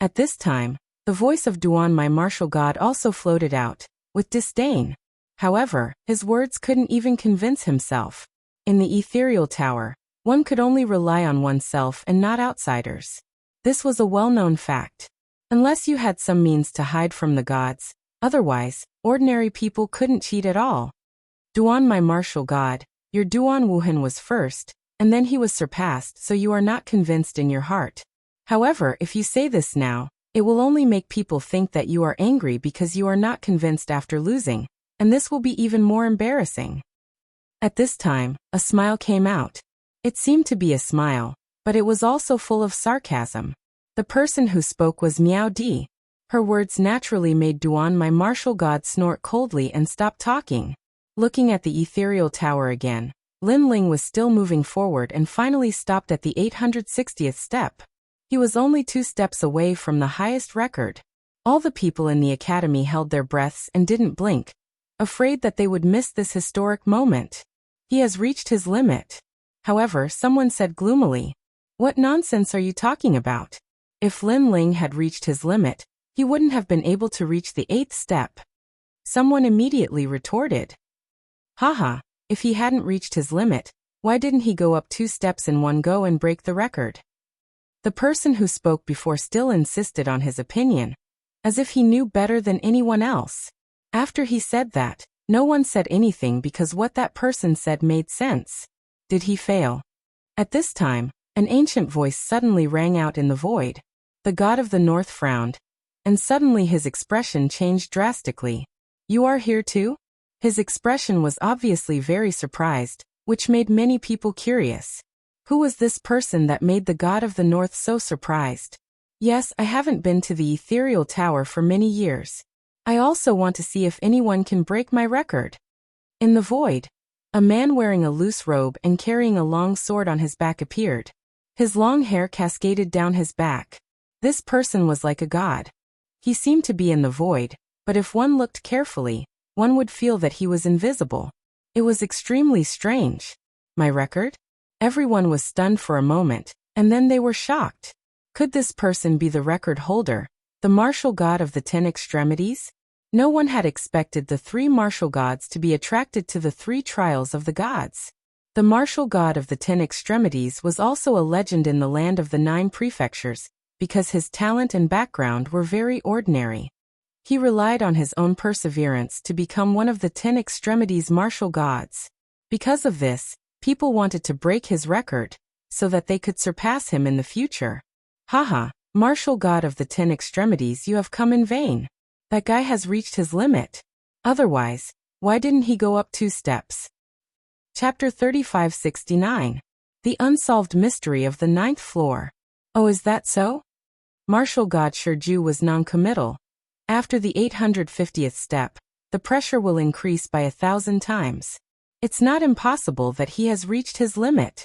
At this time, the voice of Duan, my martial god, also floated out, with disdain. However, his words couldn't even convince himself. In the ethereal tower, one could only rely on oneself and not outsiders. This was a well-known fact. Unless you had some means to hide from the gods, otherwise, ordinary people couldn't cheat at all. Duan, my martial god, your Duan Wuhan was first, and then he was surpassed, so you are not convinced in your heart. However, if you say this now, it will only make people think that you are angry because you are not convinced after losing, and this will be even more embarrassing. At this time, a smile came out. It seemed to be a smile, but it was also full of sarcasm. The person who spoke was Miao Di. Her words naturally made Duan, my martial god, snort coldly and stop talking. Looking at the ethereal tower again, Lin Ling was still moving forward and finally stopped at the 860th step. He was only 2 steps away from the highest record. All the people in the academy held their breaths and didn't blink, afraid that they would miss this historic moment. He has reached his limit. However, someone said gloomily, What nonsense are you talking about? If Lin Ling had reached his limit, he wouldn't have been able to reach the 8th step. Someone immediately retorted. Haha, if he hadn't reached his limit, why didn't he go up 2 steps in one go and break the record? The person who spoke before still insisted on his opinion, as if he knew better than anyone else. After he said that, no one said anything because what that person said made sense. Did he fail? At this time, an ancient voice suddenly rang out in the void. The god of the north frowned, and suddenly his expression changed drastically. You are here too? His expression was obviously very surprised, which made many people curious. Who was this person that made the god of the north so surprised? Yes, I haven't been to the ethereal tower for many years. I also want to see if anyone can break my record. In the void, a man wearing a loose robe and carrying a long sword on his back appeared. His long hair cascaded down his back. This person was like a god. He seemed to be in the void, but if one looked carefully, one would feel that he was invisible. It was extremely strange. My record? Everyone was stunned for a moment, and then they were shocked. Could this person be the record holder, the martial god of the 10 extremities? No one had expected the 3 martial gods to be attracted to the 3 trials of the gods. The martial god of the 10 extremities was also a legend in the land of the 9 prefectures, because his talent and background were very ordinary. He relied on his own perseverance to become one of the 10 extremities martial gods. Because of this, people wanted to break his record, so that they could surpass him in the future. Haha, martial god of the 10 extremities, you have come in vain. That guy has reached his limit. Otherwise, why didn't he go up 2 steps? Chapter 3569. The Unsolved Mystery of the 9th Floor. Oh, is that so? Martial god Shiju was non-committal. After the 850th step, the pressure will increase by 1,000 times. It's not impossible that he has reached his limit.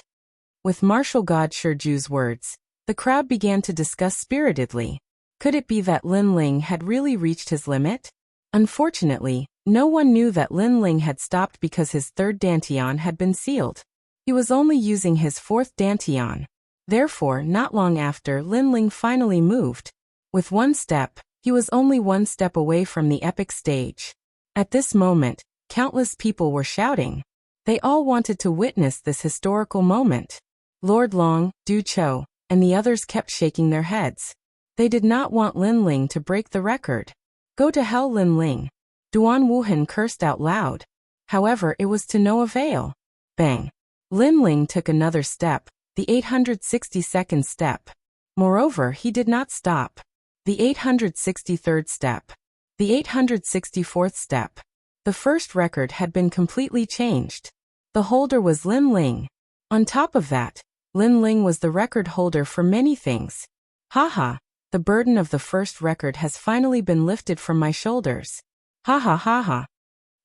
With martial god Shiju's words, the crowd began to discuss spiritedly. Could it be that Lin Ling had really reached his limit? Unfortunately, no one knew that Lin Ling had stopped because his 3rd dantian had been sealed. He was only using his 4th dantian. Therefore, not long after, Lin Ling finally moved. With 1 step, he was only 1 step away from the epic stage. At this moment, countless people were shouting. They all wanted to witness this historical moment. Lord Long, Du Cho, and the others kept shaking their heads. They did not want Lin Ling to break the record. Go to hell, Lin Ling. Duan Wuhan cursed out loud. However, it was to no avail. Bang. Lin Ling took another step, the 862nd step. Moreover, he did not stop. The 863rd step. The 864th step. The first record had been completely changed. The holder was Lin Ling. On top of that, Lin Ling was the record holder for many things. Haha, the burden of the first record has finally been lifted from my shoulders. Ha ha ha ha.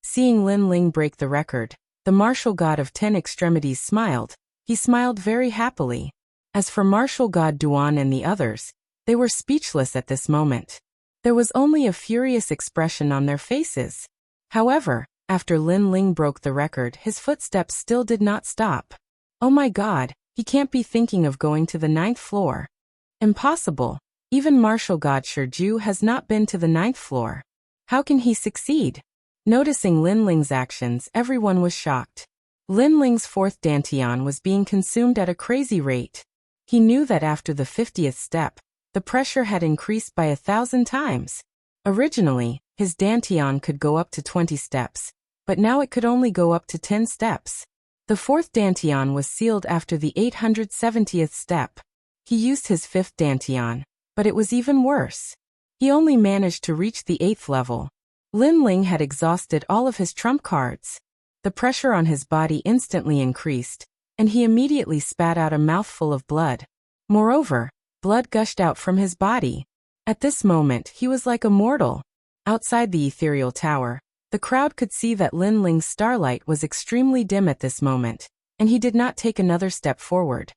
Seeing Lin Ling break the record, the martial god of 10 extremities smiled. He smiled very happily. As for martial god Duan and the others, they were speechless at this moment. There was only a furious expression on their faces. However, after Lin Ling broke the record, his footsteps still did not stop. Oh my god, he can't be thinking of going to the 9th floor. Impossible. Even martial god Shiju has not been to the 9th floor. How can he succeed? Noticing Lin Ling's actions, everyone was shocked. Lin Ling's 4th dantian was being consumed at a crazy rate. He knew that after the 50th step, the pressure had increased by 1,000 times. Originally, his dantian could go up to 20 steps, but now it could only go up to 10 steps. The 4th dantian was sealed after the 870th step. He used his 5th dantian, but it was even worse. He only managed to reach the 8th level. Lin Ling had exhausted all of his trump cards. The pressure on his body instantly increased, and he immediately spat out a mouthful of blood. Moreover, blood gushed out from his body. At this moment, he was like a mortal. Outside the ethereal tower, the crowd could see that Lin Ling's starlight was extremely dim at this moment, and he did not take another step forward.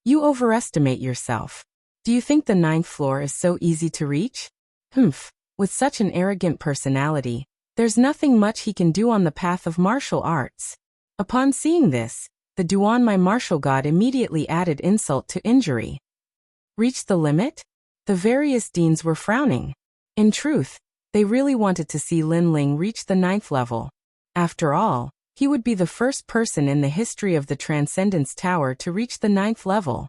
You overestimate yourself. Do you think the 9th floor is so easy to reach? Humph. With such an arrogant personality, there's nothing much he can do on the path of martial arts. Upon seeing this, The Duan, my martial god, immediately added insult to injury. Reach the limit? The various deans were frowning. In truth, they really wanted to see Lin Ling reach the 9th level. After all, he would be the first person in the history of the Transcendence Tower to reach the 9th level.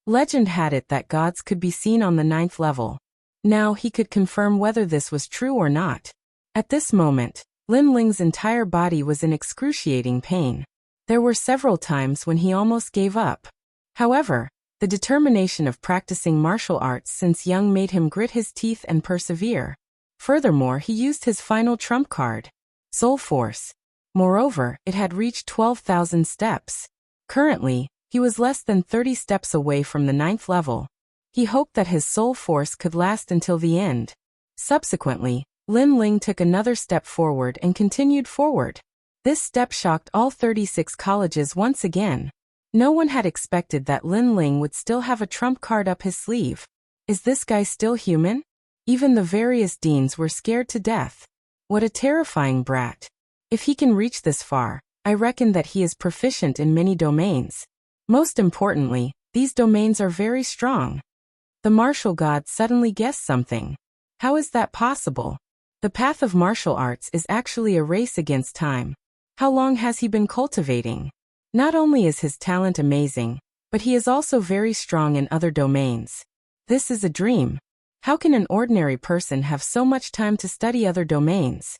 Legend had it that gods could be seen on the 9th level. Now he could confirm whether this was true or not. At this moment, Lin Ling's entire body was in excruciating pain. There were several times when he almost gave up. However, the determination of practicing martial arts since young made him grit his teeth and persevere. Furthermore, he used his final trump card, Soul Force. Moreover, it had reached 12,000 steps. Currently, he was less than 30 steps away from the 9th level. He hoped that his soul force could last until the end. Subsequently, Lin Ling took another step forward and continued forward. This step shocked all 36 colleges once again. No one had expected that Lin Ling would still have a trump card up his sleeve. Is this guy still human? Even the various deans were scared to death. What a terrifying brat. If he can reach this far, I reckon that he is proficient in many domains. Most importantly, these domains are very strong. The martial god suddenly guessed something. How is that possible? The path of martial arts is actually a race against time. How long has he been cultivating? Not only is his talent amazing, but he is also very strong in other domains. This is a dream. How can an ordinary person have so much time to study other domains?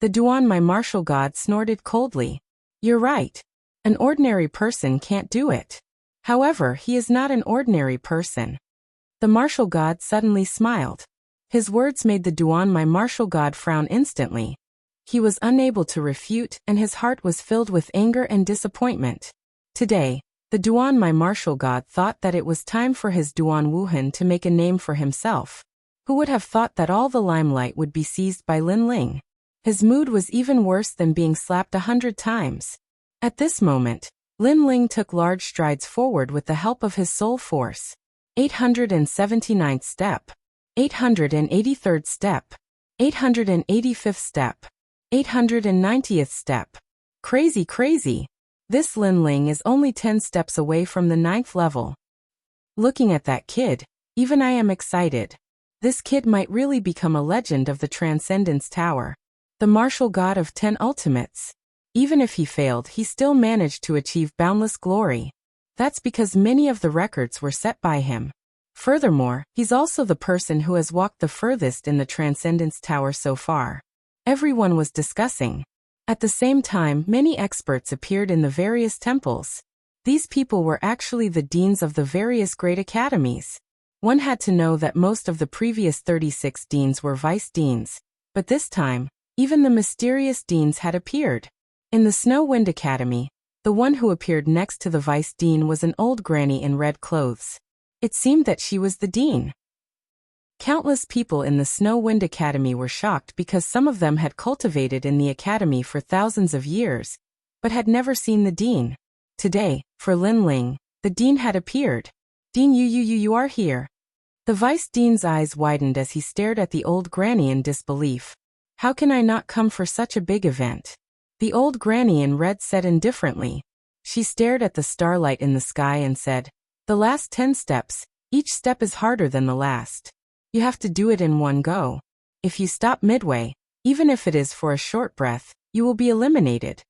The Duan, my martial god, snorted coldly. You're right. An ordinary person can't do it. However, he is not an ordinary person. The martial god suddenly smiled. His words made the Duan, my martial god, frown instantly. He was unable to refute, and his heart was filled with anger and disappointment. Today, the Duan, my martial god, thought that it was time for his Duan Wuhan to make a name for himself. Who would have thought that all the limelight would be seized by Lin Ling? His mood was even worse than being slapped 100 times. At this moment, Lin Ling took large strides forward with the help of his soul force. 879th step. 883rd step. 885th step. 890th step. Crazy. This Lin Ling is only 10 steps away from the 9th level. Looking at that kid, even I am excited. This kid might really become a legend of the Transcendence Tower. The martial god of 10 ultimates. Even if he failed, he still managed to achieve boundless glory. That's because many of the records were set by him. Furthermore, he's also the person who has walked the furthest in the Transcendence Tower so far. Everyone was discussing. At the same time, many experts appeared in the various temples. These people were actually the deans of the various great academies. One had to know that most of the previous 36 deans were vice deans, but this time, even the mysterious deans had appeared. In the Snow Wind Academy, the one who appeared next to the vice dean was an old granny in red clothes. It seemed that she was the dean. Countless people in the Snow Wind Academy were shocked because some of them had cultivated in the academy for thousands of years, but had never seen the dean. Today, for Lin Ling, the dean had appeared. Dean, you are here. The vice dean's eyes widened as he stared at the old granny in disbelief. How can I not come for such a big event? The old granny in red said indifferently. She stared at the starlight in the sky and said, the last 10 steps, each step is harder than the last. You have to do it in one go. If you stop midway, even if it is for a short breath, you will be eliminated.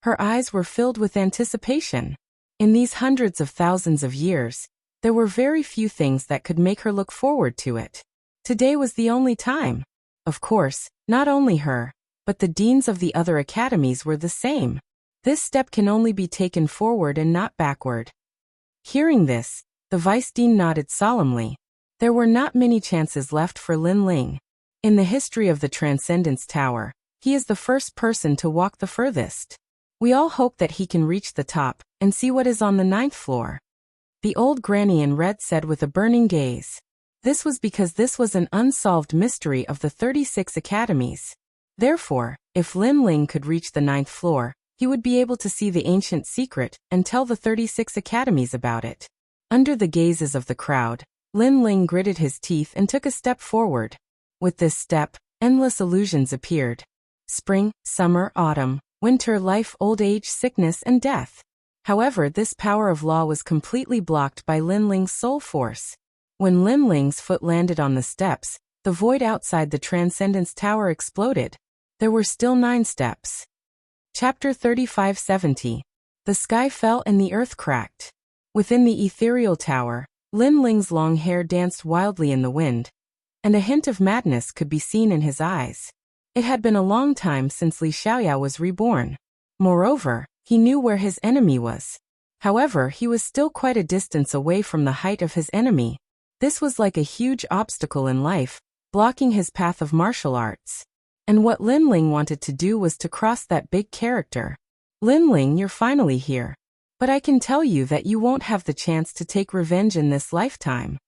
Her eyes were filled with anticipation. In these hundreds of thousands of years, there were very few things that could make her look forward to it. Today was the only time. Of course, not only her, but the deans of the other academies were the same. This step can only be taken forward and not backward. Hearing this, the vice dean nodded solemnly. There were not many chances left for Lin Ling. In the history of the Transcendence Tower, he is the first person to walk the furthest. We all hope that he can reach the top and see what is on the 9th floor. The old granny in red said with a burning gaze. This was because this was an unsolved mystery of the 36 academies. Therefore, if Lin Ling could reach the 9th floor, he would be able to see the ancient secret and tell the 36 academies about it. Under the gazes of the crowd, Lin Ling gritted his teeth and took a step forward. With this step, endless illusions appeared. Spring, summer, autumn, winter, life, old age, sickness, and death. However, this power of law was completely blocked by Lin Ling's soul force. When Lin Ling's foot landed on the steps, the void outside the Transcendence Tower exploded. There were still 9 steps. Chapter 3570. The sky fell and the earth cracked. Within the ethereal tower, Lin Ling's long hair danced wildly in the wind, and a hint of madness could be seen in his eyes. It had been a long time since Li Xiaoyao was reborn. Moreover, he knew where his enemy was. However, he was still quite a distance away from the height of his enemy. This was like a huge obstacle in life, blocking his path of martial arts. And what Lin Ling wanted to do was to cross that big character. Lin Ling, you're finally here. But I can tell you that you won't have the chance to take revenge in this lifetime.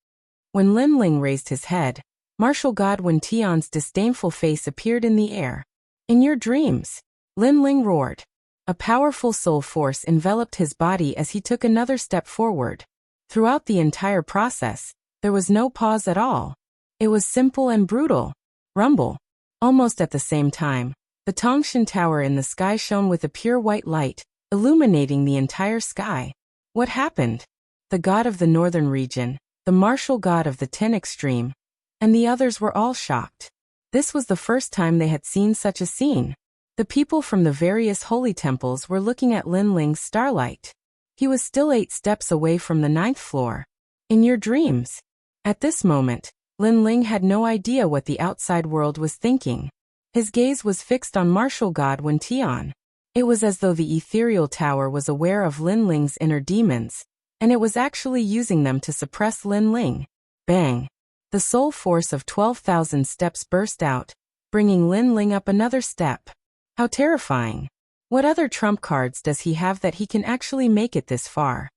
When Lin Ling raised his head, martial god Wen Tian's disdainful face appeared in the air. In your dreams, Lin Ling roared. A powerful soul force enveloped his body as he took another step forward. Throughout the entire process, there was no pause at all. It was simple and brutal. Rumble. Almost at the same time, the Tongshan Tower in the sky shone with a pure white light, illuminating the entire sky. What happened? The god of the northern region, the martial god of the 10 extreme, and the others were all shocked. This was the first time they had seen such a scene. The people from the various holy temples were looking at Lin Ling's starlight. He was still 8 steps away from the 9th floor. In your dreams. At this moment, Lin Ling had no idea what the outside world was thinking. His gaze was fixed on martial god Wen Tian. It was as though the ethereal tower was aware of Lin Ling's inner demons, and it was actually using them to suppress Lin Ling. Bang! The soul force of 12,000 steps burst out, bringing Lin Ling up another step. How terrifying! What other trump cards does he have that he can actually make it this far?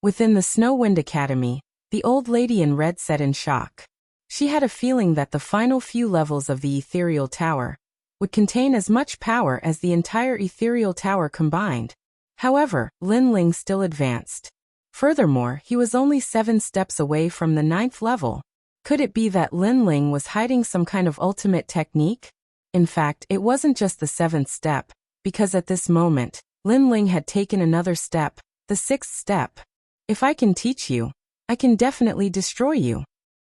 Within the Snow Wind Academy, the old lady in red said in shock. She had a feeling that the final few levels of the ethereal tower would contain as much power as the entire ethereal tower combined. However, Lin Ling still advanced. Furthermore, he was only 7 steps away from the 9th level. Could it be that Lin Ling was hiding some kind of ultimate technique? In fact, it wasn't just the 7th step, because at this moment, Lin Ling had taken another step, the 6th step. If I can teach you, I can definitely destroy you.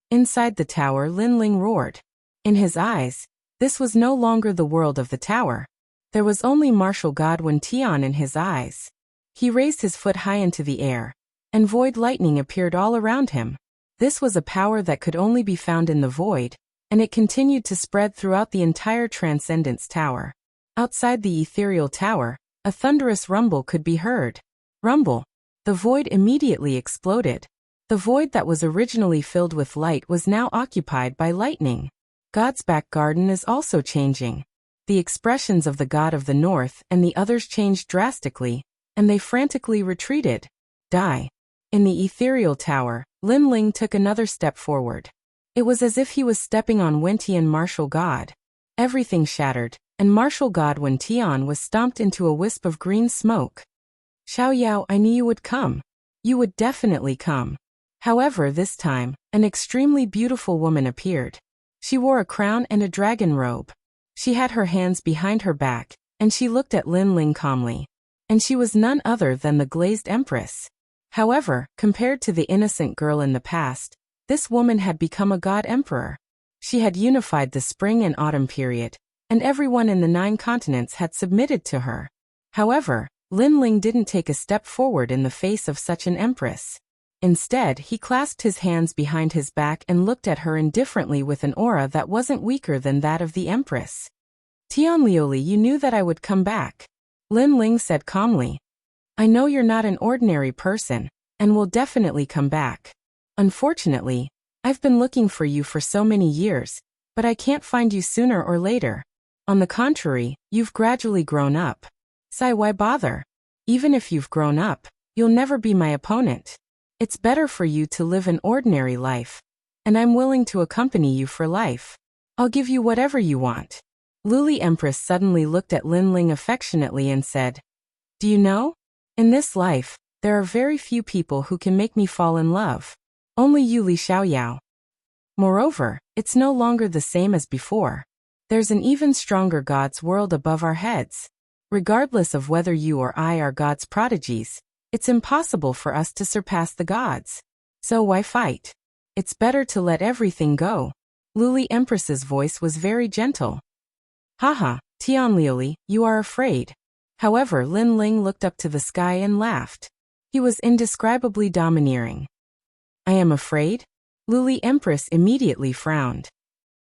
Inside the tower, Lin Ling roared. In his eyes, this was no longer the world of the tower. There was only martial god Wen Tian in his eyes. He raised his foot high into the air, and void lightning appeared all around him. This was a power that could only be found in the void, and it continued to spread throughout the entire Transcendence Tower. Outside the ethereal tower, a thunderous rumble could be heard. Rumble. The void immediately exploded. The void that was originally filled with light was now occupied by lightning. God's back garden is also changing. The expressions of the god of the north and the others changed drastically, and they frantically retreated. Die. In the ethereal tower, Lin Ling took another step forward. It was as if he was stepping on Wen Tian martial god. Everything shattered, and martial god Wen Tian was stomped into a wisp of green smoke. Xiaoyao, I knew you would come. You would definitely come. However, this time, an extremely beautiful woman appeared. She wore a crown and a dragon robe. She had her hands behind her back, and she looked at Lin Ling calmly. And she was none other than the glazed empress. However, compared to the innocent girl in the past, this woman had become a god emperor. She had unified the spring and autumn period, and everyone in the 9 continents had submitted to her. However, Lin Ling didn't take a step forward in the face of such an empress. Instead, he clasped his hands behind his back and looked at her indifferently with an aura that wasn't weaker than that of the empress. Tianliuli, you knew that I would come back. Lin Ling said calmly. I know you're not an ordinary person, and will definitely come back. Unfortunately, I've been looking for you for so many years, but I can't find you sooner or later. On the contrary, you've gradually grown up. Sai, why bother? Even if you've grown up, you'll never be my opponent. It's better for you to live an ordinary life, and I'm willing to accompany you for life. I'll give you whatever you want. Luli Empress suddenly looked at Lin Ling affectionately and said, Do you know? In this life, there are very few people who can make me fall in love. Only you, Li Xiaoyao. Moreover, it's no longer the same as before. There's an even stronger God's world above our heads. Regardless of whether you or I are God's prodigies, it's impossible for us to surpass the gods. So why fight? It's better to let everything go. Luli Empress's voice was very gentle. Haha, Tianliuli, you are afraid. However, Lin Ling looked up to the sky and laughed. He was indescribably domineering. I am afraid? Luli Empress immediately frowned.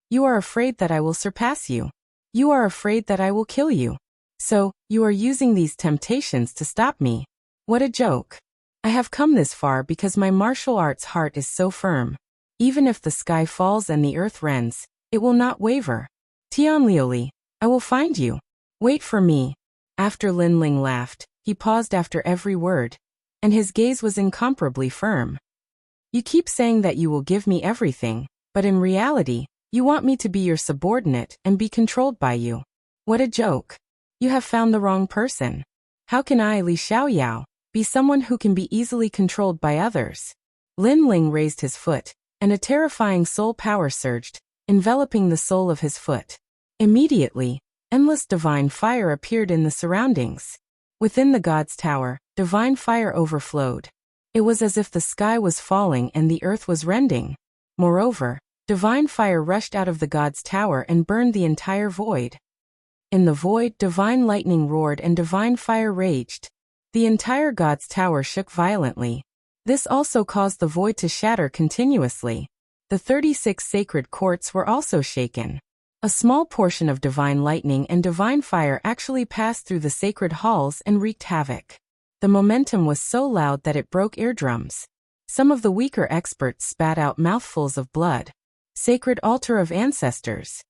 You are afraid that I will surpass you. You are afraid that I will kill you. So, you are using these temptations to stop me. What a joke. I have come this far because my martial arts heart is so firm. Even if the sky falls and the earth rends, it will not waver. Tianliuli, I will find you. Wait for me. After Lin Ling laughed, he paused after every word, and his gaze was incomparably firm. You keep saying that you will give me everything, but in reality, you want me to be your subordinate and be controlled by you. What a joke. You have found the wrong person. How can I, Li Xiaoyao, be someone who can be easily controlled by others? Lin Ling raised his foot, and a terrifying soul power surged, enveloping the sole of his foot. Immediately, endless divine fire appeared in the surroundings. Within the god's tower, divine fire overflowed. It was as if the sky was falling and the earth was rending. Moreover, divine fire rushed out of the god's tower and burned the entire void. In the void, divine lightning roared and divine fire raged. The entire god's tower shook violently. This also caused the void to shatter continuously. The 36 sacred courts were also shaken. A small portion of divine lightning and divine fire actually passed through the sacred halls and wreaked havoc. The momentum was so loud that it broke eardrums. Some of the weaker experts spat out mouthfuls of blood. Sacred altar of ancestors.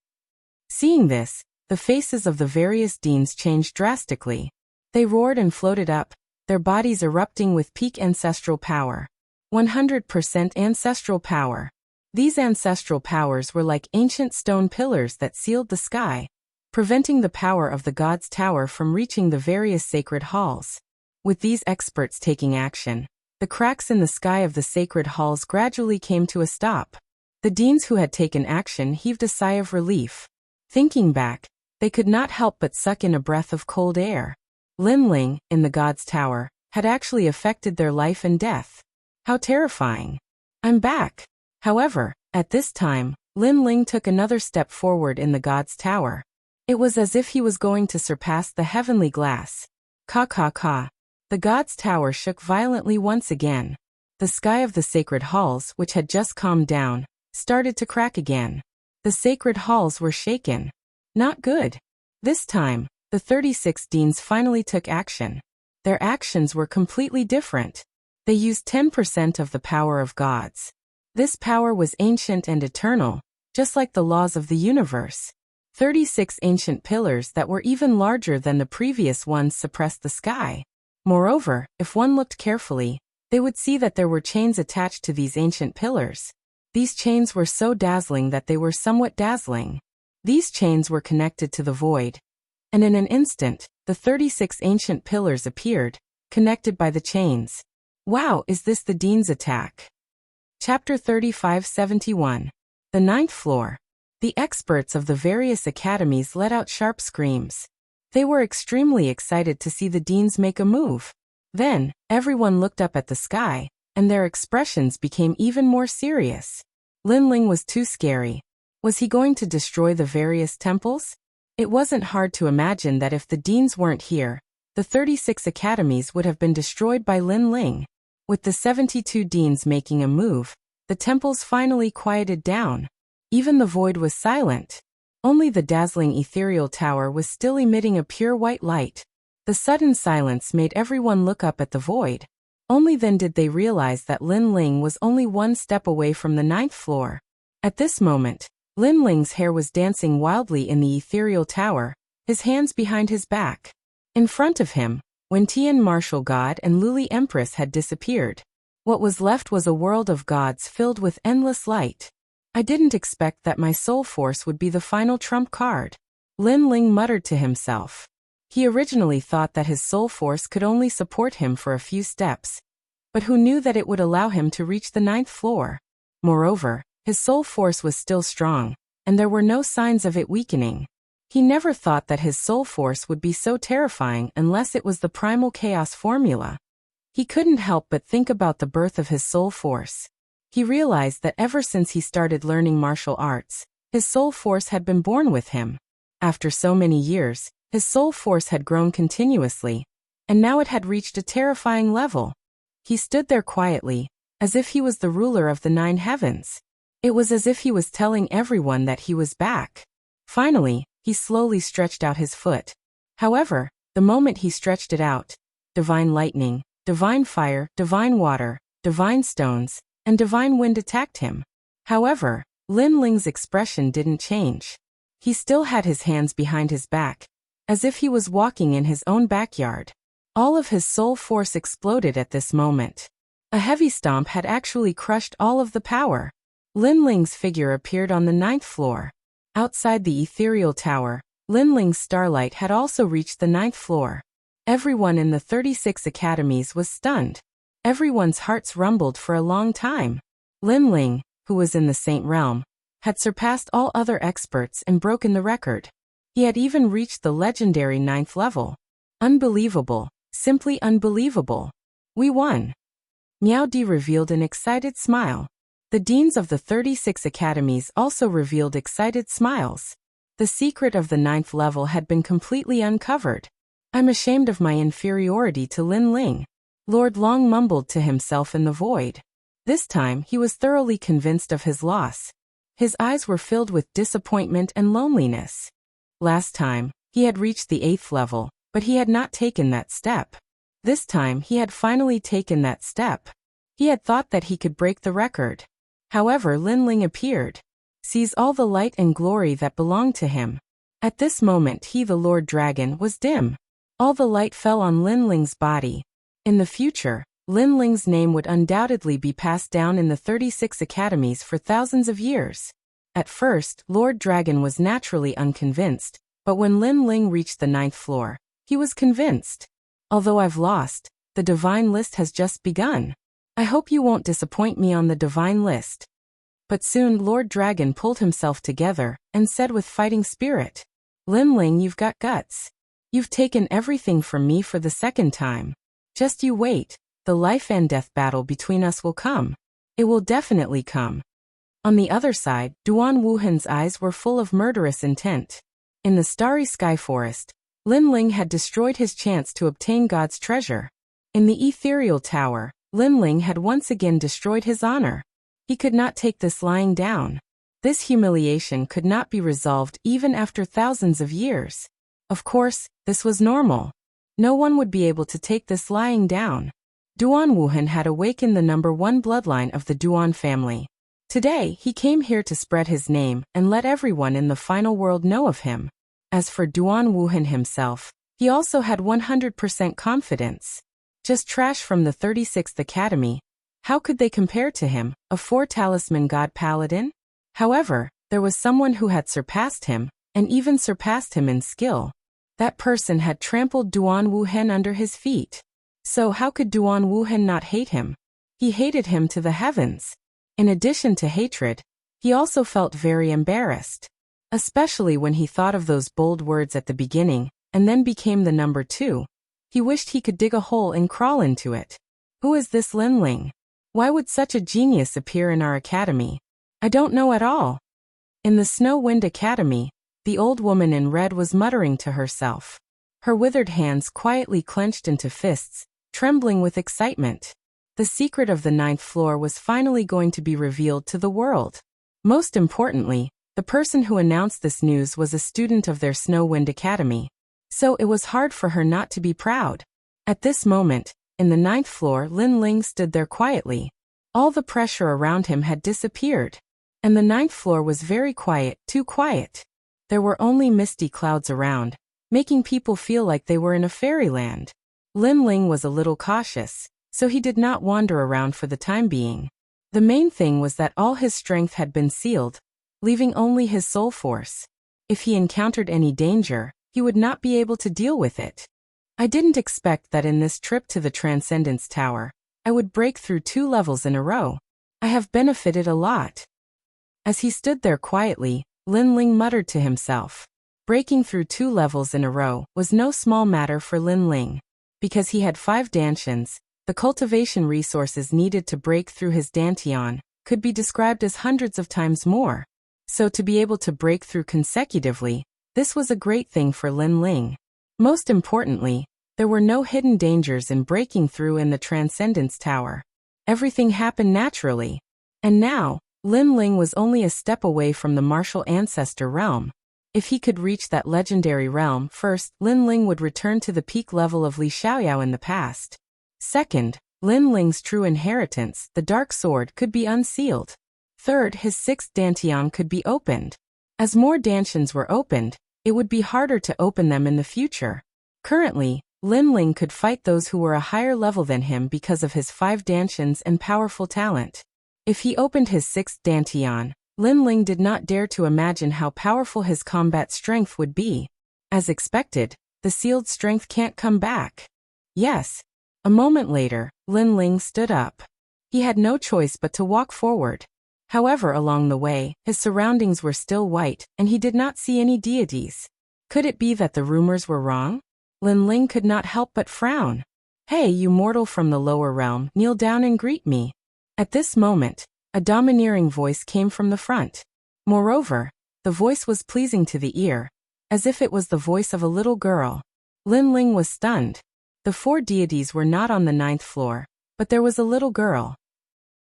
Seeing this, the faces of the various deans changed drastically. They roared and floated up, their bodies erupting with peak ancestral power. 100% ancestral power. These ancestral powers were like ancient stone pillars that sealed the sky, preventing the power of the god's tower from reaching the various sacred halls. With these experts taking action, the cracks in the sky of the sacred halls gradually came to a stop. The deans who had taken action heaved a sigh of relief. Thinking back, they could not help but suck in a breath of cold air. Lin Ling, in the god's tower, had actually affected their life and death. How terrifying. I'm back. However, at this time, Lin Ling took another step forward in the god's tower. It was as if he was going to surpass the heavenly glass. Ka ka ka. The god's tower shook violently once again. The sky of the sacred halls, which had just calmed down, started to crack again. The sacred halls were shaken. Not good. This time, the 36 deans finally took action. Their actions were completely different. They used 10% of the power of gods. This power was ancient and eternal, just like the laws of the universe. 36 ancient pillars that were even larger than the previous ones suppressed the sky. Moreover, if one looked carefully, they would see that there were chains attached to these ancient pillars. These chains were so dazzling that they were somewhat dazzling. These chains were connected to the void. And in an instant, the 36 ancient pillars appeared, connected by the chains. Wow, is this the Dean's attack? Chapter 3571. The ninth floor. The experts of the various academies let out sharp screams. They were extremely excited to see the deans make a move. Then, everyone looked up at the sky, and their expressions became even more serious. Lin Ling was too scary. Was he going to destroy the various temples? It wasn't hard to imagine that if the deans weren't here, the 36 academies would have been destroyed by Lin Ling. With the 72 deans making a move, the temples finally quieted down. Even the void was silent. Only the dazzling ethereal tower was still emitting a pure white light. The sudden silence made everyone look up at the void. Only then did they realize that Lin Ling was only one step away from the ninth floor. At this moment, Lin Ling's hair was dancing wildly in the ethereal tower, his hands behind his back. In front of him, Wen Tian Martial God and Luli Empress had disappeared. What was left was a world of gods filled with endless light. I didn't expect that my soul force would be the final trump card. Lin Ling muttered to himself. He originally thought that his soul force could only support him for a few steps, but who knew that it would allow him to reach the ninth floor? Moreover, his soul force was still strong, and there were no signs of it weakening. He never thought that his soul force would be so terrifying unless it was the primal chaos formula. He couldn't help but think about the birth of his soul force. He realized that ever since he started learning martial arts, his soul force had been born with him. After so many years, his soul force had grown continuously, and now it had reached a terrifying level. He stood there quietly, as if he was the ruler of the 9 heavens. It was as if he was telling everyone that he was back. Finally, he slowly stretched out his foot. However, the moment he stretched it out, divine lightning, divine fire, divine water, divine stones, and divine wind attacked him. However, Lin Ling's expression didn't change. He still had his hands behind his back, as if he was walking in his own backyard. All of his soul force exploded at this moment. A heavy stomp had actually crushed all of the power. Lin Ling's figure appeared on the 9th floor. Outside the ethereal tower, Lin Ling's starlight had also reached the 9th floor. Everyone in the 36 academies was stunned. Everyone's hearts rumbled for a long time. Lin Ling, who was in the Saint realm, had surpassed all other experts and broken the record. He had even reached the legendary 9th level. Unbelievable, simply unbelievable. We won. Miao Di revealed an excited smile. The deans of the 36 academies also revealed excited smiles. The secret of the 9th level had been completely uncovered. I'm ashamed of my inferiority to Lin Ling. Lord Long mumbled to himself in the void. This time he was thoroughly convinced of his loss. His eyes were filled with disappointment and loneliness. Last time, he had reached the 8th level, but he had not taken that step. This time he had finally taken that step. He had thought that he could break the record. However, Lin Ling appeared. Sees all the light and glory that belonged to him. At this moment he, the Lord Dragon, was dim. All the light fell on Lin Ling's body. In the future, Lin Ling's name would undoubtedly be passed down in the 36 academies for thousands of years. At first, Lord Dragon was naturally unconvinced, but when Lin Ling reached the 9th floor, he was convinced. Although I've lost, the divine list has just begun. I hope you won't disappoint me on the divine list. But soon Lord Dragon pulled himself together and said with fighting spirit, Lin Ling, you've got guts. You've taken everything from me for the second time. Just you wait, the life and death battle between us will come. It will definitely come. On the other side, Duan Wuhan's eyes were full of murderous intent. In the starry sky forest, Lin Ling had destroyed his chance to obtain God's treasure. In the ethereal tower, Lin Ling had once again destroyed his honor. He could not take this lying down. This humiliation could not be resolved even after thousands of years. Of course, this was normal. No one would be able to take this lying down. Duan Wuhan had awakened the number 1 bloodline of the Duan family. Today, he came here to spread his name and let everyone in the final world know of him. As for Duan Wuhan himself, he also had 100% confidence. Just trash from the 36th Academy. How could they compare to him, a 4-talisman god paladin? However, there was someone who had surpassed him, and even surpassed him in skill. That person had trampled Duan Wuhan under his feet. So how could Duan Wuhan not hate him? He hated him to the heavens. In addition to hatred, he also felt very embarrassed. Especially when he thought of those bold words at the beginning, and then became the number 2. He wished he could dig a hole and crawl into it. Who is this Lin Ling? Why would such a genius appear in our academy? I don't know at all. In the Snow Wind Academy, the old woman in red was muttering to herself. Her withered hands quietly clenched into fists, trembling with excitement. The secret of the 9th floor was finally going to be revealed to the world. Most importantly, the person who announced this news was a student of their Snow Wind Academy. So it was hard for her not to be proud. At this moment, in the 9th floor, Lin Ling stood there quietly. All the pressure around him had disappeared. And the 9th floor was very quiet, too quiet. There were only misty clouds around, making people feel like they were in a fairyland. Lin Ling was a little cautious, so he did not wander around for the time being. The main thing was that all his strength had been sealed, leaving only his soul force. If he encountered any danger, he would not be able to deal with it. I didn't expect that in this trip to the Transcendence Tower, I would break through 2 levels in a row. I have benefited a lot. As he stood there quietly, Lin Ling muttered to himself. Breaking through 2 levels in a row was no small matter for Lin Ling. Because he had 5 dantians, the cultivation resources needed to break through his dantian could be described as hundreds of times more. So to be able to break through consecutively, this was a great thing for Lin Ling. Most importantly, there were no hidden dangers in breaking through in the Transcendence Tower. Everything happened naturally. And now, Lin Ling was only a step away from the martial ancestor realm. If he could reach that legendary realm, first, Lin Ling would return to the peak level of Li Xiaoyao in the past. Second, Lin Ling's true inheritance, the dark sword, could be unsealed. Third, his 6th dantian could be opened. As more dantians were opened, it would be harder to open them in the future. Currently, Lin Ling could fight those who were a higher level than him because of his 5 dantians and powerful talent. If he opened his 6th dantian, Lin Ling did not dare to imagine how powerful his combat strength would be. As expected, the sealed strength can't come back. Yes. A moment later, Lin Ling stood up. He had no choice but to walk forward. However, along the way, his surroundings were still white, and he did not see any deities. Could it be that the rumors were wrong? Lin Ling could not help but frown. "Hey, you mortal from the lower realm, kneel down and greet me." At this moment, a domineering voice came from the front. Moreover, the voice was pleasing to the ear, as if it was the voice of a little girl. Lin Ling was stunned. The 4 deities were not on the 9th floor, but there was a little girl.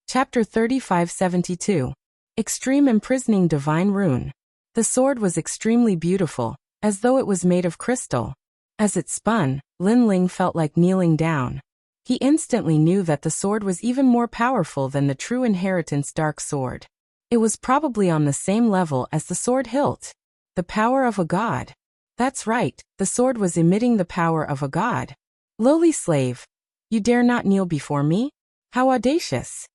Chapter 3572. Extreme Imprisoning Divine Rune. The sword was extremely beautiful, as though it was made of crystal. As it spun, Lin Ling felt like kneeling down. He instantly knew that the sword was even more powerful than the true inheritance dark sword. It was probably on the same level as the sword hilt. The power of a god. That's right, the sword was emitting the power of a god. "Lowly slave, you dare not kneel before me? How audacious!"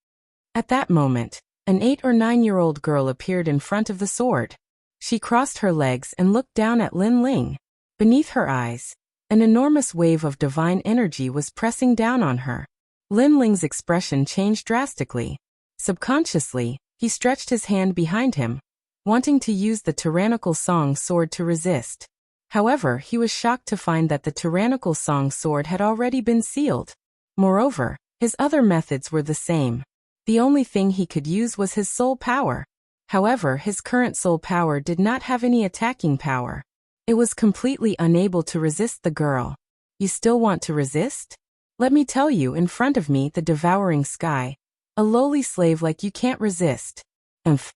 At that moment, an 8 or 9-year-old girl appeared in front of the sword. She crossed her legs and looked down at Lin Ling. Beneath her eyes, an enormous wave of divine energy was pressing down on her. Lin Ling's expression changed drastically. Subconsciously, he stretched his hand behind him, wanting to use the tyrannical song sword to resist. However, he was shocked to find that the tyrannical song sword had already been sealed. Moreover, his other methods were the same. The only thing he could use was his soul power. However, his current soul power did not have any attacking power. It was completely unable to resist the girl. "You still want to resist? Let me tell you, in front of me, the devouring sky. A lowly slave like you can't resist." Umph.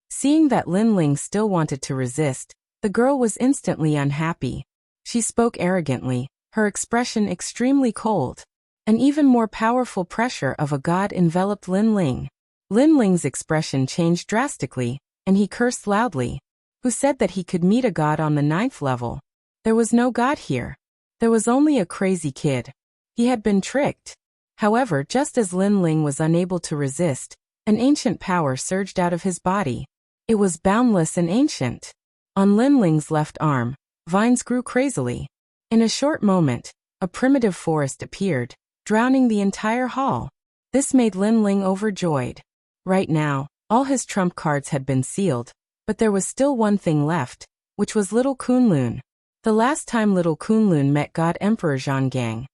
Seeing that Lin Ling still wanted to resist, the girl was instantly unhappy. She spoke arrogantly, her expression extremely cold. An even more powerful pressure of a god enveloped Lin Ling. Lin Ling's expression changed drastically, and he cursed loudly. Who said that he could meet a god on the 9th level? There was no god here. There was only a crazy kid. He had been tricked. However, just as Lin Ling was unable to resist, an ancient power surged out of his body. It was boundless and ancient. On Lin Ling's left arm, vines grew crazily. In a short moment, a primitive forest appeared, drowning the entire hall. This made Lin Ling overjoyed. Right now, all his trump cards had been sealed, but there was still one thing left, which was Little Kunlun. The last time Little Kunlun met God Emperor Zhanggang,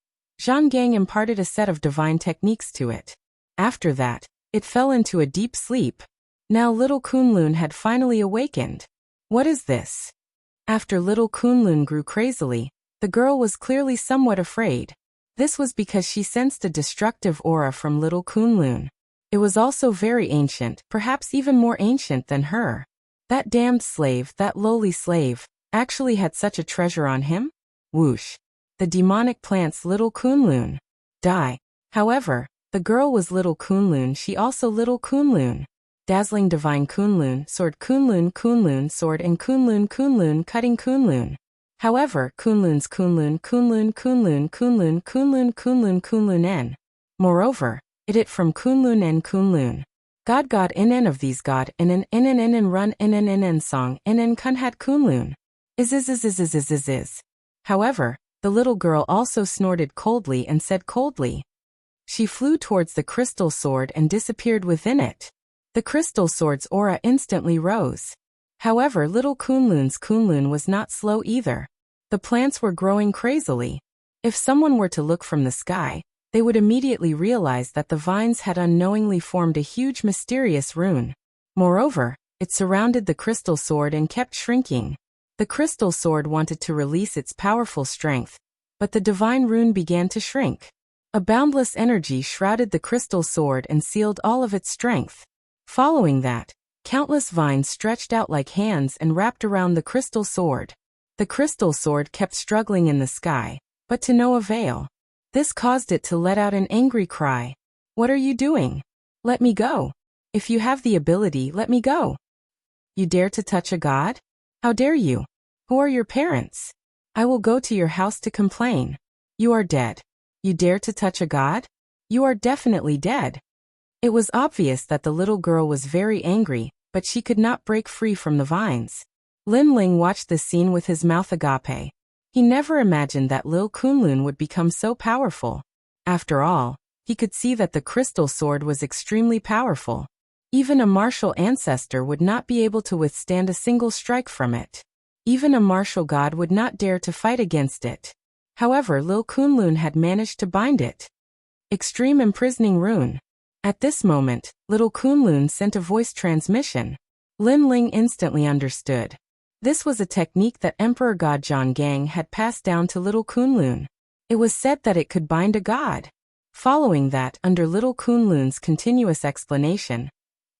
Zhanggang imparted a set of divine techniques to it. After that, it fell into a deep sleep. Now Little Kunlun had finally awakened. What is this? After Little Kunlun grew crazily, the girl was clearly somewhat afraid. This was because she sensed a destructive aura from Little Kunlun. It was also very ancient, perhaps even more ancient than her. That damned slave, that lowly slave, actually had such a treasure on him? Whoosh. The demonic plant's Little Kunlun. Die. However, the girl was Little Kunlun, she also Little Kunlun. Dazzling divine Kunlun, sword Kunlun, Kunlun, sword and Kunlun, Kunlun, cutting Kunlun. However, Kunlun's Kunlun, Kunlun, Kunlun, Kunlun, Kunlun, Kunlun, Kunlun N. Moreover, it from Kunlun N Kunlun. God in of these God in run in song in kunhat Kunlun. Is. However, the little girl also snorted coldly and said coldly. She flew towards the crystal sword and disappeared within it. The crystal sword's aura instantly rose. However, little Kunlun was not slow either. The plants were growing crazily. If someone were to look from the sky, they would immediately realize that the vines had unknowingly formed a huge mysterious rune. Moreover, it surrounded the crystal sword and kept shrinking. The crystal sword wanted to release its powerful strength, but the divine rune began to shrink. A boundless energy shrouded the crystal sword and sealed all of its strength. Following that, countless vines stretched out like hands and wrapped around the crystal sword. The crystal sword kept struggling in the sky, but to no avail. This caused it to let out an angry cry. "What are you doing? Let me go. If you have the ability, let me go. You dare to touch a god? How dare you? Who are your parents? I will go to your house to complain. You are dead. You dare to touch a god? You are definitely dead." It was obvious that the little girl was very angry, but she could not break free from the vines. Lin Ling watched this scene with his mouth agape. He never imagined that Lil Kunlun would become so powerful. After all, he could see that the crystal sword was extremely powerful. Even a martial ancestor would not be able to withstand a single strike from it. Even a martial god would not dare to fight against it. However, Lil Kunlun had managed to bind it. Extreme imprisoning rune. At this moment, little Kunlun sent a voice transmission. Lin Ling instantly understood. This was a technique that Emperor God Zhang Gang had passed down to little Kunlun. It was said that it could bind a god. Following that, under little Kunlun's continuous explanation,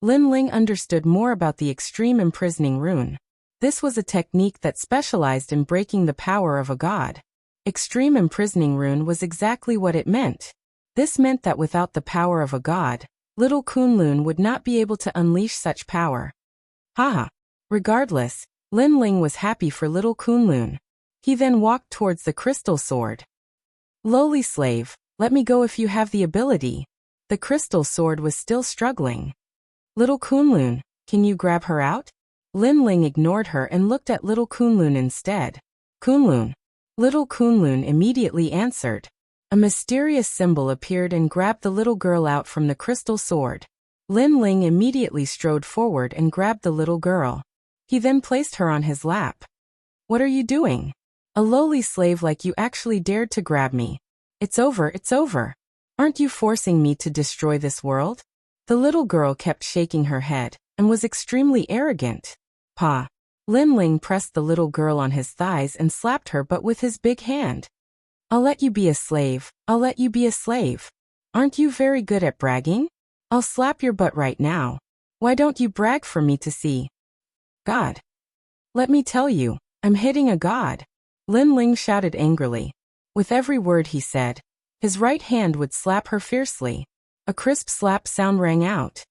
Lin Ling understood more about the extreme imprisoning rune. This was a technique that specialized in breaking the power of a god. Extreme imprisoning rune was exactly what it meant. This meant that without the power of a god, little Kunlun would not be able to unleash such power. Haha. Regardless, Lin Ling was happy for little Kunlun. He then walked towards the crystal sword. "Lowly slave, let me go if you have the ability." The crystal sword was still struggling. "Little Kunlun, can you grab her out?" Lin Ling ignored her and looked at little Kunlun instead. "Kunlun." Little Kunlun immediately answered. A mysterious symbol appeared and grabbed the little girl out from the crystal sword. Lin Ling immediately strode forward and grabbed the little girl. He then placed her on his lap. "What are you doing? A lowly slave like you actually dared to grab me. It's over, it's over. Aren't you forcing me to destroy this world?" The little girl kept shaking her head and was extremely arrogant. "Pa." Lin Ling pressed the little girl on his thighs and slapped her butt with his big hand. "I'll let you be a slave. I'll let you be a slave. Aren't you very good at bragging? I'll slap your butt right now. Why don't you brag for me to see?" "God. Let me tell you, I'm hitting a god." Lin Ling shouted angrily. With every word he said, his right hand would slap her fiercely. A crisp slap sound rang out.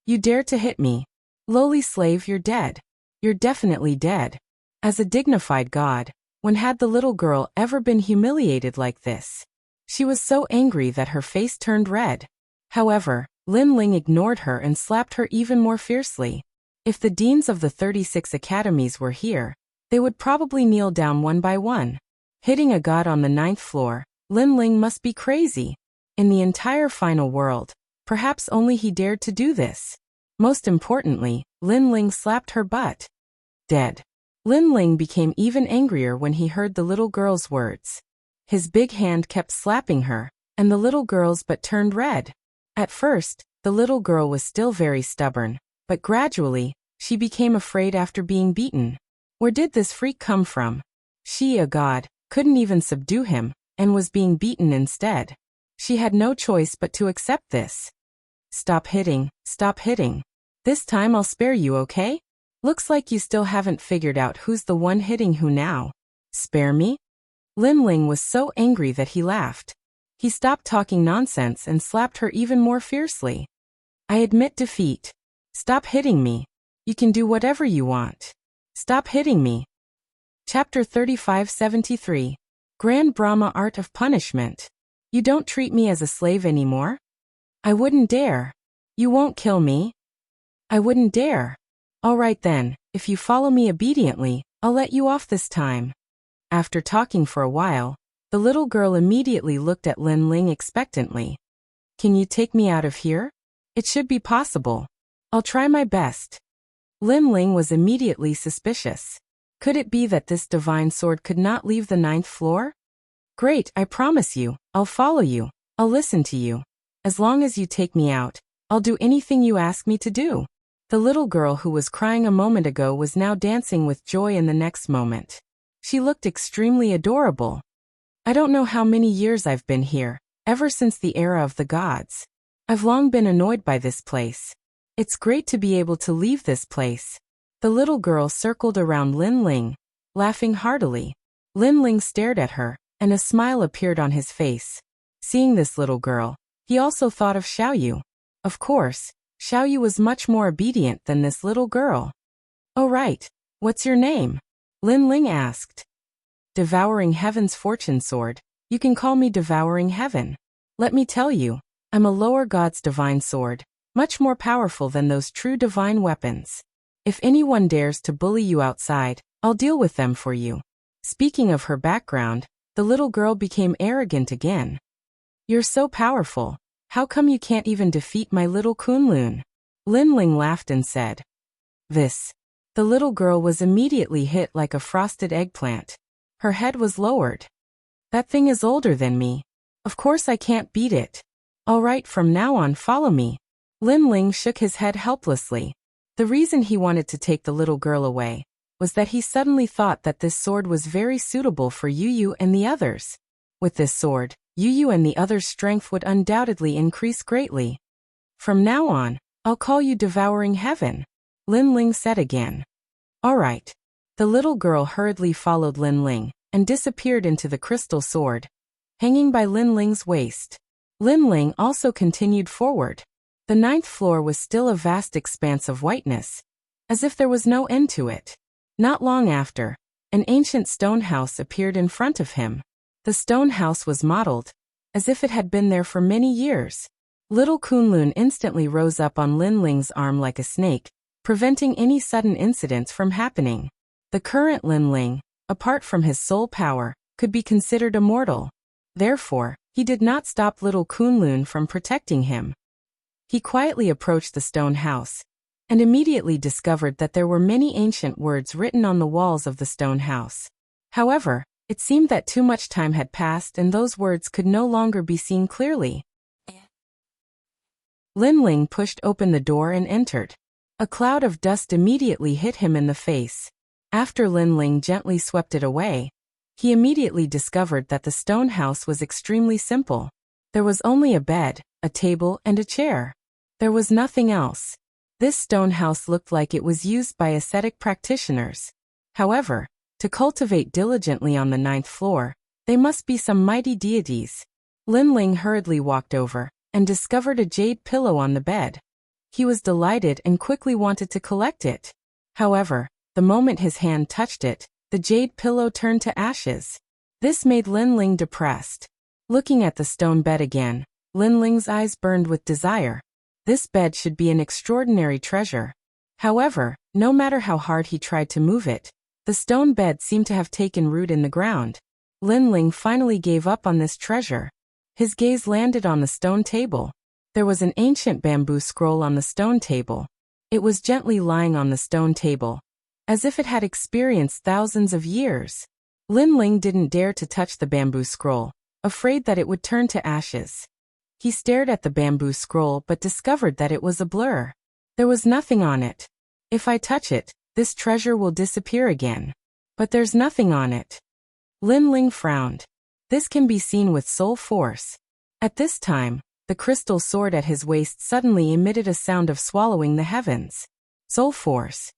"You dare to hit me? Lowly slave, you're dead. You're definitely dead." As a dignified god, when had the little girl ever been humiliated like this? She was so angry that her face turned red. However, Lin Ling ignored her and slapped her even more fiercely. If the deans of the 36 academies were here, they would probably kneel down one by one. Hitting a god on the 9th floor, Lin Ling must be crazy. In the entire final world, perhaps only he dared to do this. Most importantly, Lin Ling slapped her butt. Dead. Lin Ling became even angrier when he heard the little girl's words. His big hand kept slapping her, and the little girl's butt turned red. At first, the little girl was still very stubborn, but gradually, she became afraid after being beaten. Where did this freak come from? She, a god, couldn't even subdue him, and was being beaten instead. She had no choice but to accept this. "Stop hitting, stop hitting. This time I'll spare you, okay? Looks like you still haven't figured out who's the one hitting who now." "Spare me?" Lin Ling was so angry that he laughed. He stopped talking nonsense and slapped her even more fiercely. "I admit defeat. Stop hitting me. You can do whatever you want. Stop hitting me." Chapter 3573. Grand Brahma Art of Punishment. "You don't treat me as a slave anymore? I wouldn't dare. You won't kill me? I wouldn't dare. All right then, if you follow me obediently, I'll let you off this time." After talking for a while, the little girl immediately looked at Lin Ling expectantly. "Can you take me out of here? It should be possible. I'll try my best." Lin Ling was immediately suspicious. Could it be that this divine sword could not leave the 9th floor? Great, I promise you, I'll follow you, I'll listen to you. As long as you take me out, I'll do anything you ask me to do. The little girl who was crying a moment ago was now dancing with joy in the next moment. She looked extremely adorable. I don't know how many years I've been here, ever since the era of the gods. I've long been annoyed by this place. It's great to be able to leave this place. The little girl circled around Lin Ling, laughing heartily. Lin Ling stared at her, and a smile appeared on his face. Seeing this little girl, he also thought of Xiaoyu. Of course, Xiaoyu was much more obedient than this little girl. Oh right, what's your name? Lin Ling asked. Devouring Heaven's fortune sword. You can call me Devouring Heaven. Let me tell you, I'm a lower god's divine sword, much more powerful than those true divine weapons. If anyone dares to bully you outside, I'll deal with them for you. Speaking of her background, the little girl became arrogant again. You're so powerful. How come you can't even defeat my little Kunlun? Lin Ling laughed and said. This. The little girl was immediately hit like a frosted eggplant. Her head was lowered. That thing is older than me. Of course I can't beat it. All right, from now on follow me. Lin Ling shook his head helplessly. The reason he wanted to take the little girl away was that he suddenly thought that this sword was very suitable for Yu and the others. With this sword, Yu and the others' strength would undoubtedly increase greatly. From now on, I'll call you Devouring Heaven, Lin Ling said again. All right. The little girl hurriedly followed Lin Ling and disappeared into the crystal sword, hanging by Lin Ling's waist. Lin Ling also continued forward. The 9th floor was still a vast expanse of whiteness, as if there was no end to it. Not long after, an ancient stone house appeared in front of him. The stone house was modeled, as if it had been there for many years. Little Kunlun instantly rose up on Lin Ling's arm like a snake, preventing any sudden incidents from happening. The current Lin Ling, apart from his soul power, could be considered immortal. Therefore, he did not stop little Kunlun from protecting him. He quietly approached the stone house, and immediately discovered that there were many ancient words written on the walls of the stone house. However, it seemed that too much time had passed and those words could no longer be seen clearly. Lin Ling pushed open the door and entered. A cloud of dust immediately hit him in the face. After Lin Ling gently swept it away, he immediately discovered that the stone house was extremely simple. There was only a bed, a table, and a chair. There was nothing else. This stone house looked like it was used by ascetic practitioners. However, to cultivate diligently on the 9th floor, they must be some mighty deities. Lin Ling hurriedly walked over and discovered a jade pillow on the bed. He was delighted and quickly wanted to collect it. However, the moment his hand touched it, the jade pillow turned to ashes. This made Lin Ling depressed. Looking at the stone bed again, Lin Ling's eyes burned with desire. This bed should be an extraordinary treasure. However, no matter how hard he tried to move it, the stone bed seemed to have taken root in the ground. Lin Ling finally gave up on this treasure. His gaze landed on the stone table. There was an ancient bamboo scroll on the stone table. It was gently lying on the stone table, as if it had experienced thousands of years. Lin Ling didn't dare to touch the bamboo scroll, afraid that it would turn to ashes. He stared at the bamboo scroll but discovered that it was a blur. There was nothing on it. If I touch it, this treasure will disappear again. But there's nothing on it. Lin Ling frowned. This can be seen with soul force. At this time, the crystal sword at his waist suddenly emitted a sound of swallowing the heavens. Soul force.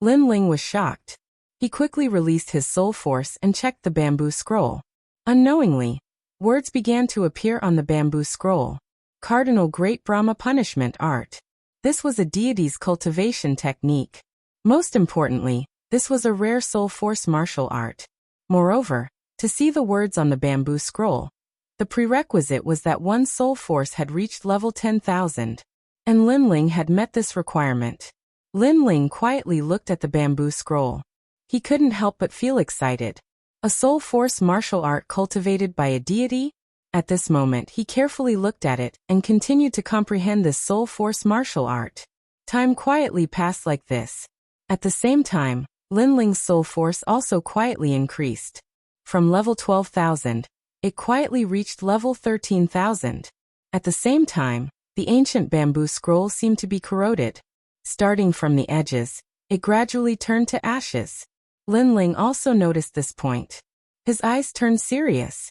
Lin Ling was shocked. He quickly released his soul force and checked the bamboo scroll. Unknowingly, words began to appear on the bamboo scroll. Cardinal Great Brahma Punishment Art. This was a deity's cultivation technique. Most importantly, this was a rare soul force martial art. Moreover, to see the words on the bamboo scroll, the prerequisite was that one's soul force had reached level 10,000. And Lin Ling had met this requirement. Lin Ling quietly looked at the bamboo scroll. He couldn't help but feel excited. A soul force martial art cultivated by a deity? At this moment he carefully looked at it and continued to comprehend this soul force martial art. Time quietly passed like this, At the same time, Lin Ling's soul force also quietly increased. From level 12,000, it quietly reached level 13,000. At the same time, the ancient bamboo scroll seemed to be corroded. Starting from the edges, it gradually turned to ashes. Lin Ling also noticed this point. His eyes turned serious.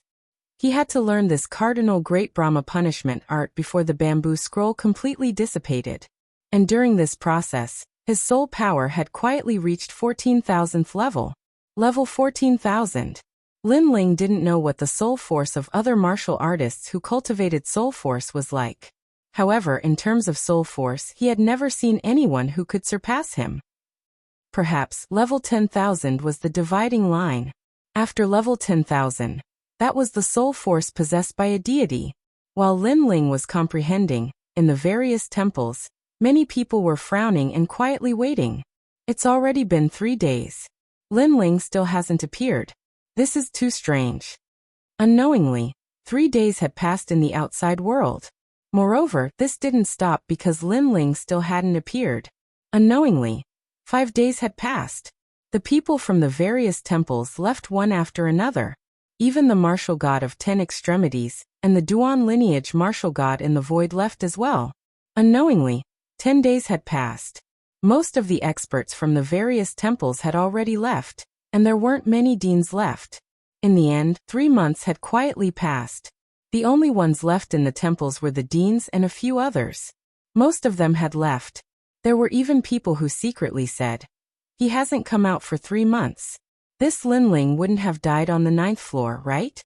He had to learn this cardinal Great Brahma punishment art before the bamboo scroll completely dissipated. And during this process, his soul power had quietly reached 14,000th level. Level 14,000. Lin Ling didn't know what the soul force of other martial artists who cultivated soul force was like. However, in terms of soul force, he had never seen anyone who could surpass him. Perhaps level 10,000 was the dividing line. After level 10,000, that was the soul force possessed by a deity. While Lin Ling was comprehending, in the various temples, many people were frowning and quietly waiting. It's already been 3 days. Lin Ling still hasn't appeared. This is too strange. Unknowingly, 3 days had passed in the outside world. Moreover, this didn't stop because Lin Ling still hadn't appeared. Unknowingly, 5 days had passed. The people from the various temples left one after another. Even the martial god of 10 extremities, and the Duan lineage martial god in the void left as well. Unknowingly, 10 days had passed. Most of the experts from the various temples had already left, and there weren't many deans left. In the end, 3 months had quietly passed. The only ones left in the temples were the deans and a few others. Most of them had left. There were even people who secretly said, "He hasn't come out for 3 months. This Lin Ling wouldn't have died on the 9th floor, right?"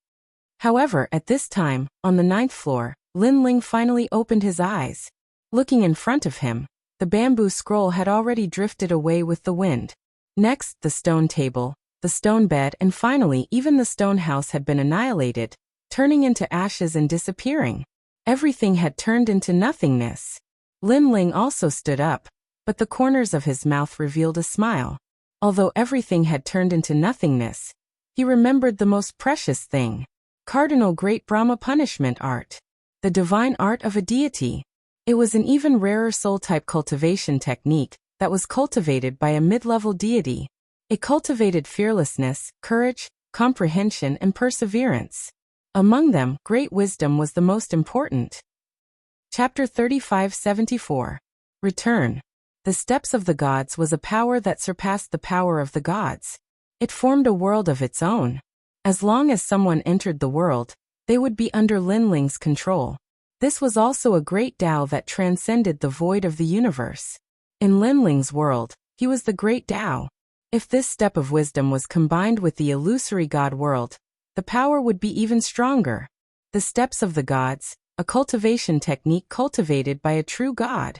However, at this time, on the 9th floor, Lin Ling finally opened his eyes. Looking in front of him, the bamboo scroll had already drifted away with the wind. Next, the stone table, the stone bed, and finally even the stone house had been annihilated, turning into ashes and disappearing. Everything had turned into nothingness. Lin Ling also stood up, but the corners of his mouth revealed a smile. Although everything had turned into nothingness, he remembered the most precious thing. Cardinal Great Brahma punishment art. The divine art of a deity. It was an even rarer soul-type cultivation technique that was cultivated by a mid-level deity. It cultivated fearlessness, courage, comprehension, and perseverance. Among them, great wisdom was the most important. Chapter 3574. Return. The Steps of the Gods was a power that surpassed the power of the gods. It formed a world of its own. As long as someone entered the world, they would be under Lin Ling's control. This was also a great Tao that transcended the void of the universe. In Lin Ling's world, he was the great Tao. If this step of wisdom was combined with the illusory god world, the power would be even stronger. The Steps of the Gods, a cultivation technique cultivated by a true god.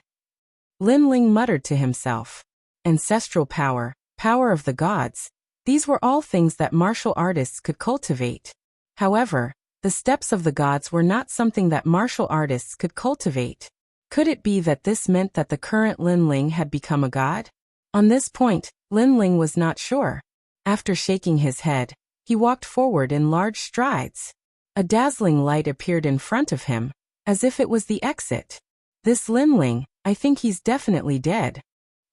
Lin Ling muttered to himself. Ancestral power, power of the gods, these were all things that martial artists could cultivate. However, the Steps of the Gods were not something that martial artists could cultivate. Could it be that this meant that the current Lin Ling had become a god? On this point, Lin Ling was not sure. After shaking his head, he walked forward in large strides. A dazzling light appeared in front of him, as if it was the exit. This Lin Ling, I think he's definitely dead.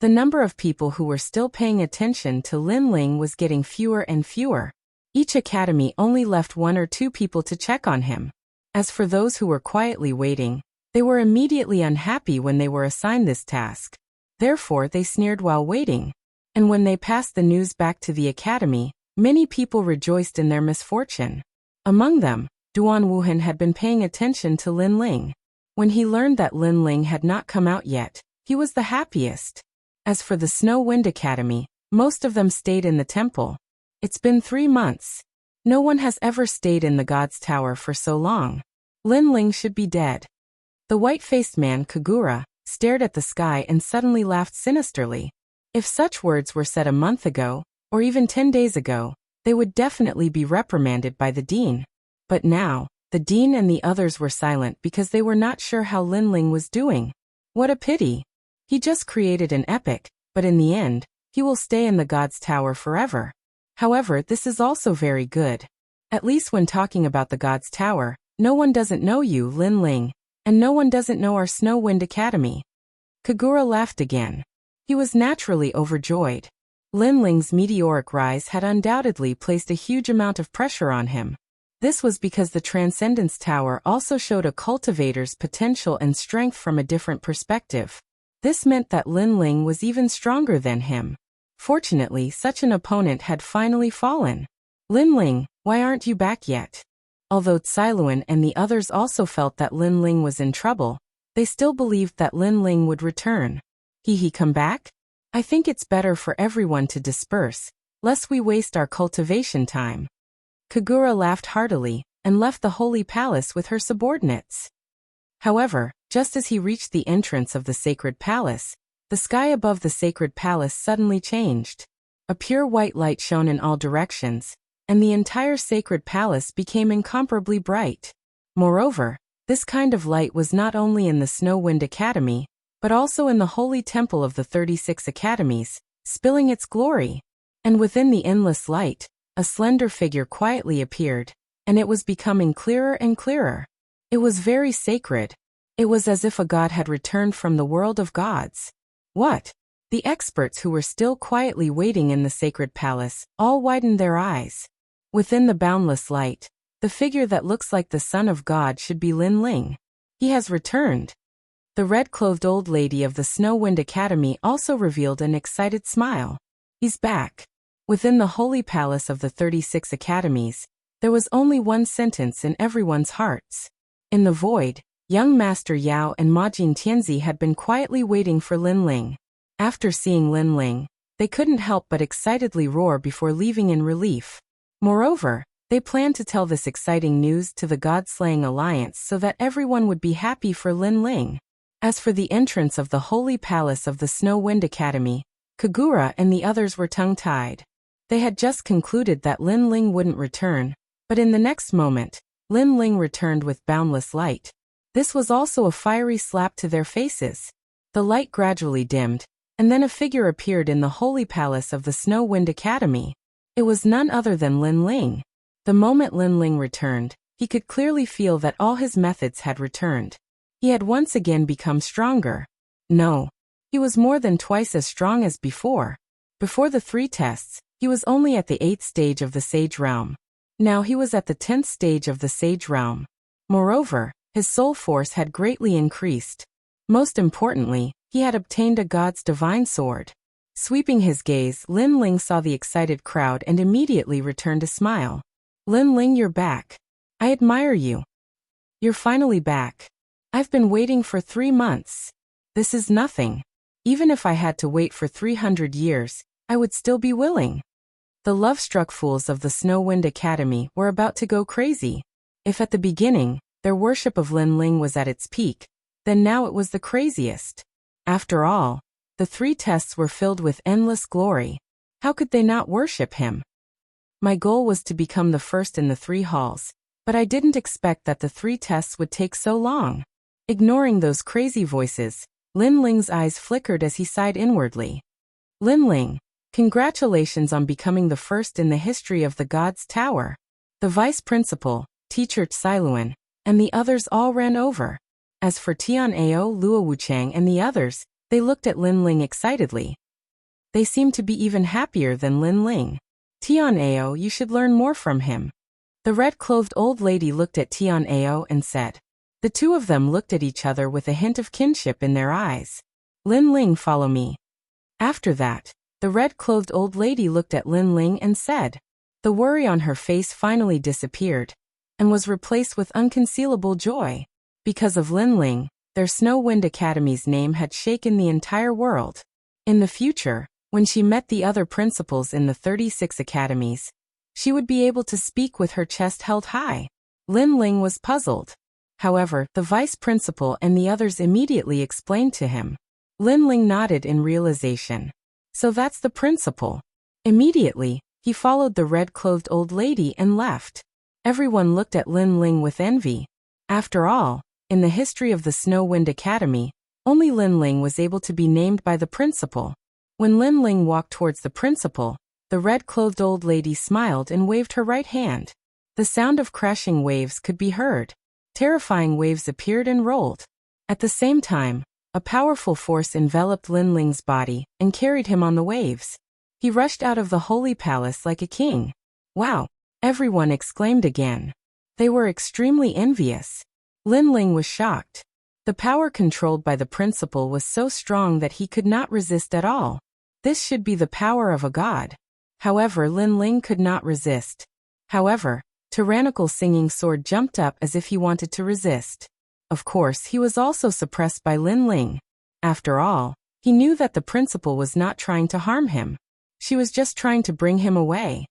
The number of people who were still paying attention to Lin Ling was getting fewer and fewer. Each academy only left 1 or 2 people to check on him. As for those who were quietly waiting, they were immediately unhappy when they were assigned this task. Therefore, they sneered while waiting. And when they passed the news back to the academy, many people rejoiced in their misfortune. Among them, Duan Wuhan had been paying attention to Lin Ling. When he learned that Lin Ling had not come out yet, he was the happiest. As for the Snow Wind Academy, most of them stayed in the temple. It's been 3 months. No one has ever stayed in the God's Tower for so long. Lin Ling should be dead. The white-faced man, Kagura, stared at the sky and suddenly laughed sinisterly. If such words were said a month ago, or even 10 days ago, they would definitely be reprimanded by the dean. But now, the dean and the others were silent because they were not sure how Lin Ling was doing. What a pity. He just created an epic, but in the end, he will stay in the God's Tower forever. However, this is also very good. At least when talking about the God's Tower, no one doesn't know you, Lin Ling, and no one doesn't know our Snow Wind Academy. Kagura laughed again. He He was naturally overjoyed. Lin Ling's meteoric rise had undoubtedly placed a huge amount of pressure on him. This was because the Transcendence Tower also showed a cultivator's potential and strength from a different perspective. This meant that Lin Ling was even stronger than him. Fortunately, such an opponent had finally fallen. Lin Ling, why aren't you back yet? Although Cailuan and the others also felt that Lin Ling was in trouble, they still believed that Lin Ling would return. He come back? I think it's better for everyone to disperse, lest we waste our cultivation time. Kagura laughed heartily, and left the Holy Palace with her subordinates. However, just as he reached the entrance of the Sacred Palace, the sky above the Sacred Palace suddenly changed. A pure white light shone in all directions, and the entire Sacred Palace became incomparably bright. Moreover, this kind of light was not only in the Snow Wind Academy, but also in the Holy Temple of the 36 Academies, spilling its glory. And within the endless light, a slender figure quietly appeared, and it was becoming clearer and clearer. It was very sacred. It was as if a god had returned from the world of gods. What? The experts who were still quietly waiting in the Sacred Palace all widened their eyes. Within the boundless light, the figure that looks like the Son of God should be Lin Ling. He has returned. The red-clothed old lady of the Snow Wind Academy also revealed an excited smile. He's back. Within the Holy Palace of the 36 Academies, there was only one sentence in everyone's hearts. In the void, young Master Yao and Majin Tianzi had been quietly waiting for Lin Ling. After seeing Lin Ling, they couldn't help but excitedly roar before leaving in relief. Moreover, they planned to tell this exciting news to the God-slaying alliance so that everyone would be happy for Lin Ling. As for the entrance of the Holy Palace of the Snow Wind Academy, Kagura and the others were tongue-tied. They had just concluded that Lin Ling wouldn't return, but in the next moment, Lin Ling returned with boundless light. This was also a fiery slap to their faces. The light gradually dimmed, and then a figure appeared in the Holy Palace of the Snow Wind Academy. It was none other than Lin Ling. The moment Lin Ling returned, he could clearly feel that all his methods had returned. He had once again become stronger. No, he was more than twice as strong as before. Before the 3 tests, he was only at the 8th stage of the Sage Realm. Now he was at the 10th stage of the Sage Realm. Moreover, his soul force had greatly increased. Most importantly, he had obtained a god's divine sword. Sweeping his gaze, Lin Ling saw the excited crowd and immediately returned a smile. Lin Ling, you're back. I admire you. You're finally back. I've been waiting for 3 months. This is nothing. Even if I had to wait for 300 years, I would still be willing. The love-struck fools of the Snow Wind Academy were about to go crazy. If at the beginning, their worship of Lin Ling was at its peak, then now it was the craziest. After all, the 3 tests were filled with endless glory. How could they not worship him? My goal was to become the first in the 3 halls, but I didn't expect that the 3 tests would take so long. Ignoring those crazy voices, Lin Ling's eyes flickered as he sighed inwardly. Lin Ling, congratulations on becoming the first in the history of the God's Tower. The vice principal, teacher Cailuan, and the others all ran over. As for Tian Ao, Luo Wuchang and the others, they looked at Lin Ling excitedly. They seemed to be even happier than Lin Ling. Tian Ao, you should learn more from him. The red-clothed old lady looked at Tian Ao and said. The 2 of them looked at each other with a hint of kinship in their eyes. Lin Ling, follow me. After that, the red-clothed old lady looked at Lin Ling and said. The worry on her face finally disappeared, and was replaced with unconcealable joy. Because of Lin Ling, their Snow Wind Academy's name had shaken the entire world. In the future, when she met the other principals in the 36 academies, she would be able to speak with her chest held high. Lin Ling was puzzled. However, the vice principal and the others immediately explained to him. Lin Ling nodded in realization. So that's the principal. Immediately, he followed the red-clothed old lady and left. Everyone looked at Lin Ling with envy. After all, in the history of the Snow Wind Academy, only Lin Ling was able to be named by the principal. When Lin Ling walked towards the principal, the red-clothed old lady smiled and waved her right hand. The sound of crashing waves could be heard. Terrifying waves appeared and rolled. At the same time, A powerful force enveloped Lin Ling's body and carried him on the waves. He rushed out of the holy palace like a king. Wow! Everyone exclaimed again. They were extremely envious. Lin Ling was shocked. The power controlled by the principal was so strong that he could not resist at all. This should be the power of a god. However, Lin Ling could not resist. However, tyrannical singing sword jumped up as if he wanted to resist. Of course, he was also suppressed by Lin Ling. After all, he knew that the principal was not trying to harm him. She was just trying to bring him away.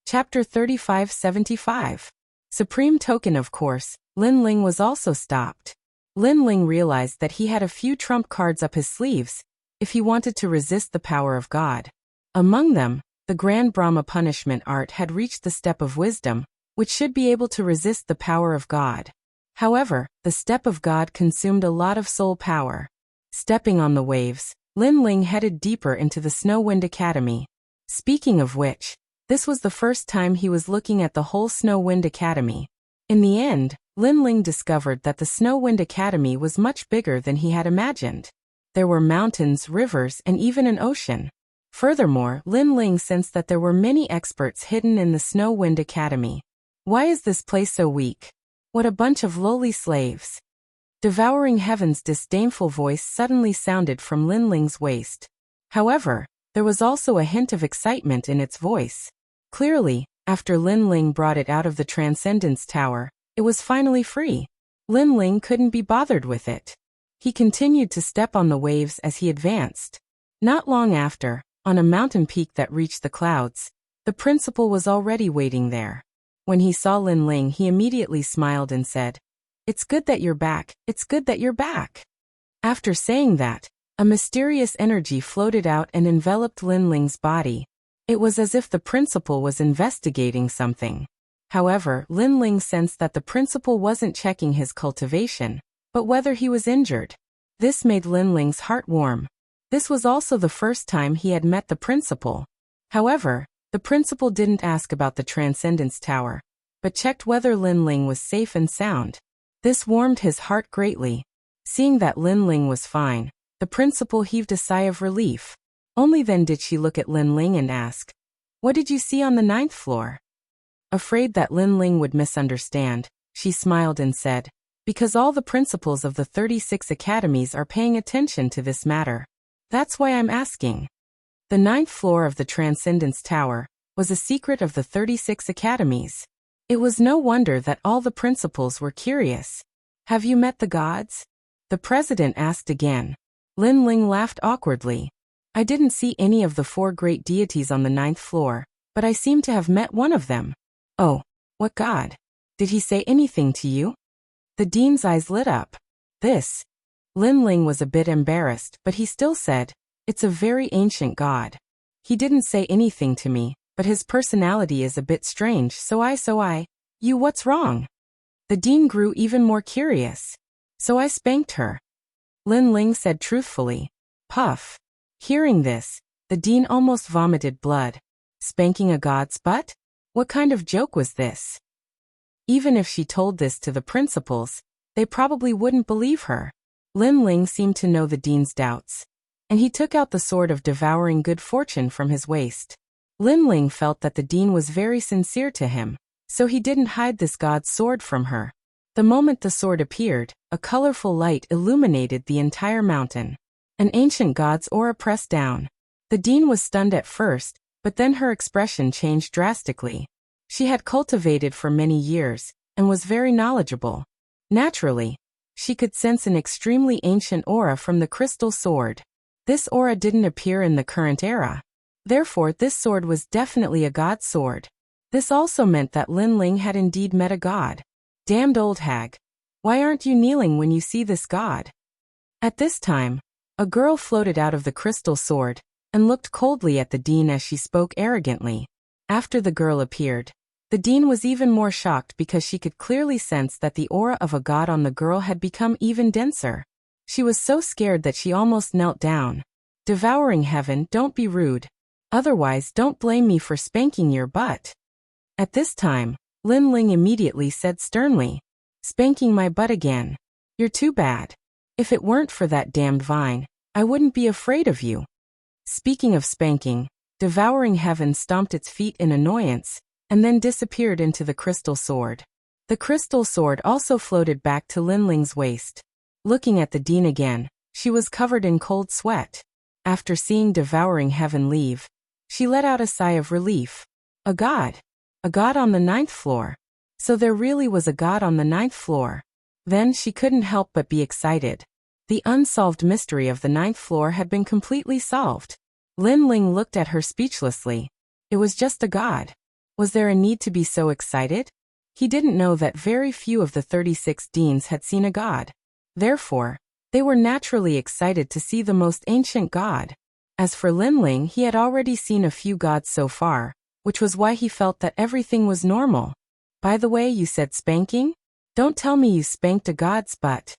Chapter 3575. Supreme Token. Of course, Lin Ling was also stopped. Lin Ling realized that he had a few trump cards up his sleeves if he wanted to resist the power of God. Among them, the Grand Brahma punishment art had reached the step of wisdom, which should be able to resist the power of God. However, the step of God consumed a lot of soul power. Stepping on the waves, Lin Ling headed deeper into the Snow Wind Academy. Speaking of which, this was the first time he was looking at the whole Snow Wind Academy. In the end, Lin Ling discovered that the Snow Wind Academy was much bigger than he had imagined. There were mountains, rivers, and even an ocean. Furthermore, Lin Ling sensed that there were many experts hidden in the Snow Wind Academy. Why is this place so weak? What a bunch of lowly slaves. Devouring Heaven's disdainful voice suddenly sounded from Lin Ling's waist. However, there was also a hint of excitement in its voice. Clearly, after Lin Ling brought it out of the Transcendence Tower, it was finally free. Lin Ling couldn't be bothered with it. He continued to step on the waves as he advanced. Not long after, on a mountain peak that reached the clouds, the principal was already waiting there. When he saw Lin Ling, he immediately smiled and said, "It's good that you're back, it's good that you're back." After saying that, a mysterious energy floated out and enveloped Lin Ling's body. It was as if the principal was investigating something. However, Lin Ling sensed that the principal wasn't checking his cultivation, but whether he was injured. This made Lin Ling's heart warm. This was also the first time he had met the principal. However, the principal didn't ask about the Transcendence Tower, but checked whether Lin Ling was safe and sound. This warmed his heart greatly. Seeing that Lin Ling was fine, the principal heaved a sigh of relief. Only then did she look at Lin Ling and ask, "What did you see on the 9th floor?" Afraid that Lin Ling would misunderstand, she smiled and said, "Because all the principals of the 36 academies are paying attention to this matter. That's why I'm asking." The 9th floor of the Transcendence Tower was a secret of the 36 academies. It was no wonder that all the principals were curious. "Have you met the gods?" the president asked again. Lin Ling laughed awkwardly. "I didn't see any of the 4 great deities on the 9th floor, but I seem to have met one of them." "Oh, what god? Did he say anything to you?" The dean's eyes lit up. "This." Lin Ling was a bit embarrassed, but he still said, "It's a very ancient god. He didn't say anything to me, but his personality is a bit strange, so I, you what's wrong?" The dean grew even more curious. "So I spanked her," Lin Ling said truthfully. Puff. Hearing this, the dean almost vomited blood. Spanking a god's butt? What kind of joke was this? Even if she told this to the principals, they probably wouldn't believe her. Lin Ling seemed to know the dean's doubts, and he took out the sword of devouring good fortune from his waist. Lin Ling felt that the dean was very sincere to him, so he didn't hide this god's sword from her. The moment the sword appeared, a colorful light illuminated the entire mountain. An ancient god's aura pressed down. The dean was stunned at first, but then her expression changed drastically. She had cultivated for many years, and was very knowledgeable. Naturally, she could sense an extremely ancient aura from the crystal sword. This aura didn't appear in the current era. Therefore, this sword was definitely a god's sword. This also meant that Lin Ling had indeed met a god. Damned old hag. Why aren't you kneeling when you see this god? At this time, a girl floated out of the crystal sword, and looked coldly at the dean as she spoke arrogantly. After the girl appeared, the dean was even more shocked because she could clearly sense that the aura of a god on the girl had become even denser. She was so scared that she almost knelt down. "Devouring Heaven, don't be rude. Otherwise, don't blame me for spanking your butt." At this time, Lin Ling immediately said sternly, "Spanking my butt again. You're too bad." If it weren't for that damned vine, I wouldn't be afraid of you. Speaking of spanking, devouring heaven stomped its feet in annoyance, and then disappeared into the crystal sword. The crystal sword also floated back to Lin Ling's waist. Looking at the dean again, she was covered in cold sweat. After seeing devouring heaven leave, she let out a sigh of relief. A god. A god on the 9th floor. So there really was a god on the 9th floor. Then she couldn't help but be excited. The unsolved mystery of the 9th floor had been completely solved. Lin Ling looked at her speechlessly. It was just a god. Was there a need to be so excited? He didn't know that very few of the 36 deans had seen a god. Therefore, they were naturally excited to see the most ancient god. As for Lin Ling, he had already seen a few gods so far, which was why he felt that everything was normal. By the way, you said spanking? Don't tell me you spanked a god's butt.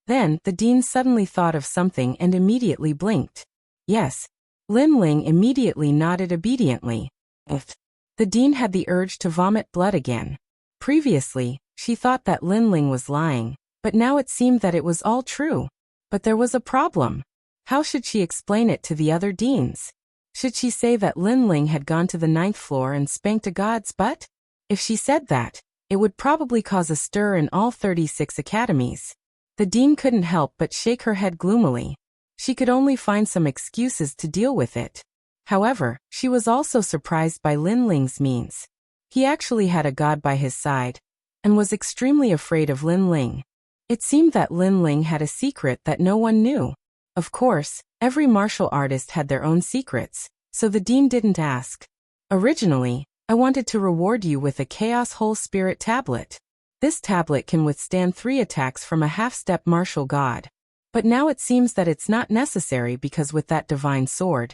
Then, the dean suddenly thought of something and immediately blinked. Yes. Lin Ling immediately nodded obediently. The dean had the urge to vomit blood again. Previously, she thought that Lin Ling was lying, but now it seemed that it was all true. But there was a problem. How should she explain it to the other deans? Should she say that Lin Ling had gone to the 9th floor and spanked a god's butt? If she said that, it would probably cause a stir in all 36 academies. The dean couldn't help but shake her head gloomily. She could only find some excuses to deal with it. However, she was also surprised by Lin Ling's means. He actually had a god by his side, and was extremely afraid of Lin Ling. It seemed that Lin Ling had a secret that no one knew. Of course, every martial artist had their own secrets, so the dean didn't ask. Originally, I wanted to reward you with a Chaos Whole Spirit tablet. This tablet can withstand 3 attacks from a half-step martial god. But now it seems that it's not necessary because with that divine sword,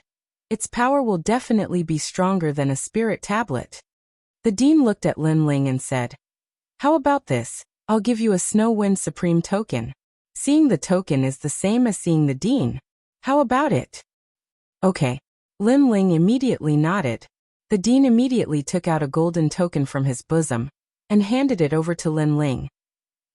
its power will definitely be stronger than a spirit tablet. The dean looked at Lin Ling and said, "How about this? I'll give you a Snow Wind Supreme token. Seeing the token is the same as seeing the dean. How about it?" Okay. Lin Ling immediately nodded. The dean immediately took out a golden token from his bosom and handed it over to Lin Ling.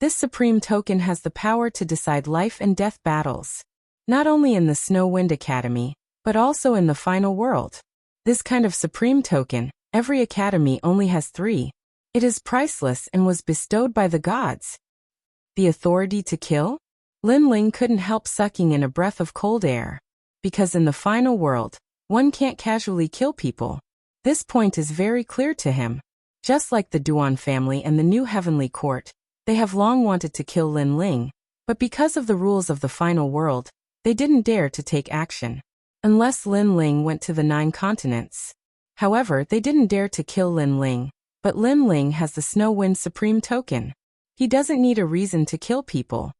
This supreme token has the power to decide life and death battles. Not only in the Snow Wind Academy, but also in the final world. This kind of supreme token, every academy only has 3. It is priceless and was bestowed by the gods. The authority to kill? Lin Ling couldn't help sucking in a breath of cold air. Because in the final world, one can't casually kill people. This point is very clear to him. Just like the Duan family and the New Heavenly Court, they have long wanted to kill Lin Ling, but because of the rules of the final world, they didn't dare to take action. Unless Lin Ling went to the 9 continents. However, they didn't dare to kill Lin Ling, but Lin Ling has the Snow Wind Supreme token. He doesn't need a reason to kill people.